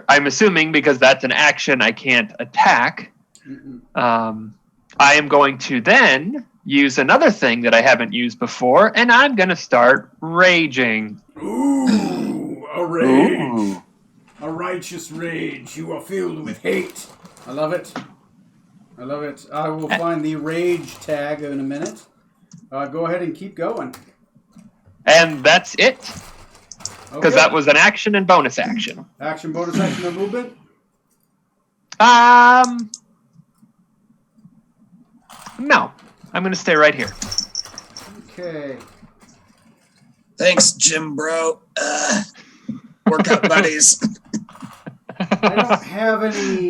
I'm assuming because that's an action I can't attack, I am going to then use another thing that I haven't used before, and I'm going to start raging. Ooh, a rage. Ooh. A righteous rage. You are filled with hate. I love it. I will find the rage tag in a minute. Go ahead and keep going. And that's it. Because Okay. that was an action and bonus action. Action, bonus action, and movement. No. I'm going to stay right here. Okay. Thanks, Jim, bro. Workout buddies. I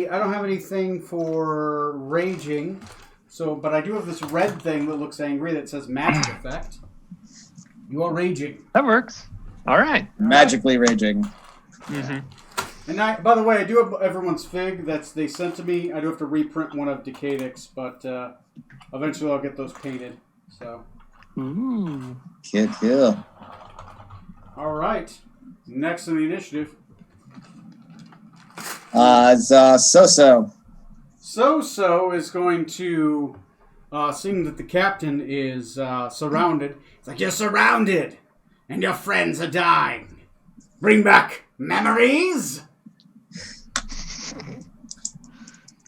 don't have anything for raging. So, but I do have this red thing that looks angry that says magic effect. You are raging. That works. All right. Magically raging. And by the way, I do have everyone's fig that's they sent to me. I do have to reprint one of Decadic's, but eventually I'll get those painted. So. Ooh. Cool. All right. Next in the initiative. It's So-So. So is going to, seeing that the captain is surrounded. It's like, you're surrounded, and your friends are dying. Bring back memories.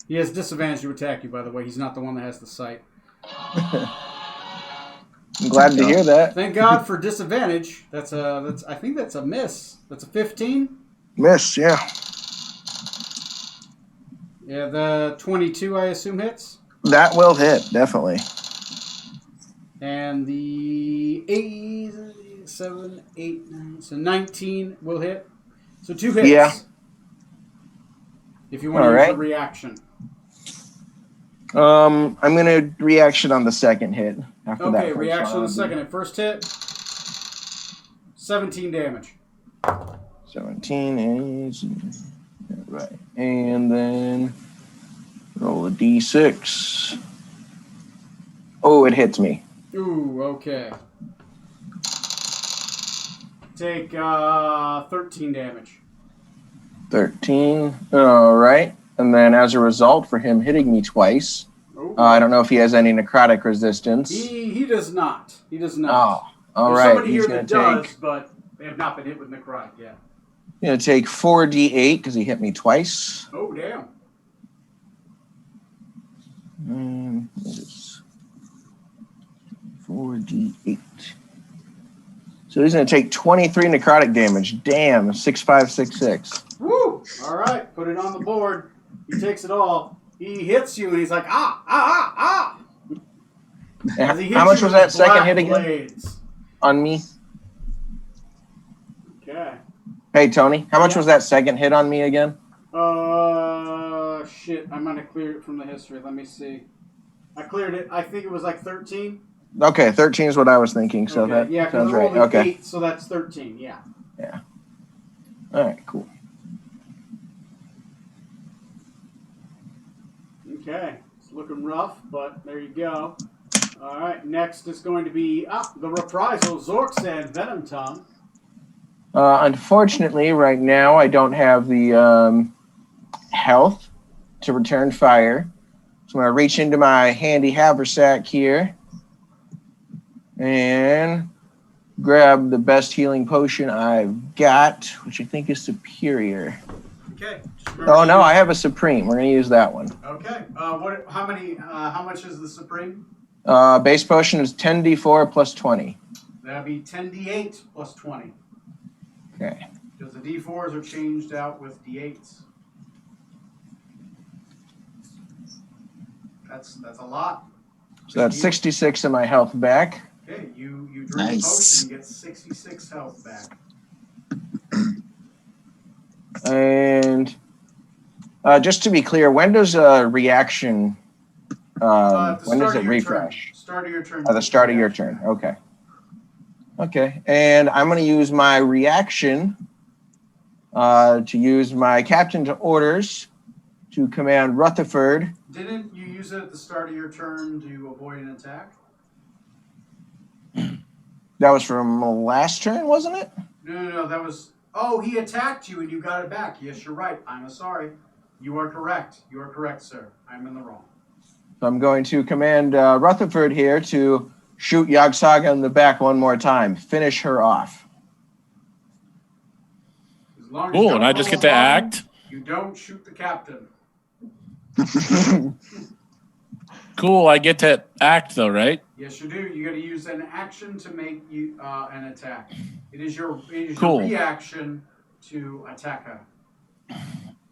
He has disadvantage to attack you, by the way. He's not the one that has the sight. I'm glad to hear that. Thank God for disadvantage. I think that's a miss. That's a 15. Miss, yeah. Yeah, the 22 I assume hits. That will hit, definitely. And the 8, 7, 8, 9, so 19 will hit. So 2 hits. Yeah. If you want to use a reaction. I'm gonna reaction on the second hit. After that Okay, first reaction on one. the second hit. First hit, 17 damage. 17 is right, and then roll a d6. Oh, it hits me. Ooh, okay. Take 13 damage. 13. All right, and then as a result, for him hitting me twice, Oh. I don't know if he has any necrotic resistance. He does not. He does not. Oh, all There's right. somebody He's here gonna that take. does, but they have not been hit with necrotic yet. Gonna take 4d8 because he hit me twice. Oh, damn. What is 4d8? So he's gonna take 23 necrotic damage. Damn, 6, 5, 6, 6. Woo! All right, put it on the board. He takes it all. He hits you, and he's like, ah, ah, ah, ah. As he hits How much you was with that second black hit again? blades. On me? Okay. Hey, Tony, how much was that second hit on me again? Shit. I might have cleared it from the history. Let me see. I cleared it. I think it was like 13. Okay, 13 is what I was thinking, so Okay. that Yeah, because sounds I right. rolled an Okay. 8, so that's 13. Yeah. All right, cool. Okay. It's looking rough, but there you go. All right. Next is going to be the reprisal, Zorks and Venom Tongue. Unfortunately, right now, I don't have the health to return fire. So I'm going to reach into my handy haversack here and grab the best healing potion I've got, which I think is superior. Okay. Oh, no, I have a supreme. We're going to use that one. Okay. How many? How much is the supreme? Base potion is 10d4 plus 20. That'd be 10d8 plus 20. Okay. Because the d4s are changed out with d8s. That's a lot. So that's 66 of my health back. Okay, you drink Nice. a potion, you get 66 health back. And just to be clear, when does a reaction, when does it refresh? Start of your turn. At the start of your turn. Okay. Okay. And I'm going to use my reaction to use my captain's orders to command Rutherford. Didn't you use it at the start of your turn to avoid an attack? That was from last turn, wasn't it? No. That was... Oh, he attacked you and you got it back. Yes, you're right. I'm sorry. You are correct. You are correct, sir. I'm in the wrong. So I'm going to command Rutherford here to shoot Yogg-Saga in the back one more time. Finish her off. As long as you Cool, don't and I just roll get to a one, act? You don't shoot the captain. Cool, I get to act though, right? Yes, you do. You got to use an action to make you an attack. It is your Cool. reaction to attack her.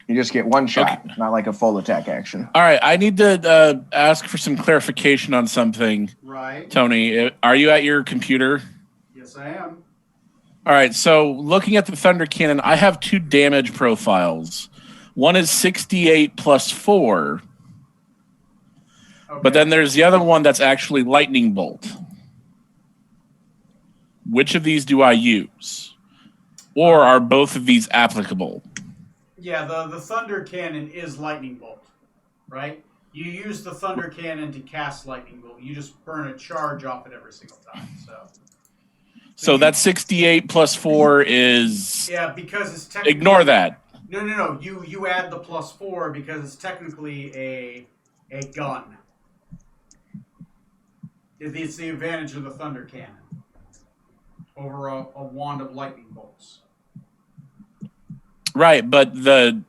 You just get one shot, not like a full attack action. All right, I need to ask for some clarification on something. Right. Tony, are you at your computer? Yes, I am. All right, so looking at the Thunder Cannon, I have 2 damage profiles. One is 68 plus 4, Okay. but then there's the other one that's actually Lightning Bolt. Which of these do I use? Or are both of these applicable? Yeah, the thunder cannon is lightning bolt, right? You use the thunder cannon to cast lightning bolt. You just burn a charge off it every single time. So that's 68 plus 4 is... Yeah, because it's technically... Ignore that. No. You add the +4 because it's technically a gun. It's the advantage of the thunder cannon over a wand of lightning bolts. Right, but the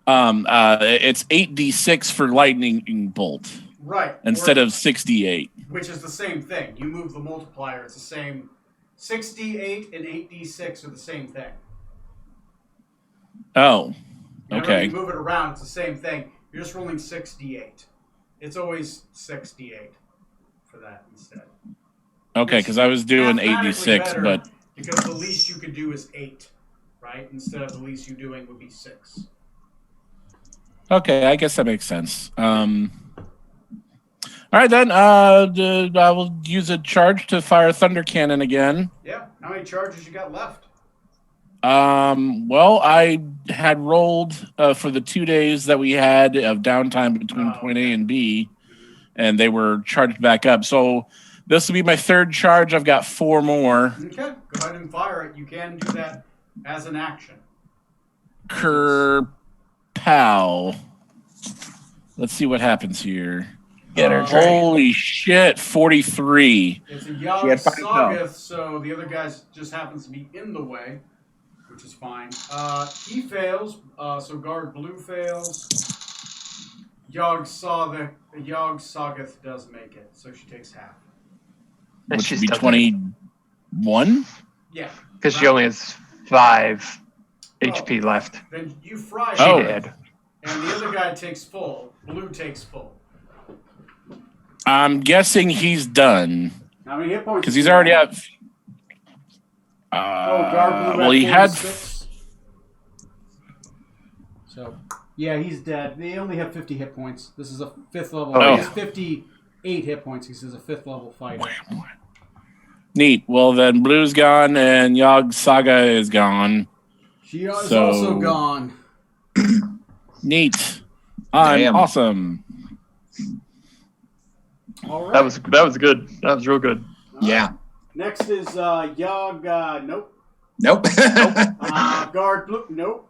it's 8d6 for lightning bolt Right. instead of 68. Which is the same thing. You move the multiplier. It's the same. 68 and 8d6 are the same thing. Oh, Whenever okay. you move it around, it's the same thing. You're just rolling 6d8. It's always 6d8 for that instead. Okay, because I was doing Mathematically 8d6, better but because the least you could do is 8, right? Instead of the least you doing would be 6. okay, I guess that makes sense. All right, then I will use a charge to fire Thunder Cannon again. Yeah. How many charges you got left? Well, I had rolled for the 2 days that we had of downtime between point A and B, and they were charged back up. So this will be my 3rd charge. I've got 4 more. Okay. Go ahead and fire it. You can do that as an action. Kerpow. Let's see what happens here. Get her, Trey. Holy shit, 43. It's a She Yogg had 5 Sagoth, so the other guy just happens to be in the way, which is fine. He fails, so guard blue fails. Yogg Sagoth does make it, so she takes half. And Which she's would be still 21? Yeah. because she only has 5. HP left. Then you fry She Oh. him, did. and the other guy takes full. Blue takes full. I'm guessing he's done How many hit points? because does he's he already have? at. Guard Blue Well, he had. 46. So, yeah, he's dead. They only have 50 hit points. This is a 5th level. Oh. He has 58 hit points. He's a 5th level fighter. Neat. Well, then Blue's gone and Yogg Saga is gone. She is So- also gone. Neat. I'm Damn. awesome. All right. That was good. That was real good. Yeah. Next is Yogg. Nope. Nope. Guard Blue. Nope.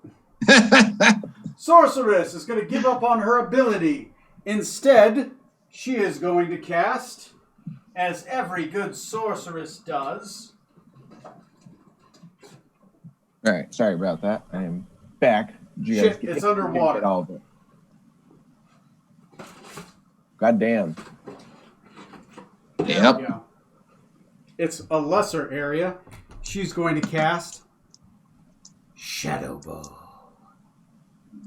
Sorceress is going to give up on her ability. Instead, she is going to cast, as every good sorceress does. All right, sorry about that. I am back. Did you Shit, guys it's get underwater. all of it? God damn. There Yep. we go. It's a lesser area. She's going to cast Shadow Ball.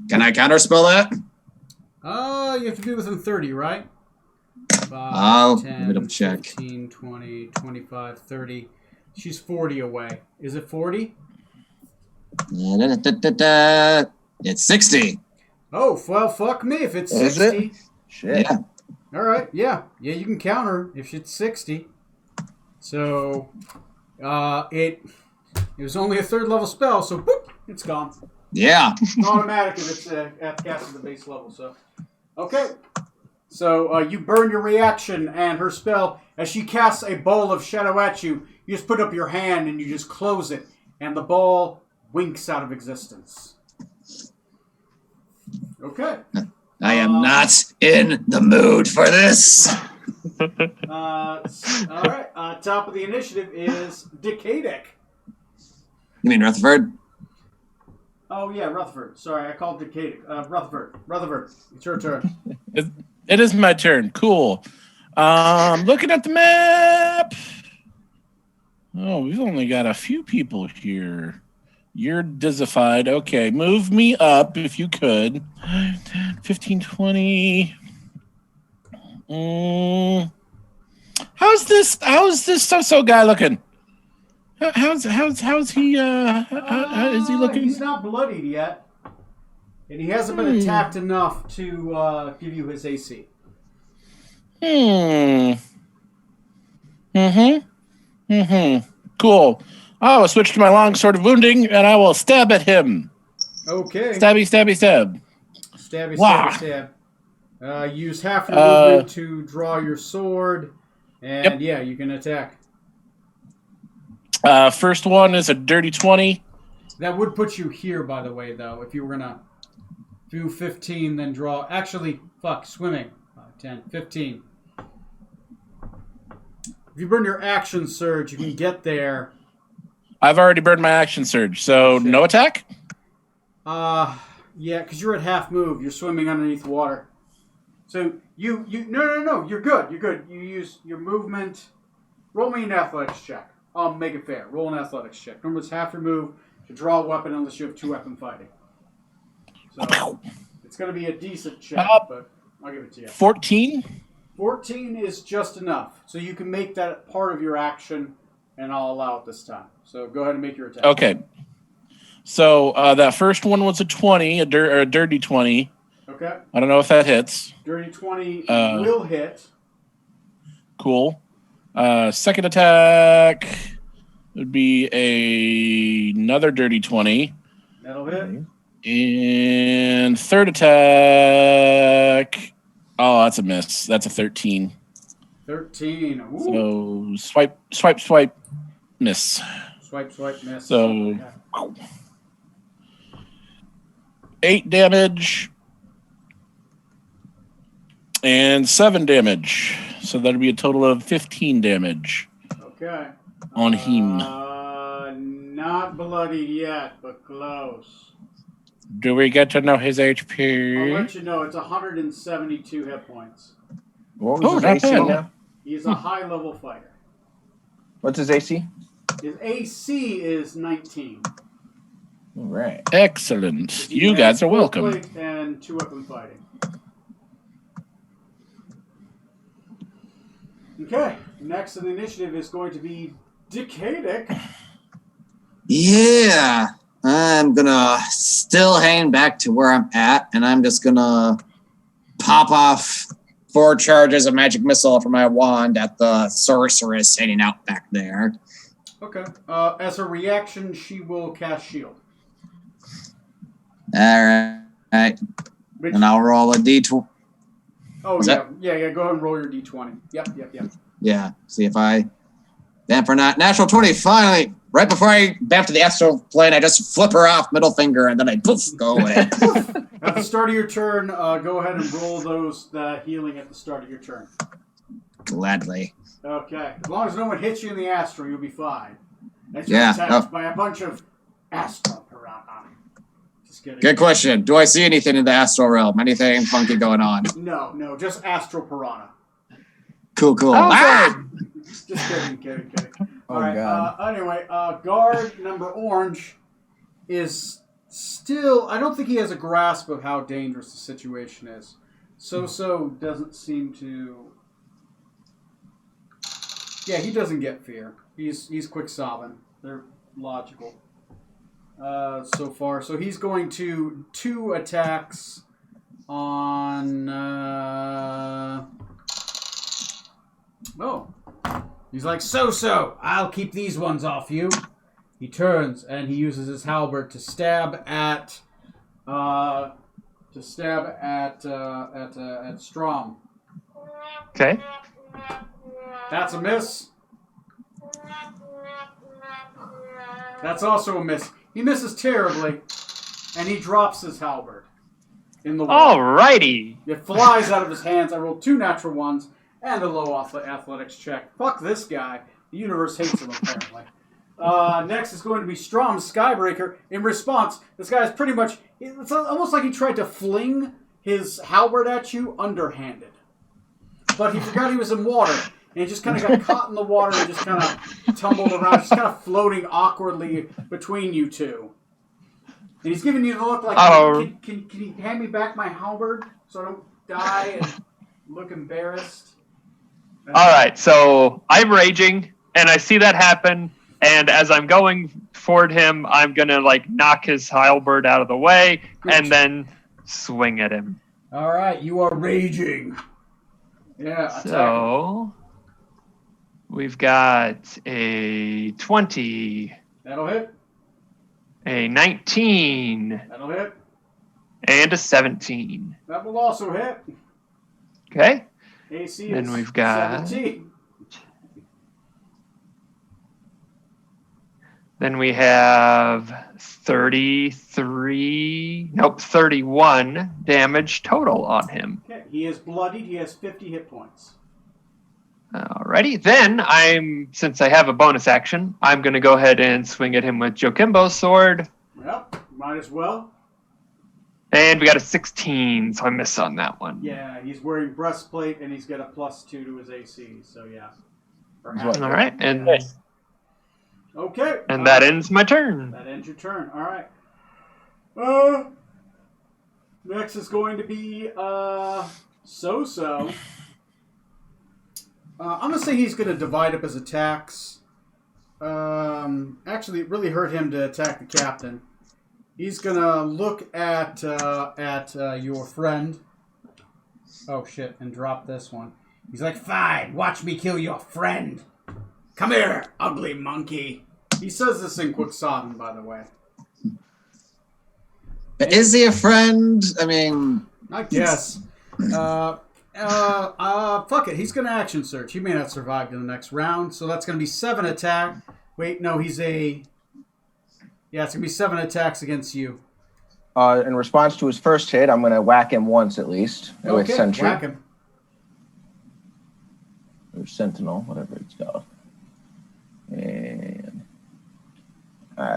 Can I counterspell that? You have to be within 30, right? 5, I'll 10, let him check. 15, 20, 25, 30. She's 40 away. Is it 40? It's 60. Oh, well, fuck me if it's Is 60. Shit. Yeah. All right, yeah. Yeah, you can counter if it's 60. So, it was only a 3rd level spell, so boop, it's gone. Yeah. It's automatic if it's at cast at the base level. So, okay. So you burn your reaction and her spell as she casts a ball of shadow at you. You just put up your hand and you just close it, and the ball winks out of existence. Okay. I am not in the mood for this. All right. Top of the initiative is Decadic. You mean Rutherford? Oh yeah, Rutherford. Sorry, I called Decadic. Rutherford, it's your turn. It is my turn. Cool. Looking at the map. Oh, we've only got a few people here. You're disified. Okay, move me up if you could. 10, 15, 20. How's this so guy looking? How's he how is he looking? He's not bloodied yet, and he hasn't been attacked enough to give you his AC. Cool. I will switch to my long sword of wounding, and I will stab at him. Okay. Stabby, stabby, stab. Stabby, Wah. stabby, stab. Use half your movement to draw your sword, and Yep. yeah, you can attack. First one is a dirty 20. That would put you here, by the way, though. If you were gonna do 15, then draw. Actually, swimming. 10, 15. If you burn your action surge, you can get there. I've already burned my action surge, so Shit. no attack? Yeah, because you're at half move. You're swimming underneath water. So no, you're good. You're good. You use your movement. Roll me an athletics check. I'll make it fair. Roll an athletics check. Remember, it's half your move to draw a weapon unless you have 2-weapon fighting. So it's going to be a decent check, but I'll give it to you. 14? 14 is just enough. So you can make that part of your action, and I'll allow it this time. So go ahead and make your attack. Okay. So that first one was a 20, a dirty 20. Okay. I don't know if that hits. Dirty 20 Uh, will hit. Cool. Second attack would be another dirty 20. That'll hit. And third attack. Oh, that's a miss. That's a 13. 13. Ooh. So swipe, miss. Swipe, miss. So Okay. 8 damage and 7 damage. So that'd be a total of 15 damage Okay. on him. Not bloodied yet, but close. Do we get to know his I'll HP? let you know it's 172 hit points. What was Oh, his not AC bad. now? He's a high-level fighter. What's his AC? His AC is 19. All right. Excellent. You guys are welcome. Plate and 2-weapon fighting. Okay, next in the initiative is going to be Decadic. Yeah. I'm gonna still hang back to where I'm at, and I'm just gonna pop off 4 charges of magic missile from my wand at the sorceress hanging out back there. Okay. As a reaction, she will cast shield. All right. Which, And I'll roll a d20. oh, is yeah. that- Yeah. Go ahead and roll your d20. Yep. Yeah. See if I. Then for not natural 20, finally, right before I bamf to the astral plane, I just flip her off, middle finger, and then I poof, go away. At the start of your turn, go ahead and roll those healing at the start of your turn. Gladly. Okay. As long as no one hits you in the astral, you'll be fine. That's Yeah, attacked by a bunch of astral piranha. Just kidding. Good question. Do I see anything in the astral realm? Anything funky going on? No, just astral piranha. Cool. Oh, Ah! Just kidding. Oh, All right. God. Anyway, guard number orange is still. I don't think he has a grasp of how dangerous the situation is. So doesn't seem to. Yeah, he doesn't get fear. He's quick solving. They're logical. So far, so he's going to 2 attacks on. Oh. He's like, so, I'll keep these ones off you. He turns and he uses his halberd to stab at Strom. Okay. That's a miss. That's also a miss. He misses terribly, and he drops his halberd in the water. Alrighty. It flies out of his hands. I rolled 2 natural ones and a low athletics check. Fuck this guy. The universe hates him, apparently. Next is going to be Strom Skybreaker. In response, this guy is pretty much... It's almost like he tried to fling his halberd at you underhanded. But he forgot he was in water, and he just kind of got caught in the water and just kind of tumbled around, just kind of floating awkwardly between you two. And he's giving you the look like, can you hand me back my halberd so I don't die and look embarrassed? All right, so I'm raging, and I see that happen, and as I'm going toward him, I'm going to, knock his halberd out of the way, and then swing at him. All right, you are raging. Yeah, attack. So, we've got a 20, That'll hit. a 19, That'll hit. and a 17. That will also hit. Okay? AC Then is we've got- 17. Then we have 31 damage total on him. Okay, he is bloodied. He has 50 hit points. Alrighty, then since I have a bonus action, I'm going to go ahead and swing at him with Jokimbo's sword. Yep, might as well. And we got a 16, so I miss on that one. Yeah, he's wearing breastplate and he's got a +2 to his AC. So yeah. What? All right, and Okay. that ends my turn. That ends your turn. All right. Next is going to be So-So. I'm gonna say he's gonna divide up his attacks. Actually, it really hurt him to attack the captain. He's gonna look at your friend. Oh shit! And drop this one. He's like, "Fine, watch me kill your friend. Come here, ugly monkey." He says this in Quixotic, by the way. But is he a friend? I mean, I guess. Fuck it. He's going to action search. He may not survive to the next round, so that's going to be 7 attack. Wait, no, he's a... Yeah, it's going to be 7 attacks against you. In response to his first hit, I'm going to whack him once at least with Okay, Sentry. whack him. Or Sentinel, whatever it's called. And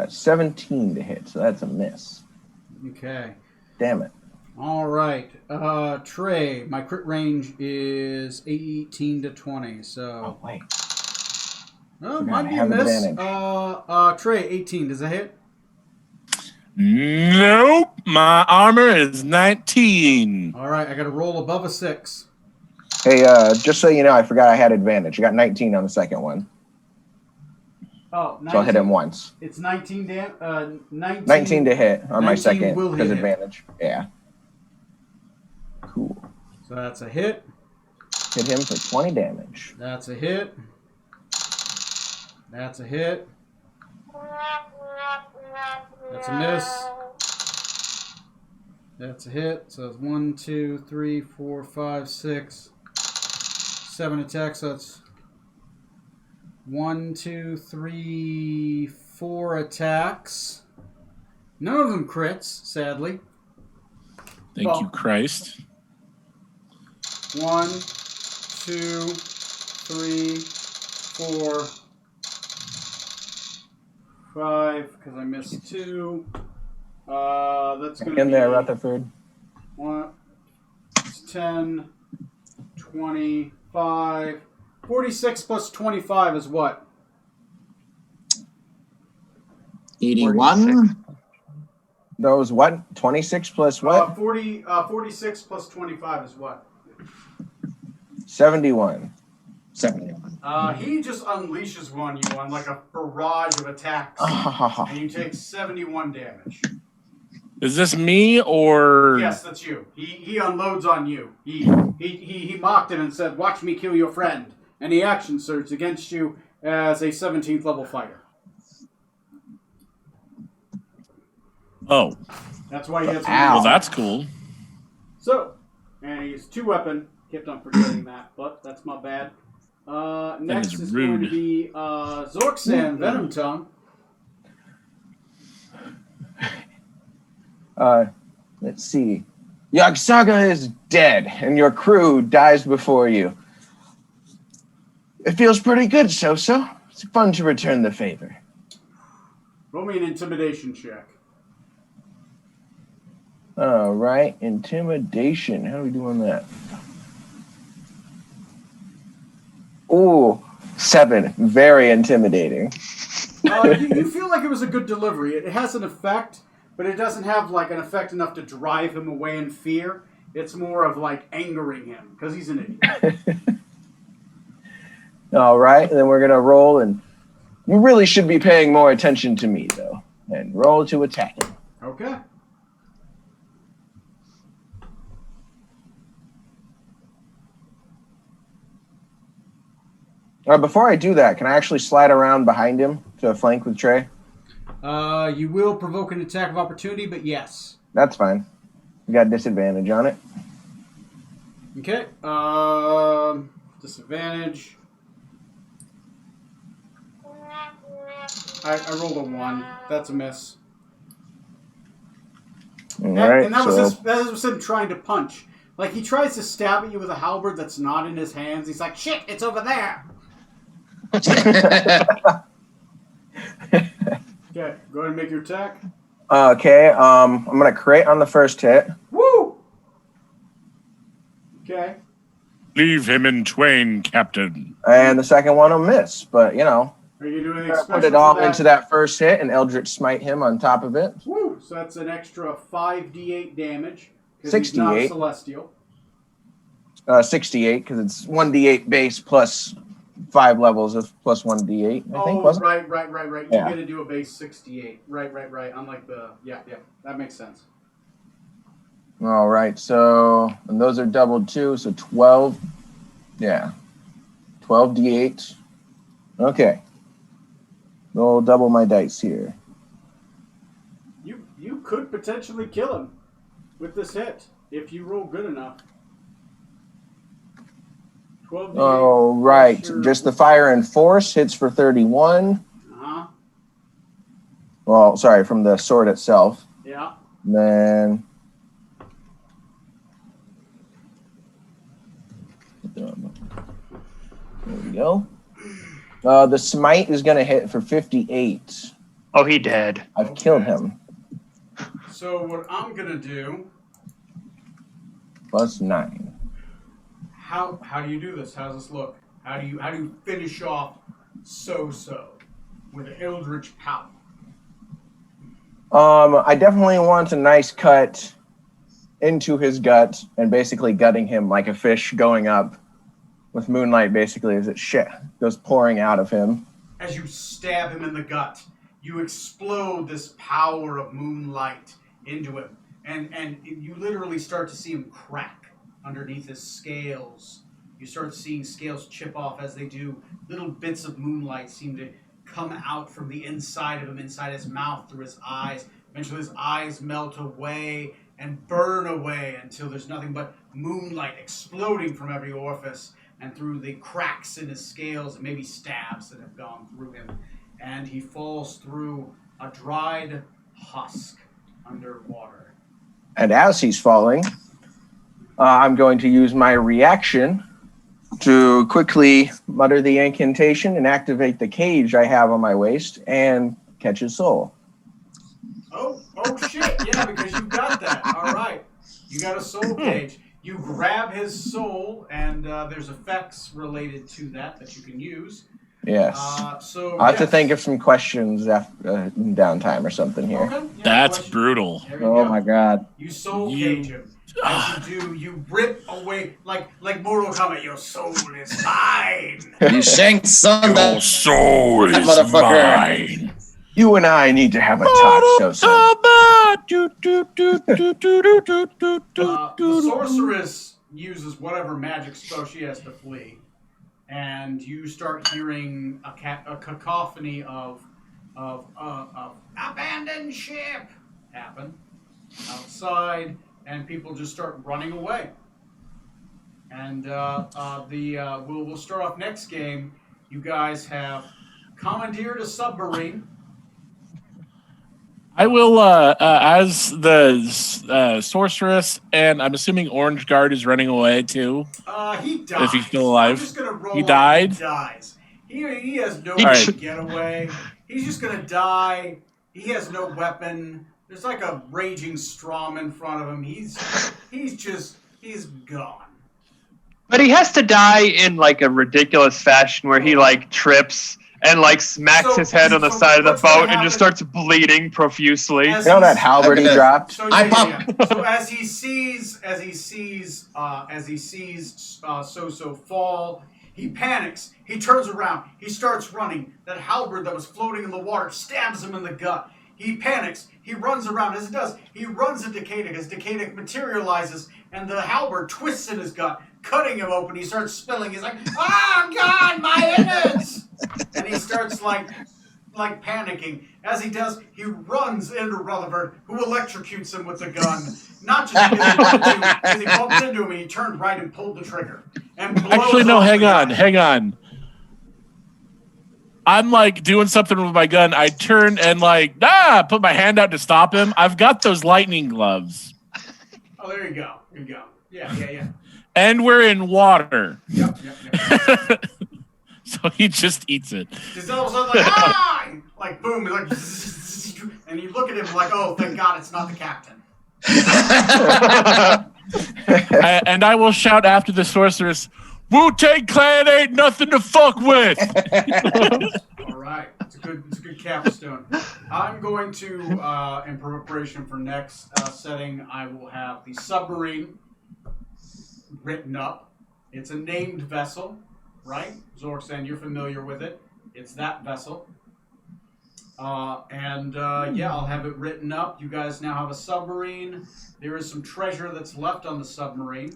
17 to hit, so that's a miss. Okay. Damn it. All right. Trey, my crit range is 18 to 20, so... Oh, wait. Oh, Forgot might I be a have miss. advantage. Trey, 18, does that hit? Nope. My armor is 19. All right, I got to roll above a 6. Hey, just so you know, I forgot I had advantage. I got 19 on the second one, Oh, 19. so I'll hit him once. It's 19 19. 19 to hit on my 19 second will because hit. advantage. Yeah. Cool. So that's a hit. Hit him for 20 damage. That's a hit. That's a hit. That's a miss. That's a hit. So it's 1, 2, 3, 4, 5, 6, 7 attacks. So that's 1, 2, 3, 4 attacks. None of them crits, sadly. Thank you, Christ. 1, 2, 3, 4, 5, because I missed 2. That's going to In be there, Rutherford. 1, 10, 25. 46 plus 25 is what? 81. Those what? 26 plus what? 46 plus 25 is what? 71. 71. He just unleashes on you on like a barrage of attacks, and you take 71 damage. Is this me or? Yes, that's you. He unloads on you. He mocked him and said, "Watch me kill your friend," and he action surged against you as a 17th level fighter. Oh, That's why he has. Ow. well, that's cool. So, and he's 2-weapon. Kept on forgetting that, but that's my bad. Next is is going to rude. be Zorksan Venom Tongue. Let's see. Yogg-Saga is dead, and your crew dies before you. It feels pretty good, So-So. It's fun to return the favor. Roll me an intimidation check. All right, intimidation. How do we do on that? Ooh, 7. Very intimidating. You feel like it was a good delivery. It has an effect, but it doesn't have like an effect enough to drive him away in fear. It's more of like angering him because he's an idiot. All right, and then we're gonna roll, and you really should be paying more attention to me though. And roll to attack him. Okay. Before I do that, can I actually slide around behind him to flank with Trey? You will provoke an attack of opportunity, but yes. That's fine. We got disadvantage on it. Okay. Disadvantage. I rolled a 1. That's a miss. All right, And that so was him trying to punch. Like he tries to stab at you with a halberd that's not in his hands. He's like, "Shit, it's over there." Okay, go ahead and make your attack. okay. I'm gonna crit on the first hit. Woo! Okay. Leave him in twain, Captain. And the second one will miss, but you know, Are you doing anything special put it for all that? into that first hit and Eldritch Smite him on top of it. Woo! So that's an extra 5d8 damage. 'Cause he's not 68. celestial. 68 because it's 1d8 base plus 5 levels of plus 1d8. I think Oh, wasn't it? right. You Yeah. get to do a base 68. Right. Unlike the yeah, that makes sense. All right, so and those are doubled too, so 12. Yeah, 12d8. Okay, we'll double my dice here. You could potentially kill him with this hit if you roll good enough. 12 d8 Oh, right. plus your- Just the fire and force hits for 31. Uh-huh. Well, sorry, from the sword itself. Yeah. Then. There we go. The smite is going to hit for 58. Oh, he dead. I've killed him. So what I'm gonna do? Plus 9. How do you do this? How does this look? How do you finish off So-So with an Eldritch power? I definitely want a nice cut into his gut and basically gutting him like a fish going up with moonlight basically as it goes pouring out of him. As you stab him in the gut, you explode this power of moonlight into him. And you literally start to see him crack underneath his scales. You start seeing scales chip off as they do. Little bits of moonlight seem to come out from the inside of him, inside his mouth, through his eyes. Eventually his eyes melt away and burn away until there's nothing but moonlight exploding from every orifice and through the cracks in his scales and maybe stabs that have gone through him. And he falls through a dried husk underwater. And as he's falling, I'm going to use my reaction to quickly mutter the incantation and activate the cage I have on my waist and catch his soul. Oh shit, yeah, because you got that. All right. You got a soul cage. You grab his soul, and there's effects related to that you can use. Yes. So I'll have to think of some questions after in downtime or something here. Okay, yeah, That's question. brutal. There you Oh go. my god. You soul cage him. As you do, you rip away, like Mortal Kombat, your soul is mine. You Shang Tsung Your that soul is motherfucker. mine. You and I need to have a talk, so. The sorceress uses whatever magic spell she has to flee, and you start hearing a cacophony of abandoned ship happen outside, and people just start running away. And we'll start off next game. You guys have commandeered a submarine. I will, as the sorceress, and I'm assuming Orange Guard is running away too. He dies. If he's still alive. I'm just gonna roll He off died? He dies. He has no All way right. to get away. He's just gonna die. He has no weapon. There's like a raging Strom in front of him. He's gone. But he has to die in like a ridiculous fashion where he like trips and like smacks his head on the side of the what's gonna boat and just happen- starts bleing profusely. As You know that he's- halberd he I'm gonna- dropped? So, I yeah, pop- yeah. So as he sees So fall, he panics. He turns around. He starts running. That halberd that was floating in the water stabs him in the gut. He panics. He runs around. As it does, he runs into Decadic. As Decadic materializes, and the halberd twists in his gut, cutting him open. He starts spilling. He's like, "Oh God, my innards!" And he starts like panicking. As he does, he runs into Rutherford, who electrocutes him with the gun. Not just because he bumped into him and he turned right and pulled the trigger. And blows Actually, no, off hang the on, guy. hang on. I'm like doing something with my gun. I turn and put my hand out to stop him. I've got those lightning gloves. Oh, there you go. There you go. Yeah. And we're in water. Yep. So he just eats it. Just all of a sudden, like, ah! Like, boom. He's like, and you look at him like, oh, thank God it's not the captain. And I will shout after the sorceress, Wu-Tang Clan ain't nothing to fuck with. All right, it's a good capstone. I'm going to, in preparation for next setting, I will have the submarine written up. It's a named vessel, right? Zorksan, you're familiar with it. It's that vessel. I'll have it written up. You guys now have a submarine. There is some treasure that's left on the submarine,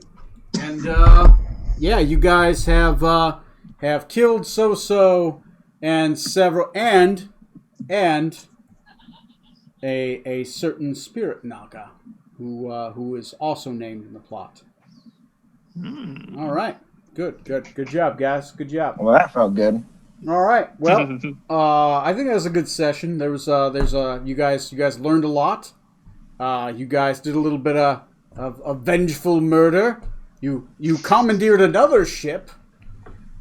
and you guys have killed So and several and a certain spirit Naga who is also named in the plot. All right, good job, guys. Good job. Well, that felt good. All right. Well, I think that was a good session. You guys learned a lot. You guys did a little bit of vengeful murder. You commandeered another ship,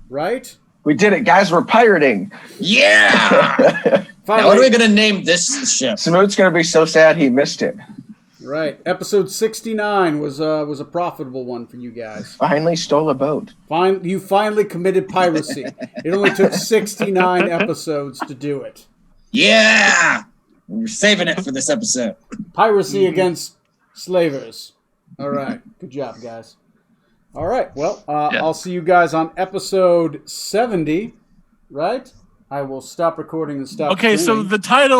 right? We did it, guys. We're pirating. Yeah! Now, what are we going to name this ship? Smoot's going to be so sad he missed it. Right. Episode 69 was a profitable one for you guys. Finally stole a boat. You finally committed piracy. It only took 69 episodes to do it. Yeah! We're saving it for this episode. Piracy against slavers. All right. Good job, guys. All right. Well, Yeah. I'll see you guys on episode 70, right? I will stop recording and stop Okay, so streaming. the title